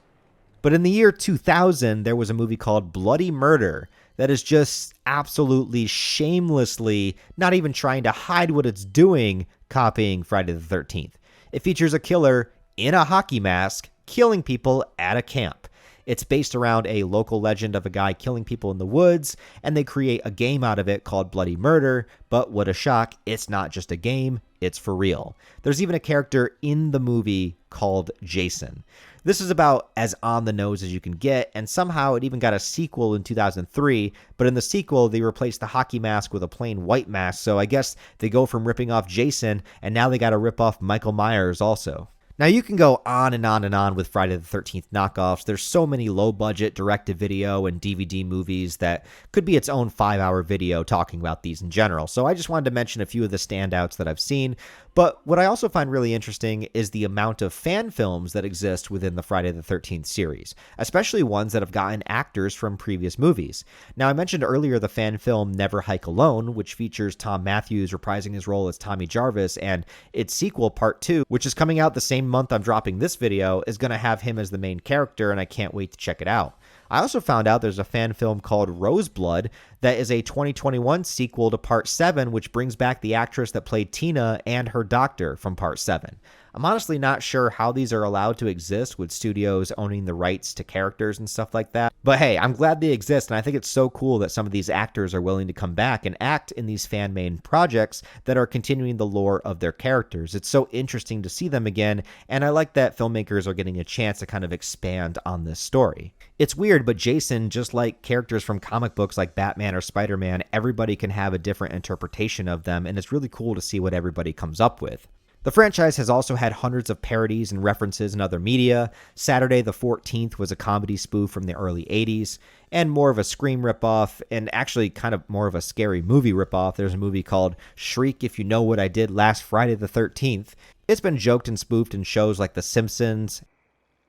But in the year 2000, there was a movie called Bloody Murder that is just absolutely shamelessly, not even trying to hide what it's doing, copying Friday the 13th. It features a killer in a hockey mask killing people at a camp. It's based around a local legend of a guy killing people in the woods, and they create a game out of it called Bloody Murder, but what a shock, it's not just a game, it's for real. There's even a character in the movie called Jason. This is about as on the nose as you can get, and somehow it even got a sequel in 2003, but in the sequel, they replaced the hockey mask with a plain white mask, so I guess they go from ripping off Jason, and now they gotta rip off Michael Myers also. Now, you can go on and on and on with Friday the 13th knockoffs. There's so many low-budget direct-to-video and DVD movies that could be its own 5-hour video talking about these in general. So I just wanted to mention a few of the standouts that I've seen. But what I also find really interesting is the amount of fan films that exist within the Friday the 13th series, especially ones that have gotten actors from previous movies. Now, I mentioned earlier the fan film Never Hike Alone, which features Tom Matthews reprising his role as Tommy Jarvis, and its sequel, Part 2, which is coming out the same month I'm dropping this video, is going to have him as the main character, and I can't wait to check it out. I also found out there's a fan film called Roseblood that is a 2021 sequel to Part 7, which brings back the actress that played Tina and her doctor from Part 7. I'm honestly not sure how these are allowed to exist with studios owning the rights to characters and stuff like that. But hey, I'm glad they exist, and I think it's so cool that some of these actors are willing to come back and act in these fan-made projects that are continuing the lore of their characters. It's so interesting to see them again, and I like that filmmakers are getting a chance to kind of expand on this story. It's weird, but Jason, just like characters from comic books like Batman or Spider-Man, everybody can have a different interpretation of them, and it's really cool to see what everybody comes up with. The franchise has also had hundreds of parodies and references in other media. Saturday the 14th was a comedy spoof from the early 80s, and more of a Scream ripoff, and actually kind of more of a scary movie ripoff. There's a movie called Shriek If You Know What I Did Last Friday the 13th. It's been joked and spoofed in shows like The Simpsons.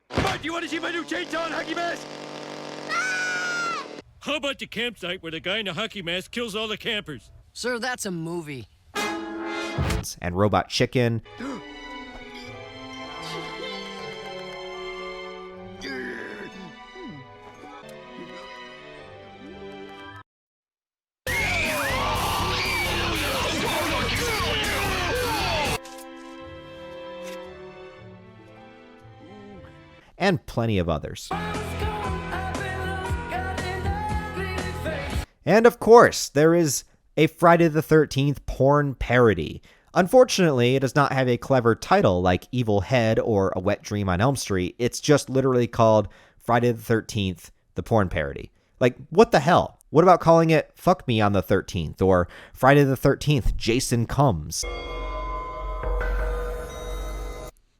Come on, do you want to see my new chainsaw and hockey mask? How about the campsite where the guy in the hockey mask kills all the campers? Sir, that's a movie. And Robot Chicken. And plenty of others. And of course, there is a Friday the 13th porn parody. Unfortunately, it does not have a clever title like Evil Head or A Wet Dream on Elm Street. It's just literally called Friday the 13th, the porn parody. Like, what the hell? What about calling it Fuck Me on the 13th or Friday the 13th, Jason Comes?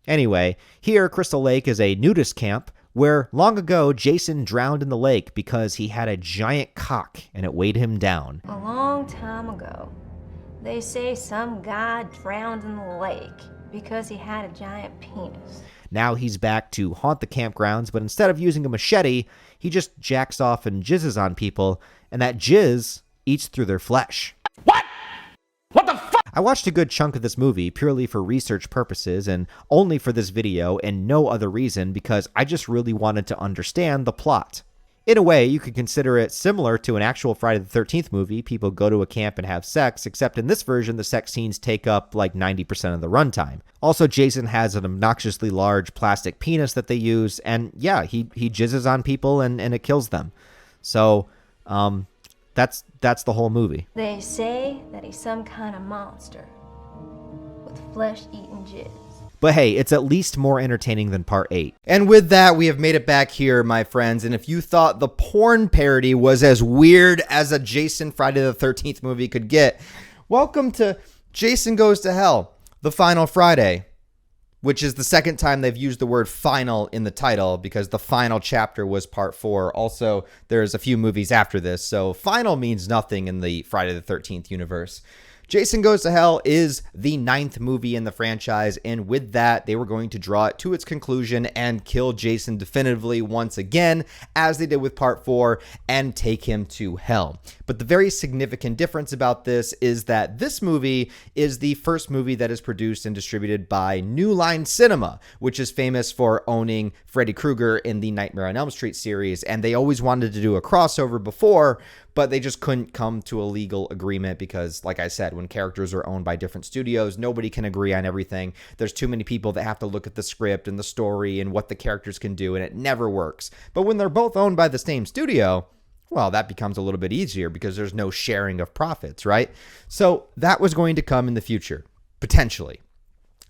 Anyway, here Crystal Lake is a nudist camp where long ago Jason drowned in the lake because he had a giant cock and it weighed him down. A long time ago, they say some guy drowned in the lake because he had a giant penis. Now he's back to haunt the campgrounds, but instead of using a machete, he just jacks off and jizzes on people, and that jizz eats through their flesh. What? What the fuck? I watched a good chunk of this movie purely for research purposes and only for this video and no other reason because I just really wanted to understand the plot. In a way, you could consider it similar to an actual Friday the 13th movie. People go to a camp and have sex, except in this version, the sex scenes take up like 90% of the runtime. Also, Jason has an obnoxiously large plastic penis that they use, and yeah, he jizzes on people and it kills them. So, that's the whole movie. They say that he's some kind of monster with flesh-eating jizz. But hey, it's at least more entertaining than Part 8. And with that, we have made it back here, my friends. And if you thought the porn parody was as weird as a Jason Friday the 13th movie could get, welcome to Jason Goes to Hell, The Final Friday, which is the second time they've used the word final in the title because the final chapter was Part 4. Also, there's a few movies after this, so final means nothing in the Friday the 13th universe. Jason Goes to Hell is the 9th movie in the franchise, and with that, they were going to draw it to its conclusion and kill Jason definitively once again, as they did with Part 4, and take him to hell. But the very significant difference about this is that this movie is the first movie that is produced and distributed by New Line Cinema, which is famous for owning Freddy Krueger in the Nightmare on Elm Street series, and they always wanted to do a crossover before, but they just couldn't come to a legal agreement because, like I said, when characters are owned by different studios, nobody can agree on everything. There's too many people that have to look at the script and the story and what the characters can do, and it never works. But when they're both owned by the same studio, well, that becomes a little bit easier because there's no sharing of profits, right? So that was going to come in the future, potentially.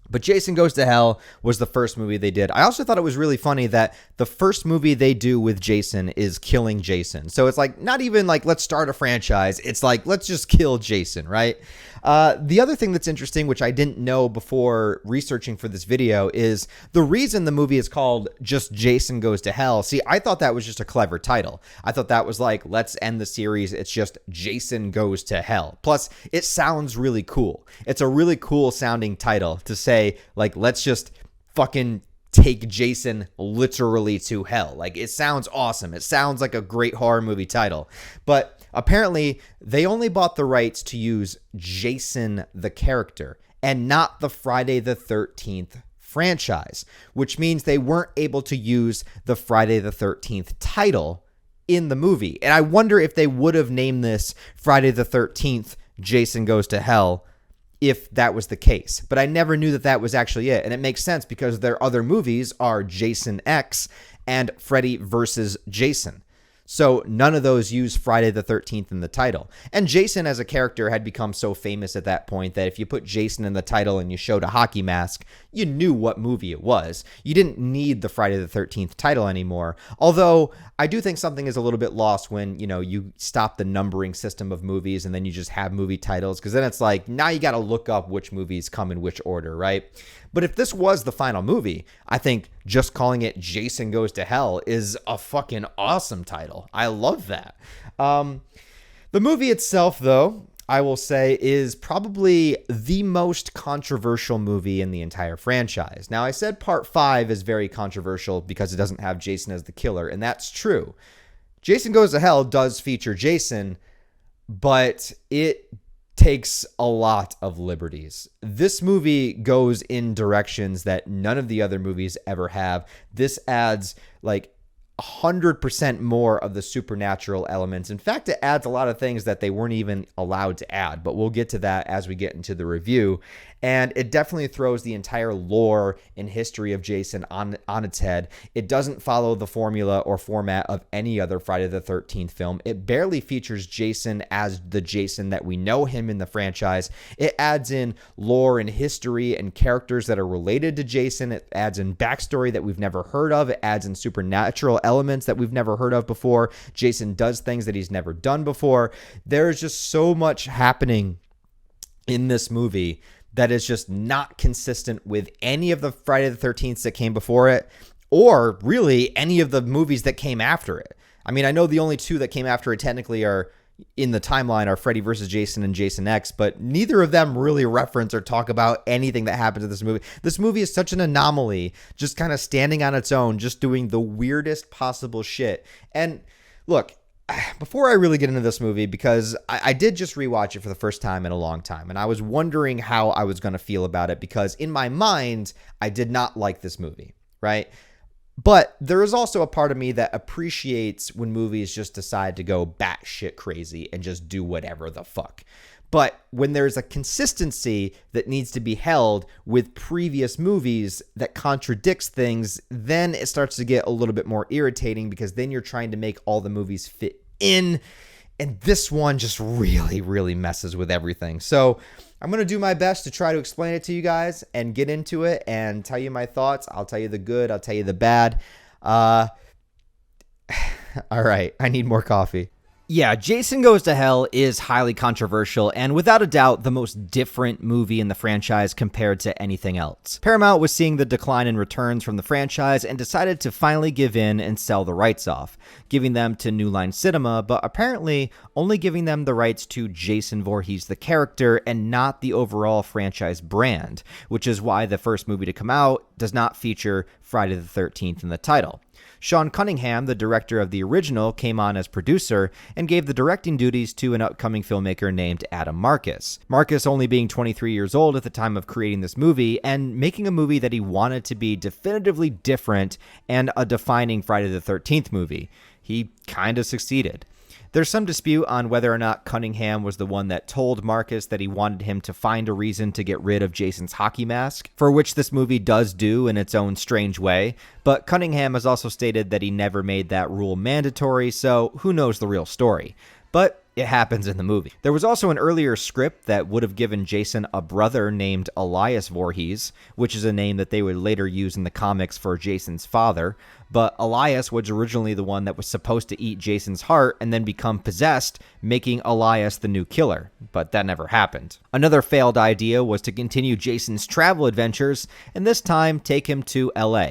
But Jason Goes to Hell was the first movie they did. I also thought it was really funny that the first movie they do with Jason is killing Jason. So it's like, not even like, let's start a franchise. It's like, let's just kill Jason, right? The other thing that's interesting, which I didn't know before researching for this video, is the reason the movie is called just Jason Goes to Hell. See, I thought that was just a clever title. I thought that was like, let's end the series. It's just Jason Goes to Hell. Plus, it sounds really cool. It's a really cool sounding title to say, like, let's just fucking take Jason literally to hell. Like, it sounds awesome. It sounds like a great horror movie title. But apparently, they only bought the rights to use Jason the character and not the Friday the 13th franchise, which means they weren't able to use the Friday the 13th title in the movie. And I wonder if they would have named this Friday the 13th Jason Goes to Hell if that was the case. But I never knew that that was actually it. And it makes sense because their other movies are Jason X and Freddy Vs. Jason. So none of those use Friday the 13th in the title. And Jason as a character had become so famous at that point that if you put Jason in the title and you showed a hockey mask, you knew what movie it was. You didn't need the Friday the 13th title anymore. Although I do think something is a little bit lost when, you stop the numbering system of movies and then you just have movie titles, because then it's like, now you got to look up which movies come in which order, right? But if this was the final movie, I think just calling it Jason Goes to Hell is a fucking awesome title. I love that. The movie itself, though, I will say, is probably the most controversial movie in the entire franchise. Now, I said Part 5 is very controversial because it doesn't have Jason as the killer, and that's true. Jason Goes to Hell does feature Jason, but it takes a lot of liberties. This movie goes in directions that none of the other movies ever have. This adds like 100% more of the supernatural elements. In fact, it adds a lot of things that they weren't even allowed to add, but we'll get to that as we get into the review. And it definitely throws the entire lore and history of Jason on its head. It doesn't follow the formula or format of any other Friday the 13th film. It barely features Jason as the Jason that we know him in the franchise. It adds in lore and history and characters that are related to Jason. It adds in backstory that we've never heard of. It adds in supernatural elements that we've never heard of before. Jason does things that he's never done before. There's just so much happening in this movie that is just not consistent with any of the Friday the 13th that came before it, or really any of the movies that came after it. I mean, I know the only two that came after it technically are in the timeline are Freddy vs. Jason and Jason X, but neither of them really reference or talk about anything that happens in this movie. This movie is such an anomaly, just kind of standing on its own, just doing the weirdest possible shit. And look, before I really get into this movie, because I did just rewatch it for the first time in a long time, and I was wondering how I was going to feel about it, because in my mind, I did not like this movie, right? But there is also a part of me that appreciates when movies just decide to go batshit crazy and just do whatever the fuck. But when there's a consistency that needs to be held with previous movies that contradicts things, then it starts to get a little bit more irritating, because then you're trying to make all the movies fit in. And this one just really, really messes with everything. So I'm going to do my best to try to explain it to you guys and get into it and tell you my thoughts. I'll tell you the good. I'll tell you the bad. All right. I need more coffee. Yeah, Jason Goes to Hell is highly controversial and without a doubt the most different movie in the franchise compared to anything else. Paramount was seeing the decline in returns from the franchise and decided to finally give in and sell the rights off, giving them to New Line Cinema, but apparently only giving them the rights to Jason Voorhees the character and not the overall franchise brand, which is why the first movie to come out does not feature Friday the 13th in the title. Sean Cunningham, the director of the original, came on as producer and gave the directing duties to an upcoming filmmaker named Adam Marcus. Marcus only being 23 years old at the time of creating this movie and making a movie that he wanted to be definitively different and a defining Friday the 13th movie. He kind of succeeded. There's some dispute on whether or not Cunningham was the one that told Marcus that he wanted him to find a reason to get rid of Jason's hockey mask, for which this movie does do in its own strange way, but Cunningham has also stated that he never made that rule mandatory, so who knows the real story. But it happens in the movie. There was also an earlier script that would have given Jason a brother named Elias Voorhees, which is a name that they would later use in the comics for Jason's father, but Elias was originally the one that was supposed to eat Jason's heart and then become possessed, making Elias the new killer, but that never happened. Another failed idea was to continue Jason's travel adventures, and this time take him to LA.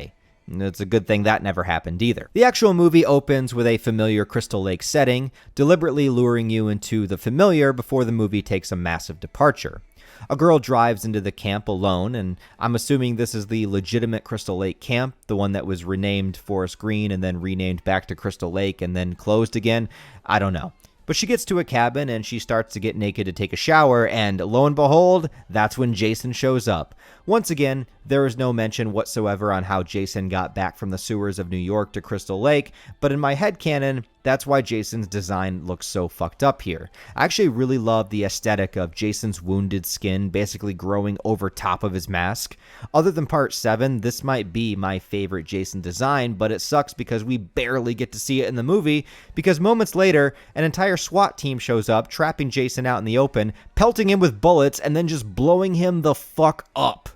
It's a good thing that never happened either. The actual movie opens with a familiar Crystal Lake setting, deliberately luring you into the familiar before the movie takes a massive departure. A girl drives into the camp alone, and I'm assuming this is the legitimate Crystal Lake camp, the one that was renamed Forest Green and then renamed back to Crystal Lake and then closed again. I don't know. But she gets to a cabin and she starts to get naked to take a shower, and lo and behold, that's when Jason shows up. Once again, there is no mention whatsoever on how Jason got back from the sewers of New York to Crystal Lake, but in my headcanon, That's why Jason's design looks so fucked up here. I actually really love the aesthetic of Jason's wounded skin basically growing over top of his mask. Other than part 7, this might be my favorite Jason design, but it sucks because we barely get to see it in the movie, because moments later, an entire SWAT team shows up, trapping Jason out in the open, pelting him with bullets, and then just blowing him the fuck up.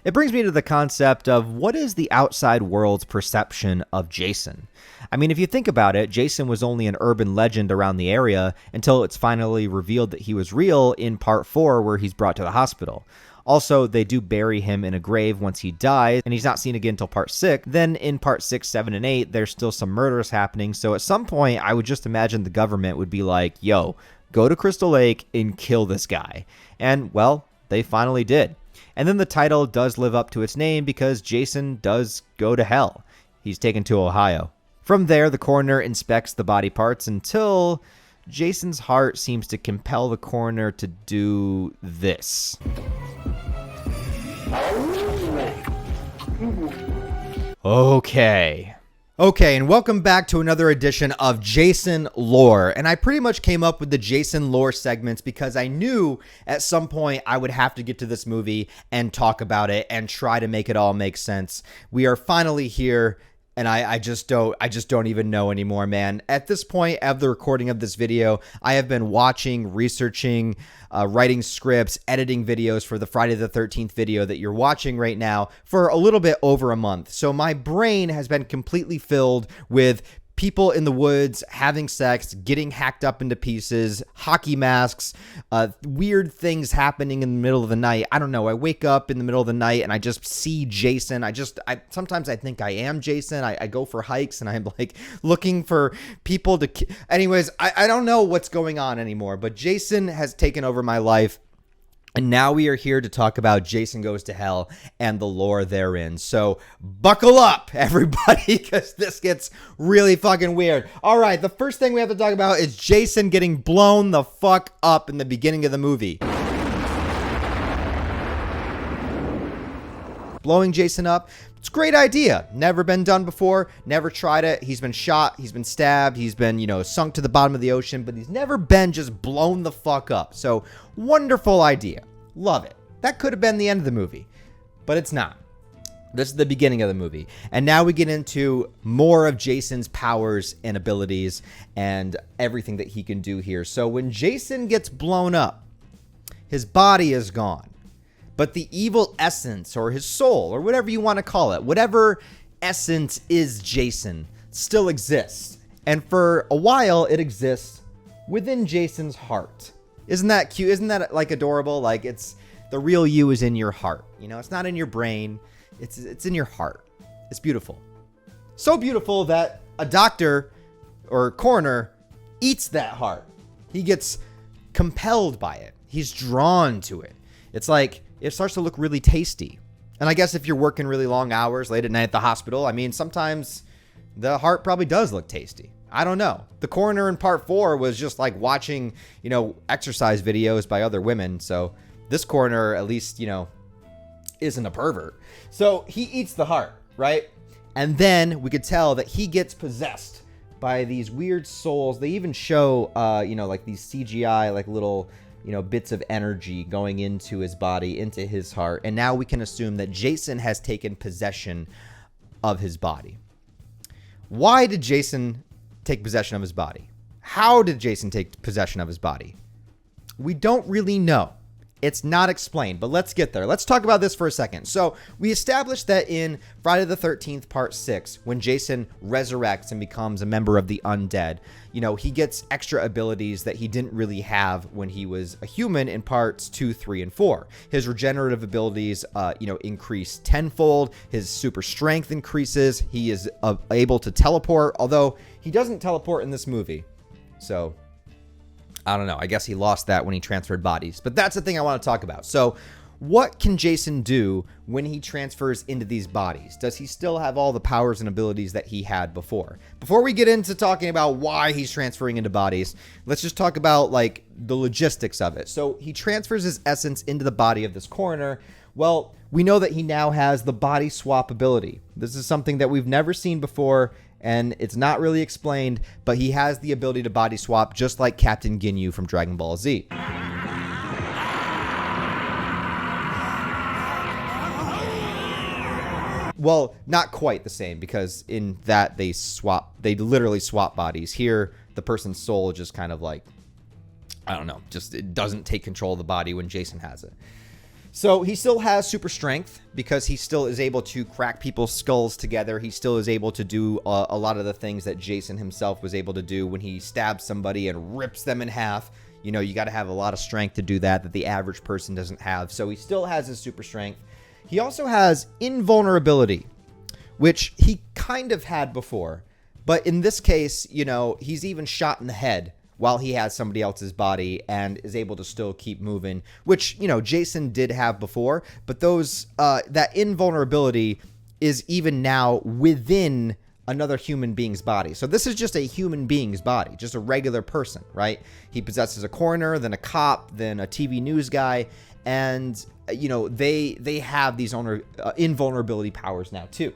It brings me to the concept of what is the outside world's perception of Jason? I mean, if you think about it, Jason was only an urban legend around the area until it's finally revealed that he was real in part 4 where he's brought to the hospital. Also, they do bury him in a grave once he dies, and he's not seen again until part 6. Then in part 6, 7, and 8, there's still some murders happening, so at some point, I would just imagine the government would be like, yo, go to Crystal Lake and kill this guy. And, well, they finally did. And then the title does live up to its name because Jason does go to hell. He's taken to Ohio. From there, the coroner inspects the body parts until Jason's heart seems to compel the coroner to do this. Okay, and welcome back to another edition of Jason Lore. And I pretty much came up with the Jason Lore segments because I knew at some point I would have to get to this movie and talk about it and try to make it all make sense. We are finally here, and I just don't even know anymore, man. At this point of the recording of this video, I have been watching, researching, writing scripts, editing videos for the Friday the 13th video that you're watching right now for a little bit over a month. So my brain has been completely filled with people in the woods having sex, getting hacked up into pieces, hockey masks, weird things happening in the middle of the night. I don't know. I wake up in the middle of the night and I just see Jason. Sometimes I think I am Jason. I go for hikes and I'm like looking for people to... Anyways, I don't know what's going on anymore, but Jason has taken over my life. And now we are here to talk about Jason Goes to Hell and the lore therein. So buckle up, everybody, because this gets really fucking weird. All right, the first thing we have to talk about is Jason getting blown the fuck up in the beginning of the movie. Blowing Jason up, it's a great idea. Never been done before, never tried it. He's been shot, he's been stabbed, he's been, sunk to the bottom of the ocean, but he's never been just blown the fuck up. So, wonderful idea. Love it. That could have been the end of the movie, but it's not. This is the beginning of the movie. And now we get into more of Jason's powers and abilities and everything that he can do here. So when Jason gets blown up, his body is gone. But the evil essence or his soul or whatever you want to call it, whatever essence is Jason, still exists. And for a while, it exists within Jason's heart. Isn't that cute? Isn't that like adorable? Like it's the real you is in your heart. It's not in your brain. It's in your heart. It's beautiful. So beautiful that a doctor or coroner eats that heart. He gets compelled by it. He's drawn to it. It's like it starts to look really tasty. And I guess if you're working really long hours late at night at the hospital, sometimes the heart probably does look tasty. I don't know. The coroner in part 4 was just like watching, exercise videos by other women. So this coroner at least, isn't a pervert. So he eats the heart, right? And then we could tell that he gets possessed by these weird souls. They even show, like these CGI, like little... bits of energy going into his body, into his heart. And now we can assume that Jason has taken possession of his body. Why did Jason take possession of his body? How did Jason take possession of his body? We don't really know. It's not explained, but let's get there. Let's talk about this for a second. So we established that in Friday the 13th, part 6, when Jason resurrects and becomes a member of the undead, he gets extra abilities that he didn't really have when he was a human in parts 2, 3, and 4. His regenerative abilities, increase tenfold. His super strength increases. He is able to teleport, although he doesn't teleport in this movie. So... I don't know. I guess he lost that when he transferred bodies. But that's the thing I want to talk about. So what can Jason do when he transfers into these bodies? Does he still have all the powers and abilities that he had before? Before we get into talking about why he's transferring into bodies, let's just talk about like the logistics of it. So he transfers his essence into the body of this coroner. Well, we know that he now has the body swap ability. This is something that we've never seen before, and it's not really explained, but he has the ability to body swap just like Captain Ginyu from Dragon Ball Z. Well, not quite the same, because in that they literally swap bodies. Here, the person's soul just kind of like, I don't know, just it doesn't take control of the body when Jason has it. So he still has super strength because he still is able to crack people's skulls together. He still is able to do a lot of the things that Jason himself was able to do when he stabs somebody and rips them in half. You know, you got to have a lot of strength to do that the average person doesn't have. So he still has his super strength. He also has invulnerability, which he kind of had before. But in this case, you know, he's even shot in the head while he has somebody else's body and is able to still keep moving, which, you know, Jason did have before. But that invulnerability is even now within another human being's body. So this is just a human being's body, just a regular person, right? He possesses a coroner, then a cop, then a TV news guy, and you know, they have these invulnerability powers now too.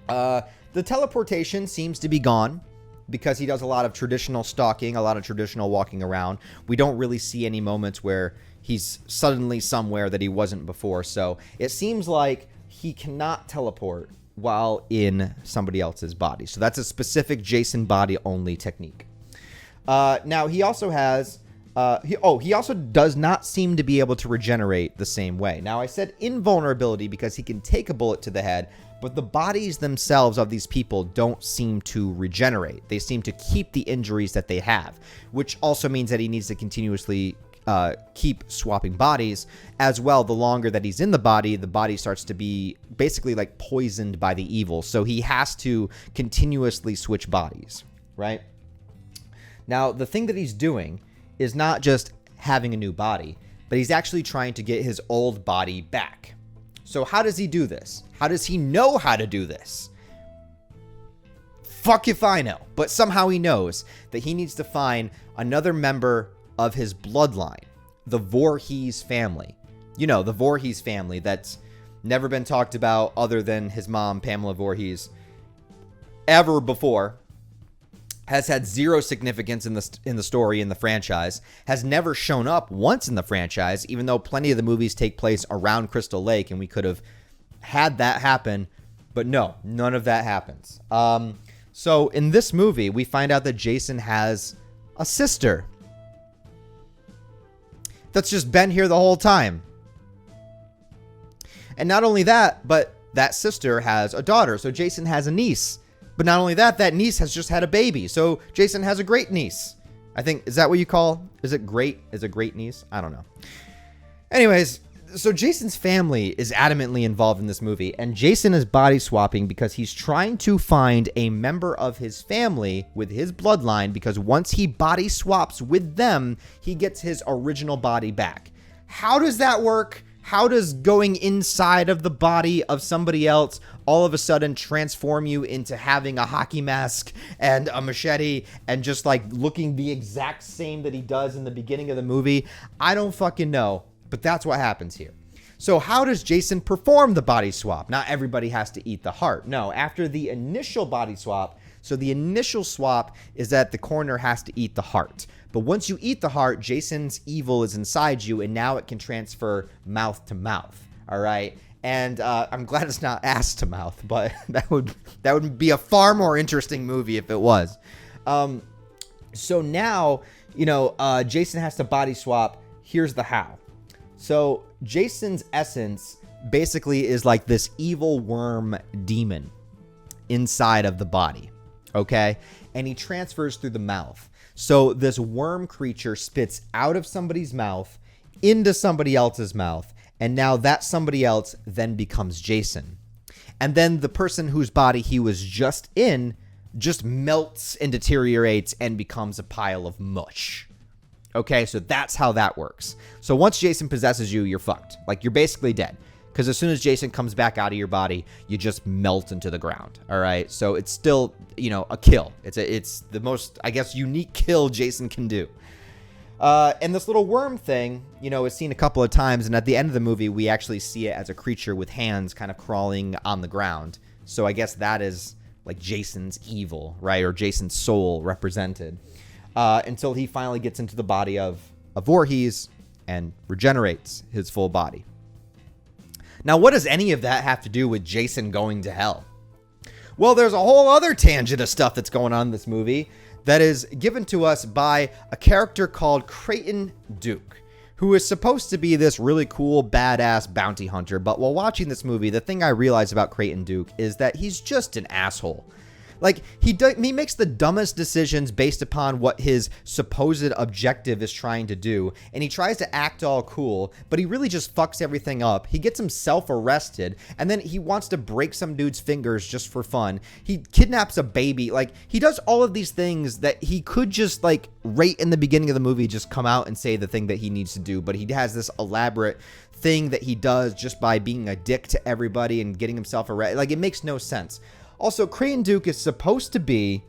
The teleportation seems to be gone because he does a lot of traditional stalking, a lot of traditional walking around. We don't really see any moments where he's suddenly somewhere that he wasn't before. So it seems like he cannot teleport while in somebody else's body. So that's a specific Jason body only technique. Now he also has he also does not seem to be able to regenerate the same way. Now, I said invulnerability because he can take a bullet to the head, but the bodies themselves of these people don't seem to regenerate. They seem to keep the injuries that they have, which also means that he needs to continuously keep swapping bodies. As well, the longer that he's in the body starts to be basically like poisoned by the evil. So he has to continuously switch bodies, right? Now, the thing that he's doing is not just having a new body, but he's actually trying to get his old body back. So how does he do this? How does he know how to do this? Fuck if I know. But somehow he knows that he needs to find another member of his bloodline, the Voorhees family. You know, the Voorhees family that's never been talked about other than his mom, Pamela Voorhees, ever before. Has had zero significance in the story, in the franchise, has never shown up once in the franchise, even though plenty of the movies take place around Crystal Lake, and we could have had that happen, but no, none of that happens. So in this movie, we find out that Jason has a sister that's just been here the whole time. And not only that, but that sister has a daughter, so Jason has a niece. But not only that, that niece has just had a baby. So Jason has a great niece. I think, is that what you call? Is it great? Is a great niece? I don't know. Anyways, so Jason's family is adamantly involved in this movie. And Jason is body swapping because he's trying to find a member of his family with his bloodline. Because once he body swaps with them, he gets his original body back. How does that work? How does going inside of the body of somebody else all of a sudden transform you into having a hockey mask and a machete and just like looking the exact same that he does in the beginning of the movie? I don't fucking know, but that's what happens here. So how does Jason perform the body swap? Not everybody has to eat the heart. No, after the initial body swap, so the initial swap is that the coroner has to eat the heart. But once you eat the heart, Jason's evil is inside you, and now it can transfer mouth to mouth. All right. And I'm glad it's not ass to mouth, but that would be a far more interesting movie if it was. So now, you know, Jason has to body swap. Here's the how. So Jason's essence basically is like this evil worm demon inside of the body. Okay. And he transfers through the mouth. So this worm creature spits out of somebody's mouth into somebody else's mouth. And now that somebody else then becomes Jason. And then the person whose body he was just in just melts and deteriorates and becomes a pile of mush. Okay, so that's how that works. So once Jason possesses you, you're fucked. Like, you're basically dead. Because as soon as Jason comes back out of your body, you just melt into the ground. All right, so it's still, a kill. It's the most, I guess, unique kill Jason can do. And this little worm thing, is seen a couple of times. And at the end of the movie, we actually see it as a creature with hands kind of crawling on the ground. So I guess that is like Jason's evil, right? Or Jason's soul represented. Until he finally gets into the body of Voorhees and regenerates his full body. Now, what does any of that have to do with Jason going to hell? Well, there's a whole other tangent of stuff that's going on in this movie that is given to us by a character called Creighton Duke, who is supposed to be this really cool, badass bounty hunter. But while watching this movie, the thing I realized about Creighton Duke is that he's just an asshole. Like, he makes the dumbest decisions based upon what his supposed objective is trying to do, and he tries to act all cool, but he really just fucks everything up. He gets himself arrested, and then he wants to break some dude's fingers just for fun. He kidnaps a baby. Like, he does all of these things that he could just, like, right in the beginning of the movie, just come out and say the thing that he needs to do, but he has this elaborate thing that he does just by being a dick to everybody and getting himself arrested. Like, it makes no sense. Also, Creighton Duke is supposed to be,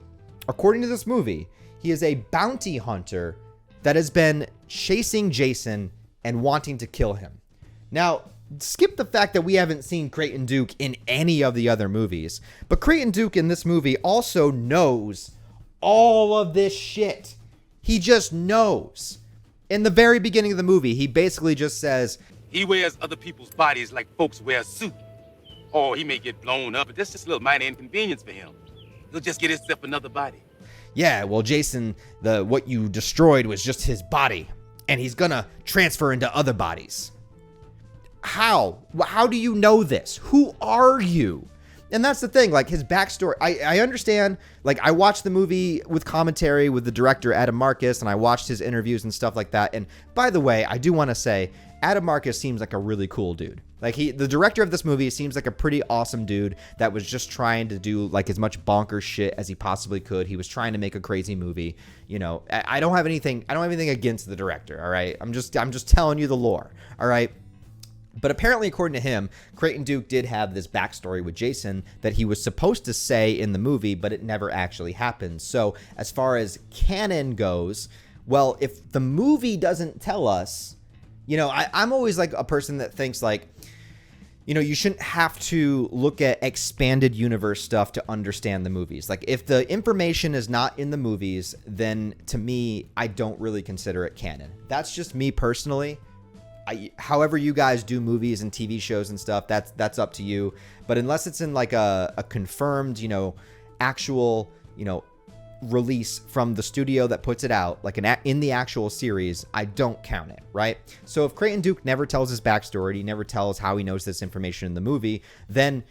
according to this movie, he is a bounty hunter that has been chasing Jason and wanting to kill him. Now, skip the fact that we haven't seen Creighton Duke in any of the other movies, but Creighton Duke in this movie also knows all of this shit. He just knows. In the very beginning of the movie, he basically just says, he wears other people's bodies like folks wear a suit. Or he may get blown up, but that's just a little minor inconvenience for him. He'll just get himself another body. Yeah, well, Jason, what you destroyed was just his body, and he's gonna transfer into other bodies. How? How do you know this? Who are you? And that's the thing, like, his backstory, I understand, like, I watched the movie with commentary with the director, Adam Marcus, and I watched his interviews and stuff like that. And by the way, I do want to say, Adam Marcus seems like a really cool dude. Like, the director of this movie seems like a pretty awesome dude that was just trying to do, like, as much bonkers shit as he possibly could. He was trying to make a crazy movie. I don't have anything against the director, all right? I'm just telling you the lore, all right? But apparently, according to him, Creighton Duke did have this backstory with Jason that he was supposed to say in the movie, but it never actually happened. So as far as canon goes, well, if the movie doesn't tell us, I'm always like a person that thinks like, you shouldn't have to look at expanded universe stuff to understand the movies. Like, if the information is not in the movies, then to me, I don't really consider it canon. That's just me personally. However you guys do movies and TV shows and stuff, that's up to you. But unless it's in like a confirmed, actual, release from the studio that puts it out, like in the actual series, I don't count it, right? So if Creighton Duke never tells his backstory, he never tells how he knows this information in the movie, then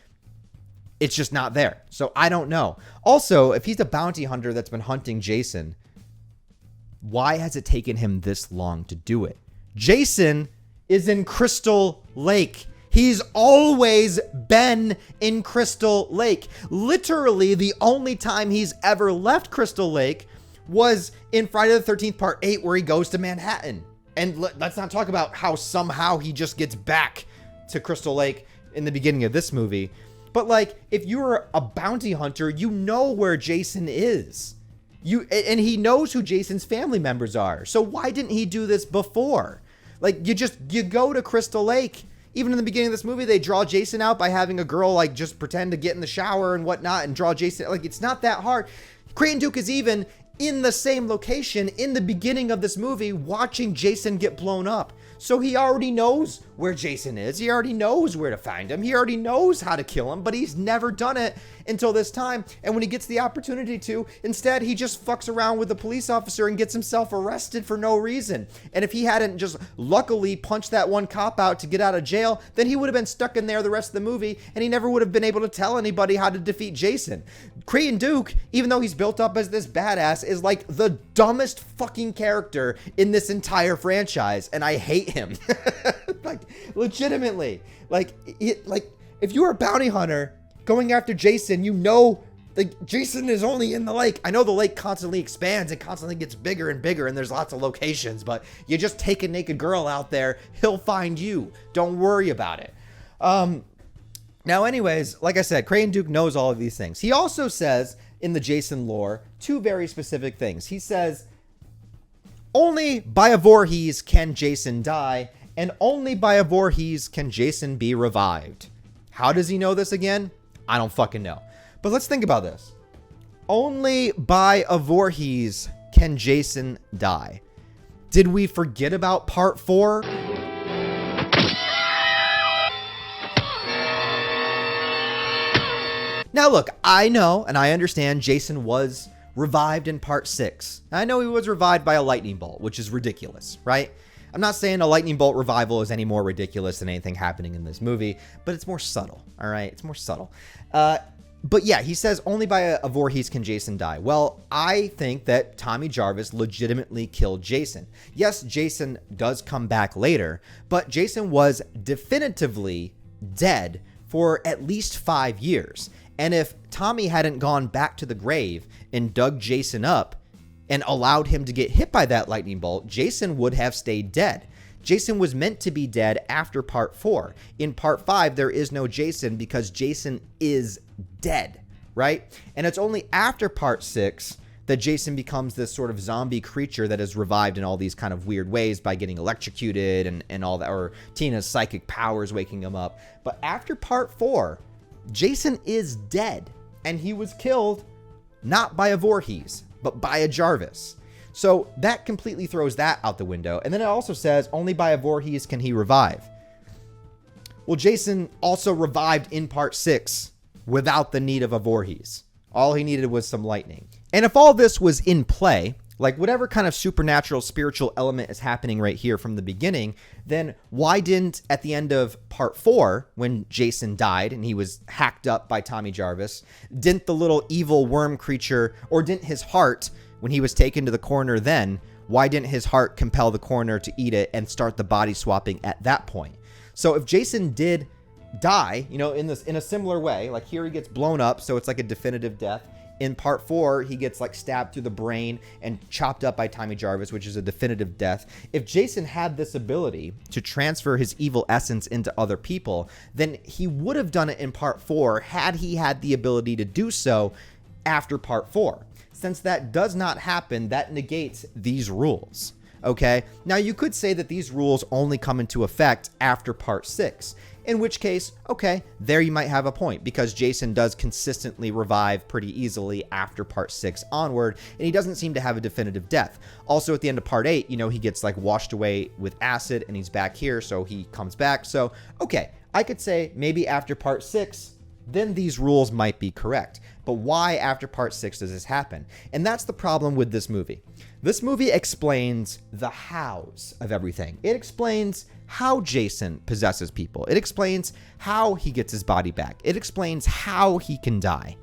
it's just not there. So I don't know. Also, if he's a bounty hunter that's been hunting Jason, why has it taken him this long to do it? Jason is in Crystal Lake. He's always been in Crystal Lake. Literally, the only time he's ever left Crystal Lake was in Friday the 13th Part 8, where he goes to Manhattan. And let's not talk about how somehow he just gets back to Crystal Lake in the beginning of this movie. But, like, if you're a bounty hunter, you know where Jason is. And he knows who Jason's family members are. So why didn't he do this before? Like, you go to Crystal Lake. Even in the beginning of this movie, they draw Jason out by having a girl, like, just pretend to get in the shower and whatnot and draw Jason. Like, it's not that hard. Creighton Duke is even in the same location in the beginning of this movie watching Jason get blown up. So he already knows where Jason is. He already knows where to find him. He already knows how to kill him, but he's never done it until this time. And when he gets the opportunity to, instead, he just fucks around with a police officer and gets himself arrested for no reason. And if he hadn't just luckily punched that one cop out to get out of jail, then he would have been stuck in there the rest of the movie, and he never would have been able to tell anybody how to defeat Jason. Creighton Duke, even though he's built up as this badass, is like the dumbest fucking character in this entire franchise, and I hate him. Like, legitimately. Like, if you're a bounty hunter going after Jason, you know Like, Jason is only in the lake. I know the lake constantly expands and constantly gets bigger and bigger, and there's lots of locations, but you just take a naked girl out there, he'll find you. Don't worry about it. Now, anyways, like I said, Creighton Duke knows all of these things. He also says, in the Jason lore, two very specific things. He says, only by a Voorhees can Jason die, and only by a Voorhees can Jason be revived. How does he know this again? I don't fucking know. But let's think about this. Only by a Voorhees can Jason die. Did we forget about part 4? Now look, I know and I understand Jason was revived in part 6. I know he was revived by a lightning bolt, which is ridiculous, right? I'm not saying a lightning bolt revival is any more ridiculous than anything happening in this movie, but it's more subtle, all right? It's more subtle. But yeah, he says only by a Voorhees can Jason die. Well, I think that Tommy Jarvis legitimately killed Jason. Yes, Jason does come back later, but Jason was definitively dead for at least 5 years. And if Tommy hadn't gone back to the grave and dug Jason up and allowed him to get hit by that lightning bolt, Jason would have stayed dead. Jason was meant to be dead after part 4. In part 5, there is no Jason because Jason is dead, right? And it's only after part 6 that Jason becomes this sort of zombie creature that is revived in all these kind of weird ways by getting electrocuted and all that, or Tina's psychic powers waking him up. But after part 4, Jason is dead, and he was killed not by a Voorhees, but by a Jarvis. So that completely throws that out the window. And then it also says only by a Voorhees can he revive. Well, Jason also revived in part 6 without the need of a Voorhees. All he needed was some lightning. And if all this was in play, like whatever kind of supernatural spiritual element is happening right here from the beginning, then why didn't at the end of part 4, when Jason died and he was hacked up by Tommy Jarvis, didn't the little evil worm creature, or didn't his heart, when he was taken to the coroner then, why didn't his heart compel the coroner to eat it and start the body swapping at that point? So if Jason did die, you know, in a similar way, like here he gets blown up, so it's like a definitive death. In part 4, he gets like stabbed through the brain and chopped up by Tommy Jarvis, which is a definitive death. If Jason had this ability to transfer his evil essence into other people, then he would have done it in part 4 had he had the ability to do so after part 4. Since that does not happen, that negates these rules. Okay? Now you could say that these rules only come into effect after part 6. In which case, okay, there you might have a point, because Jason does consistently revive pretty easily after part 6 onward, and he doesn't seem to have a definitive death. Also, at the end of part 8, you know, he gets like washed away with acid and he's back here, so he comes back. So, okay, I could say maybe after part 6, then these rules might be correct. But why after part 6 does this happen? And that's the problem with this movie. This movie explains the hows of everything. It explains how Jason possesses people. It explains how he gets his body back. It explains how he can die.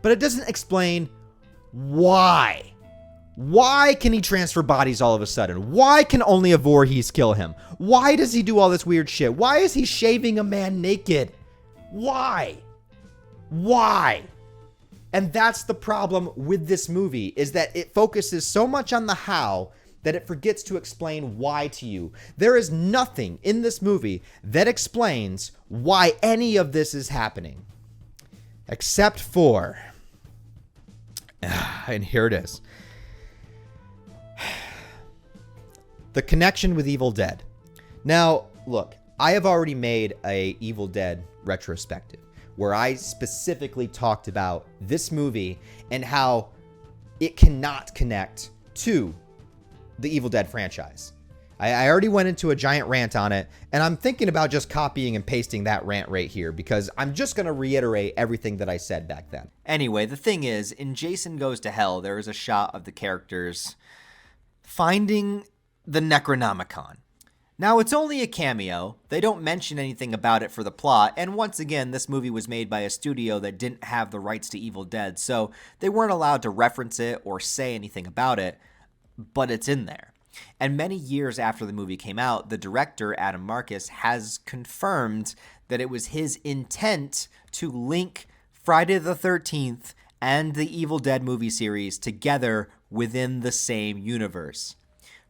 But it doesn't explain why. Why can he transfer bodies all of a sudden? Why can only a Voorhees kill him? Why does he do all this weird shit? Why is he shaving a man naked? Why? Why? And that's the problem with this movie, is that it focuses so much on the how that it forgets to explain why to you. There is nothing in this movie that explains why any of this is happening. Except for... and here it is. The connection with Evil Dead. Now, look, I have already made a Evil Dead retrospective where I specifically talked about this movie and how it cannot connect to the Evil Dead franchise. I already went into a giant rant on it, and I'm thinking about just copying and pasting that rant right here because I'm just going to reiterate everything that I said back then. Anyway, the thing is, in Jason Goes to Hell, there is a shot of the characters finding the Necronomicon. Now, it's only a cameo. They don't mention anything about it for the plot, and once again, this movie was made by a studio that didn't have the rights to Evil Dead, so they weren't allowed to reference it or say anything about it, but it's in there. And many years after the movie came out, the director, Adam Marcus, has confirmed that it was his intent to link Friday the 13th and the Evil Dead movie series together within the same universe.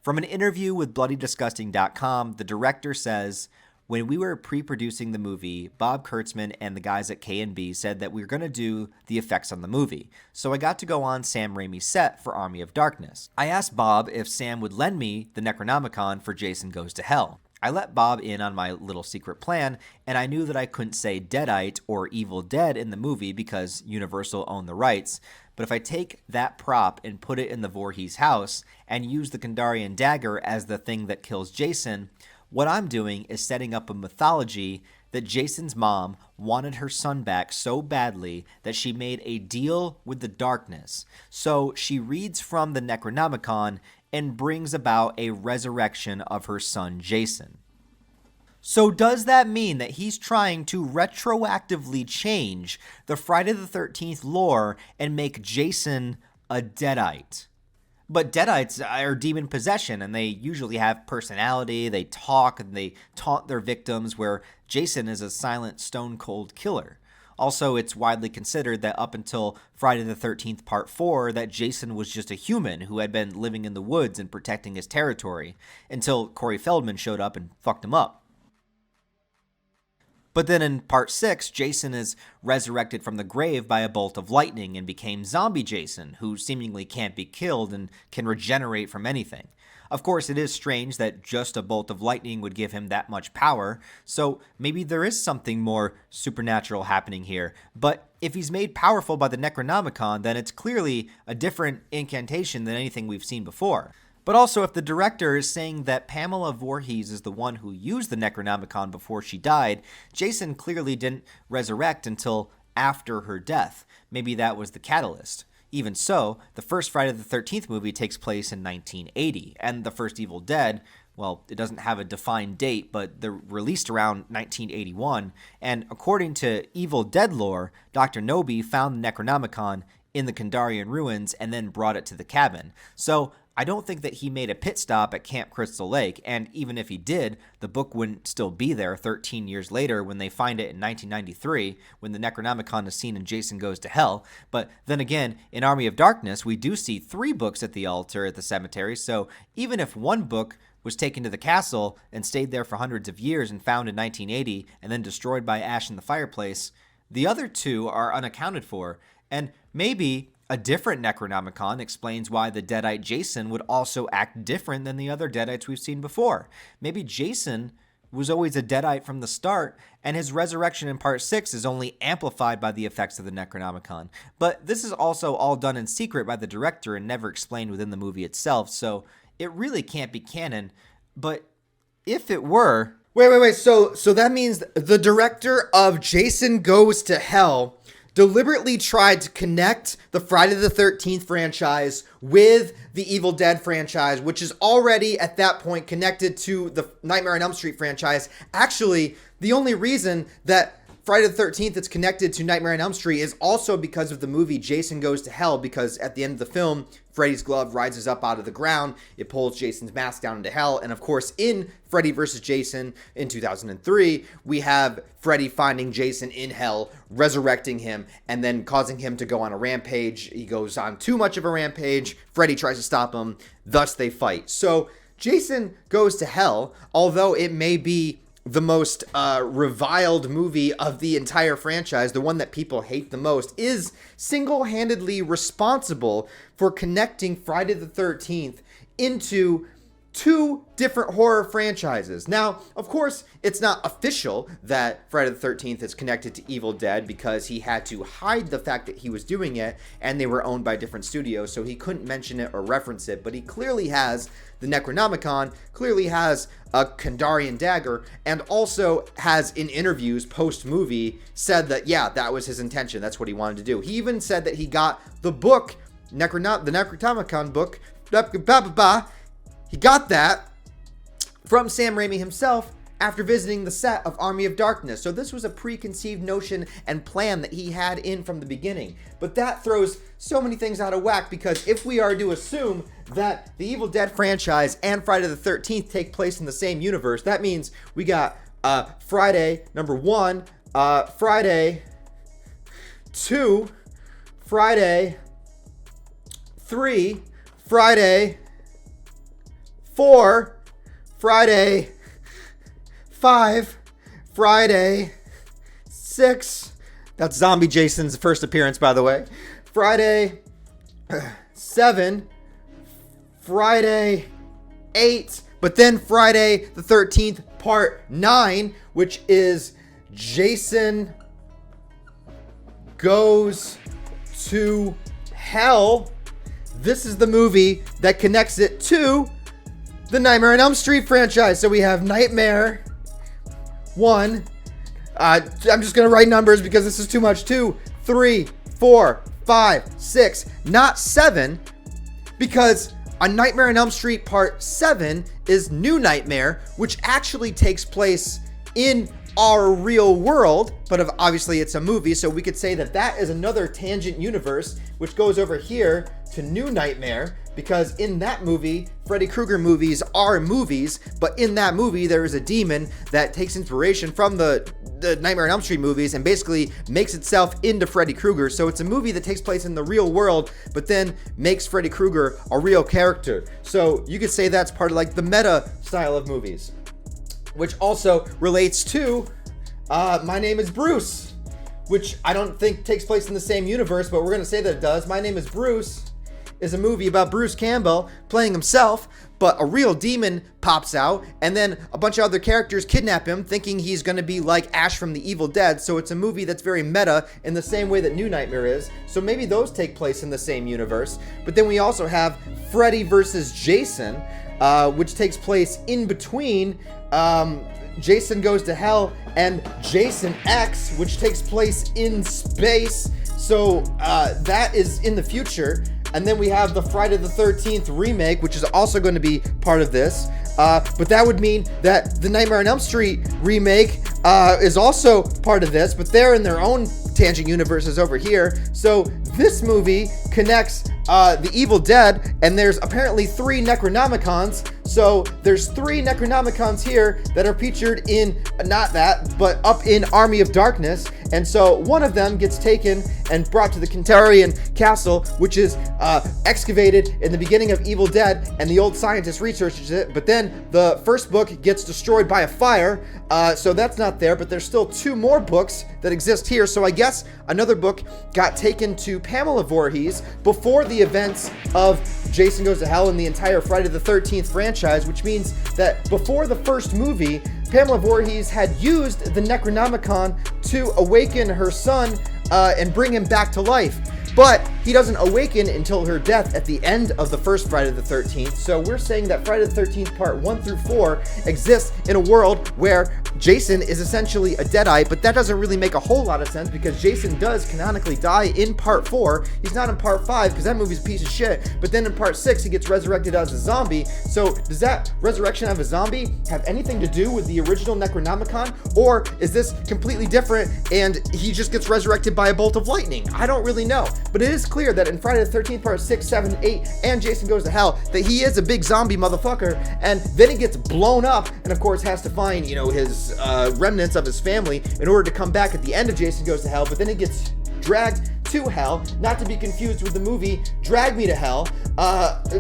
From an interview with BloodyDisgusting.com, the director says, "When we were pre-producing the movie, Bob Kurtzman and the guys at K&B said that we were going to do the effects on the movie. So I got to go on Sam Raimi's set for Army of Darkness. I asked Bob if Sam would lend me the Necronomicon for Jason Goes to Hell. I let Bob in on my little secret plan, and I knew that I couldn't say Deadite or Evil Dead in the movie because Universal owned the rights. But if I take that prop and put it in the Voorhees house and use the Kandarian dagger as the thing that kills Jason, what I'm doing is setting up a mythology that Jason's mom wanted her son back so badly that she made a deal with the darkness. So she reads from the Necronomicon and brings about a resurrection of her son Jason." So does that mean that he's trying to retroactively change the Friday the 13th lore and make Jason a Deadite? But Deadites are demon possession, and they usually have personality, they talk, and they taunt their victims, where Jason is a silent, stone-cold killer. Also, it's widely considered that up until Friday the 13th Part 4, that Jason was just a human who had been living in the woods and protecting his territory, until Corey Feldman showed up and fucked him up. But then in Part 6, Jason is resurrected from the grave by a bolt of lightning and became Zombie Jason, who seemingly can't be killed and can regenerate from anything. Of course, it is strange that just a bolt of lightning would give him that much power, so maybe there is something more supernatural happening here. But if he's made powerful by the Necronomicon, then it's clearly a different incantation than anything we've seen before. But also, if the director is saying that Pamela Voorhees is the one who used the Necronomicon before she died, Jason clearly didn't resurrect until after her death. Maybe that was the catalyst. Even so, the first Friday the 13th movie takes place in 1980, and the first Evil Dead, well, it doesn't have a defined date, but they're released around 1981, and according to Evil Dead lore, Dr. Nobi found the Necronomicon in the Kandarian ruins and then brought it to the cabin. So I don't think that he made a pit stop at Camp Crystal Lake, and even if he did, the book wouldn't still be there 13 years later when they find it in 1993, when the Necronomicon is seen in Jason Goes to Hell. But then again, in Army of Darkness, we do see 3 books at the altar at the cemetery, so even if one book was taken to the castle and stayed there for hundreds of years and found in 1980 and then destroyed by ash in the fireplace, the other 2 are unaccounted for, and maybe a different Necronomicon explains why the Deadite Jason would also act different than the other Deadites we've seen before. Maybe Jason was always a Deadite from the start, and his resurrection in Part 6 is only amplified by the effects of the Necronomicon. But this is also all done in secret by the director and never explained within the movie itself, so it really can't be canon. But if it were... Wait. So that means the director of Jason Goes to Hell deliberately tried to connect the Friday the 13th franchise with the Evil Dead franchise, which is already at that point connected to the Nightmare on Elm Street franchise. Actually, the only reason that Friday the 13th is connected to Nightmare on Elm Street is also because of the movie Jason Goes to Hell, because at the end of the film, Freddy's glove rises up out of the ground, it pulls Jason's mask down into hell, and of course in Freddy vs. Jason in 2003, we have Freddy finding Jason in hell, resurrecting him, and then causing him to go on a rampage. He goes on too much of a rampage, Freddy tries to stop him, thus they fight. So Jason Goes to Hell, although it may be the most reviled movie of the entire franchise, the one that people hate the most, is single-handedly responsible for connecting Friday the 13th into 2 different horror franchises. Now, of course, it's not official that Friday the 13th is connected to Evil Dead because he had to hide the fact that he was doing it, and they were owned by different studios, so he couldn't mention it or reference it, but he clearly has the Necronomicon, clearly has a Kandarian dagger, and also has in interviews post-movie said that, yeah, that was his intention, that's what he wanted to do. He even said that he got the book, the Necronomicon book, he got that from Sam Raimi himself after visiting the set of Army of Darkness. So this was a preconceived notion and plan that he had in from the beginning. But that throws so many things out of whack, because if we are to assume that the Evil Dead franchise and Friday the 13th take place in the same universe, that means we got Friday number 1, Friday 2, Friday 3, Friday 4, Friday 5, Friday 6. That's Zombie Jason's first appearance, by the way. Friday 7, Friday 8, but then Friday the 13th, part 9, which is Jason Goes to Hell. This is the movie that connects it to the Nightmare on Elm Street franchise. So we have Nightmare 1. I'm just going to write numbers because this is too much. 2, 3, 4, 5, 6, not 7, because A Nightmare on Elm Street Part 7 is New Nightmare, which actually takes place in our real world, but obviously it's a movie, so we could say that that is another tangent universe, which goes over here to New Nightmare, because in that movie, Freddy Krueger movies are movies, but in that movie there is a demon that takes inspiration from the Nightmare on Elm Street movies and basically makes itself into Freddy Krueger. So it's a movie that takes place in the real world, but then makes Freddy Krueger a real character. So you could say that's part of like the meta style of movies, which also relates to My Name is Bruce, which I don't think takes place in the same universe, but we're going to say that it does. My Name is Bruce is a movie about Bruce Campbell playing himself, but a real demon pops out, and then a bunch of other characters kidnap him, thinking he's going to be like Ash from The Evil Dead. So it's a movie that's very meta in the same way that New Nightmare is. So maybe those take place in the same universe. But then we also have Freddy Vs. Jason, which takes place in between Jason Goes to Hell and Jason X, which takes place in space. So that is in the future. And then we have the Friday the 13th remake, which is also going to be part of this. But that would mean that the Nightmare on Elm Street remake is also part of this, but they're in their own tangent universes over here. So this movie connects The Evil Dead, and there's apparently 3 Necronomicons. So there's 3 Necronomicons here that are featured in, not that, but up in Army of Darkness. And so one of them gets taken and brought to the Kentarian Castle, which is excavated in the beginning of Evil Dead, and the old scientist researches it. But then the first book gets destroyed by a fire, so that's not there. But there's still 2 more books that exist here. So I guess another book got taken to Pamela Voorhees before the events of Jason Goes to Hell and the entire Friday the 13th franchise, which means that before the first movie, Pamela Voorhees had used the Necronomicon to awaken her son and bring him back to life. But he doesn't awaken until her death at the end of the first Friday the 13th. So we're saying that Friday the 13th part 1 through 4 exists in a world where Jason is essentially a Deadite, but that doesn't really make a whole lot of sense because Jason does canonically die in part 4. He's not in part 5 because that movie's a piece of shit. But then in part 6, he gets resurrected as a zombie. So does that resurrection of a zombie have anything to do with the original Necronomicon? Or is this completely different and he just gets resurrected by a bolt of lightning? I don't really know. But it is clear that in Friday the 13th part 6, 7, 8, and Jason Goes to Hell, that he is a big zombie motherfucker, and then he gets blown up, and of course has to find, his remnants of his family in order to come back at the end of Jason Goes to Hell, but then he gets dragged to hell, not to be confused with the movie Drag Me to Hell,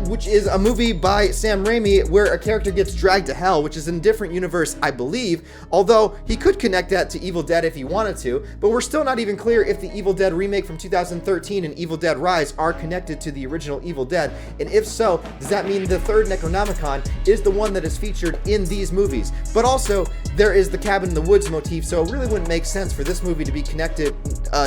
which is a movie by Sam Raimi where a character gets dragged to hell, which is in a different universe, I believe, although he could connect that to Evil Dead if he wanted to, but we're still not even clear if the Evil Dead remake from 2013 and Evil Dead Rise are connected to the original Evil Dead, and if so, does that mean the third Necronomicon is the one that is featured in these movies? But also, there is the cabin in the woods motif, so it really wouldn't make sense for this movie to be connected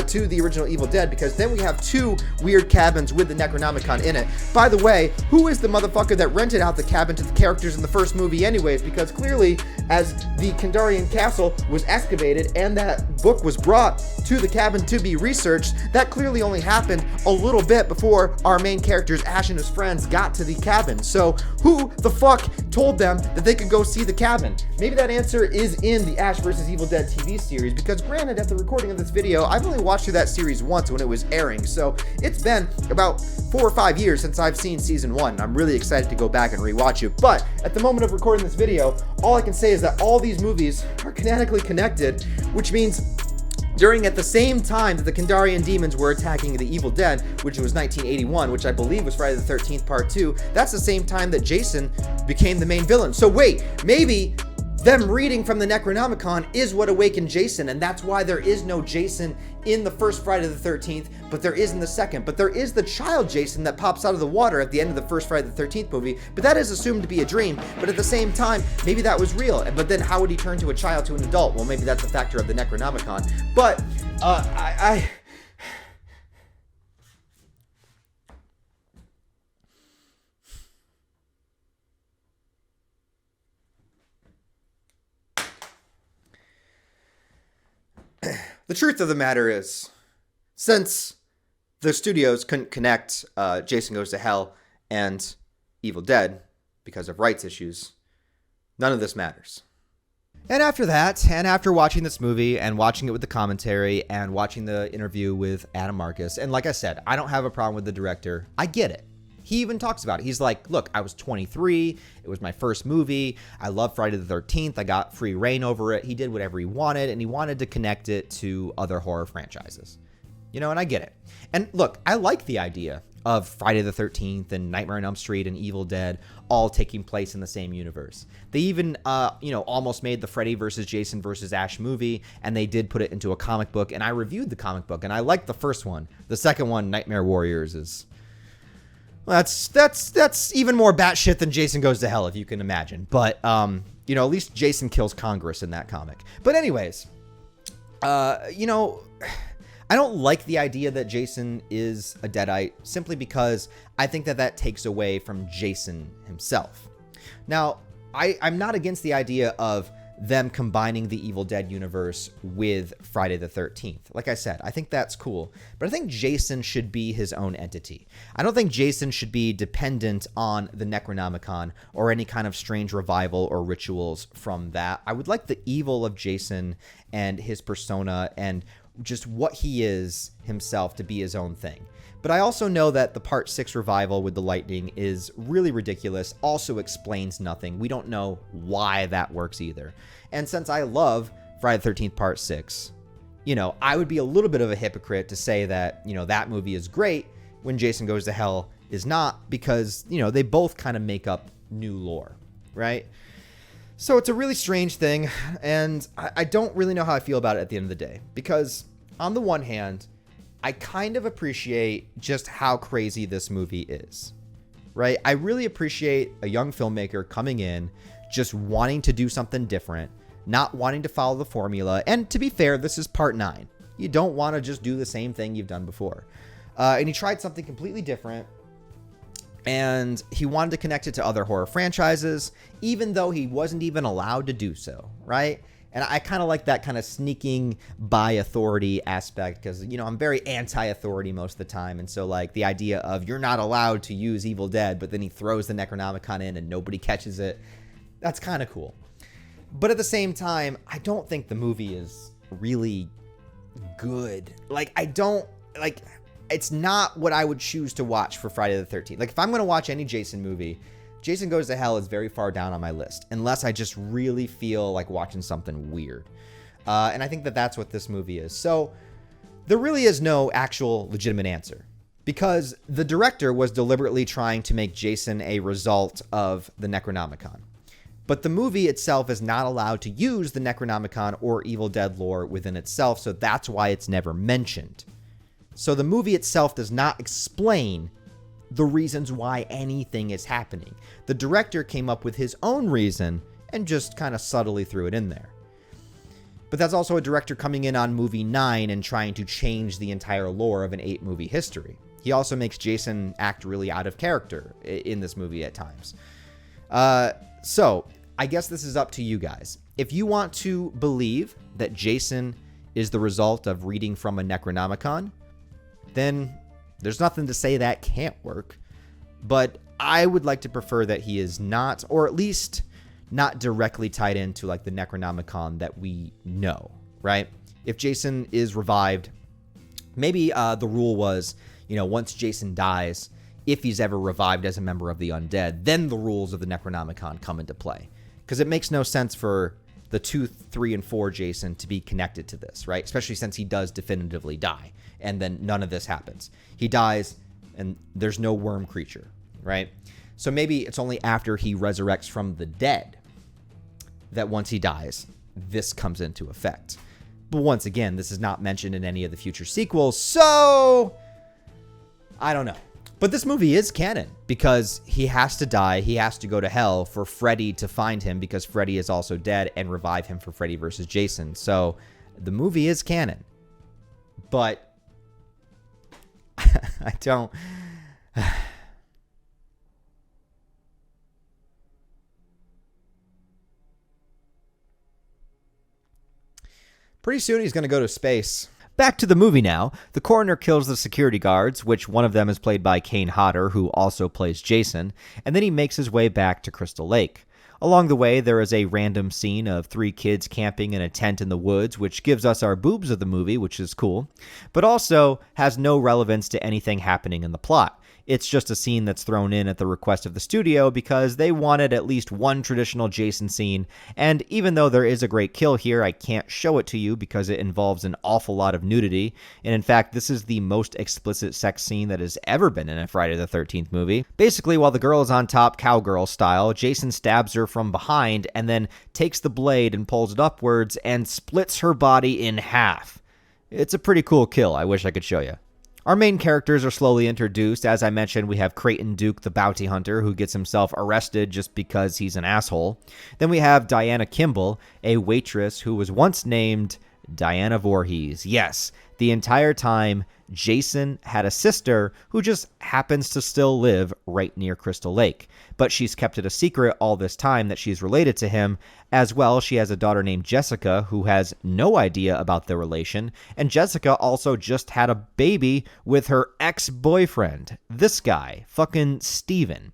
to the original Evil Dead, because then we have 2 weird cabins with the Necronomicon in it. By the way, who is the motherfucker that rented out the cabin to the characters in the first movie anyways? Because clearly, as the Kandarian Castle was excavated and that book was brought to the cabin to be researched, that clearly only happened a little bit before our main characters, Ash and his friends, got to the cabin. So who the fuck told them that they could go see the cabin? Maybe that answer is in the Ash vs. Evil Dead TV series, because granted, at the recording of this video, I've only watched through that series once when it was airing, so it's been about 4 or 5 years since I've seen season 1. I'm really excited to go back and rewatch it, but at the moment of recording this video, all I can say is that all these movies are canonically connected, which means during at the same time that the Kandarian demons were attacking the Evil Dead, which was 1981, which I believe was Friday the 13th Part 2, that's the same time that Jason became the main villain. So wait, maybe them reading from the Necronomicon is what awakened Jason, and that's why there is no Jason in the first Friday the 13th, but there is in the second. But there is the child Jason that pops out of the water at the end of the first Friday the 13th movie, but that is assumed to be a dream. But at the same time, maybe that was real. But then how would he turn to a child to an adult? Well, maybe that's a factor of the Necronomicon. But the truth of the matter is, since the studios couldn't connect Jason Goes to Hell and Evil Dead because of rights issues, none of this matters. And after that, and after watching this movie and watching it with the commentary and watching the interview with Adam Marcus, and like I said, I don't have a problem with the director. I get it. He even talks about it. He's like, look, I was 23. It was my first movie. I love Friday the 13th. I got free reign over it. He did whatever he wanted, and he wanted to connect it to other horror franchises. You know, and I get it. And look, I like the idea of Friday the 13th and Nightmare on Elm Street and Evil Dead all taking place in the same universe. They even, almost made the Freddy Vs. Jason vs. Ash movie, and they did put it into a comic book, and I reviewed the comic book, and I liked the first one. The second one, Nightmare Warriors, is... well, that's even more batshit than Jason Goes to Hell, if you can imagine. But, at least Jason kills Congress in that comic. But anyways, I don't like the idea that Jason is a Deadite simply because I think that takes away from Jason himself. Now, I'm not against the idea of them combining the Evil Dead universe with Friday the 13th. Like I said, I think that's cool. But I think Jason should be his own entity. I don't think Jason should be dependent on the Necronomicon or any kind of strange revival or rituals from that. I would like the evil of Jason and his persona and just what he is himself to be his own thing. But I also know that the Part 6 revival with the lightning is really ridiculous, also explains nothing. We don't know why that works either. And since I love Friday the 13th Part 6, I would be a little bit of a hypocrite to say that, that movie is great when Jason Goes to Hell is not, because, they both kind of make up new lore, right? So it's a really strange thing, and I don't really know how I feel about it at the end of the day, because on the one hand, I kind of appreciate just how crazy this movie is, right? I really appreciate a young filmmaker coming in, just wanting to do something different, not wanting to follow the formula. And to be fair, this is Part 9. You don't want to just do the same thing you've done before. And he tried something completely different, and he wanted to connect it to other horror franchises, even though he wasn't even allowed to do so, right? And I kind of like that kind of sneaking by authority aspect because, I'm very anti-authority most of the time. And so, the idea of you're not allowed to use Evil Dead, but then he throws the Necronomicon in and nobody catches it, that's kind of cool. But at the same time, I don't think the movie is really good. It's not what I would choose to watch for Friday the 13th. If I'm going to watch any Jason movie, Jason Goes to Hell is very far down on my list, unless I just really feel like watching something weird. And I think that's what this movie is. So there really is no actual legitimate answer, because the director was deliberately trying to make Jason a result of the Necronomicon. But the movie itself is not allowed to use the Necronomicon or Evil Dead lore within itself, so that's why it's never mentioned. So the movie itself does not explain the reasons why anything is happening. The director came up with his own reason and just kind of subtly threw it in there. But that's also a director coming in on movie 9 and trying to change the entire lore of an 8-movie history. He also makes Jason act really out of character in this movie at times. So I guess this is up to you guys. If you want to believe that Jason is the result of reading from a Necronomicon, then there's nothing to say that can't work. But I would like to prefer that he is not, or at least not directly tied into the Necronomicon that we know, right? If Jason is revived, maybe the rule was, once Jason dies, if he's ever revived as a member of the undead, then the rules of the Necronomicon come into play. Because it makes no sense for the 2, 3, and 4 Jason to be connected to this, right? Especially since he does definitively die, and then none of this happens. He dies, and there's no worm creature, right? So maybe it's only after he resurrects from the dead that once he dies, this comes into effect. But once again, this is not mentioned in any of the future sequels, so I don't know. But this movie is canon because he has to die. He has to go to hell for Freddy to find him because Freddy is also dead and revive him for Freddy vs. Jason. So the movie is canon. But I don't... Pretty soon he's going to go to space. Back to the movie now. The coroner kills the security guards, which one of them is played by Kane Hodder, who also plays Jason, and then he makes his way back to Crystal Lake. Along the way, there is a random scene of 3 kids camping in a tent in the woods, which gives us our boobs of the movie, which is cool, but also has no relevance to anything happening in the plot. It's just a scene that's thrown in at the request of the studio because they wanted at least one traditional Jason scene, and even though there is a great kill here, I can't show it to you because it involves an awful lot of nudity, and in fact, this is the most explicit sex scene that has ever been in a Friday the 13th movie. Basically, while the girl is on top cowgirl style, Jason stabs her from behind and then takes the blade and pulls it upwards and splits her body in half. It's a pretty cool kill. I wish I could show you. Our main characters are slowly introduced. As I mentioned, we have Creighton Duke, the bounty hunter, who gets himself arrested just because he's an asshole. Then we have Diana Kimball, a waitress who was once named Diana Voorhees. Yes, the entire time, Jason had a sister who just happens to still live right near Crystal Lake. But she's kept it a secret all this time that she's related to him. As well, she has a daughter named Jessica who has no idea about their relation. And Jessica also just had a baby with her ex-boyfriend. This guy, fucking Steven.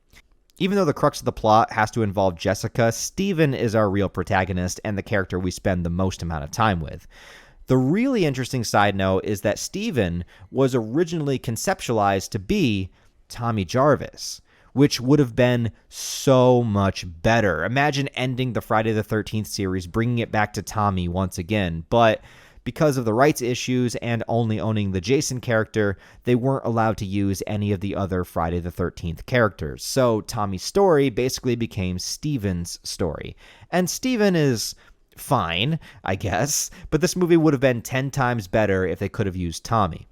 Even though the crux of the plot has to involve Jessica, Steven is our real protagonist and the character we spend the most amount of time with. The really interesting side note is that Steven was originally conceptualized to be Tommy Jarvis, which would have been so much better. Imagine ending the Friday the 13th series, bringing it back to Tommy once again, but because of the rights issues and only owning the Jason character, they weren't allowed to use any of the other Friday the 13th characters. So Tommy's story basically became Steven's story. And Steven is fine, I guess, but this movie would have been 10 times better if they could have used Tommy.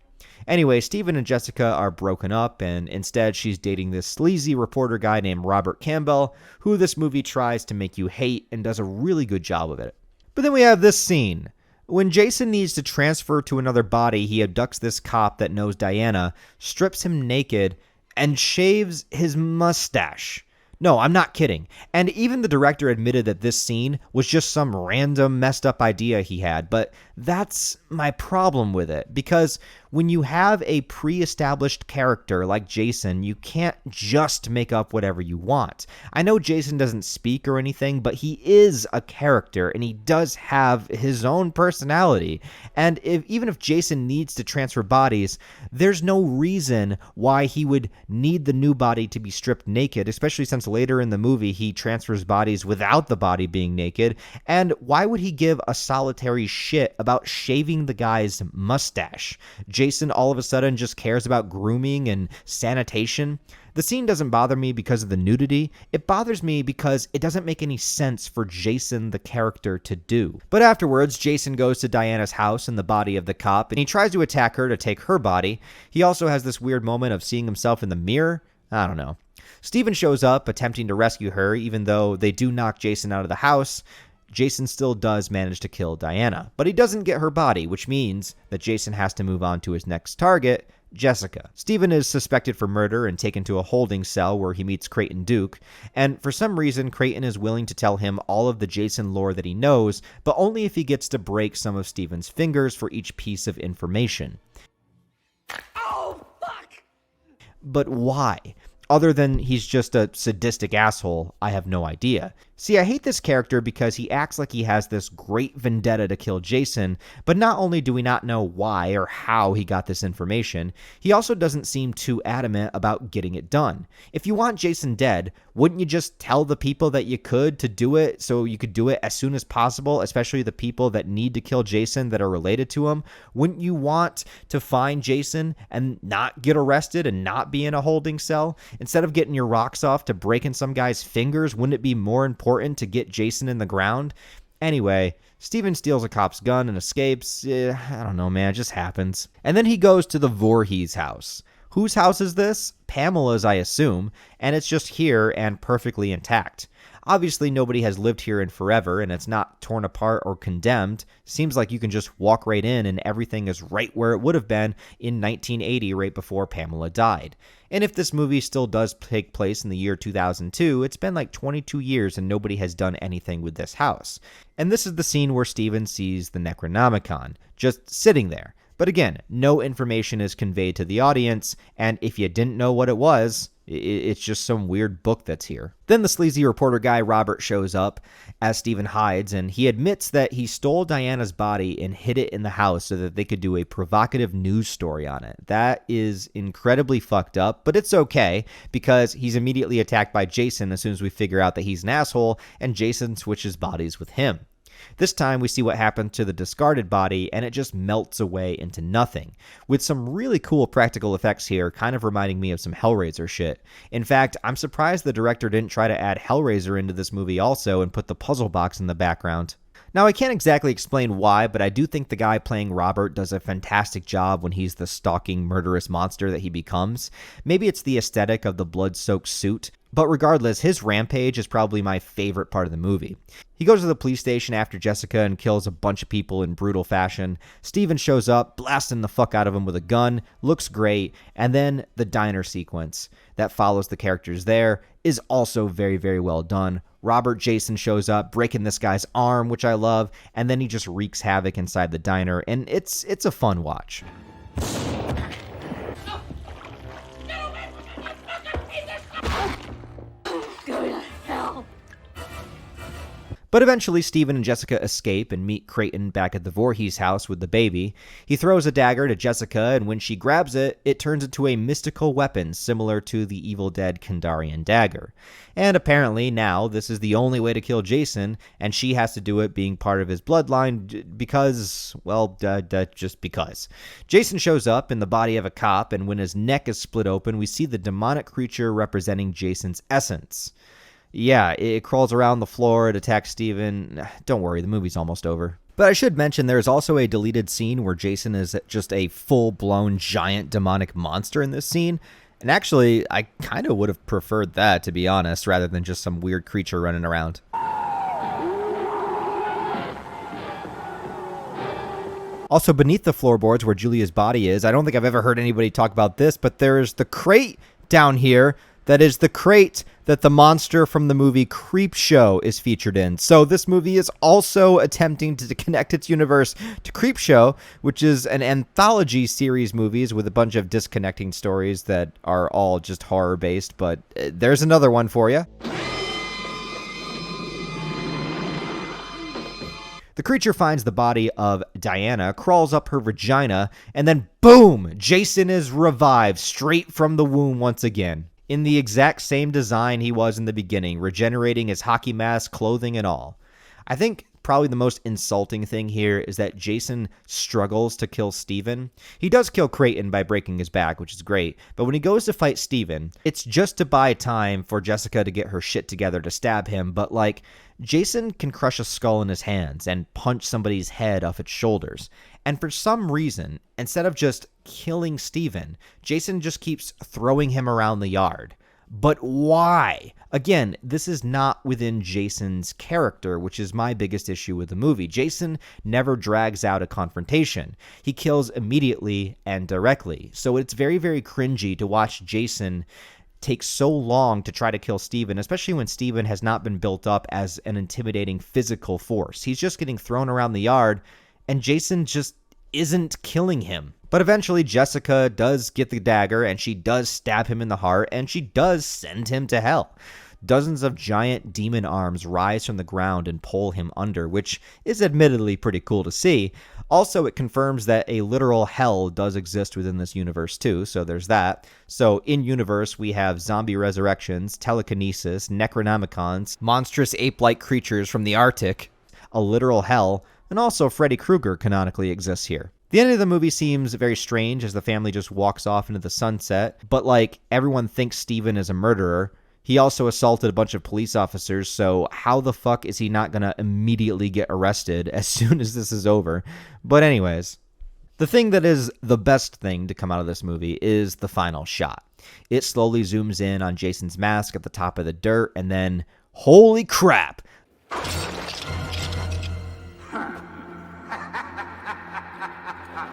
Anyway, Steven and Jessica are broken up, and instead she's dating this sleazy reporter guy named Robert Campbell, who this movie tries to make you hate and does a really good job of it. But then we have this scene. When Jason needs to transfer to another body, he abducts this cop that knows Diana, strips him naked, and shaves his mustache. No, I'm not kidding. And even the director admitted that this scene was just some random messed up idea he had, but that's my problem with it, because when you have a pre-established character like Jason, you can't just make up whatever you want. I know Jason doesn't speak or anything, but he is a character, and he does have his own personality. And even if Jason needs to transfer bodies, there's no reason why he would need the new body to be stripped naked, especially since later in the movie he transfers bodies without the body being naked. And why would he give a solitary shit about shaving the guy's mustache? Jason all of a sudden just cares about grooming and sanitation. The scene doesn't bother me because of the nudity. It bothers me because it doesn't make any sense for Jason the character to do. But afterwards, Jason goes to Diana's house in the body of the cop, and he tries to attack her to take her body. He also has this weird moment of seeing himself in the mirror. I don't know. Steven shows up attempting to rescue her, even though they do knock Jason out of the house. Jason still does manage to kill Diana, but he doesn't get her body, which means that Jason has to move on to his next target, Jessica. Steven is suspected for murder and taken to a holding cell where he meets Creighton Duke, and for some reason Creighton is willing to tell him all of the Jason lore that he knows, but only if he gets to break some of Steven's fingers for each piece of information. Oh, fuck! But why? Other than he's just a sadistic asshole, I have no idea. See, I hate this character because he acts like he has this great vendetta to kill Jason, but not only do we not know why or how he got this information, he also doesn't seem too adamant about getting it done. If you want Jason dead, wouldn't you just tell the people that you could to do it so you could do it as soon as possible, especially the people that need to kill Jason that are related to him? Wouldn't you want to find Jason and not get arrested and not be in a holding cell? Instead of getting your rocks off to breaking some guy's fingers, wouldn't it be more important to get Jason in the ground? Anyway, Steven steals a cop's gun and escapes. I don't know, man, it just happens. And then he goes to the Voorhees house. Whose house is this? Pamela's, I assume, and it's just here and perfectly intact. Obviously, nobody has lived here in forever, and it's not torn apart or condemned. Seems like you can just walk right in and everything is right where it would have been in 1980, right before Pamela died. And if this movie still does take place in the year 2002, it's been like 22 years and nobody has done anything with this house. And this is the scene where Steven sees the Necronomicon, just sitting there. But again, no information is conveyed to the audience, and if you didn't know what it was, it's just some weird book that's here. Then the sleazy reporter guy, Robert, shows up as Steven hides, and he admits that he stole Diana's body and hid it in the house so that they could do a provocative news story on it. That is incredibly fucked up, but it's okay, because he's immediately attacked by Jason as soon as we figure out that he's an asshole, and Jason switches bodies with him. This time we see what happened to the discarded body, and it just melts away into nothing, with some really cool practical effects here, kind of reminding me of some Hellraiser shit. In fact, I'm surprised the director didn't try to add Hellraiser into this movie also and put the puzzle box in the background. Now, I can't exactly explain why, but I do think the guy playing Robert does a fantastic job when he's the stalking, murderous monster that he becomes. Maybe it's the aesthetic of the blood-soaked suit, but regardless, his rampage is probably my favorite part of the movie. He goes to the police station after Jessica and kills a bunch of people in brutal fashion. Steven shows up, blasting the fuck out of him with a gun, looks great, and then the diner sequence that follows the characters there is also very, very well done. Robert Jason shows up, breaking this guy's arm, which I love, and then he just wreaks havoc inside the diner, and it's a fun watch. But eventually, Steven and Jessica escape and meet Creighton back at the Voorhees house with the baby. He throws a dagger to Jessica, and when she grabs it, it turns into a mystical weapon similar to the Evil Dead Kandarian dagger. And apparently now this is the only way to kill Jason, and she has to do it being part of his bloodline because, well, just because. Jason shows up in the body of a cop, and when his neck is split open, we see the demonic creature representing Jason's essence. Yeah, it crawls around the floor, it attacks Steven. Don't worry, the movie's almost over. But I should mention there's also a deleted scene where Jason is just a full-blown giant demonic monster in this scene. And actually, I kind of would have preferred that, to be honest, rather than just some weird creature running around. Also, beneath the floorboards where Julia's body is, I don't think I've ever heard anybody talk about this, but there's the crate down here that is the crate that the monster from the movie Creepshow is featured in. So this movie is also attempting to connect its universe to Creepshow, which is an anthology series movies with a bunch of disconnecting stories that are all just horror-based, but there's another one for you. The creature finds the body of Diana, crawls up her vagina, and then boom! Jason is revived straight from the womb once again, in the exact same design he was in the beginning, regenerating his hockey mask, clothing, and all. I think probably the most insulting thing here is that Jason struggles to kill Steven. He does kill Creighton by breaking his back, which is great, but when he goes to fight Steven, it's just to buy time for Jessica to get her shit together to stab him, but like, Jason can crush a skull in his hands and punch somebody's head off its shoulders. And for some reason, instead of just killing Steven, Jason just keeps throwing him around the yard. But why? Again, this is not within Jason's character, which is my biggest issue with the movie. Jason never drags out a confrontation. He kills immediately and directly. So it's very, very cringy to watch Jason take so long to try to kill Steven, especially when Steven has not been built up as an intimidating physical force. He's just getting thrown around the yard, and Jason just isn't killing him. But eventually Jessica does get the dagger, and she does stab him in the heart, and she does send him to hell. dozens of giant demon arms rise from the ground and pull him under, which is admittedly pretty cool to see. Also, it confirms that a literal hell does exist within this universe too, so there's that. So in-universe, we have zombie resurrections, telekinesis, necronomicons, monstrous ape-like creatures from the Arctic, a literal hell, and also Freddy Krueger canonically exists here. The end of the movie seems very strange as the family just walks off into the sunset, but like everyone thinks Steven is a murderer. He also assaulted a bunch of police officers, so how the fuck is he not gonna immediately get arrested as soon as this is over? But anyways, the thing that is the best thing to come out of this movie is the final shot. It slowly zooms in on Jason's mask at the top of the dirt, and then, holy crap!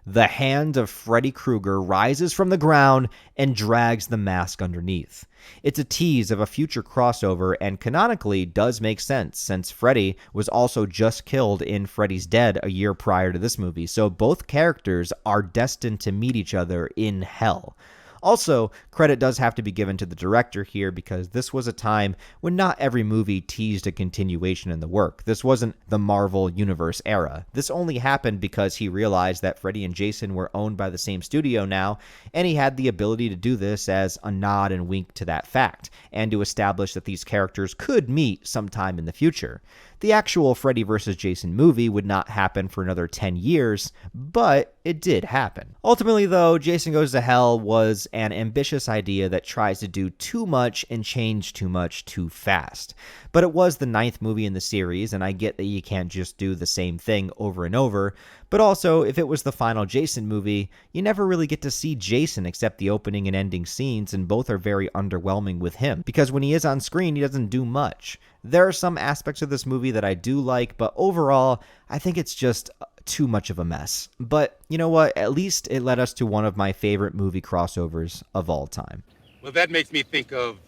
The hand of Freddy Krueger rises from the ground and drags the mask underneath. It's a tease of a future crossover and canonically does make sense since Freddy was also just killed in Freddy's Dead a year prior to this movie, so both characters are destined to meet each other in hell. Also, credit does have to be given to the director here because this was a time when not every movie teased a continuation in the work. This wasn't the Marvel Universe era. This only happened because he realized that Freddy and Jason were owned by the same studio now, and he had the ability to do this as a nod and wink to that fact, and to establish that these characters could meet sometime in the future. The actual Freddy vs. Jason movie would not happen for another 10 years, but it did happen. Ultimately, though, Jason Goes to Hell was an ambitious idea that tries to do too much and change too much too fast. But it was the 9th movie in the series, and I get that you can't just do the same thing over and over, but also, if it was the final Jason movie, you never really get to see Jason except the opening and ending scenes, and both are very underwhelming with him, because when he is on screen, he doesn't do much. There are some aspects of this movie that I do like, but overall, I think it's just too much of a mess. But you know what? At least it led us to one of my favorite movie crossovers of all time. Well, that makes me think of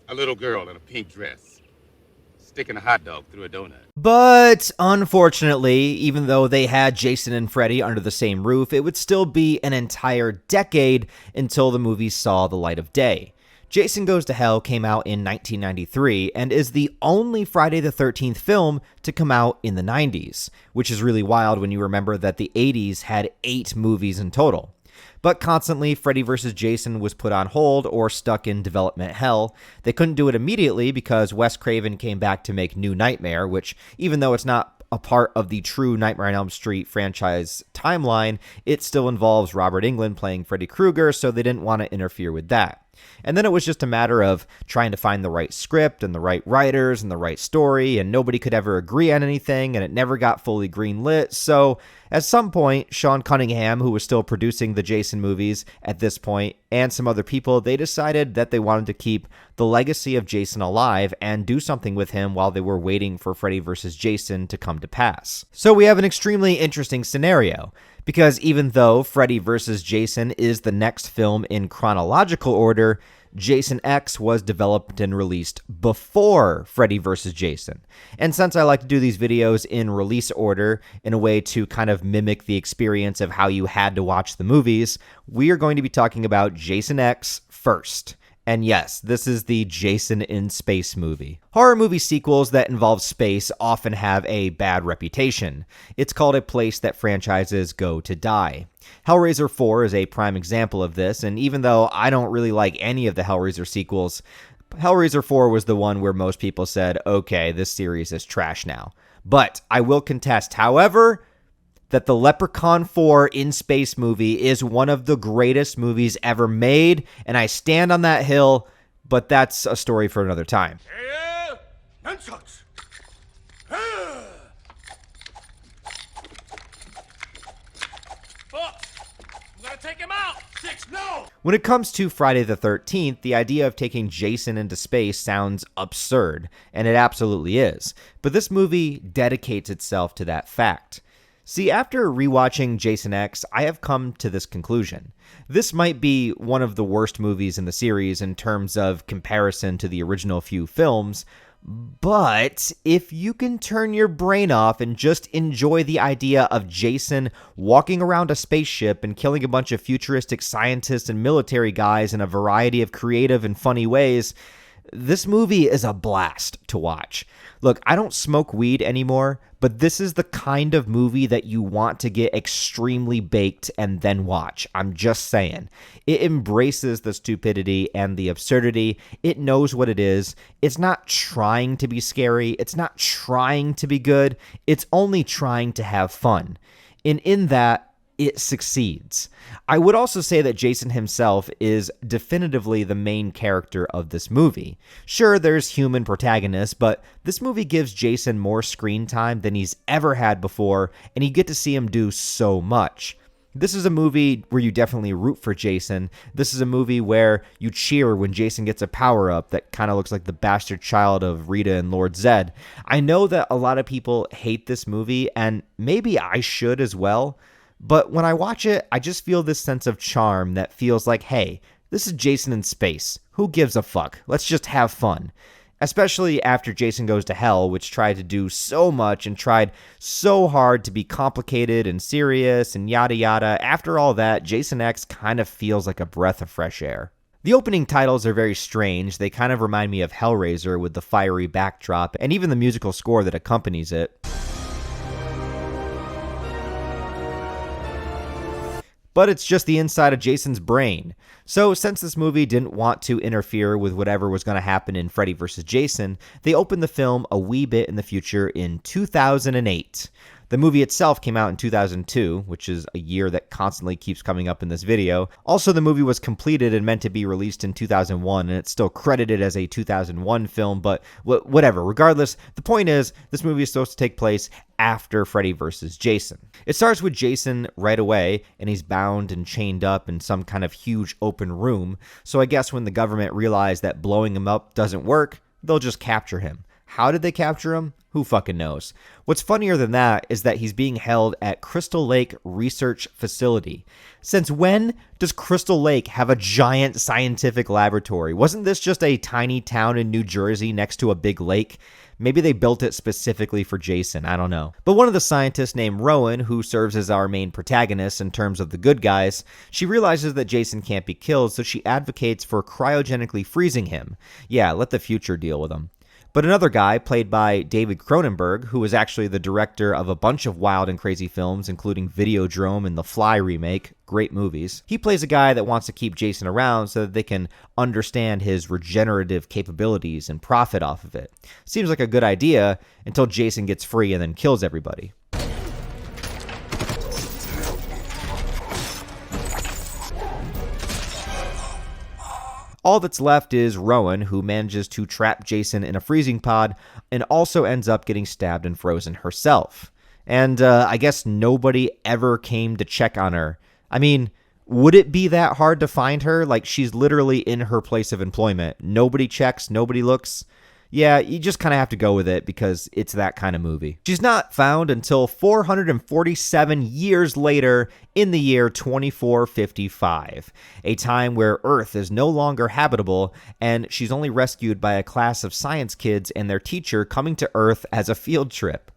a little girl in a pink dress sticking a hot dog through a donut. But unfortunately, even though they had Jason and Freddy under the same roof, it would still be an entire decade until the movie saw the light of day. Jason Goes to Hell came out in 1993 and is the only Friday the 13th film to come out in the 90s, which is really wild when you remember that the 80s had 8 movies in total. But constantly, Freddy vs. Jason was put on hold or stuck in development hell. They couldn't do it immediately because Wes Craven came back to make New Nightmare, which, even though it's not a part of the true Nightmare on Elm Street franchise timeline, it still involves Robert Englund playing Freddy Krueger, so they didn't want to interfere with that. And then it was just a matter of trying to find the right script and the right writers and the right story, and nobody could ever agree on anything, and it never got fully greenlit. So at some point, Sean Cunningham, who was still producing the Jason movies at this point, and some other people, they decided that they wanted to keep the legacy of Jason alive and do something with him while they were waiting for Freddy vs. Jason to come to pass. So we have an extremely interesting scenario, because even though Freddy vs. Jason is the next film in chronological order, Jason X was developed and released before Freddy vs. Jason. And since I like to do these videos in release order in a way to kind of mimic the experience of how you had to watch the movies, we are going to be talking about Jason X first. And yes, this is the Jason in Space movie. Horror movie sequels that involve space often have a bad reputation. It's called a place that franchises go to die. Hellraiser 4 is a prime example of this, and even though I don't really like any of the Hellraiser sequels, Hellraiser 4 was the one where most people said, okay, this series is trash now. But I will contest, however, that the Leprechaun 4 in Space movie is one of the greatest movies ever made, and I stand on that hill, but that's a story for another time. When it comes to Friday the 13th, the idea of taking Jason into space sounds absurd, and it absolutely is. But this movie dedicates itself to that fact. See, after rewatching Jason X, I have come to this conclusion. This might be one of the worst movies in the series in terms of comparison to the original few films, but if you can turn your brain off and just enjoy the idea of Jason walking around a spaceship and killing a bunch of futuristic scientists and military guys in a variety of creative and funny ways, This movie is a blast to watch. Look, I don't smoke weed anymore, but this is the kind of movie that you want to get extremely baked and then watch. I'm just saying. It embraces the stupidity and the absurdity. It knows what it is. It's not trying to be scary. It's not trying to be good. It's only trying to have fun. And in that, it succeeds. I would also say that Jason himself is definitively the main character of this movie. Sure, there's human protagonists, but this movie gives Jason more screen time than he's ever had before, and you get to see him do so much. This is a movie where you definitely root for Jason. This is a movie where you cheer when Jason gets a power-up that kind of looks like the bastard child of Rita and Lord Zed. I know that a lot of people hate this movie, and maybe I should as well. But when I watch it, I just feel this sense of charm that feels like, hey, this is Jason in space. Who gives a fuck? Let's just have fun. Especially after Jason Goes to Hell, which tried to do so much and tried so hard to be complicated and serious and yada yada. After all that, Jason X kind of feels like a breath of fresh air. The opening titles are very strange. They kind of remind me of Hellraiser with the fiery backdrop and even the musical score that accompanies it. But it's just the inside of Jason's brain. So since this movie didn't want to interfere with whatever was going to happen in Freddy vs. Jason, they opened the film a wee bit in the future in 2008. The movie itself came out in 2002, which is a year that constantly keeps coming up in this video. Also, the movie was completed and meant to be released in 2001, and it's still credited as a 2001 film, but whatever. Regardless, the point is, this movie is supposed to take place after Freddy vs. Jason. It starts with Jason right away, and he's bound and chained up in some kind of huge open room, so I guess when the government realized that blowing him up doesn't work, they'll just capture him. How did they capture him? Who fucking knows? What's funnier than that is that he's being held at Crystal Lake Research Facility. Since when does Crystal Lake have a giant scientific laboratory? Wasn't this just a tiny town in New Jersey next to a big lake? Maybe they built it specifically for Jason, I don't know. But one of the scientists named Rowan, who serves as our main protagonist in terms of the good guys, she realizes that Jason can't be killed, so she advocates for cryogenically freezing him. Yeah, let the future deal with him. But another guy, played by David Cronenberg, who was actually the director of a bunch of wild and crazy films, including Videodrome and The Fly remake, great movies, he plays a guy that wants to keep Jason around so that they can understand his regenerative capabilities and profit off of it. Seems like a good idea until Jason gets free and then kills everybody. All that's left is Rowan, who manages to trap Jason in a freezing pod and also ends up getting stabbed and frozen herself. And I guess nobody ever came to check on her. I mean, would it be that hard to find her? Like, she's literally in her place of employment. Nobody checks, nobody looks. Yeah, you just kind of have to go with it because it's that kind of movie. She's not found until 447 years later in the year 2455, a time where Earth is no longer habitable, and she's only rescued by a class of science kids and their teacher coming to Earth as a field trip.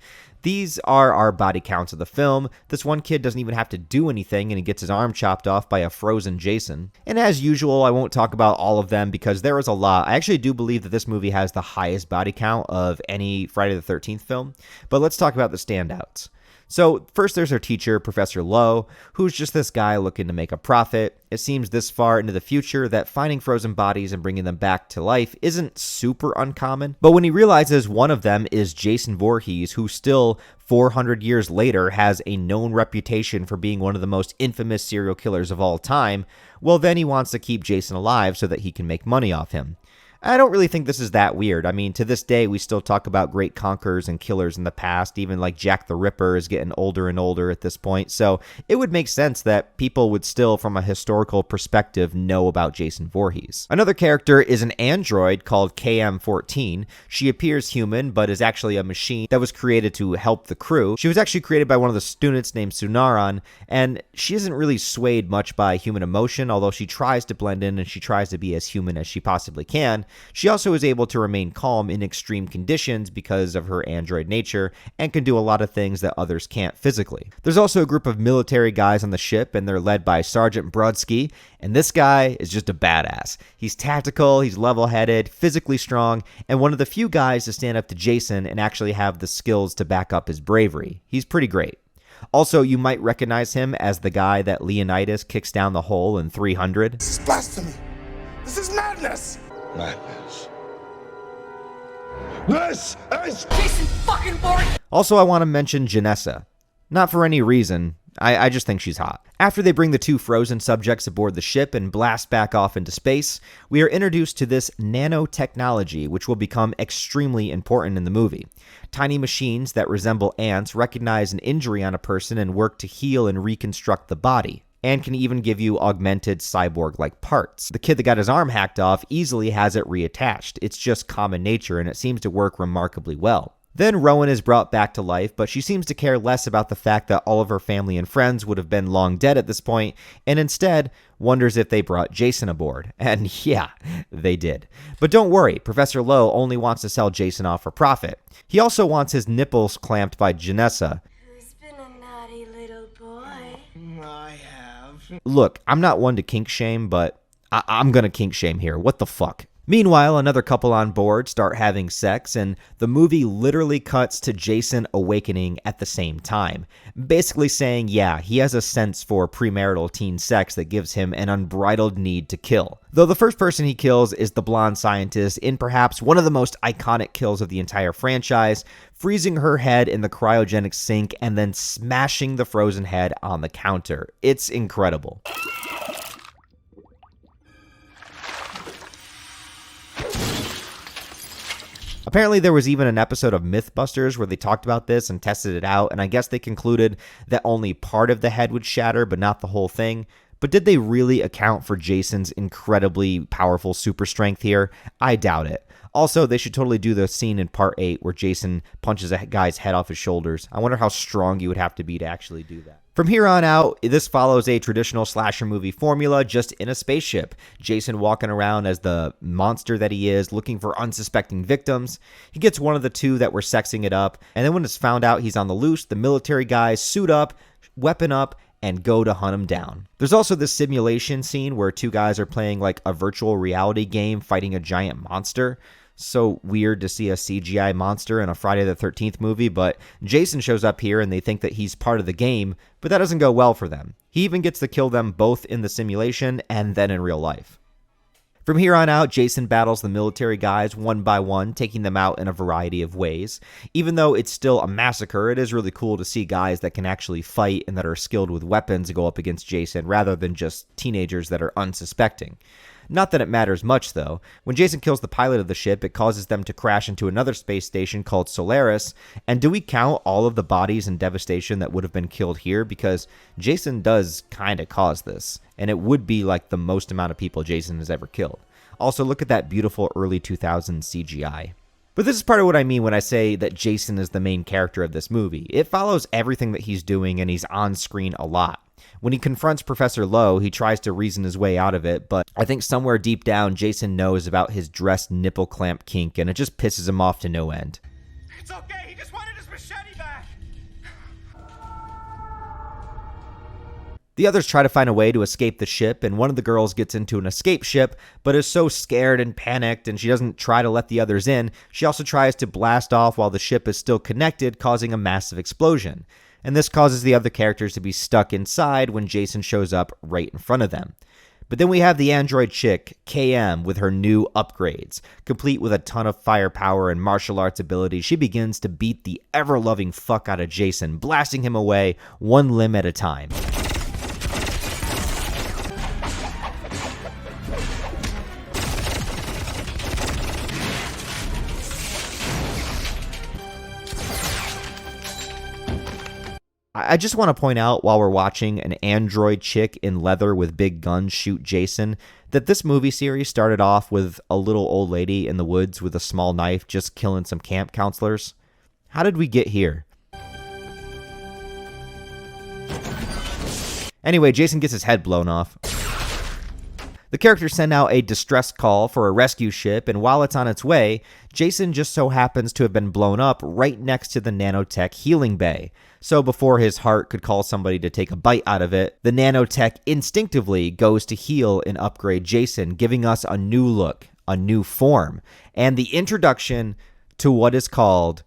These are our body counts of the film. This one kid doesn't even have to do anything and he gets his arm chopped off by a frozen Jason. And as usual, I won't talk about all of them because there is a lot. I actually do believe that this movie has the highest body count of any Friday the 13th film. But let's talk about the standouts. So first there's our teacher, Professor Lowe, who's just this guy looking to make a profit. It seems this far into the future that finding frozen bodies and bringing them back to life isn't super uncommon. But when he realizes one of them is Jason Voorhees, who still 400 years later has a known reputation for being one of the most infamous serial killers of all time, well then he wants to keep Jason alive so that he can make money off him. I don't really think this is that weird. I mean, to this day, we still talk about great conquerors and killers in the past. Even like Jack the Ripper is getting older and older at this point. So it would make sense that people would still, from a historical perspective, know about Jason Voorhees. Another character is an android called KM-14. She appears human, but is actually a machine that was created to help the crew. She was actually created by one of the students named Sunaran, and she isn't really swayed much by human emotion, although she tries to blend in and she tries to be as human as she possibly can. She also is able to remain calm in extreme conditions because of her android nature and can do a lot of things that others can't physically. There's also a group of military guys on the ship, and they're led by Sergeant Brodsky, and this guy is just a badass. He's tactical, he's level-headed, physically strong, and one of the few guys to stand up to Jason and actually have the skills to back up his bravery. He's pretty great. Also, you might recognize him as the guy that Leonidas kicks down the hole in 300. This is blasphemy. This is madness. Madness. This is Jason fucking Bourne. Also, I want to mention Janessa. Not for any reason. I just think she's hot. After they bring the two frozen subjects aboard the ship and blast back off into space, we are introduced to this nanotechnology, which will become extremely important in the movie. Tiny machines that resemble ants recognize an injury on a person and work to heal and reconstruct the body, and can even give you augmented cyborg-like parts. The kid that got his arm hacked off easily has it reattached. It's just common nature, and it seems to work remarkably well. Then Rowan is brought back to life, but she seems to care less about the fact that all of her family and friends would have been long dead at this point, and instead wonders if they brought Jason aboard. And yeah, they did. But don't worry, Professor Lowe only wants to sell Jason off for profit. He also wants his nipples clamped by Janessa. Who's been a naughty little boy? I have. Look, I'm not one to kink shame, but I'm gonna kink shame here. What the fuck? Meanwhile, another couple on board start having sex, and the movie literally cuts to Jason awakening at the same time, basically saying, yeah, he has a sense for premarital teen sex that gives him an unbridled need to kill. Though the first person he kills is the blonde scientist in perhaps one of the most iconic kills of the entire franchise, freezing her head in the cryogenic sink and then smashing the frozen head on the counter. It's incredible. Apparently there was even an episode of Mythbusters where they talked about this and tested it out, and I guess they concluded that only part of the head would shatter, but not the whole thing. But did they really account for Jason's incredibly powerful super strength here? I doubt it. Also, they should totally do the scene in Part 8 where Jason punches a guy's head off his shoulders. I wonder how strong you would have to be to actually do that. From here on out, this follows a traditional slasher movie formula, just in a spaceship. Jason walking around as the monster that he is, looking for unsuspecting victims. He gets one of the two that were sexing it up, and then when it's found out he's on the loose, the military guys suit up, weapon up, and go to hunt him down. There's also this simulation scene where two guys are playing like a virtual reality game fighting a giant monster. So weird to see a CGI monster in a Friday the 13th movie, but Jason shows up here and they think that he's part of the game, but that doesn't go well for them. He even gets to kill them both in the simulation and then in real life. From here on out, Jason battles the military guys one by one, taking them out in a variety of ways. Even though it's still a massacre, it is really cool to see guys that can actually fight and that are skilled with weapons go up against Jason rather than just teenagers that are unsuspecting. Not that it matters much, though. When Jason kills the pilot of the ship, it causes them to crash into another space station called Solaris. And do we count all of the bodies and devastation that would have been killed here? Because Jason does kind of cause this. And it would be like the most amount of people Jason has ever killed. Also, look at that beautiful early 2000s CGI. But this is part of what I mean when I say that Jason is the main character of this movie. It follows everything that he's doing, and he's on screen a lot. When he confronts Professor Lowe, he tries to reason his way out of it, but I think somewhere deep down, Jason knows about his dressed nipple clamp kink, and it just pisses him off to no end. It's okay, he just wanted his machete back. The others try to find a way to escape the ship, and one of the girls gets into an escape ship, but is so scared and panicked, and she doesn't try to let the others in. She also tries to blast off while the ship is still connected, causing a massive explosion. And this causes the other characters to be stuck inside when Jason shows up right in front of them. But then we have the android chick, KM, with her new upgrades. Complete with a ton of firepower and martial arts abilities, she begins to beat the ever-loving fuck out of Jason, blasting him away one limb at a time. I just want to point out while we're watching an android chick in leather with big guns shoot Jason, that this movie series started off with a little old lady in the woods with a small knife just killing some camp counselors. How did we get here? Anyway, Jason gets his head blown off. The characters send out a distress call for a rescue ship, and while it's on its way, Jason just so happens to have been blown up right next to the nanotech healing bay. So before his heart could call somebody to take a bite out of it, the nanotech instinctively goes to heal and upgrade Jason, giving us a new look, a new form, and the introduction to what is called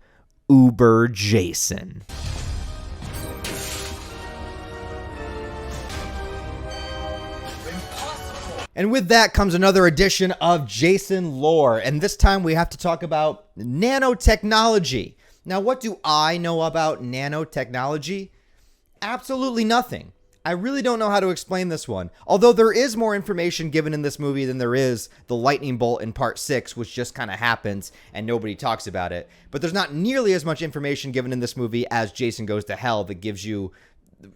Uber Jason. And with that comes another edition of Jason Lore, and this time we have to talk about nanotechnology. Now, what do I know about nanotechnology? Absolutely nothing. I really don't know how to explain this one. Although there is more information given in this movie than there is the lightning bolt in part 6, which just kind of happens and nobody talks about it. But there's not nearly as much information given in this movie as Jason Goes to Hell that gives you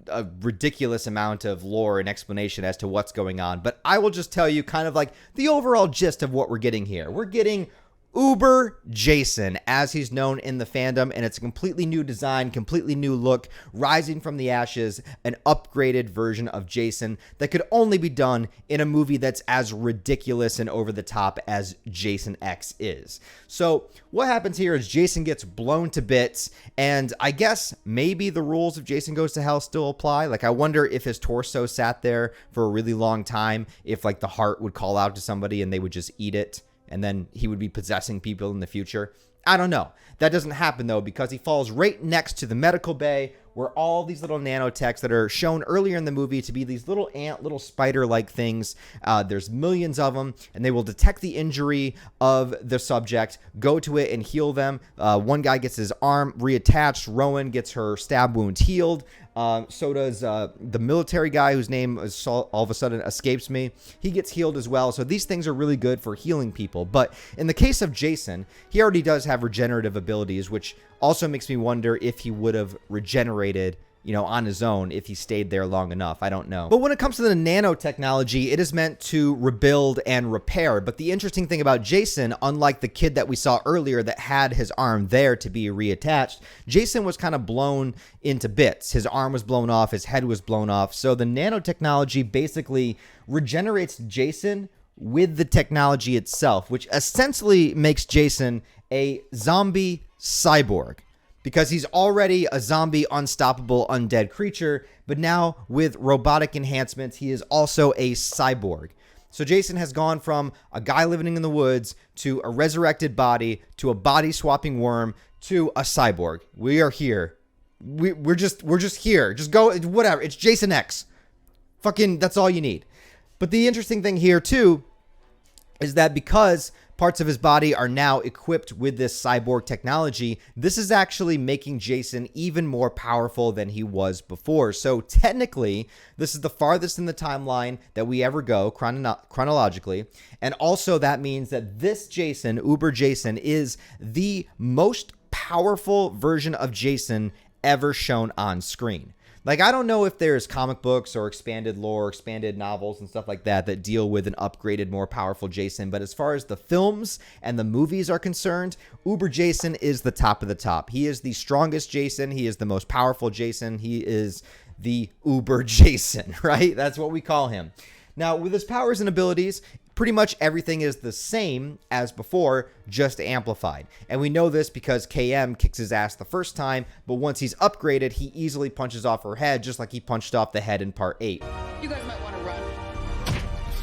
a ridiculous amount of lore and explanation as to what's going on. But I will just tell you kind of like the overall gist of what we're getting here. We're getting Uber Jason, as he's known in the fandom, and it's a completely new design, completely new look, rising from the ashes, an upgraded version of Jason that could only be done in a movie that's as ridiculous and over the top as Jason X is. So what happens here is Jason gets blown to bits, and I guess maybe the rules of Jason Goes to Hell still apply. Like, I wonder if his torso sat there for a really long time, if like the heart would call out to somebody and they would just eat it, and then he would be possessing people in the future. I don't know. That doesn't happen, though, because he falls right next to the medical bay where all these little nanotechs that are shown earlier in the movie to be these little ant, little spider-like things. There's millions of them, and they will detect the injury of the subject, go to it, and heal them. One guy gets his arm reattached. Rowan gets her stab wound healed. So does the military guy whose name is all of a sudden escapes me. He gets healed as well. So these things are really good for healing people. But in the case of Jason, he already does have regenerative abilities, which also makes me wonder if he would have regenerated, you know, on his own if he stayed there long enough. I don't know. But when it comes to the nanotechnology, it is meant to rebuild and repair. But the interesting thing about Jason, unlike the kid that we saw earlier that had his arm there to be reattached, Jason was kind of blown into bits. His arm was blown off, his head was blown off. So the nanotechnology basically regenerates Jason with the technology itself, which essentially makes Jason a zombie cyborg, because he's already a zombie, unstoppable, undead creature, but now with robotic enhancements, he is also a cyborg. So Jason has gone from a guy living in the woods to a resurrected body to a body-swapping worm to a cyborg. We are here. We're just here. Just go, whatever. It's Jason X. Fucking, that's all you need. But the interesting thing here, too, is that because parts of his body are now equipped with this cyborg technology, this is actually making Jason even more powerful than he was before. So technically, this is the farthest in the timeline that we ever go chronologically. And also that means that this Jason, Uber Jason, is the most powerful version of Jason ever shown on screen. Like, I don't know if there's comic books or expanded lore, expanded novels and stuff like that that deal with an upgraded, more powerful Jason. But as far as the films and the movies are concerned, Uber Jason is the top of the top. He is the strongest Jason. He is the most powerful Jason. He is the Uber Jason, right? That's what we call him. Now, with his powers and abilities, pretty much everything is the same as before, just amplified. And we know this because KM kicks his ass the first time, but once he's upgraded, he easily punches off her head, just like he punched off the head in part 8. You guys might want to run.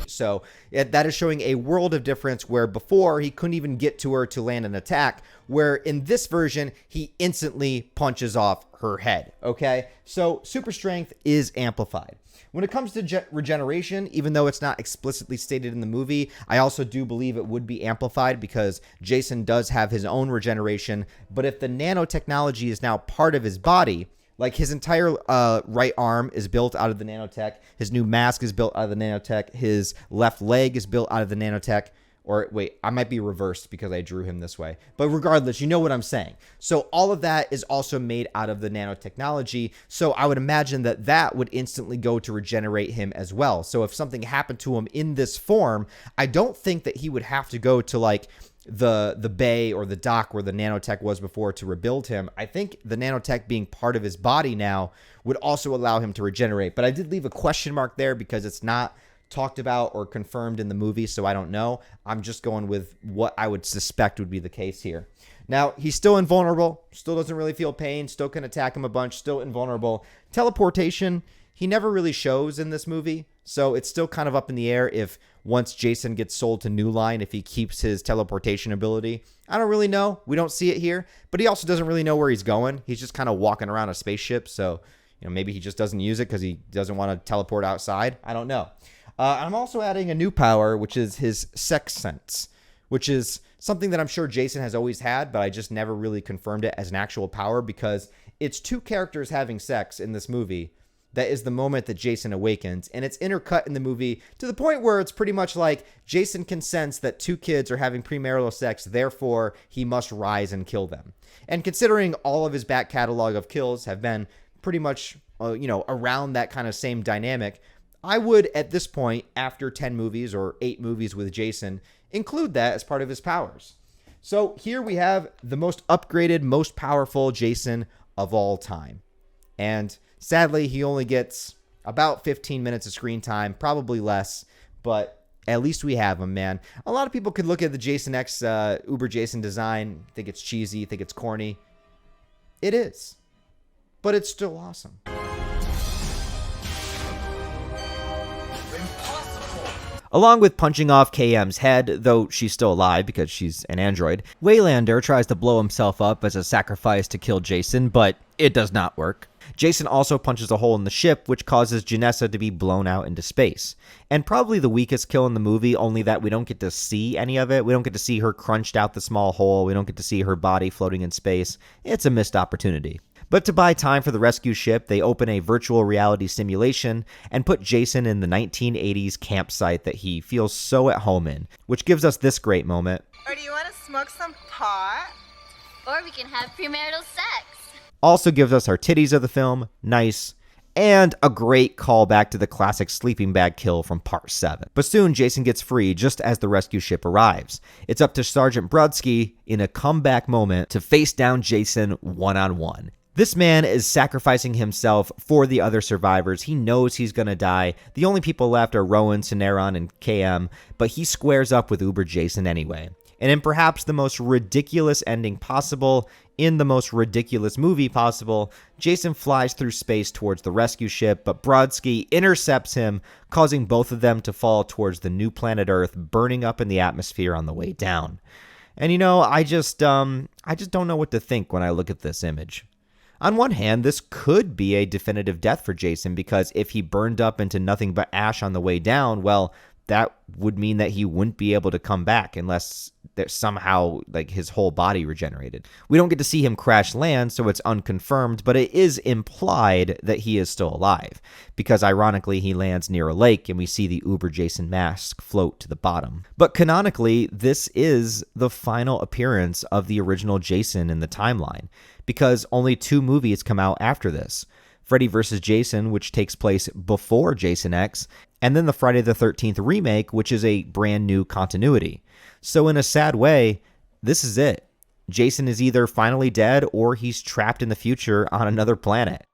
So that is showing a world of difference, where before he couldn't even get to her to land an attack, where in this version, he instantly punches off her head, okay? So super strength is amplified. When it comes to regeneration, even though it's not explicitly stated in the movie, I also do believe it would be amplified because Jason does have his own regeneration. But if the nanotechnology is now part of his body, like his entire right arm is built out of the nanotech, his new mask is built out of the nanotech, his left leg is built out of the nanotech, or wait, I might be reversed because I drew him this way. But regardless, you know what I'm saying. So all of that is also made out of the nanotechnology. So I would imagine that that would instantly go to regenerate him as well. So if something happened to him in this form, I don't think that he would have to go to like the bay or the dock where the nanotech was before to rebuild him. I think the nanotech being part of his body now would also allow him to regenerate. But I did leave a question mark there because it's not talked about or confirmed in the movie, so I don't know. I'm just going with what I would suspect would be the case here. Now, he's still invulnerable, still doesn't really feel pain, still can attack him a bunch, still invulnerable. Teleportation, he never really shows in this movie, so it's still kind of up in the air if once Jason gets sold to New Line, if he keeps his teleportation ability. I don't really know. We don't see it here, but he also doesn't really know where he's going. He's just kind of walking around a spaceship, so maybe he just doesn't use it because he doesn't want to teleport outside. I don't know. I'm also adding a new power, which is his sex sense, which is something that I'm sure Jason has always had, but I just never really confirmed it as an actual power because it's two characters having sex in this movie. That is the moment that Jason awakens, and it's intercut in the movie to the point where it's pretty much like Jason can sense that two kids are having premarital sex, therefore he must rise and kill them. And considering all of his back catalog of kills have been pretty much, around that kind of same dynamic, I would, at this point, after 10 movies or 8 movies with Jason, include that as part of his powers. So here we have the most upgraded, most powerful Jason of all time. And sadly, he only gets about 15 minutes of screen time, probably less, but at least we have him, man. A lot of people could look at the Jason X Uber Jason design, think it's cheesy, think it's corny. It is, but it's still awesome. Along with punching off KM's head, though she's still alive because she's an android, Waylander tries to blow himself up as a sacrifice to kill Jason, but it does not work. Jason also punches a hole in the ship, which causes Janessa to be blown out into space. And probably the weakest kill in the movie, only that we don't get to see any of it. We don't get to see her crunched out the small hole. We don't get to see her body floating in space. It's a missed opportunity. But to buy time for the rescue ship, they open a virtual reality simulation and put Jason in the 1980s campsite that he feels so at home in, which gives us this great moment. Or do you want to smoke some pot? Or we can have premarital sex. Also gives us our titties of the film, nice, and a great callback to the classic sleeping bag kill from part 7. But soon Jason gets free just as the rescue ship arrives. It's up to Sergeant Brodsky in a comeback moment to face down Jason one-on-one. This man is sacrificing himself for the other survivors. He knows he's going to die. The only people left are Rowan, Cineron, and KM, but he squares up with Uber Jason anyway. And in perhaps the most ridiculous ending possible, in the most ridiculous movie possible, Jason flies through space towards the rescue ship, but Brodsky intercepts him, causing both of them to fall towards the new planet Earth, burning up in the atmosphere on the way down. And I just don't know what to think when I look at this image. On one hand, this could be a definitive death for Jason because if he burned up into nothing but ash on the way down, well, that would mean that he wouldn't be able to come back unless there's somehow his whole body regenerated. We don't get to see him crash land, so it's unconfirmed, but it is implied that he is still alive because ironically he lands near a lake and we see the Uber Jason mask float to the bottom. But canonically, this is the final appearance of the original Jason in the timeline because only 2 movies come out after this. Freddy Vs. Jason, which takes place before Jason X, and then the Friday the 13th remake, which is a brand new continuity. So in a sad way, this is it. Jason is either finally dead or he's trapped in the future on another planet.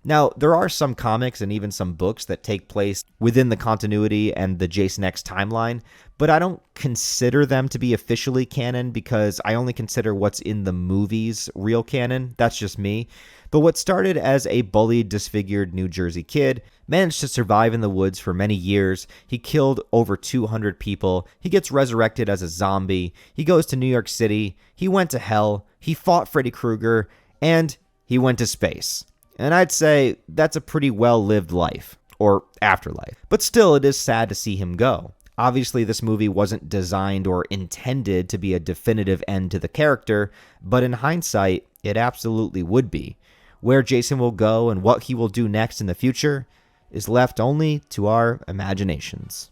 Now, there are some comics and even some books that take place within the continuity and the Jason X timeline, but I don't consider them to be officially canon because I only consider what's in the movies real canon. That's just me. But what started as a bullied, disfigured New Jersey kid managed to survive in the woods for many years. He killed over 200 people. He gets resurrected as a zombie. He goes to New York City. He went to hell. He fought Freddy Krueger. And he went to space. And I'd say that's a pretty well-lived life, or afterlife. But still, it is sad to see him go. Obviously, this movie wasn't designed or intended to be a definitive end to the character, but in hindsight, it absolutely would be. Where Jason will go and what he will do next in the future is left only to our imaginations.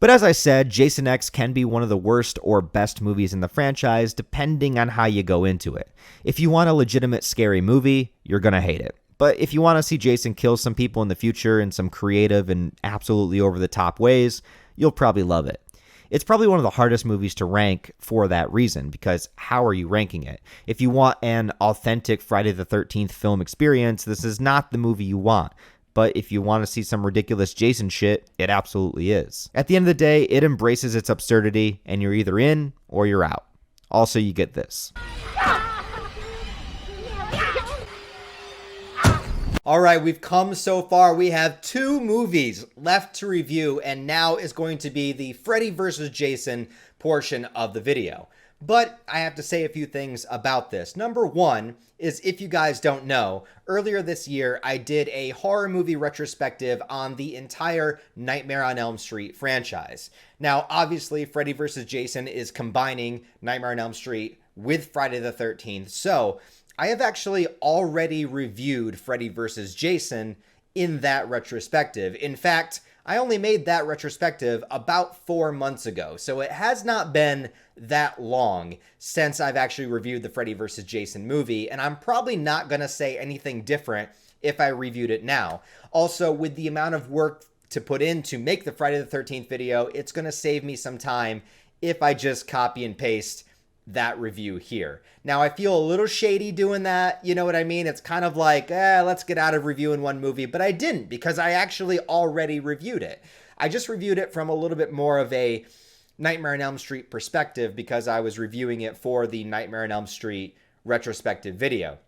But as I said, Jason X can be one of the worst or best movies in the franchise, depending on how you go into it. If you want a legitimate scary movie, you're gonna hate it. But if you want to see Jason kill some people in the future in some creative and absolutely over-the-top ways, you'll probably love it. It's probably one of the hardest movies to rank for that reason, because how are you ranking it? If you want an authentic Friday the 13th film experience, this is not the movie you want. But if you want to see some ridiculous Jason shit, it absolutely is. At the end of the day, it embraces its absurdity, and you're either in or you're out. Also, you get this. All right, we've come so far. We have 2 movies left to review, and now is going to be the Freddy vs. Jason portion of the video. But I have to say a few things about this. Number one is, if you guys don't know, earlier this year, I did a horror movie retrospective on the entire Nightmare on Elm Street franchise. Now, obviously, Freddy vs. Jason is combining Nightmare on Elm Street with Friday the 13th, so I have actually already reviewed Freddy vs. Jason in that retrospective. In fact, I only made that retrospective about 4 months ago, so it has not been that long since I've actually reviewed the Freddy vs. Jason movie, and I'm probably not going to say anything different if I reviewed it now. Also, with the amount of work to put in to make the Friday the 13th video, it's going to save me some time if I just copy and paste that review here. Now, I feel a little shady doing that, you know what I mean? It's kind of like, let's get out of reviewing one movie, but I didn't, because I actually already reviewed it. I just reviewed it from a little bit more of a Nightmare on Elm Street perspective, because I was reviewing it for the Nightmare on Elm Street retrospective video.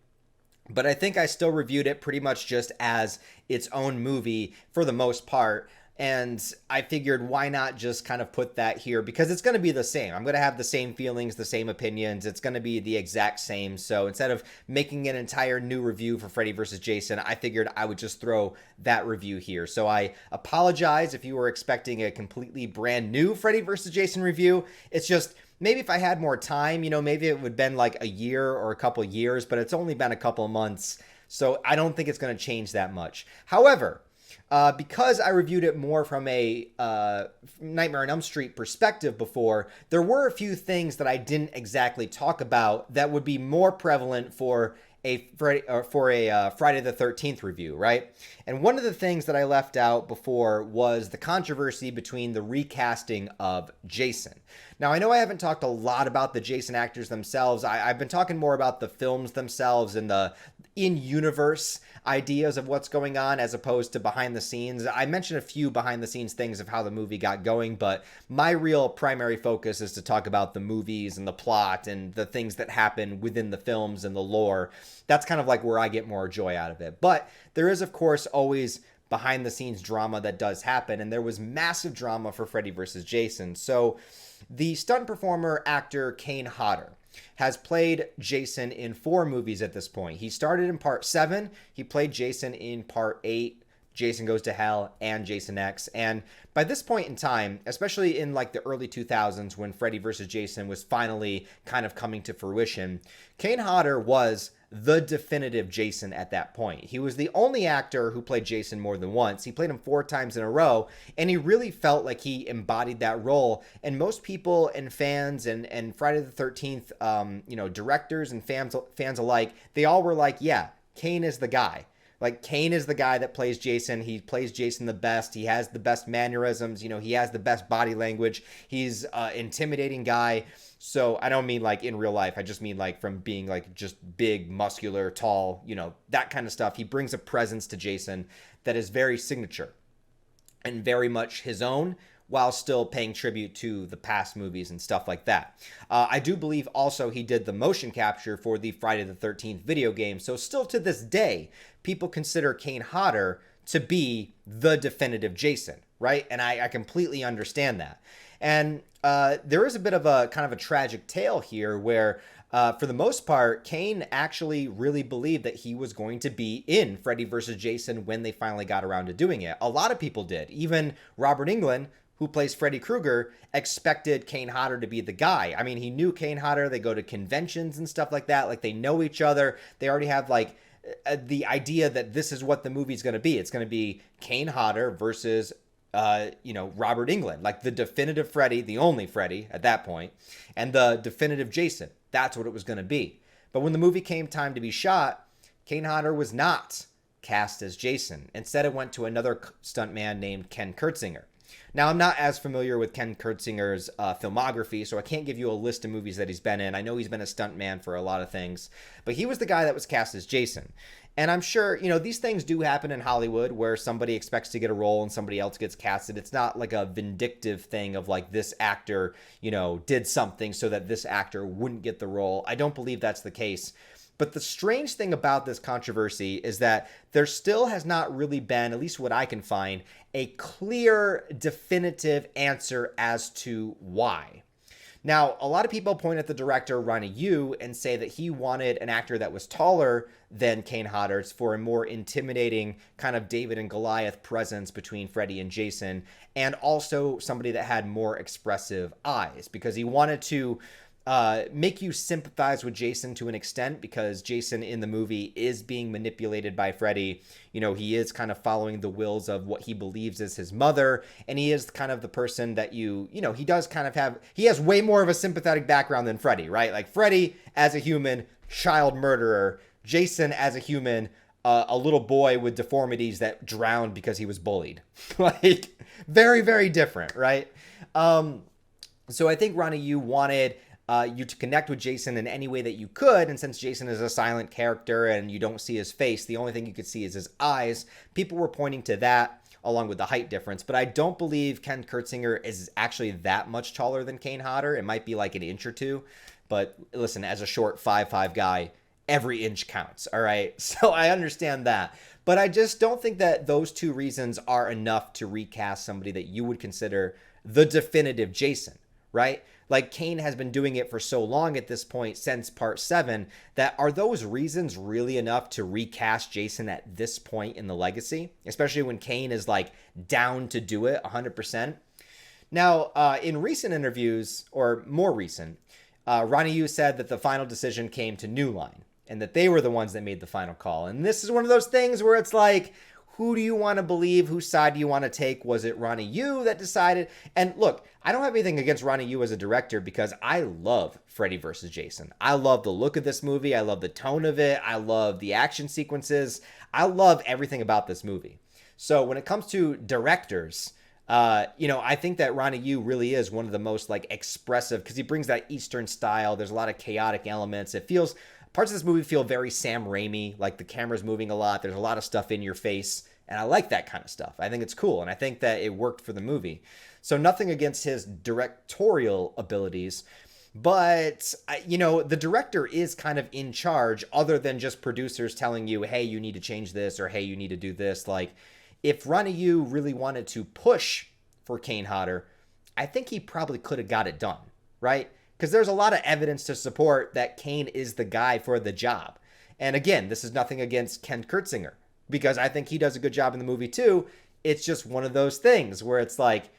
But I think I still reviewed it pretty much just as its own movie for the most part. And I figured, why not just kind of put that here, because it's going to be the same. I'm going to have the same feelings, the same opinions. It's going to be the exact same. So instead of making an entire new review for Freddy vs. Jason, I figured I would just throw that review here. So I apologize if you were expecting a completely brand new Freddy vs. Jason review. It's just, maybe if I had more time, you know, maybe it would have been like a year or a couple years, but it's only been a couple of months. So I don't think it's going to change that much. However, because I reviewed it more from a Nightmare on Elm Street perspective before, there were a few things that I didn't exactly talk about that would be more prevalent for a Friday the 13th review, right? And one of the things that I left out before was the controversy between the recasting of Jason. Now, I know I haven't talked a lot about the Jason actors themselves. I've been talking more about the films themselves and the in-universe ideas of what's going on as opposed to behind the scenes. I mentioned a few behind the scenes things of how the movie got going, but my real primary focus is to talk about the movies and the plot and the things that happen within the films and the lore. That's kind of like where I get more joy out of it. But there is, of course, always behind the scenes drama that does happen, and there was massive drama for Freddy vs. Jason. So the stunt performer actor Kane Hodder has played Jason in 4 movies at this point. He started in part 7. He played Jason in part 8, Jason Goes to Hell, and Jason X. And by this point in time, especially in like the early 2000s when Freddy vs. Jason was finally kind of coming to fruition, Kane Hodder was the definitive Jason at that point. He was the only actor who played Jason more than once. He played him 4 times in a row, and he really felt like he embodied that role. And most people and fans and Friday the 13th, directors and fans alike, they all were like, yeah, Kane is the guy. Like, Kane is the guy that plays Jason. He plays Jason the best. He has the best mannerisms. You know, he has the best body language. He's an intimidating guy. So I don't mean like in real life. I just mean like from being like just big, muscular, tall, you know, that kind of stuff. He brings a presence to Jason that is very signature and very much his own, while still paying tribute to the past movies and stuff like that. I do believe also he did the motion capture for the Friday the 13th video game. So still to this day, people consider Kane Hodder to be the definitive Jason, right? And I completely understand that. And there is a bit of a kind of a tragic tale here where for the most part, Kane actually really believed that he was going to be in Freddy vs. Jason when they finally got around to doing it. A lot of people did. Even Robert Englund, who plays Freddy Krueger, expected Kane Hodder to be the guy. I mean, he knew Kane Hodder. They go to conventions and stuff like that. Like, they know each other. They already have, like, the idea that this is what the movie's going to be. It's going to be Kane Hodder versus, Robert Englund. Like, the definitive Freddy, the only Freddy at that point, and the definitive Jason. That's what it was going to be. But when the movie came time to be shot, Kane Hodder was not cast as Jason. Instead, it went to another stuntman named Ken Kurtzinger. Now, I'm not as familiar with Ken Kurtzinger's filmography, so I can't give you a list of movies that he's been in. I know he's been a stuntman for a lot of things, but he was the guy that was cast as Jason. And I'm sure, these things do happen in Hollywood where somebody expects to get a role and somebody else gets casted. It's not like a vindictive thing of like this actor, did something so that this actor wouldn't get the role. I don't believe that's the case. But the strange thing about this controversy is that there still has not really been, at least what I can find, a clear, definitive answer as to why. Now, a lot of people point at the director, Ronnie Yu, and say that he wanted an actor that was taller than Kane Hodder for a more intimidating kind of David and Goliath presence between Freddy and Jason, and also somebody that had more expressive eyes, because he wanted to make you sympathize with Jason to an extent, because Jason in the movie is being manipulated by Freddy. He is kind of following the wills of what he believes is his mother, and he is kind of the person that he does kind of he has way more of a sympathetic background than Freddy, right? Like Freddy as a human, child murderer. Jason as a human, a little boy with deformities that drowned because he was bullied. Like, very, very different, right? So I think Ronnie Yu wanted you to connect with Jason in any way that you could, and since Jason is a silent character and you don't see his face, the only thing you could see is his eyes. People were pointing to that along with the height difference, but I don't believe Ken Kurtzinger is actually that much taller than Kane Hodder. It might be like an inch or two, but listen, as a short 5'5" guy, every inch counts, all right? So I understand that, but I just don't think that those two reasons are enough to recast somebody that you would consider the definitive Jason, right? Like, Kane has been doing it for so long at this point, since part 7, that are those reasons really enough to recast Jason at this point in the legacy? Especially when Kane is, like, down to do it 100%. Now, in recent interviews, or more recent, Ronnie Yu said that the final decision came to New Line, and that they were the ones that made the final call. And this is one of those things where it's like, who do you want to believe? Whose side do you want to take? Was it Ronnie Yu that decided? And look, I don't have anything against Ronnie Yu as a director, because I love Freddy vs. Jason. I love the look of this movie. I love the tone of it. I love the action sequences. I love everything about this movie. So when it comes to directors, I think that Ronnie Yu really is one of the most like expressive, because he brings that Eastern style. There's a lot of chaotic elements. Parts of this movie feel very Sam Raimi, like the camera's moving a lot. There's a lot of stuff in your face, and I like that kind of stuff. I think it's cool, and I think that it worked for the movie. So nothing against his directorial abilities, but, the director is kind of in charge, other than just producers telling you, hey, you need to change this, or hey, you need to do this. Like, if Ronnie Yu really wanted to push for Kane Hodder, I think he probably could have got it done, right? Because there's a lot of evidence to support that Kane is the guy for the job. And again, this is nothing against Ken Kurtzinger, because I think he does a good job in the movie too. It's just one of those things where it's like,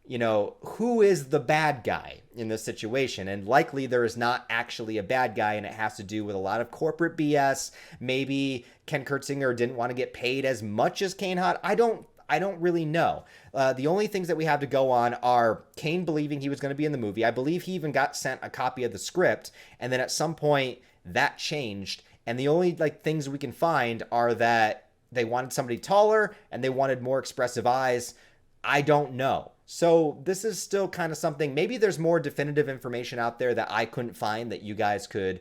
who is the bad guy in this situation? And likely there is not actually a bad guy, and it has to do with a lot of corporate BS. Maybe Ken Kurtzinger didn't want to get paid as much as Kane Hodder. I don't really know. The only things that we have to go on are Kane believing he was going to be in the movie. I believe he even got sent a copy of the script, and then at some point that changed. And the only things we can find are that they wanted somebody taller and they wanted more expressive eyes. I don't know. So this is still kind of something. Maybe there's more definitive information out there that I couldn't find that you guys could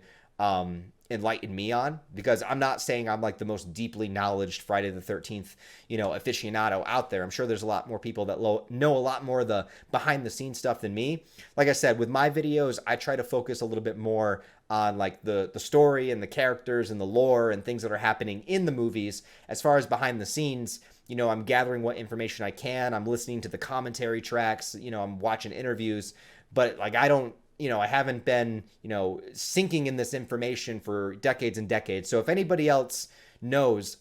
enlighten me on, because I'm not saying I'm like the most deeply knowledged Friday the 13th, aficionado out there. I'm sure there's a lot more people that know a lot more of the behind the scenes stuff than me. Like I said, with my videos, I try to focus a little bit more on like the story and the characters and the lore and things that are happening in the movies. As far as behind the scenes, I'm gathering what information I can. I'm listening to the commentary tracks, I'm watching interviews, but like I haven't been, sinking in this information for decades and decades. So if anybody else knows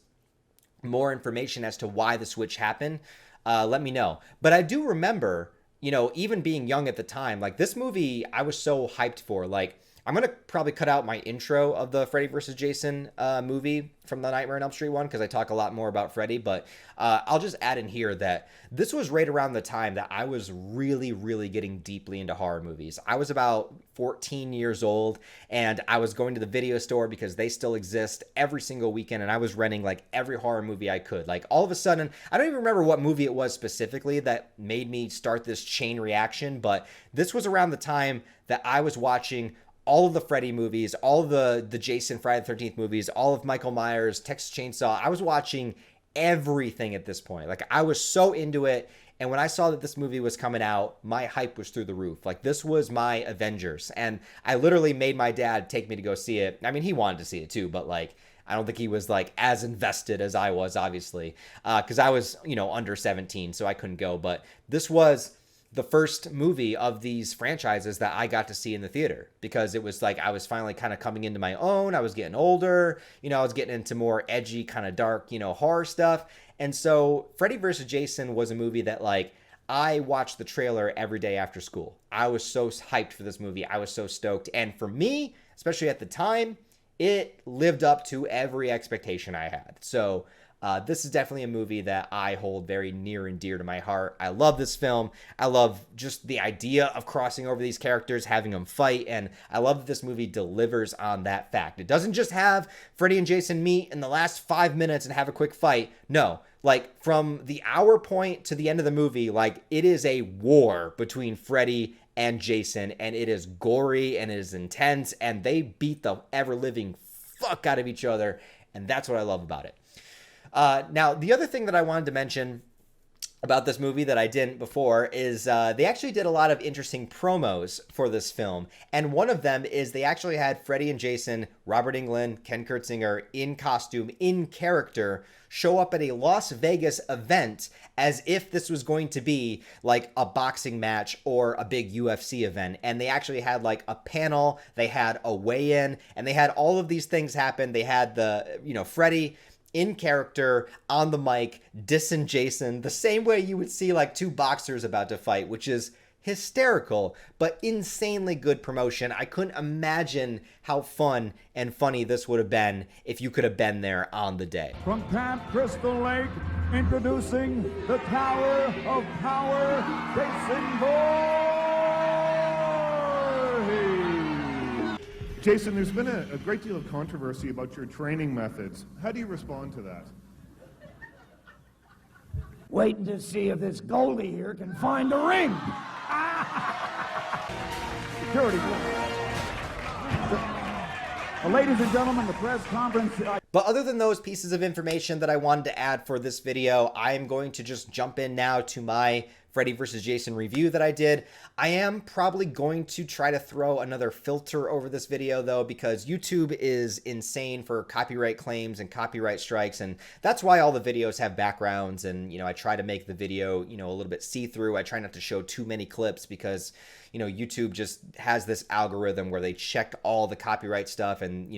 more information as to why the switch happened, let me know. But I do remember, even being young at the time, like this movie I was so hyped for. Like, I'm going to probably cut out my intro of the Freddy vs. Jason movie from the Nightmare on Elm Street one because I talk a lot more about Freddy, but I'll just add in here that this was right around the time that I was really, really getting deeply into horror movies. I was about 14 years old, and I was going to the video store because they still exist every single weekend, and I was renting like every horror movie I could. Like all of a sudden, I don't even remember what movie it was specifically that made me start this chain reaction, but this was around the time that I was watching all of the Freddy movies, all of the Jason Friday the 13th movies, all of Michael Myers, Texas Chainsaw. I was watching everything at this point. Like I was so into it. And when I saw that this movie was coming out, my hype was through the roof. Like this was my Avengers. And I literally made my dad take me to go see it. I mean, he wanted to see it too, but like, I don't think he was like as invested as I was, obviously, because I was, under 17, so I couldn't go. But this was the first movie of these franchises that I got to see in the theater because it was like I was finally kind of coming into my own. I was getting older, I was getting into more edgy, kind of dark, horror stuff. And so Freddy vs. Jason was a movie that like I watched the trailer every day after school. I was so hyped for this movie. I was so stoked. And for me, especially at the time, it lived up to every expectation I had. So this is definitely a movie that I hold very near and dear to my heart. I love this film. I love just the idea of crossing over these characters, having them fight, and I love that this movie delivers on that fact. It doesn't just have Freddy and Jason meet in the last 5 minutes and have a quick fight. No, like from the hour point to the end of the movie, like it is a war between Freddy and Jason, and it is gory and it is intense, and they beat the ever-living fuck out of each other, and that's what I love about it. Now, the other thing that I wanted to mention about this movie that I didn't before is they actually did a lot of interesting promos for this film. And one of them is they actually had Freddy and Jason, Robert Englund, Ken Kurtzinger in costume, in character, show up at a Las Vegas event as if this was going to be like a boxing match or a big UFC event. And they actually had like a panel, they had a weigh-in, and they had all of these things happen. They had the, Freddy in character on the mic dissing Jason the same way you would see like two boxers about to fight, which is hysterical but insanely good promotion. I couldn't imagine how fun and funny this would have been if you could have been there on the day. From Camp Crystal Lake, introducing the Tower of Power, Jason Voorhees. Jason, there's been a great deal of controversy about your training methods. How do you respond to that? Waiting to see if this Goldie here can find a ring. Security. Well, ladies and gentlemen, the press conference. But other than those pieces of information that I wanted to add for this video, I am going to just jump in now to my Freddy vs. Jason review that I did. I am probably going to try to throw another filter over this video though, because YouTube is insane for copyright claims and copyright strikes, and that's why all the videos have backgrounds, and I try to make the video a little bit see-through. I try not to show too many clips because YouTube just has this algorithm where they check all the copyright stuff, and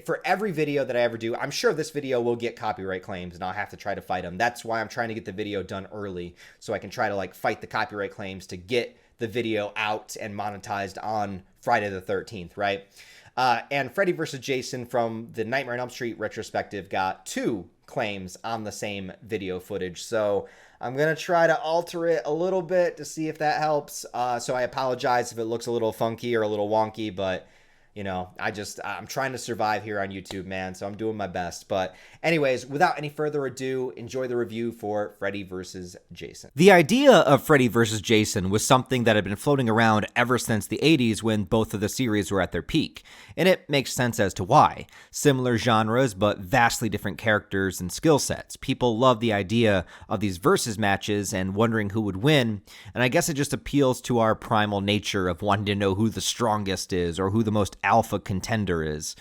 for every video that I ever do, I'm sure this video will get copyright claims and I'll have to try to fight them. That's why I'm trying to get the video done early, so I can try to like fight the copyright claims to get the video out and monetized on Friday the 13th, right? And Freddy vs. Jason from the Nightmare on Elm Street retrospective got 2 claims on the same video footage. So I'm going to try to alter it a little bit to see if that helps. So I apologize if it looks a little funky or a little wonky, but I'm trying to survive here on YouTube, man, so I'm doing my best. But anyways, without any further ado, enjoy the review for Freddy vs. Jason. The idea of Freddy vs. Jason was something that had been floating around ever since the 80s when both of the series were at their peak, and it makes sense as to why. Similar genres, but vastly different characters and skill sets. People love the idea of these versus matches and wondering who would win, and I guess it just appeals to our primal nature of wanting to know who the strongest is or who the most alpha contender is.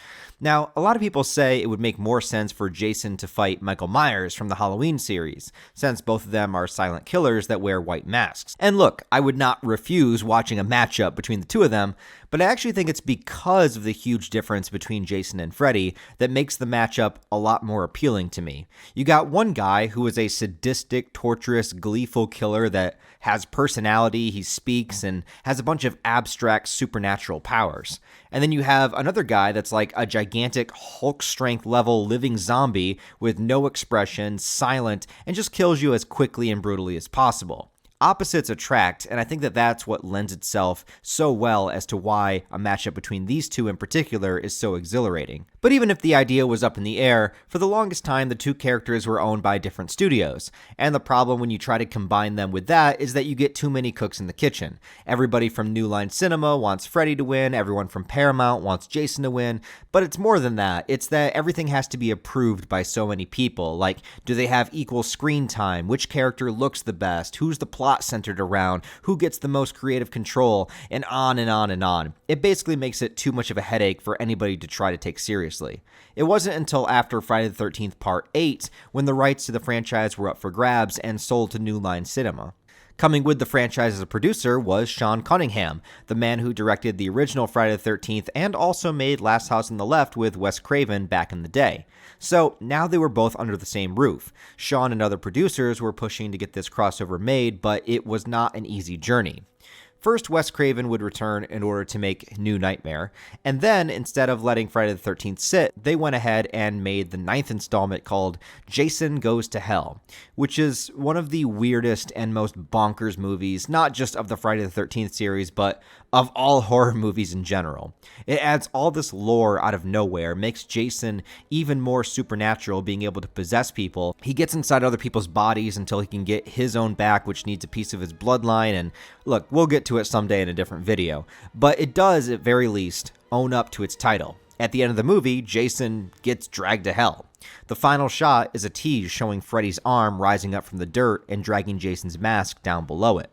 Now, a lot of people say it would make more sense for Jason to fight Michael Myers from the Halloween series, since both of them are silent killers that wear white masks. And look, I would not refuse watching a matchup between the two of them, but I actually think it's because of the huge difference between Jason and Freddy that makes the matchup a lot more appealing to me. You got one guy who is a sadistic, torturous, gleeful killer that has personality, he speaks, and has a bunch of abstract supernatural powers. And then you have another guy that's like a gigantic Hulk strength level living zombie with no expression, silent, and just kills you as quickly and brutally as possible. Opposites attract, and I think that that's what lends itself so well as to why a matchup between these two in particular is so exhilarating. But even if the idea was up in the air, for the longest time the two characters were owned by different studios, and the problem when you try to combine them with that is that you get too many cooks in the kitchen. Everybody from New Line Cinema wants Freddy to win, everyone from Paramount wants Jason to win, but it's more than that. It's that everything has to be approved by so many people, like do they have equal screen time, which character looks the best, who's the plot centered around, who gets the most creative control, and on and on and on. It basically makes it too much of a headache for anybody to try to take seriously. It wasn't until after Friday the 13th Part 8 when the rights to the franchise were up for grabs and sold to New Line Cinema. Coming with the franchise as a producer was Sean Cunningham, the man who directed the original Friday the 13th and also made Last House on the Left with Wes Craven back in the day. So now they were both under the same roof. Sean and other producers were pushing to get this crossover made, but it was not an easy journey. First, Wes Craven would return in order to make New Nightmare, and then, instead of letting Friday the 13th sit, they went ahead and made the 9th installment called Jason Goes to Hell, which is one of the weirdest and most bonkers movies, not just of the Friday the 13th series, but of all horror movies in general. It adds all this lore out of nowhere, makes Jason even more supernatural, being able to possess people. He gets inside other people's bodies until he can get his own back, which needs a piece of his bloodline, and look, we'll get to it someday in a different video. But it does, at very least, own up to its title. At the end of the movie, Jason gets dragged to hell. The final shot is a tease showing Freddy's arm rising up from the dirt and dragging Jason's mask down below it.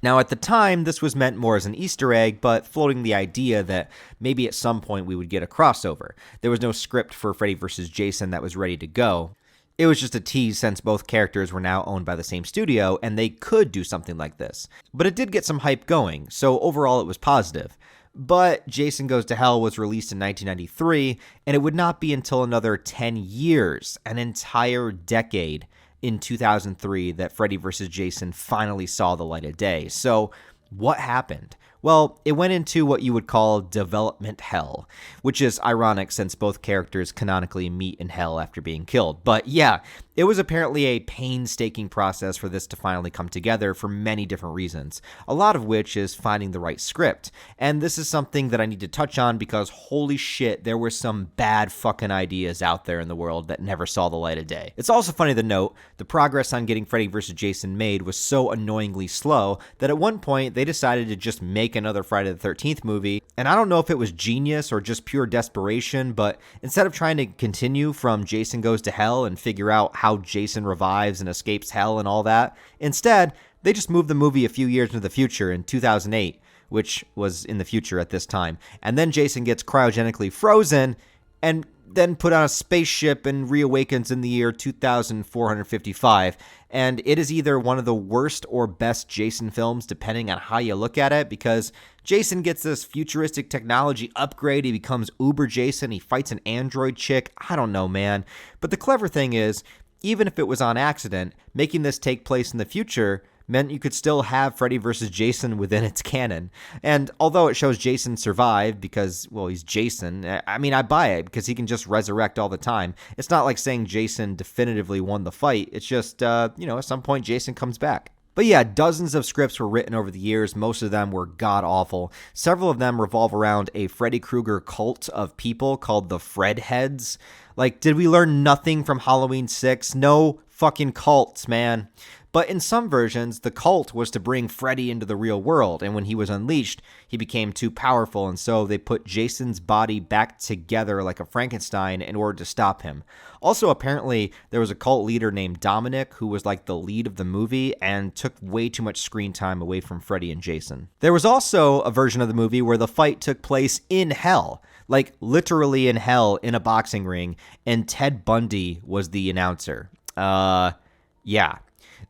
Now, at the time, this was meant more as an Easter egg, but floating the idea that maybe at some point we would get a crossover. There was no script for Freddy vs. Jason that was ready to go. It was just a tease since both characters were now owned by the same studio, and they could do something like this. But it did get some hype going, so overall it was positive. But Jason Goes to Hell was released in 1993, and it would not be until another 10 years, an entire decade, in 2003 that Freddy vs. Jason finally saw the light of day. So what happened? Well, it went into what you would call development hell, which is ironic since both characters canonically meet in hell after being killed. But yeah, it was apparently a painstaking process for this to finally come together for many different reasons, a lot of which is finding the right script. And this is something that I need to touch on because holy shit, there were some bad fucking ideas out there in the world that never saw the light of day. It's also funny to note, the progress on getting Freddy vs. Jason made was so annoyingly slow that at one point they decided to just make another Friday the 13th movie, and I don't know if it was genius or just pure desperation, but instead of trying to continue from Jason Goes to Hell and figure out how Jason revives and escapes hell and all that, instead, they just moved the movie a few years into the future in 2008, which was in the future at this time, and then Jason gets cryogenically frozen and then put on a spaceship and reawakens in the year 2455. And it is either one of the worst or best Jason films, depending on how you look at it, because Jason gets this futuristic technology upgrade. He becomes Uber Jason. He fights an android chick. I don't know, man. But the clever thing is, even if it was on accident, making this take place in the future meant you could still have Freddy vs. Jason within its canon. And although it shows Jason survive because, well, he's Jason, I mean, I buy it because he can just resurrect all the time. It's not like saying Jason definitively won the fight. It's just, at some point Jason comes back. But yeah, dozens of scripts were written over the years. Most of them were god-awful. Several of them revolve around a Freddy Krueger cult of people called the Fred Heads. Like, did we learn nothing from Halloween 6? No Fucking cults, man. But in some versions, the cult was to bring Freddy into the real world, and when he was unleashed, he became too powerful, and so they put Jason's body back together like a Frankenstein in order to stop him. Also, apparently, there was a cult leader named Dominic who was like the lead of the movie and took way too much screen time away from Freddy and Jason. There was also a version of the movie where the fight took place in hell, like literally in hell in a boxing ring, and Ted Bundy was the announcer. Yeah.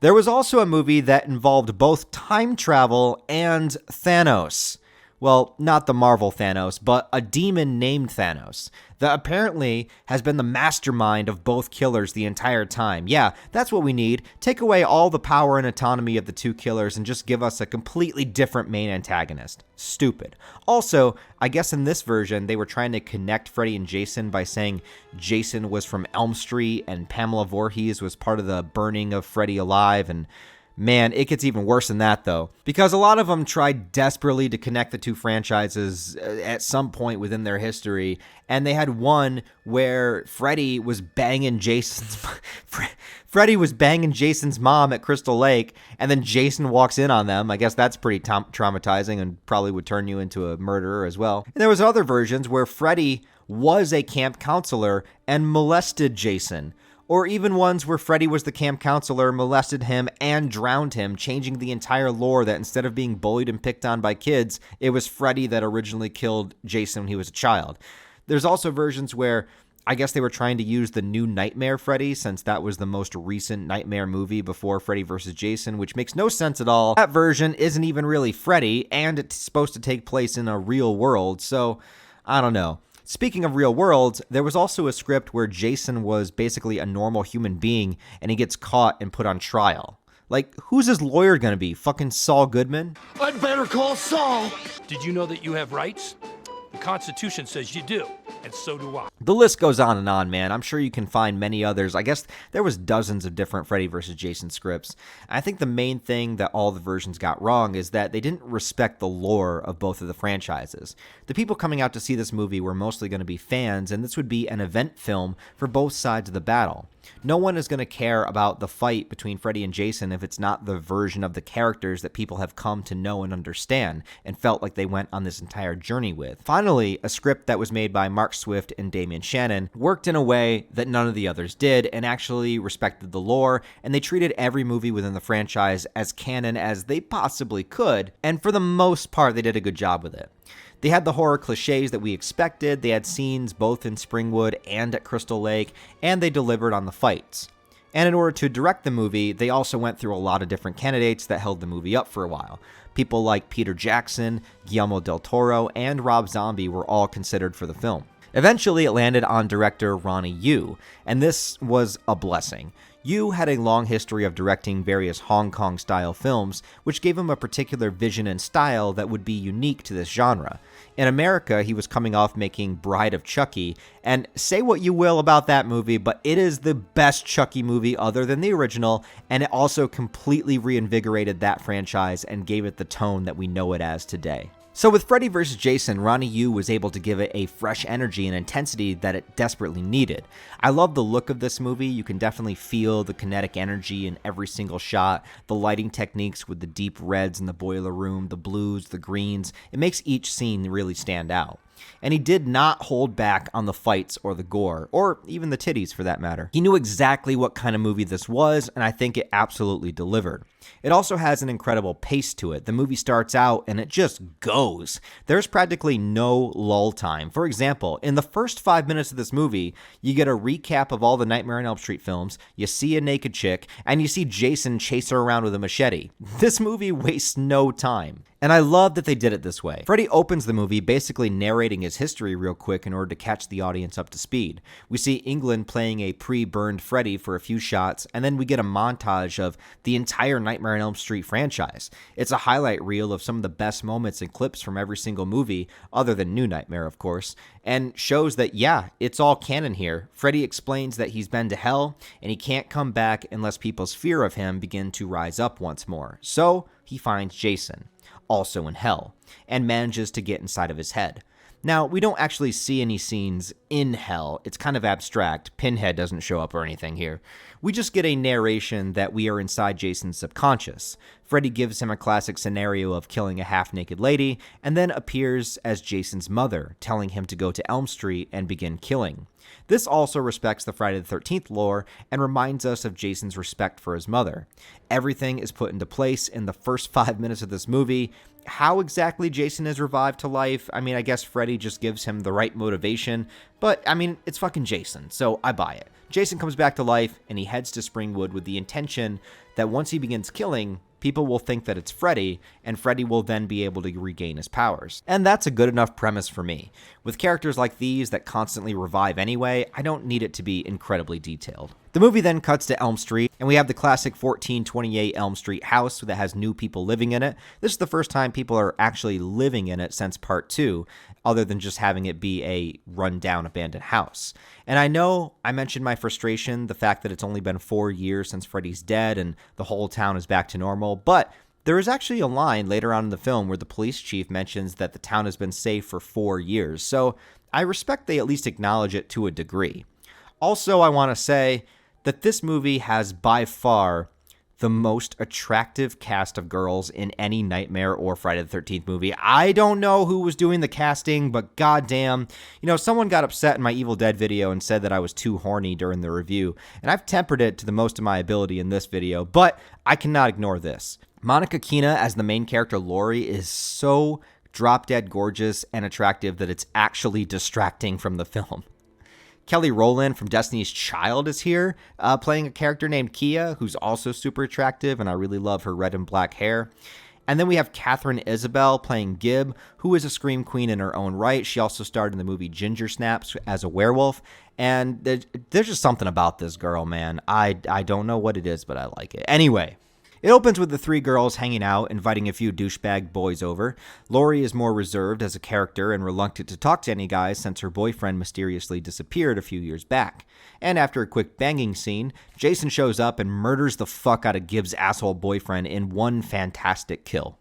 There was also a movie that involved both time travel and Thanos. Well, not the Marvel Thanos, but a demon named Thanos that apparently has been the mastermind of both killers the entire time. Yeah, that's what we need. Take away all the power and autonomy of the two killers and just give us a completely different main antagonist. Stupid. Also, I guess in this version, they were trying to connect Freddy and Jason by saying Jason was from Elm Street and Pamela Voorhees was part of the burning of Freddy alive, and man, it gets even worse than that, though, because a lot of them tried desperately to connect the two franchises at some point within their history, and they had one where Freddy was banging Jason's mom at Crystal Lake, and then Jason walks in on them. I guess that's pretty traumatizing and probably would turn you into a murderer as well. And there was other versions where Freddy was a camp counselor and molested Jason. Or even ones where Freddy was the camp counselor, molested him, and drowned him, changing the entire lore that instead of being bullied and picked on by kids, it was Freddy that originally killed Jason when he was a child. There's also versions where I guess they were trying to use the new Nightmare Freddy, since that was the most recent Nightmare movie before Freddy vs. Jason, which makes no sense at all. That version isn't even really Freddy, and it's supposed to take place in a real world, so I don't know. Speaking of real worlds, there was also a script where Jason was basically a normal human being and he gets caught and put on trial. Like, who's his lawyer gonna be? Fucking Saul Goodman? I'd better call Saul! Did you know that you have rights? The Constitution says you do, and so do I. The list goes on, man. I'm sure you can find many others. I guess there was dozens of different Freddy vs. Jason scripts. I think the main thing that all the versions got wrong is that they didn't respect the lore of both of the franchises. The people coming out to see this movie were mostly going to be fans, and this would be an event film for both sides of the battle. No one is going to care about the fight between Freddy and Jason if it's not the version of the characters that people have come to know and understand and felt like they went on this entire journey with. Finally, a script that was made by Mark Swift and Damian Shannon worked in a way that none of the others did and actually respected the lore, and they treated every movie within the franchise as canon as they possibly could, and for the most part, they did a good job with it. They had the horror cliches that we expected, they had scenes both in Springwood and at Crystal Lake, and they delivered on the fights. And in order to direct the movie, they also went through a lot of different candidates that held the movie up for a while. People like Peter Jackson, Guillermo del Toro, and Rob Zombie were all considered for the film. Eventually, it landed on director Ronnie Yu, and this was a blessing. Yu had a long history of directing various Hong Kong-style films, which gave him a particular vision and style that would be unique to this genre. In America, he was coming off making Bride of Chucky, and say what you will about that movie, but it is the best Chucky movie other than the original, and it also completely reinvigorated that franchise and gave it the tone that we know it as today. So with Freddy vs. Jason, Ronnie Yu was able to give it a fresh energy and intensity that it desperately needed. I love the look of this movie. You can definitely feel the kinetic energy in every single shot, the lighting techniques with the deep reds in the boiler room, the blues, the greens. It makes each scene really stand out. And he did not hold back on the fights or the gore, or even the titties for that matter. He knew exactly what kind of movie this was, and I think it absolutely delivered. It also has an incredible pace to it. The movie starts out and it just goes. There's practically no lull time. For example, in the first 5 minutes of this movie, you get a recap of all the Nightmare on Elm Street films, you see a naked chick, and you see Jason chase her around with a machete. This movie wastes no time. And I love that they did it this way. Freddy opens the movie basically narrating his history real quick in order to catch the audience up to speed. We see England playing a pre-burned Freddy for a few shots, and then we get a montage of the entire Nightmare on Elm Street franchise. It's a highlight reel of some of the best moments and clips from every single movie, other than New Nightmare, of course, and shows that, yeah, it's all canon here. Freddy explains that he's been to hell, and he can't come back unless people's fear of him begin to rise up once more. So, he finds Jason, also in hell, and manages to get inside of his head. Now, we don't actually see any scenes in hell. It's kind of abstract. Pinhead doesn't show up or anything here. We just get a narration that we are inside Jason's subconscious. Freddy gives him a classic scenario of killing a half-naked lady, and then appears as Jason's mother, telling him to go to Elm Street and begin killing. This also respects the Friday the 13th lore and reminds us of Jason's respect for his mother. Everything is put into place in the first 5 minutes of this movie. How exactly Jason is revived to life, I mean, I guess Freddy just gives him the right motivation, but, I mean, it's fucking Jason, so I buy it. Jason comes back to life, and he heads to Springwood with the intention that once he begins killing, people will think that it's Freddy, and Freddy will then be able to regain his powers. And that's a good enough premise for me. With characters like these that constantly revive anyway, I don't need it to be incredibly detailed. The movie then cuts to Elm Street, and we have the classic 1428 Elm Street house that has new people living in it. This is the first time people are actually living in it since Part 2, other than just having it be a run-down abandoned house. And I know I mentioned my frustration, the fact that it's only been 4 years since Freddy's dead and the whole town is back to normal, but there is actually a line later on in the film where the police chief mentions that the town has been safe for 4 years, so I respect they at least acknowledge it to a degree. Also, I want to say that this movie has by far the most attractive cast of girls in any Nightmare or Friday the 13th movie. I don't know who was doing the casting, but goddamn, someone got upset in my Evil Dead video and said that I was too horny during the review, and I've tempered it to the most of my ability in this video, but I cannot ignore this. Monica Keena as the main character Laurie is so drop-dead gorgeous and attractive that it's actually distracting from the film. Kelly Rowland from Destiny's Child is here, playing a character named Kia, who's also super attractive, and I really love her red and black hair. And then we have Catherine Isabel playing Gib, who is a scream queen in her own right. She also starred in the movie Ginger Snaps as a werewolf, and there's just something about this girl, man. I don't know what it is, but I like it. Anyway, it opens with the three girls hanging out, inviting a few douchebag boys over. Laurie is more reserved as a character and reluctant to talk to any guys since her boyfriend mysteriously disappeared a few years back. And after a quick banging scene, Jason shows up and murders the fuck out of Gibbs' asshole boyfriend in one fantastic kill.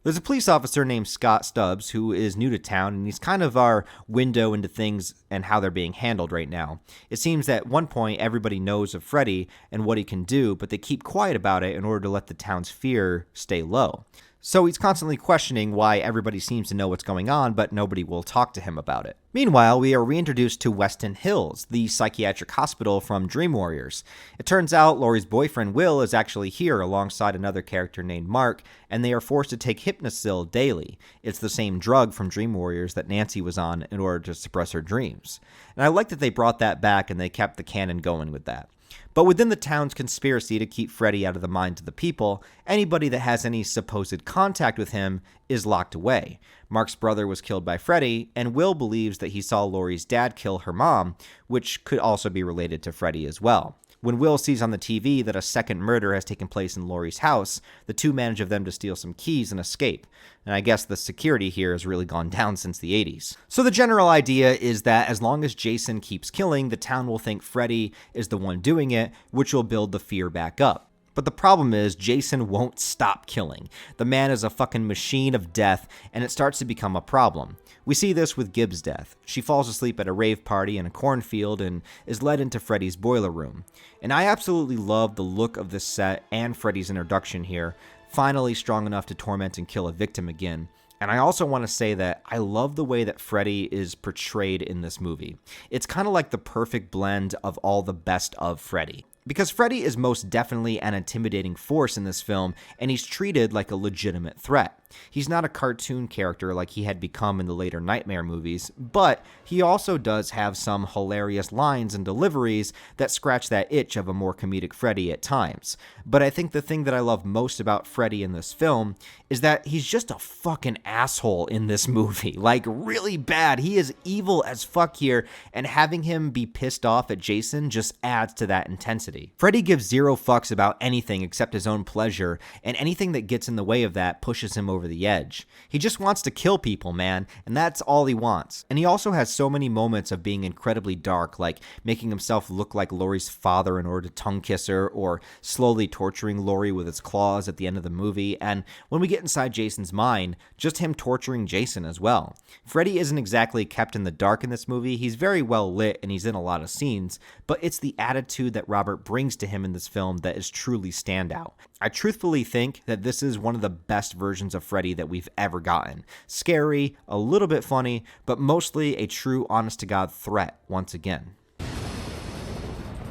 There's a police officer named Scott Stubbs who is new to town, and he's kind of our window into things and how they're being handled right now. It seems that at one point everybody knows of Freddy and what he can do, but they keep quiet about it in order to let the town's fear stay low. So he's constantly questioning why everybody seems to know what's going on, but nobody will talk to him about it. Meanwhile, we are reintroduced to Weston Hills, the psychiatric hospital from Dream Warriors. It turns out Laurie's boyfriend Will is actually here alongside another character named Mark, and they are forced to take Hypnosil daily. It's the same drug from Dream Warriors that Nancy was on in order to suppress her dreams. And I like that they brought that back and they kept the canon going with that. But within the town's conspiracy to keep Freddy out of the minds of the people, anybody that has any supposed contact with him is locked away. Mark's brother was killed by Freddy, and Will believes that he saw Laurie's dad kill her mom, which could also be related to Freddy as well. When Will sees on the TV that a second murder has taken place in Laurie's house, the two manage of them to steal some keys and escape. And I guess the security here has really gone down since the 80s. So the general idea is that as long as Jason keeps killing, the town will think Freddy is the one doing it, which will build the fear back up. But the problem is, Jason won't stop killing. The man is a fucking machine of death, and it starts to become a problem. We see this with Gibbs' death. She falls asleep at a rave party in a cornfield and is led into Freddy's boiler room. And I absolutely love the look of this set and Freddy's introduction here, finally strong enough to torment and kill a victim again. And I also want to say that I love the way that Freddy is portrayed in this movie. It's kind of like the perfect blend of all the best of Freddy. Because Freddy is most definitely an intimidating force in this film, and he's treated like a legitimate threat. He's not a cartoon character like he had become in the later Nightmare movies, but he also does have some hilarious lines and deliveries that scratch that itch of a more comedic Freddy at times. But I think the thing that I love most about Freddy in this film is that he's just a fucking asshole in this movie. Like, really bad. He is evil as fuck here, and having him be pissed off at Jason just adds to that intensity. curiosity. Freddy gives zero fucks about anything except his own pleasure, and anything that gets in the way of that pushes him over the edge. He just wants to kill people, man, and that's all he wants. And he also has so many moments of being incredibly dark, like making himself look like Laurie's father in order to tongue kiss her, or slowly torturing Laurie with his claws at the end of the movie, and when we get inside Jason's mind, just him torturing Jason as well. Freddy isn't exactly kept in the dark in this movie. He's very well lit and he's in a lot of scenes, but it's the attitude that Robert brings to him in this film that is truly standout. I truthfully think that this is one of the best versions of Freddy that we've ever gotten. Scary, a little bit funny, but mostly a true honest-to-God threat once again.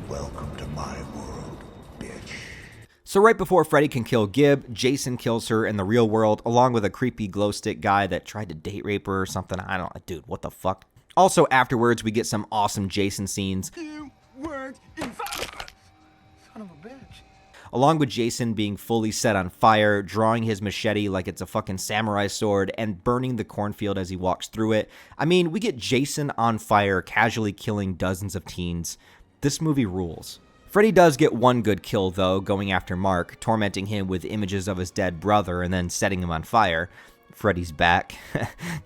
Welcome to my world, bitch. So right before Freddy can kill Gib, Jason kills her in the real world, along with a creepy glow stick guy that tried to date rape her or something. I don't know. Dude, what the fuck? Also, afterwards, we get some awesome Jason scenes. You weren't inside. Son of a bitch. Along with Jason being fully set on fire, drawing his machete like it's a fucking samurai sword, and burning the cornfield as he walks through it. I mean, we get Jason on fire, casually killing dozens of teens. This movie rules. Freddy does get one good kill, though, going after Mark, tormenting him with images of his dead brother and then setting him on fire. Freddy's back.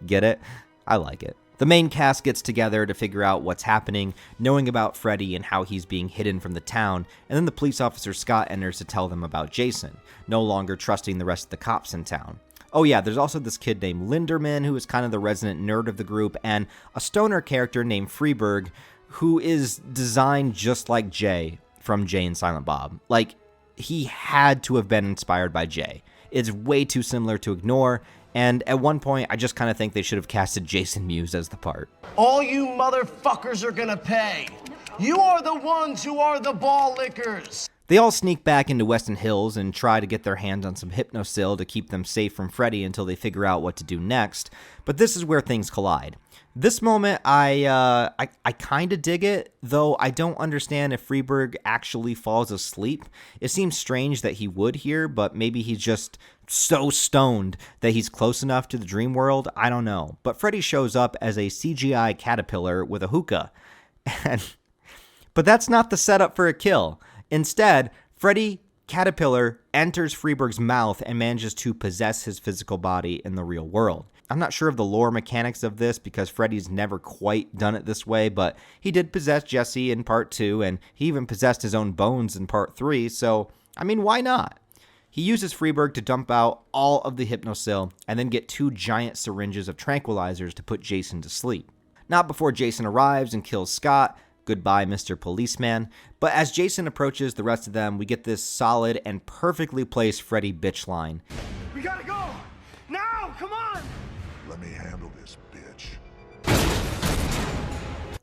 Get it? I like it. The main cast gets together to figure out what's happening, knowing about Freddy and how he's being hidden from the town, and then the police officer Scott enters to tell them about Jason, no longer trusting the rest of the cops in town. Oh yeah, there's also this kid named Linderman, who is kind of the resident nerd of the group, and a stoner character named Freeberg, who is designed just like Jay from Jay and Silent Bob. Like, he had to have been inspired by Jay. It's way too similar to ignore, and at one point, I just kind of think they should have casted Jason Mewes as the part. All you motherfuckers are gonna pay. You are the ones who are the ball lickers. They all sneak back into Weston Hills and try to get their hands on some Hypnosil to keep them safe from Freddy until they figure out what to do next, but this is where things collide. This moment, I kind of dig it, though I don't understand if Freeberg actually falls asleep. It seems strange that he would here, but maybe he's just so stoned that he's close enough to the dream world. I don't know. But Freddy shows up as a CGI caterpillar with a hookah. But that's not the setup for a kill. Instead, Freddy Caterpillar enters Freeberg's mouth and manages to possess his physical body in the real world. I'm not sure of the lore mechanics of this because Freddy's never quite done it this way, but he did possess Jesse in part 2, and he even possessed his own bones in part 3, so, I mean, why not? He uses Freeberg to dump out all of the Hypnosil and then get 2 giant syringes of tranquilizers to put Jason to sleep. Not before Jason arrives and kills Scott. Goodbye, Mr. Policeman. But as Jason approaches the rest of them, we get this solid and perfectly placed Freddy bitch line. We gotta go! Now! Come on! Let me handle this, bitch.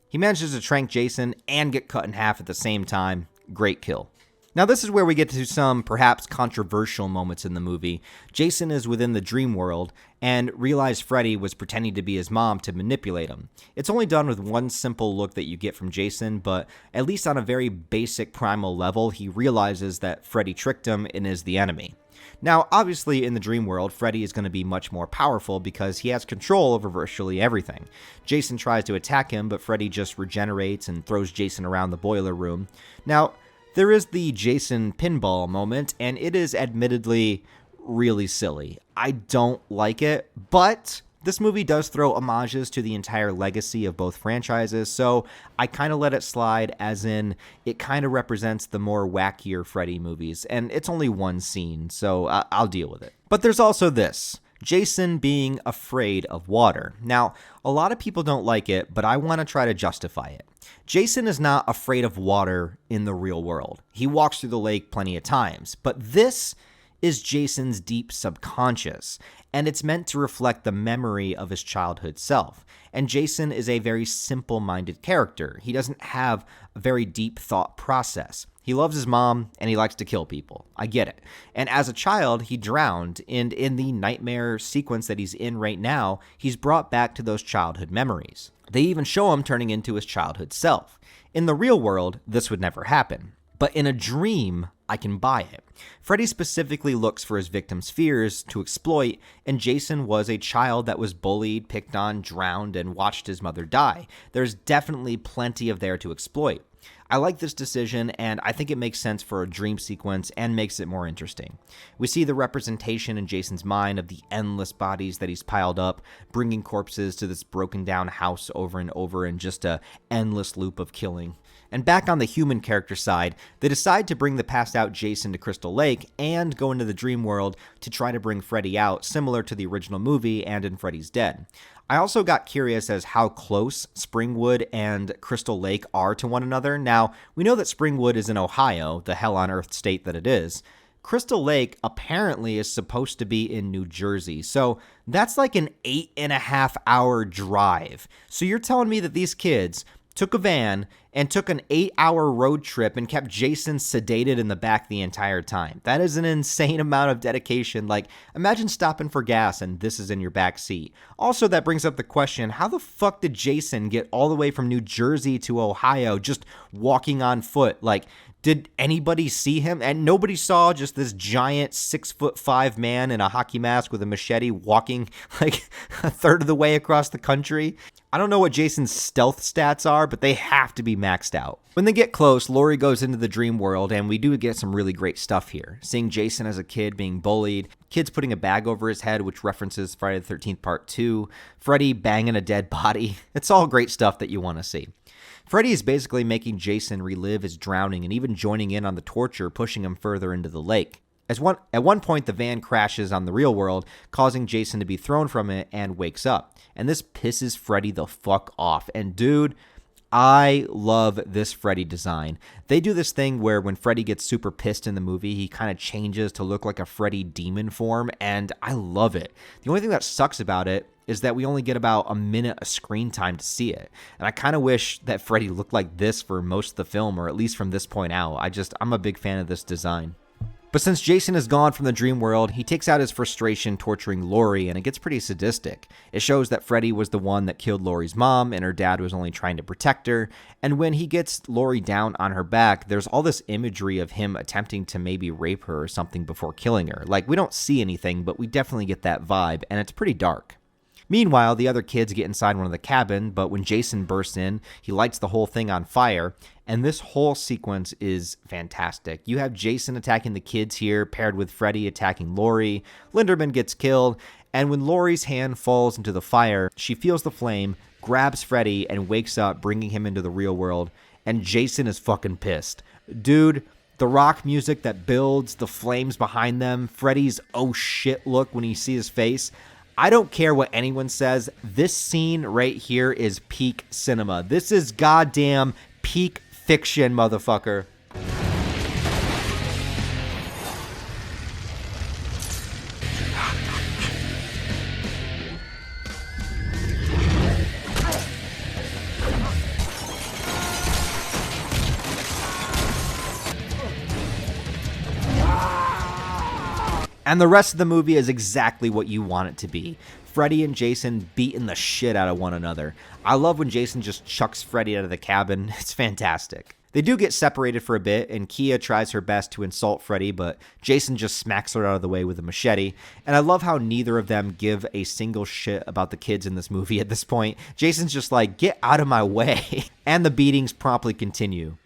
He manages to trank Jason and get cut in half at the same time. Great kill. Now this is where we get to some perhaps controversial moments in the movie. Jason is within the dream world and realized Freddy was pretending to be his mom to manipulate him. It's only done with one simple look that you get from Jason, but at least on a very basic primal level, he realizes that Freddy tricked him and is the enemy. Now, obviously, in the dream world, Freddy is going to be much more powerful because he has control over virtually everything. Jason tries to attack him, but Freddy just regenerates and throws Jason around the boiler room. Now, there is the Jason pinball moment, and it is admittedly really silly. I don't like it, but this movie does throw homages to the entire legacy of both franchises, so I kind of let it slide, as in, it kind of represents the more wackier Freddy movies, and it's only one scene, so I'll deal with it. But there's also this. Jason being afraid of water. Now, a lot of people don't like it, but I want to try to justify it. Jason is not afraid of water in the real world. He walks through the lake plenty of times, but this is Jason's deep subconscious, and it's meant to reflect the memory of his childhood self. And Jason is a very simple-minded character. He doesn't have a very deep thought process. He loves his mom, and he likes to kill people. I get it. And as a child, he drowned, and in the nightmare sequence that he's in right now, he's brought back to those childhood memories. They even show him turning into his childhood self. In the real world, this would never happen. But in a dream, I can buy it. Freddy specifically looks for his victims' fears to exploit, and Jason was a child that was bullied, picked on, drowned, and watched his mother die. There's definitely plenty of there to exploit. I like this decision, and I think it makes sense for a dream sequence and makes it more interesting. We see the representation in Jason's mind of the endless bodies that he's piled up, bringing corpses to this broken down house over and over in just a endless loop of killing. And back on the human character side, they decide to bring the passed out Jason to Crystal Lake and go into the dream world to try to bring Freddy out, similar to the original movie and in Freddy's Dead. I also got curious as how close Springwood and Crystal Lake are to one another. Now, we know that Springwood is in Ohio, the hell on earth state that it is. Crystal Lake apparently is supposed to be in New Jersey, so that's like an 8.5-hour drive. So you're telling me that these kids took a van and took an 8-hour road trip and kept Jason sedated in the back the entire time. That is an insane amount of dedication. Like, imagine stopping for gas and this is in your back seat. Also, that brings up the question, how the fuck did Jason get all the way from New Jersey to Ohio just walking on foot? Like, did anybody see him? And nobody saw just this giant 6'5" man in a hockey mask with a machete walking like a third of the way across the country. I don't know what Jason's stealth stats are, but they have to be maxed out. When they get close, Laurie goes into the dream world, and we do get some really great stuff here. Seeing Jason as a kid being bullied, kids putting a bag over his head, which references Friday the 13th Part 2, Freddy banging a dead body. It's all great stuff that you want to see. Freddy is basically making Jason relive his drowning and even joining in on the torture, pushing him further into the lake. At one point, the van crashes on the real world, causing Jason to be thrown from it and wakes up. And this pisses Freddy the fuck off. And dude, I love this Freddy design. They do this thing where when Freddy gets super pissed in the movie, he kind of changes to look like a Freddy demon form, and I love it. The only thing that sucks about it is that we only get about a minute of screen time to see it. And I kind of wish that Freddy looked like this for most of the film, or at least from this point out. I'm a big fan of this design. But since Jason is gone from the dream world, he takes out his frustration torturing Laurie, and it gets pretty sadistic. It shows that Freddy was the one that killed Laurie's mom, and her dad was only trying to protect her. And when he gets Laurie down on her back, there's all this imagery of him attempting to maybe rape her or something before killing her. Like, we don't see anything, but we definitely get that vibe, and it's pretty dark. Meanwhile, the other kids get inside one of the cabin, but when Jason bursts in, he lights the whole thing on fire, and this whole sequence is fantastic. You have Jason attacking the kids here, paired with Freddy attacking Laurie. Linderman gets killed, and when Laurie's hand falls into the fire, she feels the flame, grabs Freddy, and wakes up, bringing him into the real world, and Jason is fucking pissed. Dude, the rock music that builds, the flames behind them, Freddy's oh shit look when you see his face. I don't care what anyone says. This scene right here is peak cinema. This is goddamn peak fiction, motherfucker. And the rest of the movie is exactly what you want it to be. Freddy and Jason beating the shit out of one another. I love when Jason just chucks Freddy out of the cabin. It's fantastic. They do get separated for a bit, and Kia tries her best to insult Freddy, but Jason just smacks her out of the way with a machete. And I love how neither of them give a single shit about the kids in this movie at this point. Jason's just like, get out of my way. And the beatings promptly continue.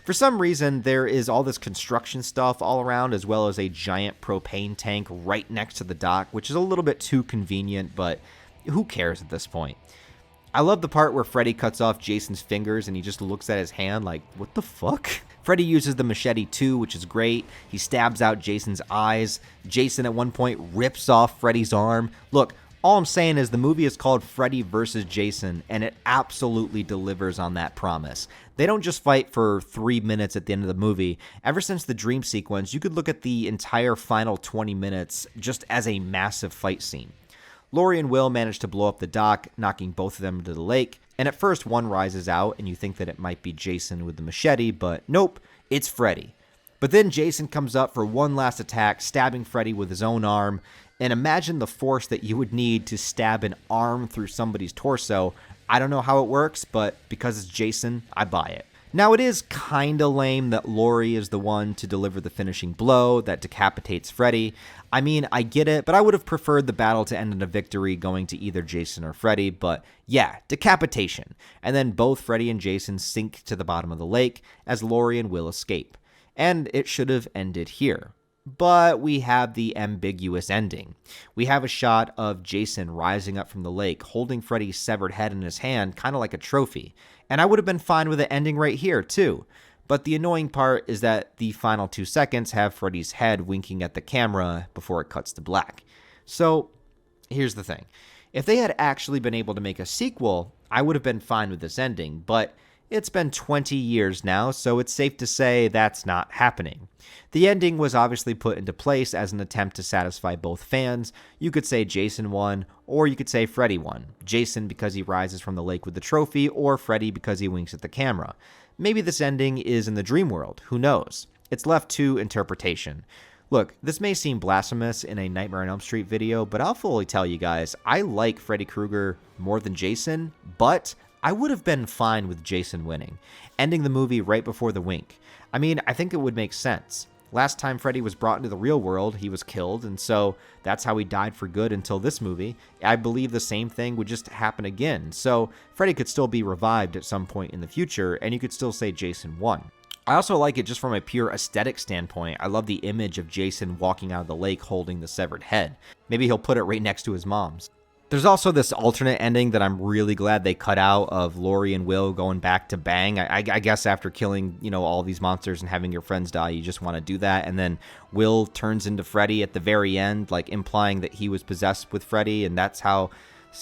For some reason, there is all this construction stuff all around, as well as a giant propane tank right next to the dock, which is a little bit too convenient, but who cares at this point? I love the part where Freddy cuts off Jason's fingers and he just looks at his hand like, what the fuck? Freddy uses the machete too, which is great. He stabs out Jason's eyes. Jason at one point rips off Freddy's arm. Look, all I'm saying is the movie is called Freddy Vs. Jason, and it absolutely delivers on that promise. They don't just fight for 3 minutes at the end of the movie. Ever since the dream sequence, you could look at the entire final 20 minutes just as a massive fight scene. Laurie and Will manage to blow up the dock, knocking both of them into the lake, and at first one rises out and you think that it might be Jason with the machete, but nope, it's Freddy. But then Jason comes up for one last attack, stabbing Freddy with his own arm. And imagine the force that you would need to stab an arm through somebody's torso. I don't know how it works, but because it's Jason, I buy it. Now, it is kinda lame that Laurie is the one to deliver the finishing blow that decapitates Freddy. I mean, I get it, but I would have preferred the battle to end in a victory going to either Jason or Freddy, but yeah, decapitation. And then both Freddy and Jason sink to the bottom of the lake as Laurie and Will escape. And it should have ended here. But we have the ambiguous ending. We have a shot of Jason rising up from the lake, holding Freddy's severed head in his hand, kind of like a trophy. And I would have been fine with it ending right here, too. But the annoying part is that the final 2 seconds have Freddy's head winking at the camera before it cuts to black. So, here's the thing. If they had actually been able to make a sequel, I would have been fine with this ending, but it's been 20 years now, so it's safe to say that's not happening. The ending was obviously put into place as an attempt to satisfy both fans. You could say Jason won, or you could say Freddy won. Jason because he rises from the lake with the trophy, or Freddy because he winks at the camera. Maybe this ending is in the dream world, who knows? It's left to interpretation. Look, this may seem blasphemous in a Nightmare on Elm Street video, but I'll fully tell you guys, I like Freddy Krueger more than Jason, but I would have been fine with Jason winning, ending the movie right before the wink. I mean, I think it would make sense. Last time Freddy was brought into the real world, he was killed, and so that's how he died for good until this movie. I believe the same thing would just happen again, so Freddy could still be revived at some point in the future, and you could still say Jason won. I also like it just from a pure aesthetic standpoint. I love the image of Jason walking out of the lake holding the severed head. Maybe he'll put it right next to his mom's. There's also this alternate ending that I'm really glad they cut out of Laurie and Will going back to Bang. I guess after killing, all these monsters and having your friends die, you just want to do that. And then Will turns into Freddy at the very end, like implying that he was possessed with Freddy, and that's how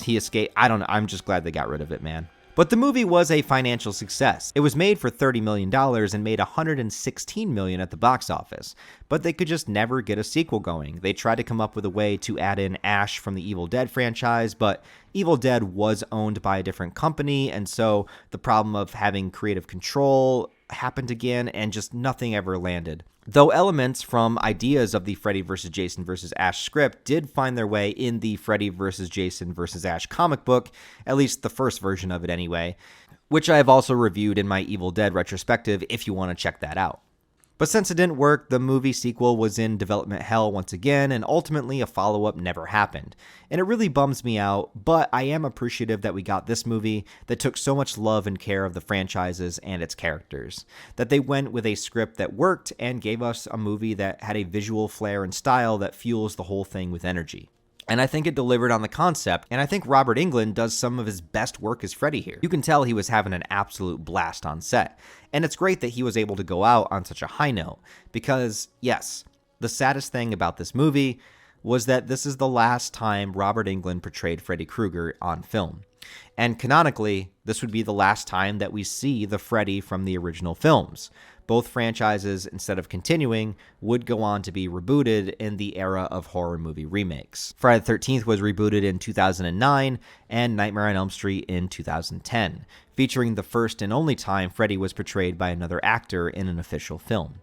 he escaped. I don't know. I'm just glad they got rid of it, man. But the movie was a financial success. It was made for $30 million and made $116 million at the box office. But they could just never get a sequel going. They tried to come up with a way to add in Ash from the Evil Dead franchise, but Evil Dead was owned by a different company, and so the problem of having creative control happened again, and just nothing ever landed. Though elements from ideas of the Freddy vs. Jason vs. Ash script did find their way in the Freddy vs. Jason vs. Ash comic book, at least the first version of it anyway, which I have also reviewed in my Evil Dead retrospective if you want to check that out. But since it didn't work, the movie sequel was in development hell once again, and ultimately a follow-up never happened. And it really bums me out, but I am appreciative that we got this movie that took so much love and care of the franchises and its characters. That they went with a script that worked and gave us a movie that had a visual flair and style that fuels the whole thing with energy. And I think it delivered on the concept, and I think Robert Englund does some of his best work as Freddy here. You can tell he was having an absolute blast on set, and it's great that he was able to go out on such a high note, because, yes, the saddest thing about this movie was that this is the last time Robert Englund portrayed Freddy Krueger on film. And canonically, this would be the last time that we see the Freddy from the original films. Both franchises, instead of continuing, would go on to be rebooted in the era of horror movie remakes. Friday the 13th was rebooted in 2009, and Nightmare on Elm Street in 2010, featuring the first and only time Freddy was portrayed by another actor in an official film.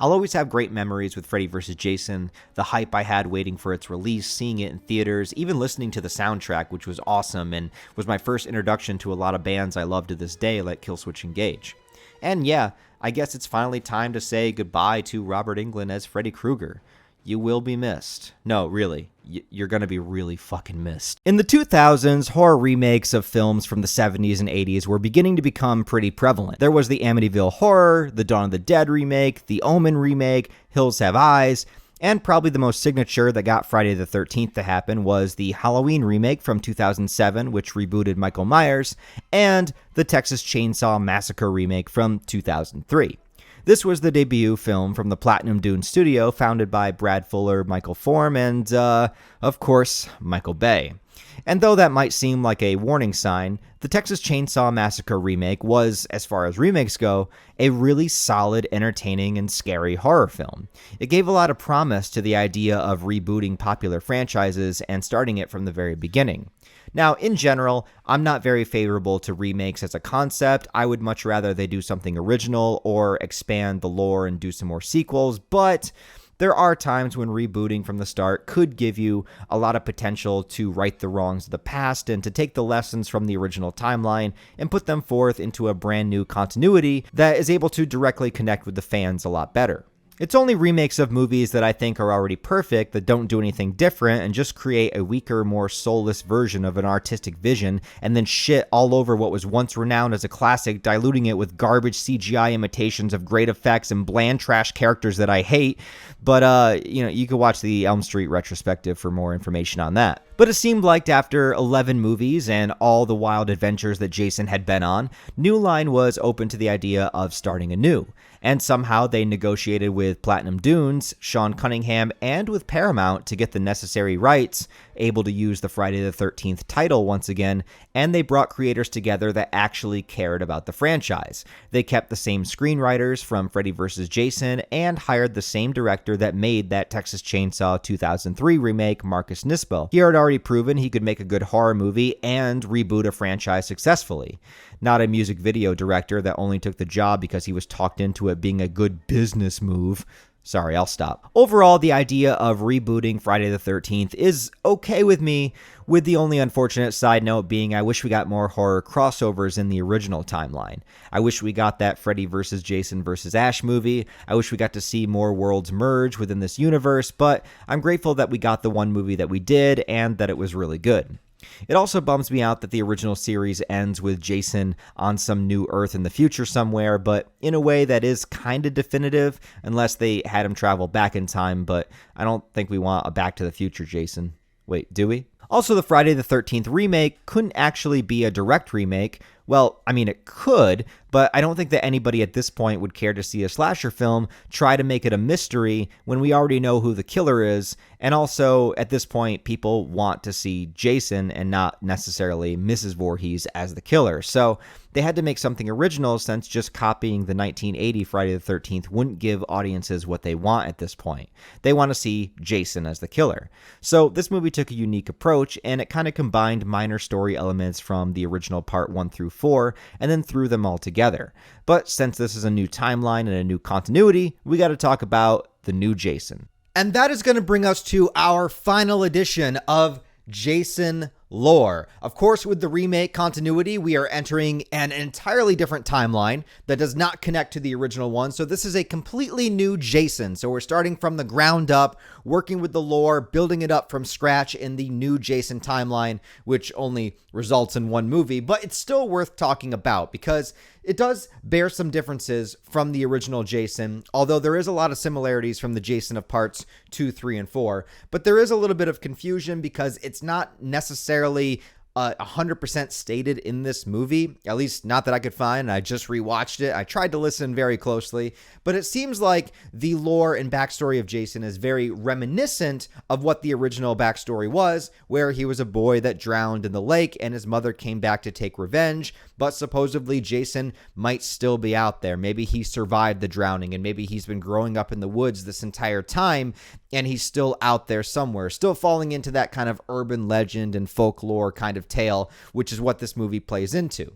I'll always have great memories with Freddy vs. Jason, the hype I had waiting for its release, seeing it in theaters, even listening to the soundtrack, which was awesome and was my first introduction to a lot of bands I love to this day, like Killswitch Engage. And yeah, I guess it's finally time to say goodbye to Robert Englund as Freddy Krueger. You will be missed. No, really. You're going to be really fucking missed. In the 2000s, horror remakes of films from the 70s and 80s were beginning to become pretty prevalent. There was the Amityville Horror, the Dawn of the Dead remake, the Omen remake, Hills Have Eyes, and probably the most signature that got Friday the 13th to happen was the Halloween remake from 2007, which rebooted Michael Myers, and the Texas Chainsaw Massacre remake from 2003. This was the debut film from the Platinum Dune studio, founded by Brad Fuller, Michael Form, and, of course, Michael Bay. And though that might seem like a warning sign, the Texas Chainsaw Massacre remake was, as far as remakes go, a really solid, entertaining, and scary horror film. It gave a lot of promise to the idea of rebooting popular franchises and starting it from the very beginning. Now, in general, I'm not very favorable to remakes as a concept. I would much rather they do something original or expand the lore and do some more sequels, but there are times when rebooting from the start could give you a lot of potential to right the wrongs of the past and to take the lessons from the original timeline and put them forth into a brand new continuity that is able to directly connect with the fans a lot better. It's only remakes of movies that I think are already perfect, that don't do anything different, and just create a weaker, more soulless version of an artistic vision, and then shit all over what was once renowned as a classic, diluting it with garbage CGI imitations of great effects and bland trash characters that I hate. But, you could watch the Elm Street retrospective for more information on that. But it seemed like after 11 movies and all the wild adventures that Jason had been on, New Line was open to the idea of starting anew. And somehow they negotiated with Platinum Dunes, Sean Cunningham, and with Paramount to get the necessary rights, able to use the Friday the 13th title once again, and they brought creators together that actually cared about the franchise. They kept the same screenwriters from Freddy Vs. Jason and hired the same director that made that Texas Chainsaw 2003 remake, Marcus Nispel. He had already proven he could make a good horror movie and reboot a franchise successfully. Not a music video director that only took the job because he was talked into it being a good business move. Sorry, I'll stop. Overall, the idea of rebooting Friday the 13th is okay with me, with the only unfortunate side note being I wish we got more horror crossovers in the original timeline. I wish we got that Freddy vs. Jason vs. Ash movie. I wish we got to see more worlds merge within this universe, but I'm grateful that we got the one movie that we did and that it was really good. It also bums me out that the original series ends with Jason on some new Earth in the future somewhere, but in a way that is kind of definitive, unless they had him travel back in time, but I don't think we want a Back to the Future Jason. Wait, do we? Also, the Friday the 13th remake couldn't actually be a direct remake. Well, I mean, it could, but I don't think that anybody at this point would care to see a slasher film try to make it a mystery when we already know who the killer is. And also, at this point, people want to see Jason and not necessarily Mrs. Voorhees as the killer. So they had to make something original, since just copying the 1980 Friday the 13th wouldn't give audiences what they want at this point. They want to see Jason as the killer. So this movie took a unique approach, and it kind of combined minor story elements from the original part 1 through 4, and then threw them all together. But since this is a new timeline and a new continuity, we got to talk about the new Jason. And that is going to bring us to our final edition of Jason lore. Of course, with the remake continuity, we are entering an entirely different timeline that does not connect to the original one. So this is a completely new Jason. So we're starting from the ground up, working with the lore, building it up from scratch in the new Jason timeline, which only results in one movie, but it's still worth talking about because it does bear some differences from the original Jason, although there is a lot of similarities from the Jason of parts 2, 3, and 4. But there is a little bit of confusion because it's not necessarily 100% stated in this movie, at least not that I could find. I just rewatched it. I tried to listen very closely, but it seems like the lore and backstory of Jason is very reminiscent of what the original backstory was, where he was a boy that drowned in the lake and his mother came back to take revenge, but supposedly Jason might still be out there. Maybe he survived the drowning and maybe he's been growing up in the woods this entire time and he's still out there somewhere, still falling into that kind of urban legend and folklore kind of tale, which is what this movie plays into.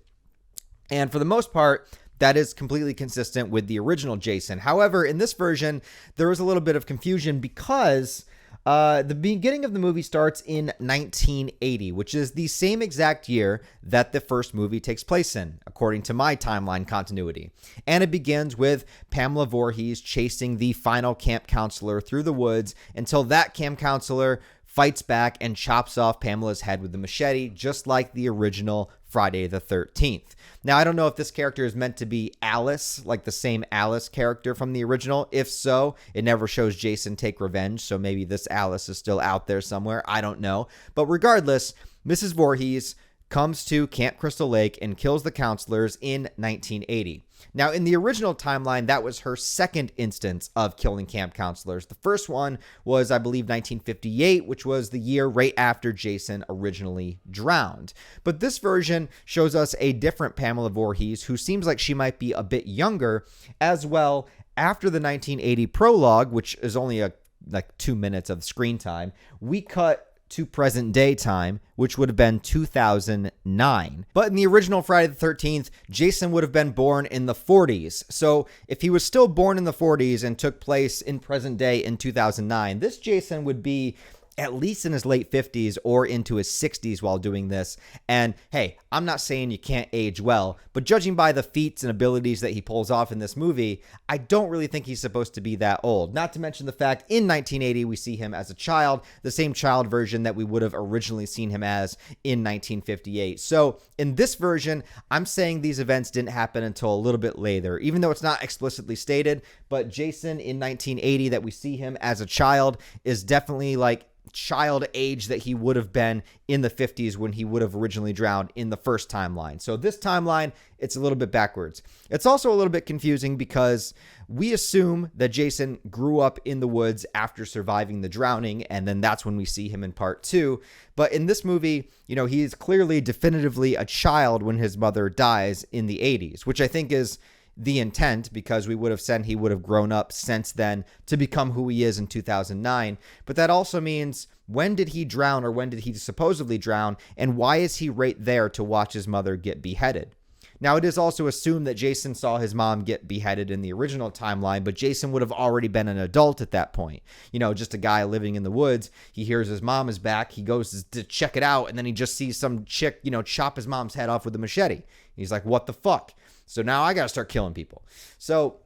And for the most part, that is completely consistent with the original Jason. However, in this version, there is a little bit of confusion because the beginning of the movie starts in 1980, which is the same exact year that the first movie takes place in, according to my timeline continuity. And it begins with Pamela Voorhees chasing the final camp counselor through the woods until that camp counselor fights back and chops off Pamela's head with the machete, just like the original Friday the 13th. Now, I don't know if this character is meant to be Alice, like the same Alice character from the original. If so, it never shows Jason take revenge, so maybe this Alice is still out there somewhere. I don't know. But regardless, Mrs. Voorhees comes to Camp Crystal Lake and kills the counselors in 1980. Now, in the original timeline, that was her second instance of killing camp counselors. The first one was, I believe, 1958, which was the year right after Jason originally drowned. But this version shows us a different Pamela Voorhees, who seems like she might be a bit younger as well. After the 1980 prologue, which is only like 2 minutes of screen time, we cut to present day time, which would have been 2009. But in the original Friday the 13th, Jason would have been born in the 40s. So if he was still born in the 40s and took place in present day in 2009, this Jason would be at least in his late 50s or into his 60s while doing this. And hey, I'm not saying you can't age well, but judging by the feats and abilities that he pulls off in this movie, I don't really think he's supposed to be that old. Not to mention the fact in 1980 we see him as a child, the same child version that we would have originally seen him as in 1958. So in this version, I'm saying these events didn't happen until a little bit later, even though it's not explicitly stated. But Jason in 1980 that we see him as a child is definitely like child age that he would have been in the 50s when he would have originally drowned in the first timeline. So this timeline, it's a little bit backwards. It's also a little bit confusing because we assume that Jason grew up in the woods after surviving the drowning, and then that's when we see him in part 2. But in this movie, you know, he is clearly definitively a child when his mother dies in the 80s, which I think is the intent, because we would have said he would have grown up since then to become who he is in 2009. But that also means, when did he drown, or when did he supposedly drown, and why is he right there to watch his mother get beheaded? Now, it is also assumed that Jason saw his mom get beheaded in the original timeline, but Jason would have already been an adult at that point. You know, just a guy living in the woods. He hears his mom is back. He goes to check it out, and then he just sees some chick, you know, chop his mom's head off with a machete. He's like, what the fuck? So now I got to start killing people. So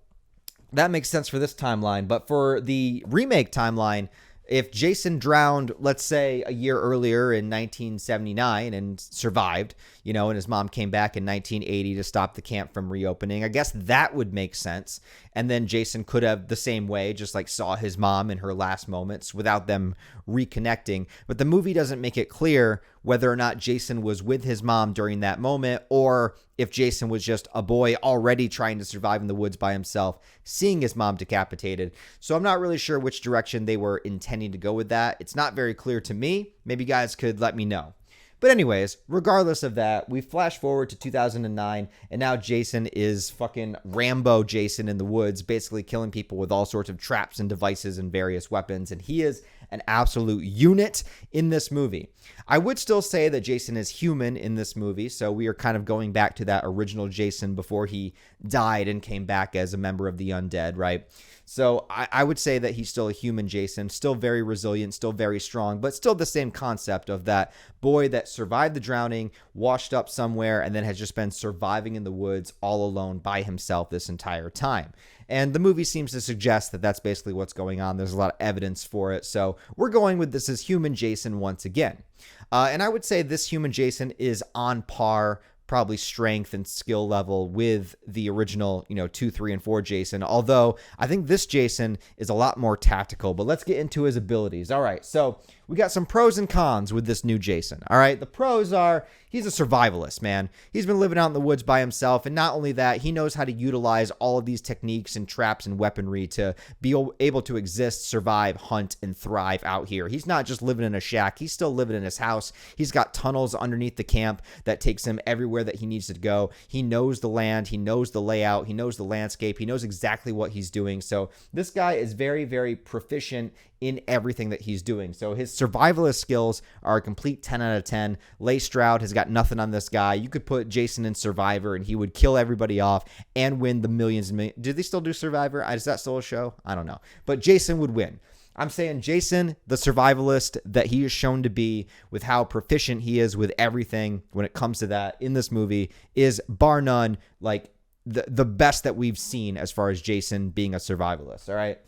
that makes sense for this timeline. But for the remake timeline, if Jason drowned, let's say a year earlier in 1979 and survived, you know, and his mom came back in 1980 to stop the camp from reopening, I guess that would make sense. And then Jason could have the same way, just like saw his mom in her last moments without them reconnecting. But the movie doesn't make it clear whether or not Jason was with his mom during that moment, or if Jason was just a boy already trying to survive in the woods by himself, seeing his mom decapitated. So I'm not really sure which direction they were intending to go with that. It's not very clear to me. Maybe you guys could let me know. But anyways, regardless of that, we flash forward to 2009, and now Jason is fucking Rambo Jason in the woods, basically killing people with all sorts of traps and devices and various weapons, and he is an absolute unit in this movie. I would still say that Jason is human in this movie, so we are kind of going back to that original Jason before he died and came back as a member of the undead, right? So I would say that he's still a human Jason, still very resilient, still very strong, but still the same concept of that boy that survived the drowning, washed up somewhere, and then has just been surviving in the woods all alone by himself this entire time. And the movie seems to suggest that that's basically what's going on. There's a lot of evidence for it. So we're going with this as human Jason once again. And I would say this human Jason is on par, probably strength and skill level, with the original, 2, 3, and 4 Jason. Although I think this Jason is a lot more tactical. But let's get into his abilities. All right, so we got some pros and cons with this new Jason. All right, the pros are he's a survivalist, man. He's been living out in the woods by himself. And not only that, he knows how to utilize all of these techniques and traps and weaponry to be able to exist, survive, hunt, and thrive out here. He's not just living in a shack. He's still living in his house. He's got tunnels underneath the camp that takes him everywhere that he needs to go. He knows the land. He knows the layout. He knows the landscape. He knows exactly what he's doing. So this guy is very, very proficient in everything that he's doing. So his survivalist skills are a complete 10 out of 10. Leigh Stroud has got nothing on this guy. You could put Jason in Survivor and he would kill everybody off and win the millions and millions. Do they still do Survivor? Is that still a show? I don't know. But Jason would win. I'm saying Jason, the survivalist that he is shown to be, with how proficient he is with everything when it comes to that in this movie, is bar none like the best that we've seen as far as Jason being a survivalist. All right.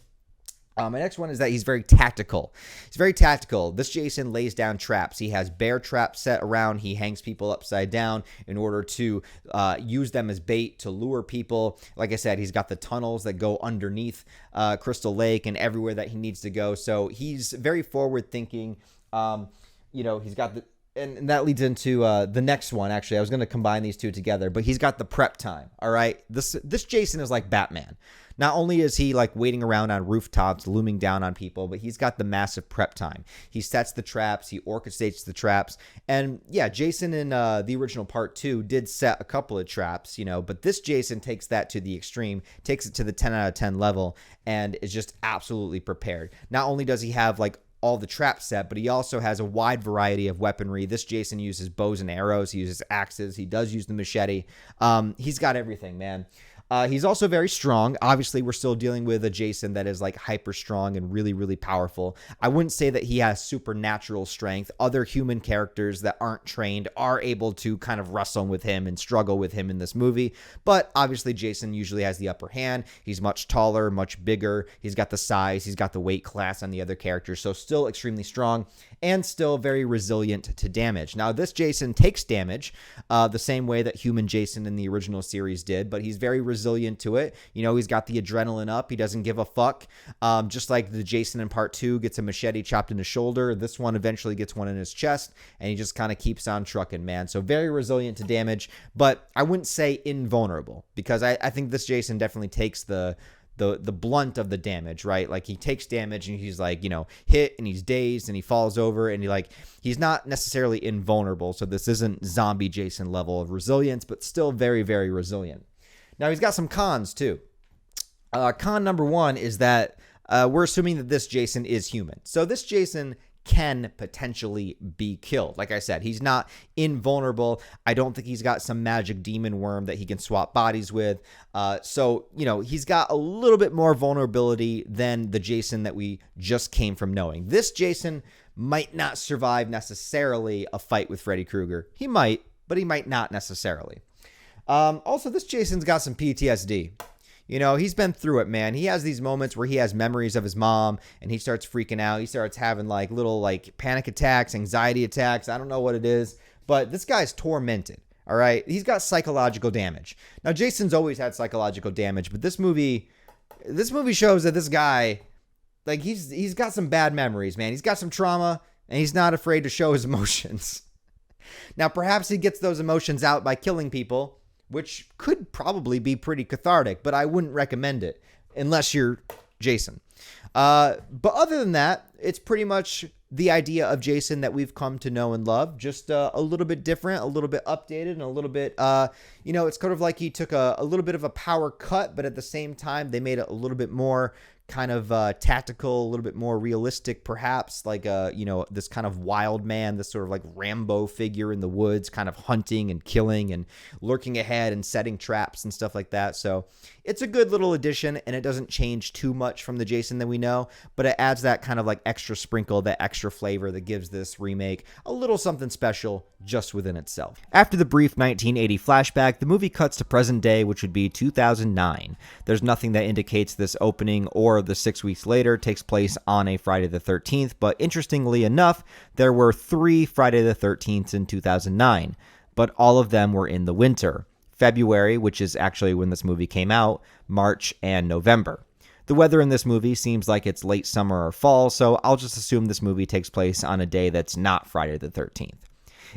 My next one is that he's very tactical. He's very tactical. This Jason lays down traps. He has bear traps set around. He hangs people upside down in order to use them as bait to lure people. Like I said, he's got the tunnels that go underneath Crystal Lake and everywhere that he needs to go. So he's very forward thinking. He's got the... And that leads into the next one. Actually, I was going to combine these two together, but he's got the prep time. All right. This Jason is like Batman. Not only is he like waiting around on rooftops, looming down on people, but he's got the massive prep time. He sets the traps. He orchestrates the traps. And yeah, Jason in the original part 2 did set a couple of traps, but this Jason takes that to the extreme, takes it to the 10 out of 10 level, and is just absolutely prepared. Not only does he have like all the traps set, but he also has a wide variety of weaponry. This Jason uses bows and arrows. He uses axes. He does use the machete. He's got everything, man. He's also very strong. Obviously, we're still dealing with a Jason that is like hyper strong and really, really powerful. I wouldn't say that he has supernatural strength. Other human characters that aren't trained are able to kind of wrestle with him and struggle with him in this movie. But obviously, Jason usually has the upper hand. He's much taller, much bigger. He's got the size. He's got the weight class on the other characters. So still extremely strong and still very resilient to damage. Now, this Jason takes damage the same way that human Jason in the original series did, but he's very resilient to it. You know, he's got the adrenaline up. He doesn't give a fuck. Just like the Jason in part 2 gets a machete chopped in his shoulder, this one eventually gets one in his chest, and he just kind of keeps on trucking, man. So very resilient to damage, but I wouldn't say invulnerable, because I think this Jason definitely takes the blunt of the damage, right? Like, he takes damage and he's like, you know, hit and he's dazed and he falls over and he's not necessarily invulnerable. So this isn't zombie Jason level of resilience, but still very, very resilient. Now, he's got some cons too. Con number 1 is that we're assuming that this Jason is human. So this Jason can potentially be killed. Like I said, he's not invulnerable. I don't think he's got some magic demon worm that he can swap bodies with. So, you know, he's got a little bit more vulnerability than the Jason that we just came from knowing. This Jason might not survive necessarily a fight with Freddy Krueger. He might, but he might not necessarily. Also, this Jason's got some PTSD. You know, he's been through it, man. He has these moments where he has memories of his mom and he starts freaking out. He starts having like little like panic attacks, anxiety attacks. I don't know what it is, but this guy's tormented. All right. He's got psychological damage. Now, Jason's always had psychological damage, but this movie shows that this guy, like, he's got some bad memories, man. He's got some trauma and he's not afraid to show his emotions. Now, perhaps he gets those emotions out by killing people, which could probably be pretty cathartic, but I wouldn't recommend it unless you're Jason. But other than that, it's pretty much the idea of Jason that we've come to know and love, just a little bit different, a little bit updated, and a little bit, you know, it's kind of like he took a little bit of a power cut, but at the same time, they made it a little bit more kind of tactical, a little bit more realistic, perhaps, like you know, this kind of wild man, this sort of like Rambo figure in the woods, kind of hunting and killing and lurking ahead and setting traps and stuff like that. So it's a good little addition, and it doesn't change too much from the Jason that we know, but it adds that kind of like extra sprinkle, that extra flavor that gives this remake a little something special just within itself. After the brief 1980 flashback, the movie cuts to present day, which would be 2009. There's nothing that indicates this opening or the 6 weeks later takes place on a Friday the 13th, but interestingly enough, there were 3 Friday the 13ths in 2009, but all of them were in the winter. February, which is actually when this movie came out, March, and November. The weather in this movie seems like it's late summer or fall, so I'll just assume this movie takes place on a day that's not Friday the 13th.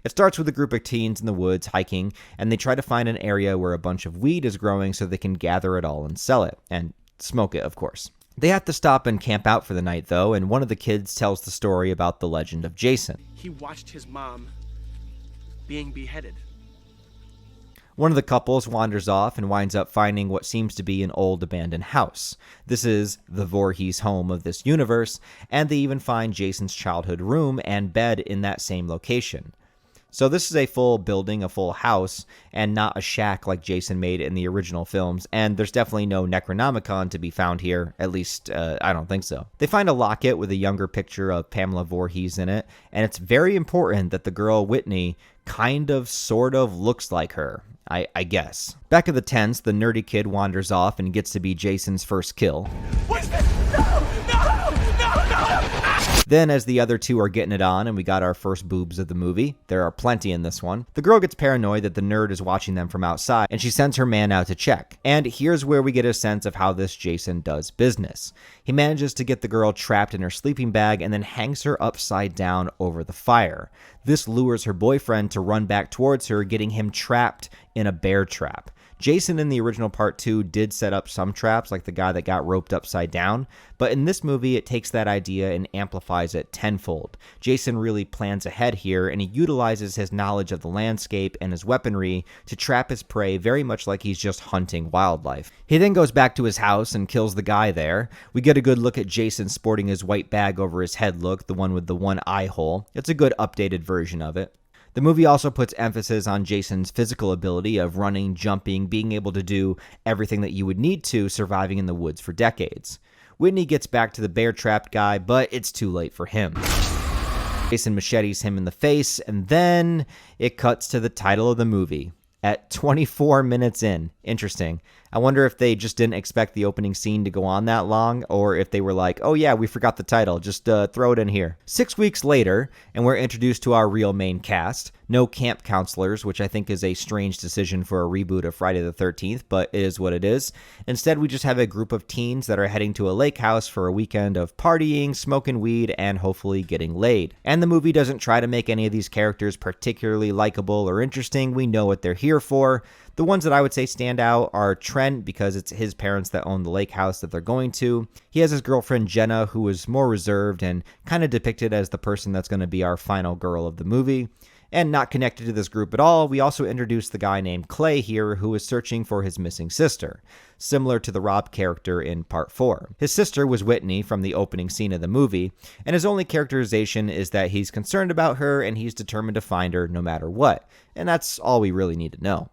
It starts with a group of teens in the woods hiking, and they try to find an area where a bunch of weed is growing so they can gather it all and sell it, and smoke it, of course. They have to stop and camp out for the night, though, and one of the kids tells the story about the legend of Jason. He watched his mom being beheaded. One of the couples wanders off and winds up finding what seems to be an old abandoned house. This is the Voorhees home of this universe, and they even find Jason's childhood room and bed in that same location. So this is a full building, a full house, and not a shack like Jason made in the original films, and there's definitely no Necronomicon to be found here, at least I don't think so. They find a locket with a younger picture of Pamela Voorhees in it, and it's very important that the girl Whitney kind of sort of looks like her, I guess. Back at the tents, the nerdy kid wanders off and gets to be Jason's first kill. What's this? No! No! No! No! Then, as the other two are getting it on and we got our first boobs of the movie, there are plenty in this one, the girl gets paranoid that the nerd is watching them from outside, and she sends her man out to check. And here's where we get a sense of how this Jason does business. He manages to get the girl trapped in her sleeping bag and then hangs her upside down over the fire. This lures her boyfriend to run back towards her, getting him trapped in a bear trap. Jason in the original part 2 did set up some traps, like the guy that got roped upside down, but in this movie it takes that idea and amplifies it tenfold. Jason really plans ahead here, and he utilizes his knowledge of the landscape and his weaponry to trap his prey very much like he's just hunting wildlife. He then goes back to his house and kills the guy there. We get a good look at Jason sporting his white bag over his head look, the one with the one eye hole. It's a good updated version of it. The movie also puts emphasis on Jason's physical ability of running, jumping, being able to do everything that you would need to surviving in the woods for decades. Whitney gets back to the bear-trapped guy, but it's too late for him. Jason machetes him in the face, and then it cuts to the title of the movie at 24 minutes in. Interesting. I wonder if they just didn't expect the opening scene to go on that long, or if they were like, oh yeah, we forgot the title, just throw it in here. 6 weeks later, and we're introduced to our real main cast. No camp counselors, which I think is a strange decision for a reboot of Friday the 13th, but it is what it is. Instead, we just have a group of teens that are heading to a lake house for a weekend of partying, smoking weed, and hopefully getting laid. And the movie doesn't try to make any of these characters particularly likable or interesting. We know what they're here for. The ones that I would say stand out are Trent, because it's his parents that own the lake house that they're going to. He has his girlfriend Jenna, who is more reserved and kind of depicted as the person that's going to be our final girl of the movie. And not connected to this group at all, we also introduce the guy named Clay here, who is searching for his missing sister, similar to the Rob character in Part 4. His sister was Whitney from the opening scene of the movie, and his only characterization is that he's concerned about her and he's determined to find her no matter what. And that's all we really need to know.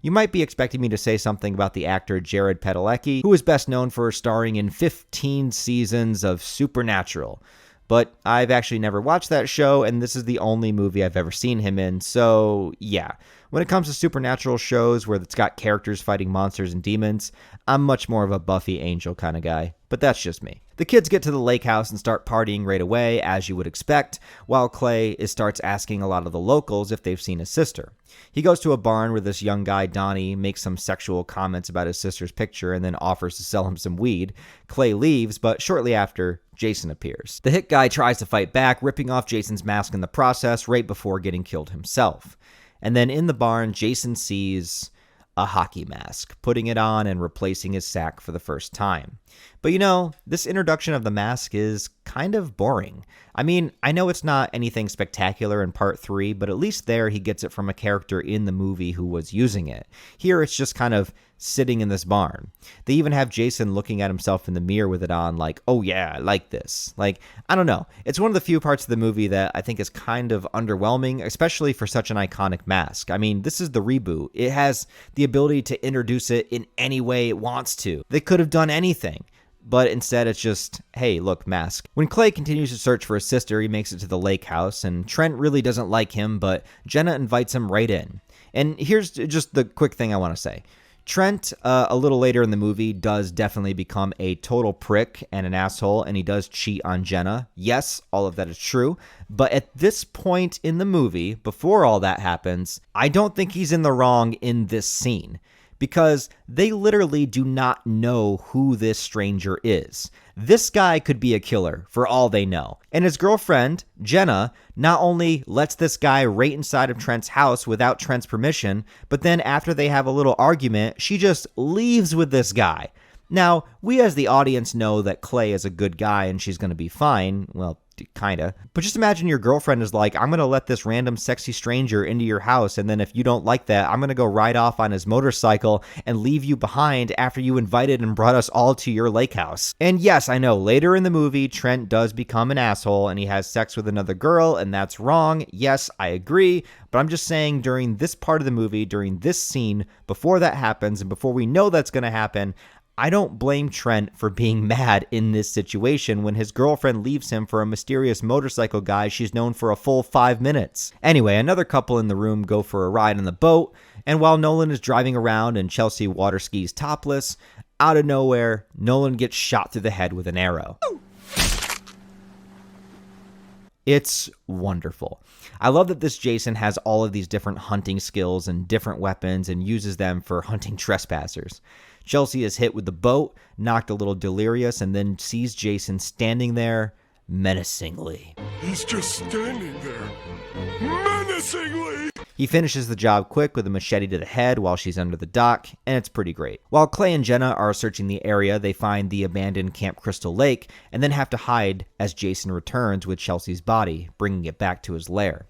You might be expecting me to say something about the actor Jared Padalecki, who is best known for starring in 15 seasons of Supernatural. But I've actually never watched that show, and this is the only movie I've ever seen him in, so yeah. When it comes to supernatural shows where it's got characters fighting monsters and demons, I'm much more of a Buffy Angel kind of guy. But that's just me. The kids get to the lake house and start partying right away, as you would expect, while Clay starts asking a lot of the locals if they've seen his sister. He goes to a barn where this young guy, Donnie, makes some sexual comments about his sister's picture and then offers to sell him some weed. Clay leaves, but shortly after, Jason appears. The hit guy tries to fight back, ripping off Jason's mask in the process right before getting killed himself. And then in the barn, Jason sees a hockey mask, putting it on and replacing his sack for the first time. But you know, this introduction of the mask is kind of boring. I mean, I know it's not anything spectacular in Part 3, but at least there he gets it from a character in the movie who was using it. Here it's just kind of sitting in this barn. They even have Jason looking at himself in the mirror with it on like, oh yeah, I like this. Like, I don't know. It's one of the few parts of the movie that I think is kind of underwhelming, especially for such an iconic mask. I mean, this is the reboot. It has the ability to introduce it in any way it wants to. They could have done anything. But instead it's just, hey, look, mask. When Clay continues to search for his sister, he makes it to the lake house, and Trent really doesn't like him, but Jenna invites him right in. And here's just the quick thing I want to say. Trent, a little later in the movie, does definitely become a total prick and an asshole, and he does cheat on Jenna. Yes, all of that is true, but at this point in the movie, before all that happens, I don't think he's in the wrong in this scene. Because they literally do not know who this stranger is. This guy could be a killer for all they know. And his girlfriend, Jenna, not only lets this guy right inside of Trent's house without Trent's permission, but then after they have a little argument, she just leaves with this guy. Now, we as the audience know that Clay is a good guy and she's going to be fine. Well, kinda. But just imagine your girlfriend is like, I'm going to let this random sexy stranger into your house, and then if you don't like that, I'm going to go ride off on his motorcycle and leave you behind after you invited and brought us all to your lake house. And yes, I know, later in the movie, Trent does become an asshole and he has sex with another girl, and that's wrong. Yes, I agree. But I'm just saying, during this part of the movie, during this scene, before that happens and before we know that's going to happen, I don't blame Trent for being mad in this situation when his girlfriend leaves him for a mysterious motorcycle guy she's known for a full 5 minutes. Anyway, another couple in the room go for a ride on the boat, and while Nolan is driving around and Chelsea water skis topless, out of nowhere, Nolan gets shot through the head with an arrow. It's wonderful. I love that this Jason has all of these different hunting skills and different weapons and uses them for hunting trespassers. Chelsea is hit with the boat, knocked a little delirious, and then sees Jason standing there menacingly. He's just standing there, menacingly. He finishes the job quick with a machete to the head while she's under the dock, and it's pretty great. While Clay and Jenna are searching the area, they find the abandoned Camp Crystal Lake and then have to hide as Jason returns with Chelsea's body, bringing it back to his lair.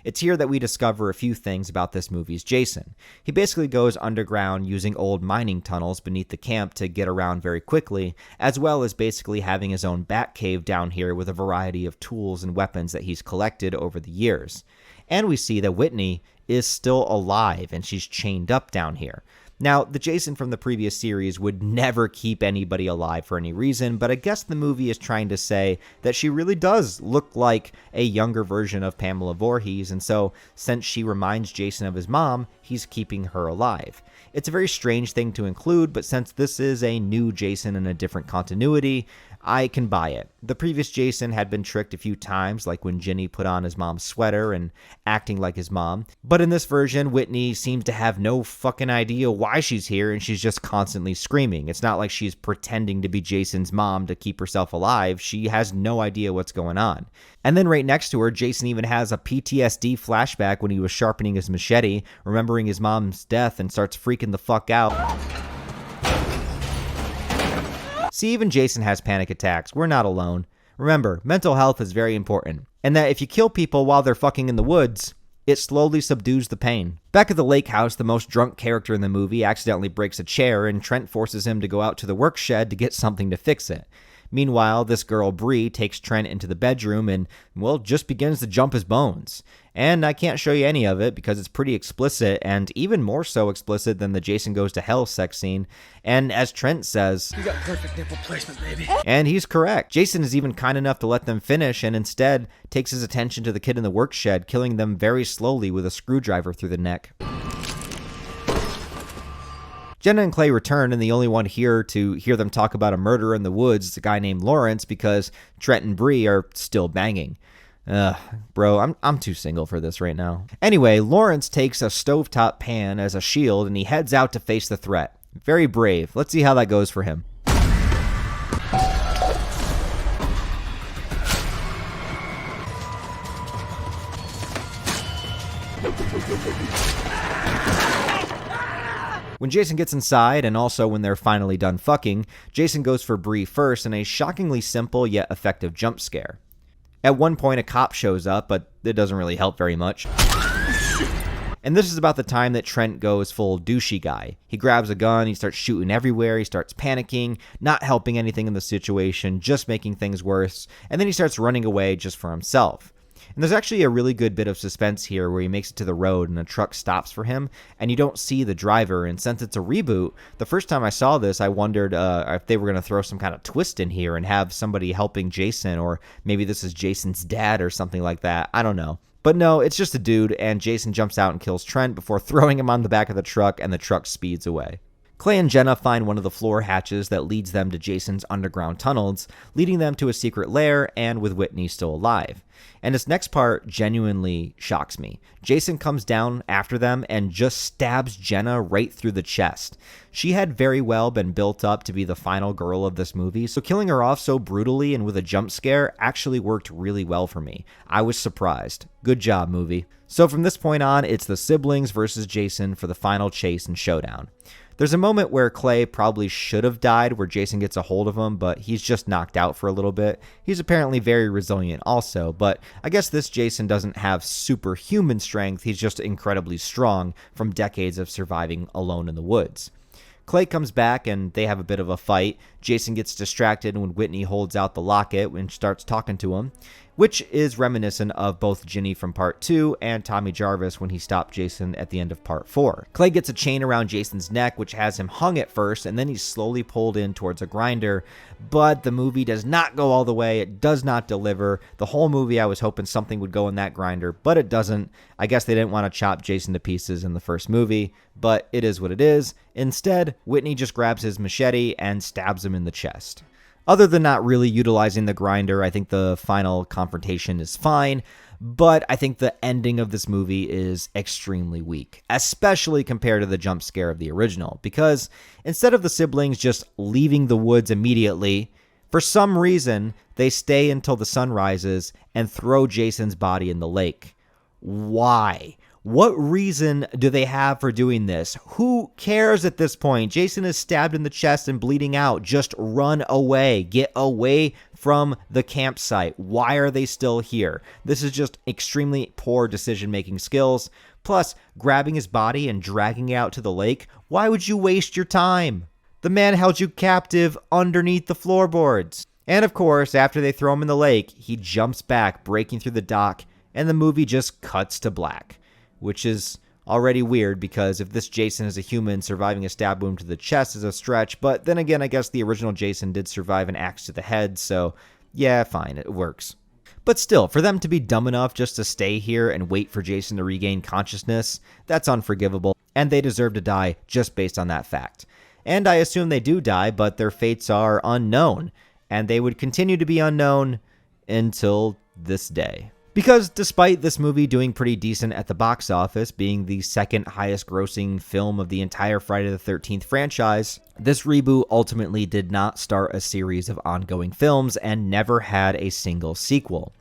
It's here that we discover a few things about this movie's Jason. He basically goes underground using old mining tunnels beneath the camp to get around very quickly, as well as basically having his own bat cave down here with a variety of tools and weapons that he's collected over the years. And we see that Whitney is still alive and she's chained up down here. Now, the Jason from the previous series would never keep anybody alive for any reason, but I guess the movie is trying to say that she really does look like a younger version of Pamela Voorhees, and so since she reminds Jason of his mom, he's keeping her alive. It's a very strange thing to include, but since this is a new Jason in a different continuity, I can buy it. The previous Jason had been tricked a few times, like when Ginny put on his mom's sweater and acting like his mom. But in this version, Whitney seems to have no fucking idea why she's here, and she's just constantly screaming. It's not like she's pretending to be Jason's mom to keep herself alive. She has no idea what's going on. And then right next to her, Jason even has a PTSD flashback when he was sharpening his machete, remembering his mom's death, and starts freaking the fuck out. See, even Jason has panic attacks. We're not alone. Remember, mental health is very important, and that if you kill people while they're fucking in the woods, it slowly subdues the pain. Back at the lake house, the most drunk character in the movie accidentally breaks a chair, and Trent forces him to go out to the work shed to get something to fix it. Meanwhile, this girl, Bree, takes Trent into the bedroom and, well, just begins to jump his bones. And I can't show you any of it because it's pretty explicit, and even more so explicit than the Jason Goes to Hell sex scene. And as Trent says, "You got perfect nipple placement, baby." And he's correct. Jason is even kind enough to let them finish and instead takes his attention to the kid in the work shed, killing them very slowly with a screwdriver through the neck. Jenna and Clay return, and the only one here to hear them talk about a murder in the woods is a guy named Lawrence because Trent and Bree are still banging. Bro, I'm too single for this right now. Anyway, Lawrence takes a stovetop pan as a shield, and he heads out to face the threat. Very brave. Let's see how that goes for him. When Jason gets inside, and also when they're finally done fucking, Jason goes for Bree first in a shockingly simple yet effective jump scare. At one point, a cop shows up, but it doesn't really help very much. And this is about the time that Trent goes full douchey guy. He grabs a gun, he starts shooting everywhere, he starts panicking, not helping anything in the situation, just making things worse, and then he starts running away just for himself. And there's actually a really good bit of suspense here where he makes it to the road and a truck stops for him, and you don't see the driver. And since it's a reboot, the first time I saw this, I wondered if they were going to throw some kind of twist in here and have somebody helping Jason, or maybe this is Jason's dad or something like that. I don't know. But no, it's just a dude, and Jason jumps out and kills Trent before throwing him on the back of the truck, and the truck speeds away. Clay and Jenna find one of the floor hatches that leads them to Jason's underground tunnels, leading them to a secret lair, and with Whitney still alive. And this next part genuinely shocks me. Jason comes down after them and just stabs Jenna right through the chest. She had very well been built up to be the final girl of this movie, so killing her off so brutally and with a jump scare actually worked really well for me. I was surprised. Good job, movie. So from this point on, it's the siblings versus Jason for the final chase and showdown. There's a moment where Clay probably should have died where Jason gets a hold of him, but he's just knocked out for a little bit. He's apparently very resilient also, but I guess this Jason doesn't have superhuman strength, he's just incredibly strong from decades of surviving alone in the woods. Clay comes back and they have a bit of a fight. Jason gets distracted when Whitney holds out the locket and starts talking to him, which is reminiscent of both Ginny from Part 2 and Tommy Jarvis when he stopped Jason at the end of Part 4. Clay gets a chain around Jason's neck, which has him hung at first, and then he's slowly pulled in towards a grinder, but the movie does not go all the way. It does not deliver. The whole movie I was hoping something would go in that grinder, but it doesn't. I guess they didn't want to chop Jason to pieces in the first movie, but it is what it is. Instead, Whitney just grabs his machete and stabs him in the chest. Other than not really utilizing the grinder, I think the final confrontation is fine, but I think the ending of this movie is extremely weak, especially compared to the jump scare of the original, because instead of the siblings just leaving the woods immediately, for some reason, they stay until the sun rises and throw Jason's body in the lake. Why? What reason do they have for doing this? Who cares at this point? Jason is stabbed in the chest and bleeding out. Just run away. Get away from the campsite. Why are they still here? This is just extremely poor decision-making skills. Plus, grabbing his body and dragging it out to the lake. Why would you waste your time? The man held you captive underneath the floorboards. And of course, after they throw him in the lake, he jumps back, breaking through the dock, and the movie just cuts to black. Which is already weird because if this Jason is a human, surviving a stab wound to the chest is a stretch. But then again, I guess the original Jason did survive an axe to the head, so yeah, fine, it works. But still, for them to be dumb enough just to stay here and wait for Jason to regain consciousness, that's unforgivable, and they deserve to die just based on that fact. And I assume they do die, but their fates are unknown, and they would continue to be unknown until this day. Because despite this movie doing pretty decent at the box office, being the second highest grossing film of the entire Friday the 13th franchise, this reboot ultimately did not start a series of ongoing films and never had a single sequel.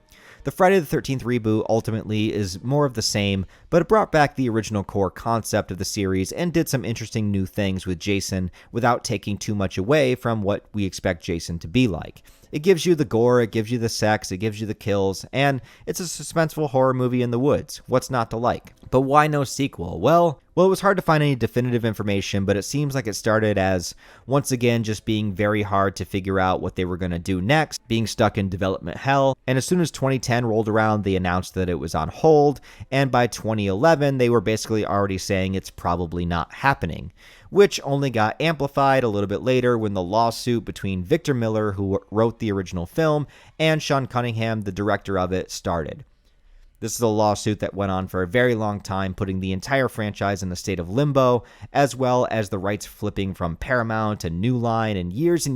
The Friday the 13th reboot ultimately is more of the same, but it brought back the original core concept of the series and did some interesting new things with Jason without taking too much away from what we expect Jason to be like. It gives you the gore, it gives you the sex, it gives you the kills, and it's a suspenseful horror movie in the woods. What's not to like? But why no sequel? Well, it was hard to find any definitive information, but it seems like it started as, once again, just being very hard to figure out what they were going to do next, being stuck in development hell, and as soon as 2010 rolled around, they announced that it was on hold, and by 2011, they were basically already saying it's probably not happening, which only got amplified a little bit later when the lawsuit between Victor Miller, who wrote the original film, and Sean Cunningham, the director of it, started. This is a lawsuit that went on for a very long time, putting the entire franchise in a state of limbo, as well as the rights flipping from Paramount to New Line and years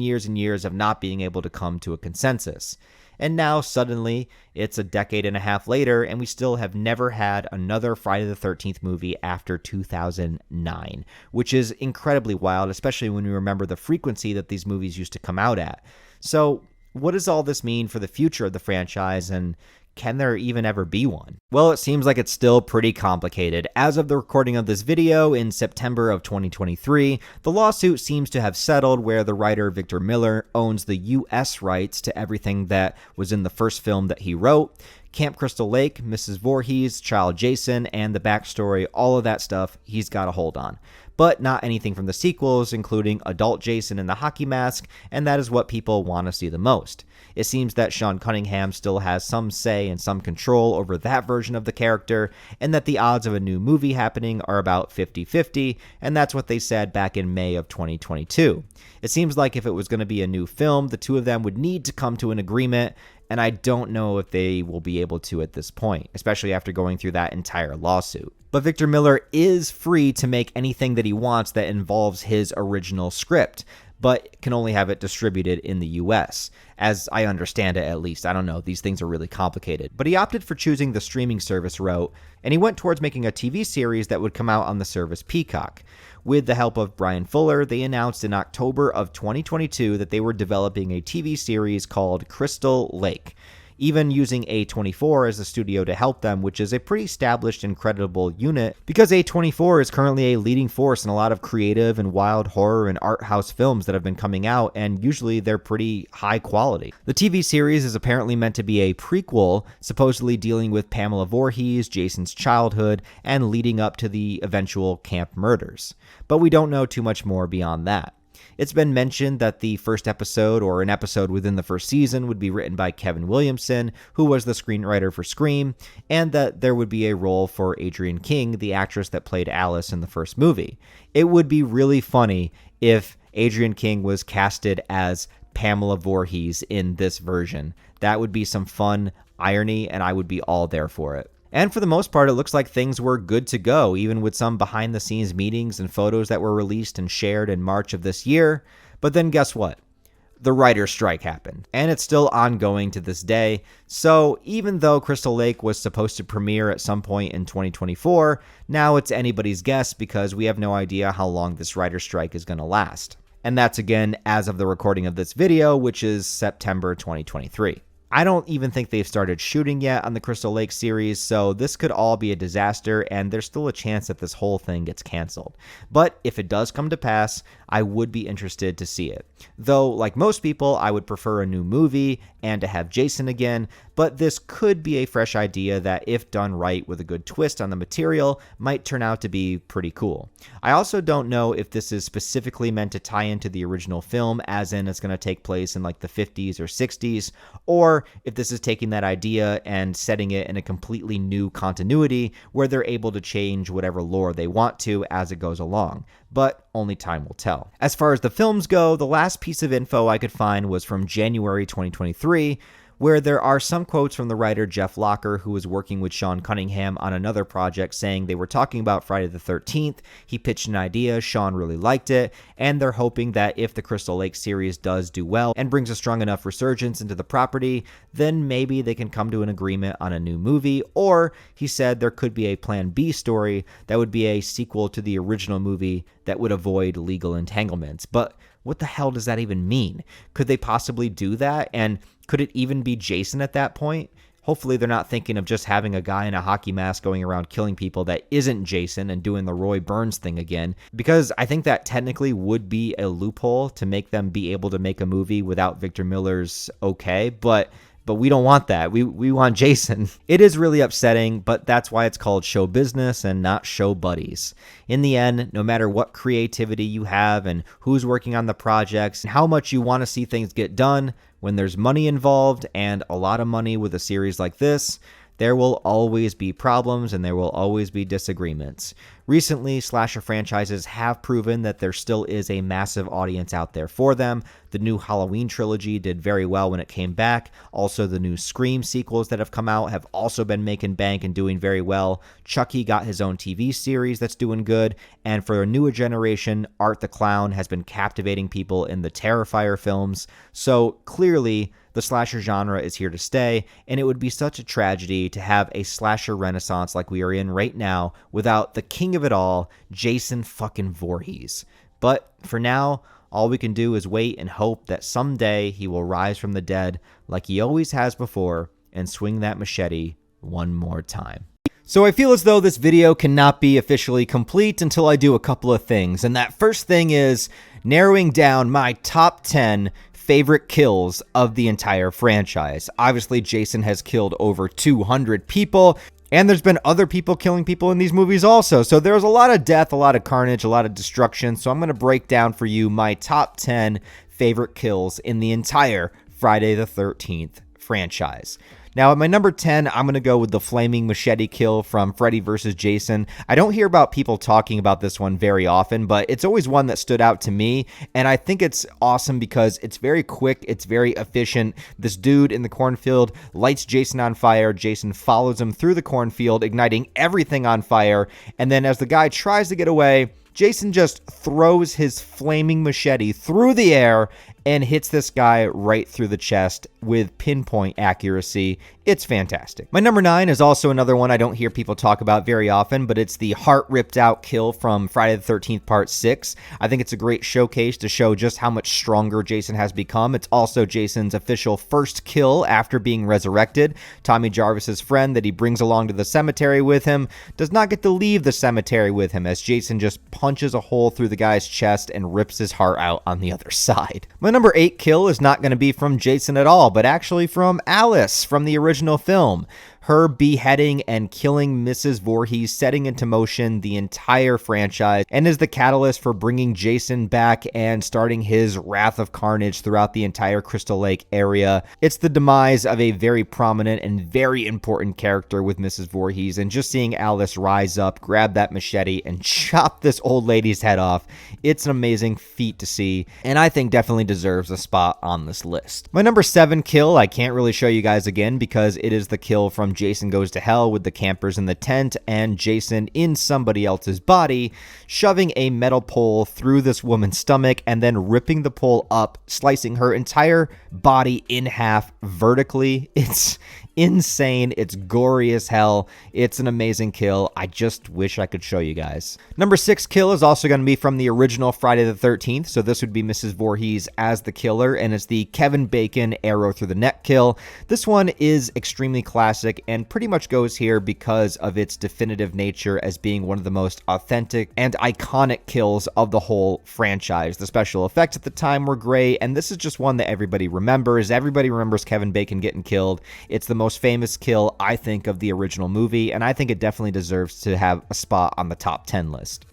of not being able to come to a consensus. And now, suddenly, it's a decade and a half later, and we still have never had another Friday the 13th movie after 2009, which is incredibly wild, especially when we remember the frequency that these movies used to come out at. So, what does all this mean for the future of the franchise, and can there even ever be one? Well, it seems like it's still pretty complicated. As of the recording of this video in September of 2023, the lawsuit seems to have settled where the writer Victor Miller owns the US rights to everything that was in the first film that he wrote. Camp Crystal Lake, Mrs. Voorhees, Child Jason, and the backstory, all of that stuff he's got a hold on. But not anything from the sequels, including Adult Jason in the hockey mask, and that is what people want to see the most. It seems that Sean Cunningham still has some say and some control over that version of the character, and that the odds of a new movie happening are about 50-50, and that's what they said back in May of 2022. It seems like if it was going to be a new film, the two of them would need to come to an agreement, and I don't know if they will be able to at this point, especially after going through that entire lawsuit. But Victor Miller is free to make anything that he wants that involves his original script, but can only have it distributed in the US, as I understand it at least. I don't know, these things are really complicated. But he opted for choosing the streaming service route, and he went towards making a TV series that would come out on the service Peacock. With the help of Brian Fuller, they announced in October of 2022 that they were developing a TV series called Crystal Lake, even using A24 as a studio to help them, which is a pretty established and credible unit, because A24 is currently a leading force in a lot of creative and wild horror and art house films that have been coming out, and usually they're pretty high quality. The TV series is apparently meant to be a prequel, supposedly dealing with Pamela Voorhees, Jason's childhood, and leading up to the eventual camp murders. But we don't know too much more beyond that. It's been mentioned that the first episode, or an episode within the first season, would be written by Kevin Williamson, who was the screenwriter for Scream, and that there would be a role for Adrienne King, the actress that played Alice in the first movie. It would be really funny if Adrienne King was casted as Pamela Voorhees in this version. That would be some fun irony, and I would be all there for it. And for the most part, it looks like things were good to go, even with some behind-the-scenes meetings and photos that were released and shared in March of this year. But then guess what? The writer's strike happened, and it's still ongoing to this day. So even though Crystal Lake was supposed to premiere at some point in 2024, now it's anybody's guess because we have no idea how long this writer's strike is going to last. And that's again as of the recording of this video, which is September 2023. I don't even think they've started shooting yet on the Crystal Lake series, so this could all be a disaster, and there's still a chance that this whole thing gets canceled. But if it does come to pass, I would be interested to see it. Though, like most people, I would prefer a new movie and to have Jason again, but this could be a fresh idea that, if done right with a good twist on the material, might turn out to be pretty cool. I also don't know if this is specifically meant to tie into the original film, as in it's going to take place in like the 50s or 60s, or if this is taking that idea and setting it in a completely new continuity where they're able to change whatever lore they want to as it goes along. But only time will tell. As far as the films go, the last piece of info I could find was from January 2023, where there are some quotes from the writer Jeff Locker, who was working with Sean Cunningham on another project, saying they were talking about Friday the 13th. He pitched an idea, Sean really liked it, and they're hoping that if the Crystal Lake series does do well and brings a strong enough resurgence into the property, then maybe they can come to an agreement on a new movie. Or he said there could be a Plan B story that would be a sequel to the original movie that would avoid legal entanglements. But what the hell does that even mean? Could they possibly do that? And could it even be Jason at that point? Hopefully they're not thinking of just having a guy in a hockey mask going around killing people that isn't Jason and doing the Roy Burns thing again, because I think that technically would be a loophole to make them be able to make a movie without Victor Miller's okay, but we don't want that. We want Jason. It is really upsetting, but that's why it's called show business and not show buddies. In the end, no matter what creativity you have and who's working on the projects and how much you want to see things get done, when there's money involved, and a lot of money with a series like this, there will always be problems and there will always be disagreements. Recently, slasher franchises have proven that there still is a massive audience out there for them. The new Halloween trilogy did very well when it came back. Also, the new Scream sequels that have come out have also been making bank and doing very well. Chucky got his own TV series that's doing good. And for a newer generation, Art the Clown has been captivating people in the Terrifier films. So clearly, the slasher genre is here to stay, and it would be such a tragedy to have a slasher renaissance like we are in right now without the king of it all, Jason fucking Voorhees. But for now, all we can do is wait and hope that someday he will rise from the dead like he always has before and swing that machete one more time. So I feel as though this video cannot be officially complete until I do a couple of things, and that first thing is narrowing down my top 10 favorite kills of the entire franchise. Obviously, Jason has killed over 200 people, and there's been other people killing people in these movies also. So there's a lot of death, a lot of carnage, a lot of destruction. So I'm going to break down for you my top 10 favorite kills in the entire Friday the 13th franchise. Now, at my number 10, I'm going to go with the flaming machete kill from Freddy Vs. Jason. I don't hear about people talking about this one very often, but it's always one that stood out to me, and I think it's awesome because it's very quick, it's very efficient. This dude in the cornfield lights Jason on fire. Jason follows him through the cornfield, igniting everything on fire, and then as the guy tries to get away, Jason just throws his flaming machete through the air and hits this guy right through the chest with pinpoint accuracy. It's fantastic. My number 9 is also another one I don't hear people talk about very often, but it's the heart ripped out kill from Friday the 13th Part 6. I think it's a great showcase to show just how much stronger Jason has become. It's also Jason's official first kill after being resurrected. Tommy Jarvis's friend that he brings along to the cemetery with him does not get to leave the cemetery with him, as Jason just punches a hole through the guy's chest and rips his heart out on the other side. My number 8 kill is not going to be from Jason at all, but actually from Alice from the original film. Her beheading and killing Mrs. Voorhees, setting into motion the entire franchise, and is the catalyst for bringing Jason back and starting his wrath of carnage throughout the entire Crystal Lake area. It's the demise of a very prominent and very important character with Mrs. Voorhees, and just seeing Alice rise up, grab that machete, and chop this old lady's head off, it's an amazing feat to see, and I think definitely deserves a spot on this list. My number 7 kill, I can't really show you guys again because it is the kill from from Jason Goes to Hell with the campers in the tent and Jason in somebody else's body, shoving a metal pole through this woman's stomach and then ripping the pole up, slicing her entire body in half vertically. It's insane. It's gory as hell. It's an amazing kill. I just wish I could show you guys. Number 6 kill is also going to be from the original Friday the 13th. So this would be Mrs. Voorhees as the killer, and it's the Kevin Bacon arrow through the neck kill. This one is extremely classic and pretty much goes here because of its definitive nature as being one of the most authentic and iconic kills of the whole franchise. The special effects at the time were great, and this is just one that everybody remembers. Everybody remembers Kevin Bacon getting killed. It's the most famous kill, I think, of the original movie, and I think it definitely deserves to have a spot on the top 10 list.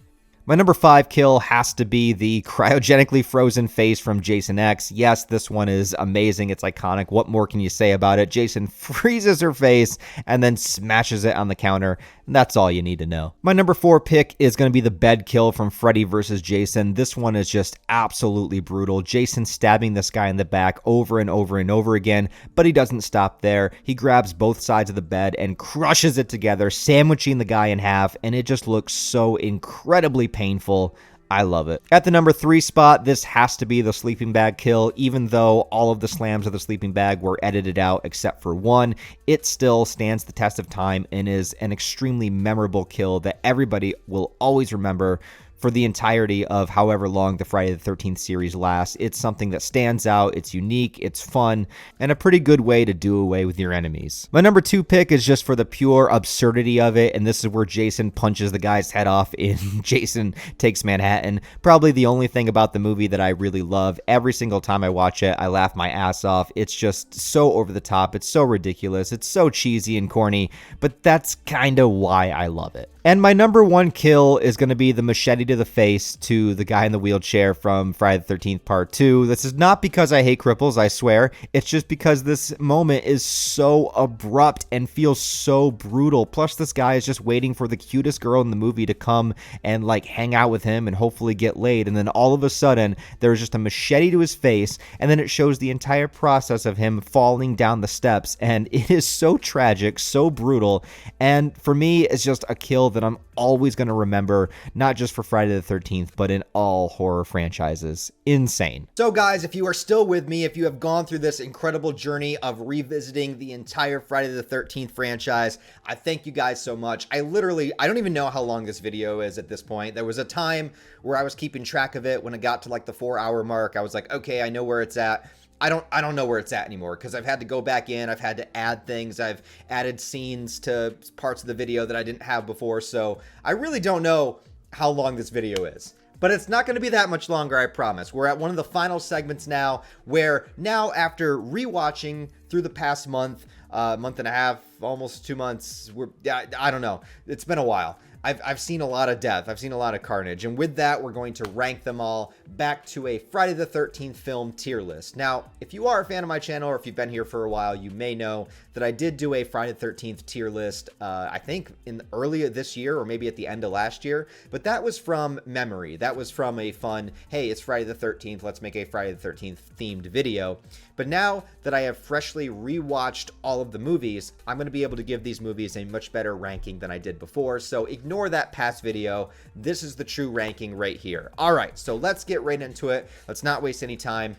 My number 5 kill has to be the cryogenically frozen face from Jason X. Yes, this one is amazing. It's iconic. What more can you say about it? Jason freezes her face and then smashes it on the counter. And that's all you need to know. My number 4 pick is going to be the bed kill from Freddy vs. Jason. This one is just absolutely brutal. Jason stabbing this guy in the back over and over and over again, but he doesn't stop there. He grabs both sides of the bed and crushes it together, sandwiching the guy in half, and it just looks so incredibly painful. I love it. At the number 3 spot, this has to be the sleeping bag kill. Even though all of the slams of the sleeping bag were edited out except for one, it still stands the test of time and is an extremely memorable kill that everybody will always remember for the entirety of however long the Friday the 13th series lasts. It's something that stands out, it's unique, it's fun, and a pretty good way to do away with your enemies. My number 2 pick is just for the pure absurdity of it, and this is where Jason punches the guy's head off in Jason Takes Manhattan. Probably the only thing about the movie that I really love. Every single time I watch it, I laugh my ass off. It's just so over the top, it's so ridiculous, it's so cheesy and corny, but that's kind of why I love it. And my number 1 kill is going to be the machete to the face to the guy in the wheelchair from Friday the 13th Part 2. This is not because I hate cripples, I swear. It's just because this moment is so abrupt and feels so brutal. Plus, this guy is just waiting for the cutest girl in the movie to come and like hang out with him and hopefully get laid. And then all of a sudden, there's just a machete to his face. And then it shows the entire process of him falling down the steps. And it is so tragic, so brutal. And for me, it's just a kill that I'm always going to remember, not just for Friday the 13th, but in all horror franchises. Insane. So guys, if you are still with me, if you have gone through this incredible journey of revisiting the entire Friday the 13th franchise, I thank you guys so much. I don't even know how long this video is at this point. There was a time where I was keeping track of it. When it got to like the 4-hour mark, I was like, okay, I know where it's at. I don't know where it's at anymore because I've had to go back in. I've had to add things. I've added scenes to parts of the video that I didn't have before. So I really don't know how long this video is. But it's not going to be that much longer, I promise. We're at one of the final segments now, where now after rewatching through the past month and a half, almost 2 months, I don't know. It's been a while. I've seen a lot of death. I've seen a lot of carnage. And with that, we're going to rank them all back to a Friday the 13th film tier list. Now, if you are a fan of my channel or if you've been here for a while, you may know that I did do a Friday the 13th tier list, I think earlier this year or maybe at the end of last year. But that was from memory. That was from a fun, hey, it's Friday the 13th. Let's make a Friday the 13th themed video. But now that I have freshly rewatched all of the movies, I'm going to be able to give these movies a much better ranking than I did before. So ignore that past video. This is the true ranking right here. All right, so let's get right into it. Let's not waste any time.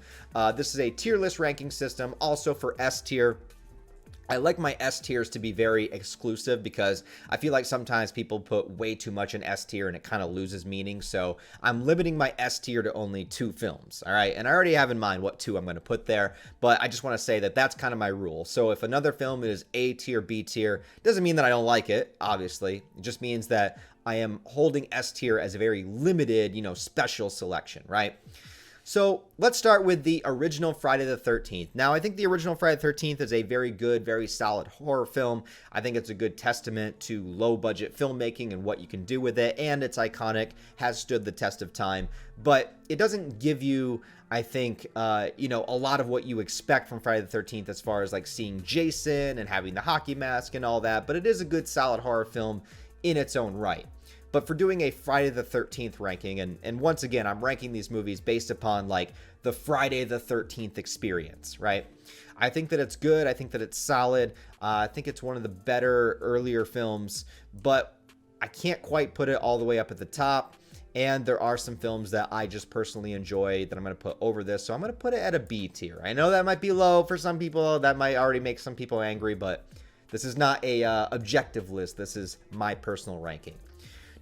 This is a tier list ranking system, also for S tier. I like my S tiers to be very exclusive because I feel like sometimes people put way too much in S tier and it kind of loses meaning. So I'm limiting my S tier to only 2 films. All right. And I already have in mind what 2 I'm going to put there, but I just want to say that that's kind of my rule. So if another film is A tier, B tier, doesn't mean that I don't like it. Obviously, it just means that I am holding S tier as a very limited, special selection, right? So let's start with the original Friday the 13th. Now, I think the original Friday the 13th is a very good, very solid horror film. I think it's a good testament to low-budget filmmaking and what you can do with it, and it's iconic, has stood the test of time. But it doesn't give you, I think, a lot of what you expect from Friday the 13th as far as like seeing Jason and having the hockey mask and all that. But it is a good, solid horror film in its own right. But for doing a Friday the 13th ranking, and once again, I'm ranking these movies based upon like the Friday the 13th experience, right? I think that it's good. I think that it's solid. I think it's one of the better earlier films, but I can't quite put it all the way up at the top. And there are some films that I just personally enjoy that I'm going to put over this. So I'm going to put it at a B tier. I know that might be low for some people. That might already make some people angry, but this is not a objective list. This is my personal ranking.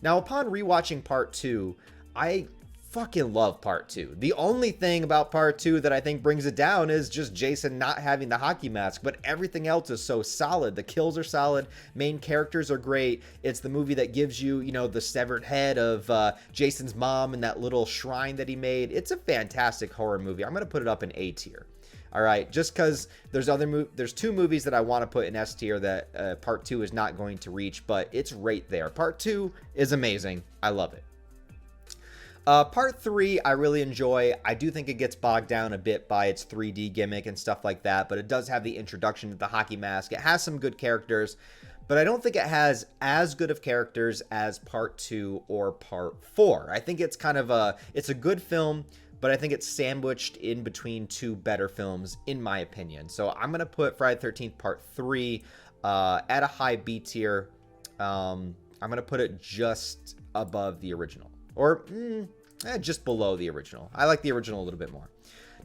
Now, upon rewatching Part 2, I fucking love Part 2. The only thing about Part 2 that I think brings it down is just Jason not having the hockey mask, but everything else is so solid. The kills are solid, main characters are great. It's the movie that gives you, you know, the severed head of Jason's mom and that little shrine that he made. It's a fantastic horror movie. I'm going to put it up in A tier. All right, just because there's two movies that I want to put in S tier that Part 2 is not going to reach, but it's right there. Part 2 is amazing. I love it. Part 3, I really enjoy. I do think it gets bogged down a bit by its 3D gimmick and stuff like that, but it does have the introduction to the hockey mask. It has some good characters, but I don't think it has as good of characters as Part 2 or Part 4. I think it's kind of it's a good film, but I think it's sandwiched in between two better films, in my opinion. So I'm going to put Friday the 13th Part 3 at a high B tier. I'm going to put it just above the original. Or just below the original. I like the original a little bit more.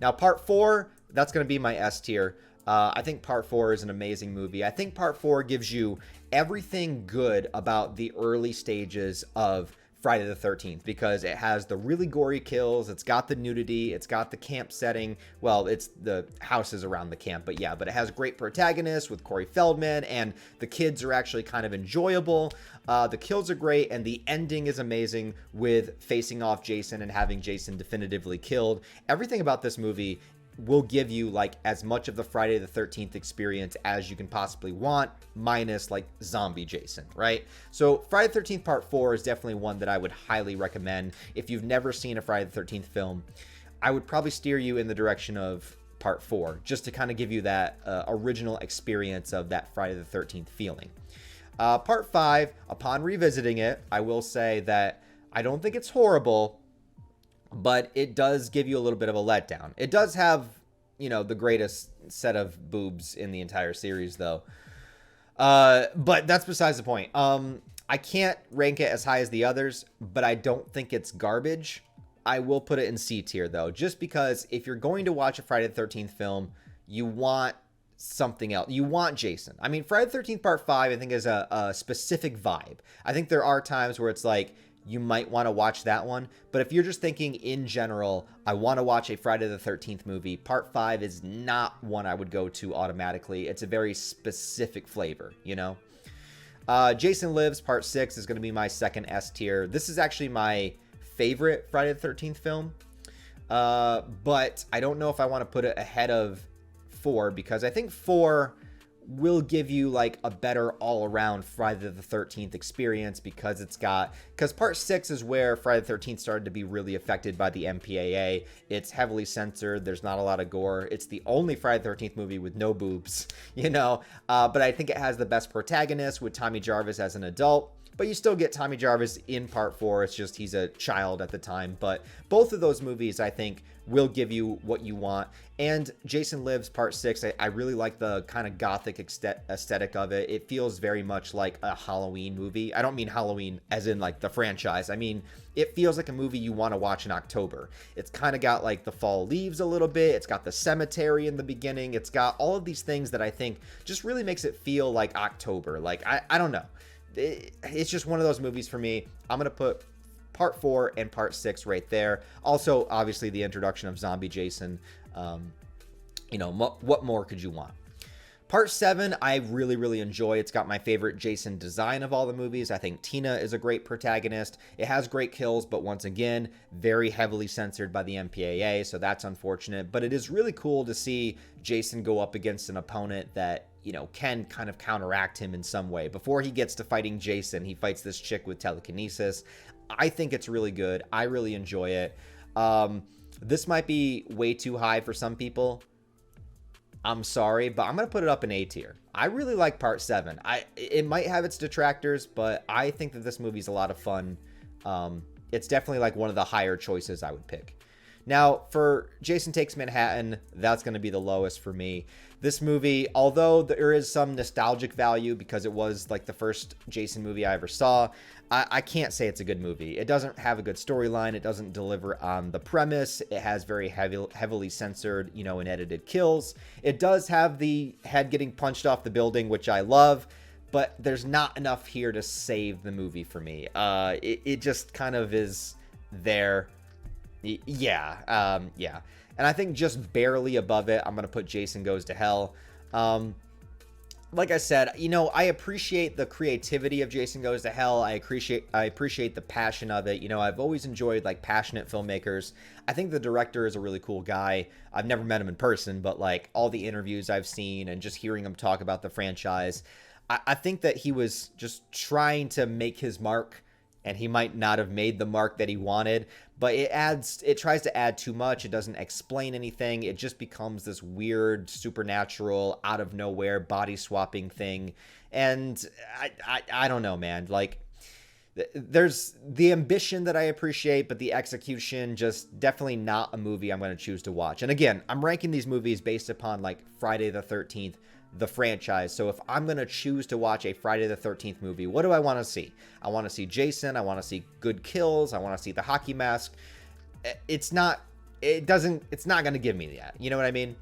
Now, Part 4, that's going to be my S tier. I think Part 4 is an amazing movie. I think Part 4 gives you everything good about the early stages of Friday the 13th, because it has the really gory kills, it's got the nudity, it's got the camp setting. Well, it's the houses around the camp, but yeah, but it has great protagonists with Corey Feldman, and the kids are actually kind of enjoyable. The kills are great, and the ending is amazing with facing off Jason and having Jason definitively killed. Everything about this movie will give you like as much of the Friday the 13th experience as you can possibly want, minus like zombie Jason, right? So Friday the 13th Part 4 is definitely one that I would highly recommend. If you've never seen a Friday the 13th film, I would probably steer you in the direction of Part 4, just to kind of give you that original experience of that Friday the 13th feeling. Part 5, upon revisiting it, I will say that I don't think it's horrible, but it does give you a little bit of a letdown. It does have, you know, the greatest set of boobs in the entire series, though. But that's besides the point. I can't rank it as high as the others, but I don't think it's garbage. I will put it in C tier, though, just because if you're going to watch a Friday the 13th film, you want something else. You want Jason. I mean, Friday the 13th Part 5, I think, is a specific vibe. I think there are times where it's like, you might want to watch that one. But if you're just thinking in general, I want to watch a Friday the 13th movie, Part 5 is not one I would go to automatically. It's a very specific flavor, you know? Jason Lives Part 6 is going to be my second S tier. This is actually my favorite Friday the 13th film. But I don't know if I want to put it ahead of 4, because I think 4 will give you like a better all-around Friday the 13th experience, because Part 6 is where Friday the 13th started to be really affected by the MPAA. It's heavily censored. There's not a lot of gore. It's the only Friday the 13th movie with no boobs, you know, but I think it has the best protagonist with Tommy Jarvis as an adult. But you still get Tommy Jarvis in Part 4. It's just he's a child at the time. But both of those movies, I think, will give you what you want. And Jason Lives Part 6, I really like the kind of gothic aesthetic of it. It feels very much like a Halloween movie. I don't mean Halloween as in like the franchise. I mean, it feels like a movie you want to watch in October. It's kind of got like the fall leaves a little bit. It's got the cemetery in the beginning. It's got all of these things that I think just really makes it feel like October. Like, I don't know. It's just one of those movies for me. I'm going to put Part 4 and Part 6 right there. Also, obviously, the introduction of Zombie Jason. You know, what more could you want? Part 7, I really, really enjoy. It's got my favorite Jason design of all the movies. I think Tina is a great protagonist. It has great kills, but once again, very heavily censored by the MPAA, so that's unfortunate. But it is really cool to see Jason go up against an opponent that, you know, can kind of counteract him in some way. Before he gets to fighting Jason, he fights this chick with telekinesis. I think it's really good. I really enjoy it. This might be way too high for some people. I'm sorry, but I'm going to put it up in A tier. I really like part 7. It might have its detractors, but I think that this movie's a lot of fun. It's definitely like one of the higher choices I would pick. Now, for Jason Takes Manhattan, that's going to be the lowest for me. This movie, although there is some nostalgic value because it was like the first Jason movie I ever saw, I can't say it's a good movie. It doesn't have a good storyline. It doesn't deliver on the premise. It has very heavily censored, and edited kills. It does have the head getting punched off the building, which I love, but there's not enough here to save the movie for me. It just kind of is there. Yeah. And I think just barely above it, I'm going to put Jason Goes to Hell. Like I said, I appreciate the creativity of Jason Goes to Hell. I appreciate the passion of it. I've always enjoyed like passionate filmmakers. I think the director is a really cool guy. I've never met him in person, but like all the interviews I've seen and just hearing him talk about the franchise, I think that he was just trying to make his mark, and he might not have made the mark that he wanted, but it tries to add too much. It doesn't explain anything. It just becomes this weird, supernatural, out of nowhere, body swapping thing. And I don't know, man. Like, there's the ambition that I appreciate, but the execution, just definitely not a movie I'm going to choose to watch. And again, I'm ranking these movies based upon like Friday the 13th, the franchise. So if I'm going to choose to watch a Friday the 13th movie, what do I want to see? I want to see Jason. I want to see good kills. I want to see the hockey mask. It's not going to give me that. You know what I mean?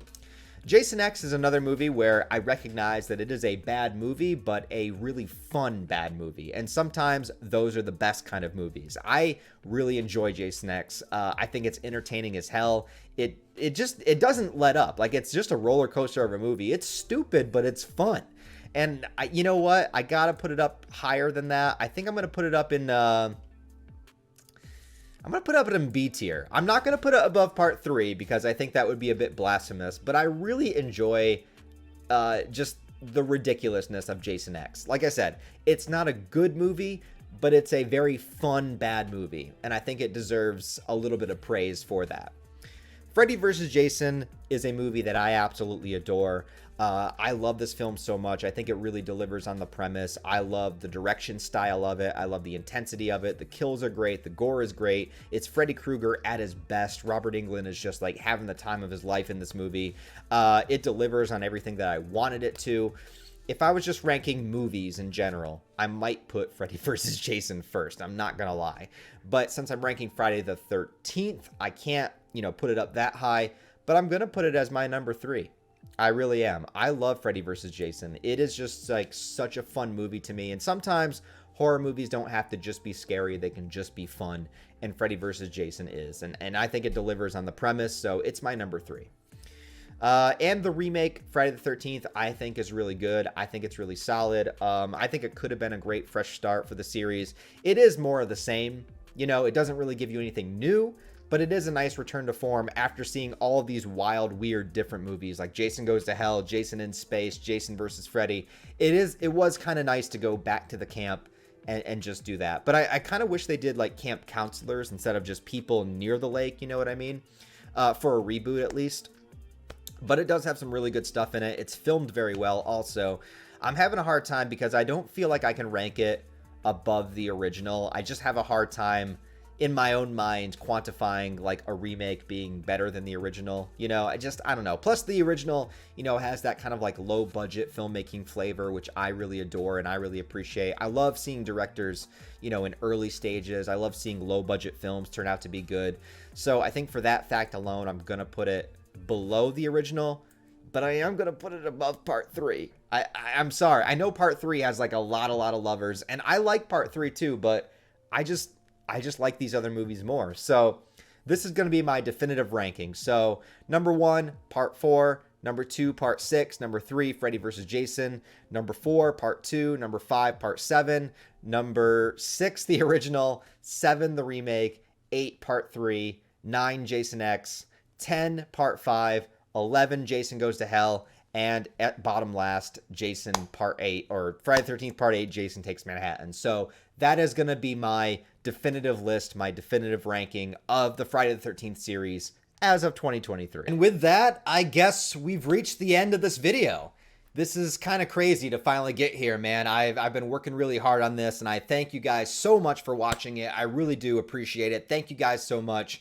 Jason X is another movie where I recognize that it is a bad movie, but a really fun bad movie. And sometimes those are the best kind of movies. I really enjoy Jason X. I think it's entertaining as hell. It doesn't let up. Like, it's just a roller coaster of a movie. It's stupid, but it's fun. And you know what? I got to put it up higher than that. I think I'm going to put it up in B tier. I'm not going to put it above part 3 because I think that would be a bit blasphemous, but I really enjoy just the ridiculousness of Jason X. Like I said, it's not a good movie, but it's a very fun bad movie, and I think it deserves a little bit of praise for that. Freddy Vs. Jason is a movie that I absolutely adore. I love this film so much. I think it really delivers on the premise. I love the direction style of it. I love the intensity of it. The kills are great. The gore is great. It's Freddy Krueger at his best. Robert Englund is just like having the time of his life in this movie. It delivers on everything that I wanted it to. If I was just ranking movies in general, I might put Freddy vs. Jason first. I'm not going to lie. But since I'm ranking Friday the 13th, I can't, put it up that high. But I'm going to put it as my number 3. I really am. I love Freddy vs. Jason. It is just like such a fun movie to me. And sometimes horror movies don't have to just be scary. They can just be fun. And Freddy vs. Jason is. And I think it delivers on the premise. So it's my number 3. And the remake, Friday the 13th, I think is really good. I think it's really solid. I think it could have been a great fresh start for the series. It is more of the same. It doesn't really give you anything new, but it is a nice return to form after seeing all of these wild, weird, different movies like Jason Goes to Hell, Jason in Space, Jason vs. Freddy. It was kind of nice to go back to the camp and just do that. But I kind of wish they did like camp counselors instead of just people near the lake, you know what I mean? For a reboot at least. But it does have some really good stuff in it. It's filmed very well also. I'm having a hard time because I don't feel like I can rank it above the original. I just have a hard time in my own mind quantifying like a remake being better than the original. I don't know. Plus the original, has that kind of like low budget filmmaking flavor, which I really adore and I really appreciate. I love seeing directors, in early stages. I love seeing low budget films turn out to be good. So I think for that fact alone, I'm going to put it below the original, but I am going to put it above part 3. I'm sorry. I know part 3 has like a lot of lovers, and I like part 3 too, but I just like these other movies more. So this is going to be my definitive ranking. So number 1, part 4, number 2, part 6, number 3, Freddy vs. Jason, number 4, part 2, number 5, part 7, number 6, the original, 7, the remake, 8, part 3, 9, Jason X, 10, part 5, 11, Jason Goes to Hell, and at bottom last, Jason part 8, or Friday the 13th part 8, Jason Takes Manhattan. So that is going to be my definitive list, my definitive ranking of the Friday the 13th series as of 2023. And with that, I guess we've reached the end of this video. This is kind of crazy to finally get here, man. I've been working really hard on this, and I thank you guys so much for watching it. I really do appreciate it. Thank you guys so much.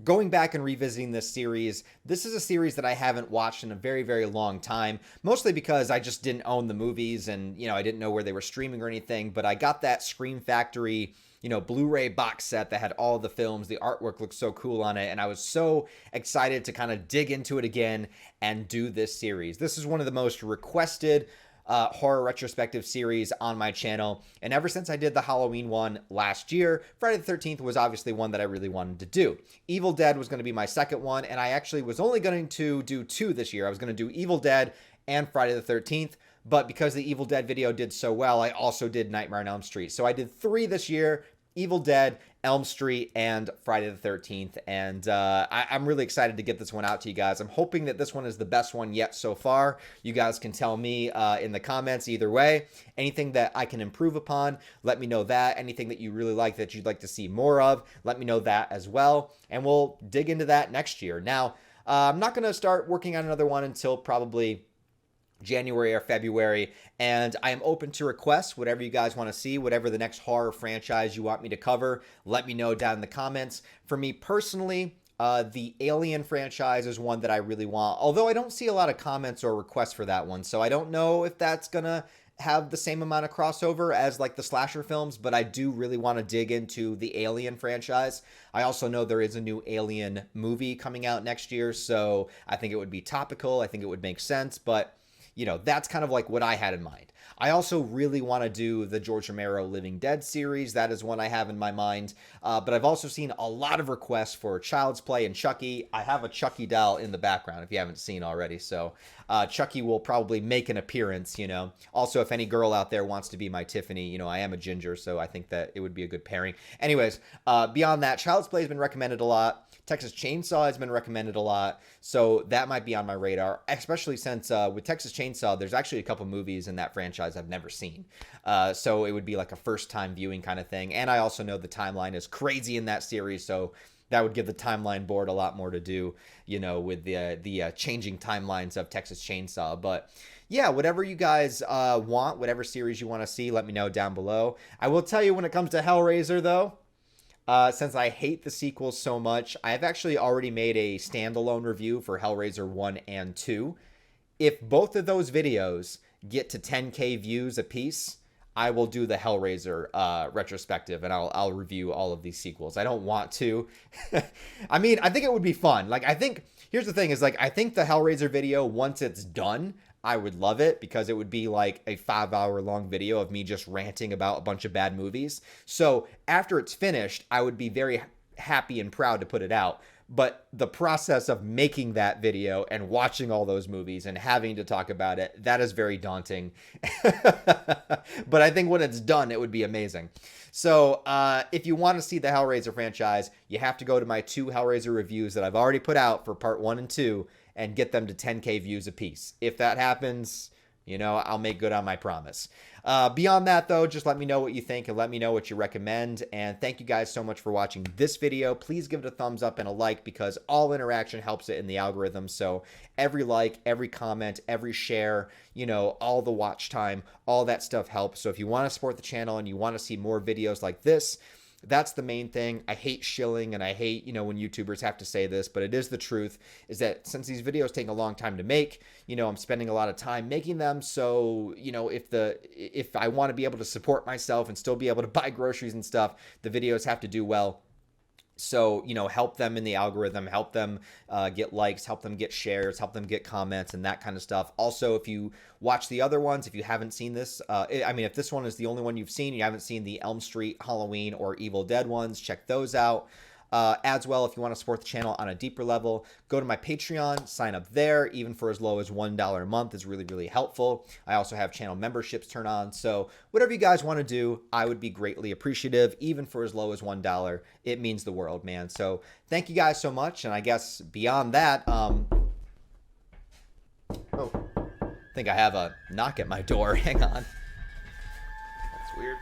Going back and revisiting this series, this is a series that I haven't watched in a very, very long time, mostly because I just didn't own the movies and, I didn't know where they were streaming or anything, but I got that Scream Factory, Blu-ray box set that had all the films. The artwork looked so cool on it, and I was so excited to kind of dig into it again and do this series. This is one of the most requested horror retrospective series on my channel, and ever since I did the Halloween one last year, Friday the 13th was obviously one that I really wanted to do. Evil Dead was going to be my second one, and I actually was only going to do 2 this year. I was going to do Evil Dead and Friday the 13th, but because the Evil Dead video did so well, I also did Nightmare on Elm Street. So I did 3 this year: Evil Dead, Elm Street, and Friday the 13th. And I'm really excited to get this one out to you guys. I'm hoping that this one is the best one yet so far. You guys can tell me in the comments either way. Anything that I can improve upon, let me know that. Anything that you really like that you'd like to see more of, let me know that as well. And we'll dig into that next year. Now, I'm not going to start working on another one until probably January or February, and I am open to requests. Whatever you guys want to see, whatever the next horror franchise you want me to cover, let me know down in the comments. For me personally, the Alien franchise is one that I really want, although I don't see a lot of comments or requests for that one, so I don't know if that's gonna have the same amount of crossover as like the slasher films, but I do really want to dig into the Alien franchise. I also know there is a new Alien movie coming out next year, so I think it would be topical. I think it would make sense, but that's kind of like what I had in mind. I also really want to do the George Romero Living Dead series. That is one I have in my mind. But I've also seen a lot of requests for Child's Play and Chucky. I have a Chucky doll in the background if you haven't seen already. So Chucky will probably make an appearance, Also, if any girl out there wants to be my Tiffany, I am a ginger, so I think that it would be a good pairing. Anyways, beyond that, Child's Play has been recommended a lot. Texas Chainsaw has been recommended a lot, so that might be on my radar, especially since with Texas Chainsaw, there's actually a couple movies in that franchise I've never seen. So it would be like a first-time viewing kind of thing, and I also know the timeline is crazy in that series, so that would give the timeline board a lot more to do, with the changing timelines of Texas Chainsaw. But yeah, whatever you guys want, whatever series you want to see, let me know down below. I will tell you when it comes to Hellraiser, though, since I hate the sequels so much, I've actually already made a standalone review for Hellraiser 1 and 2. If both of those videos get to 10K views apiece, I will do the Hellraiser retrospective, and I'll review all of these sequels. I don't want to. I mean, I think it would be fun. Here's the thing is, I think the Hellraiser video, once it's done, I would love it because it would be like a 5-hour long video of me just ranting about a bunch of bad movies. So after it's finished, I would be very happy and proud to put it out. But the process of making that video and watching all those movies and having to talk about it, that is very daunting. But I think when it's done, it would be amazing. So if you want to see the Hellraiser franchise, you have to go to my 2 Hellraiser reviews that I've already put out for part 1 and 2 and get them to 10K views apiece. If that happens, I'll make good on my promise. Beyond that, though, just let me know what you think and let me know what you recommend. And thank you guys so much for watching this video. Please give it a thumbs up and a like because all interaction helps it in the algorithm. So every like, every comment, every share, all the watch time, all that stuff helps. So if you want to support the channel and you want to see more videos like this, that's the main thing. I hate shilling and I hate, when YouTubers have to say this, but it is the truth, is that since these videos take a long time to make, I'm spending a lot of time making them. So, if I want to be able to support myself and still be able to buy groceries and stuff, the videos have to do well. So, help them in the algorithm, help them get likes, help them get shares, help them get comments and that kind of stuff. Also, if you watch the other ones, if you haven't seen this, if this one is the only one you've seen, you haven't seen the Elm Street, Halloween, or Evil Dead ones, check those out. As well, if you want to support the channel on a deeper level, go to my Patreon, sign up there. Even for as low as $1 a month is really, really helpful. I also have channel memberships turned on. So whatever you guys want to do, I would be greatly appreciative. Even for as low as $1, it means the world, man. So thank you guys so much. And I guess beyond that, I think I have a knock at my door. Hang on. That's weird.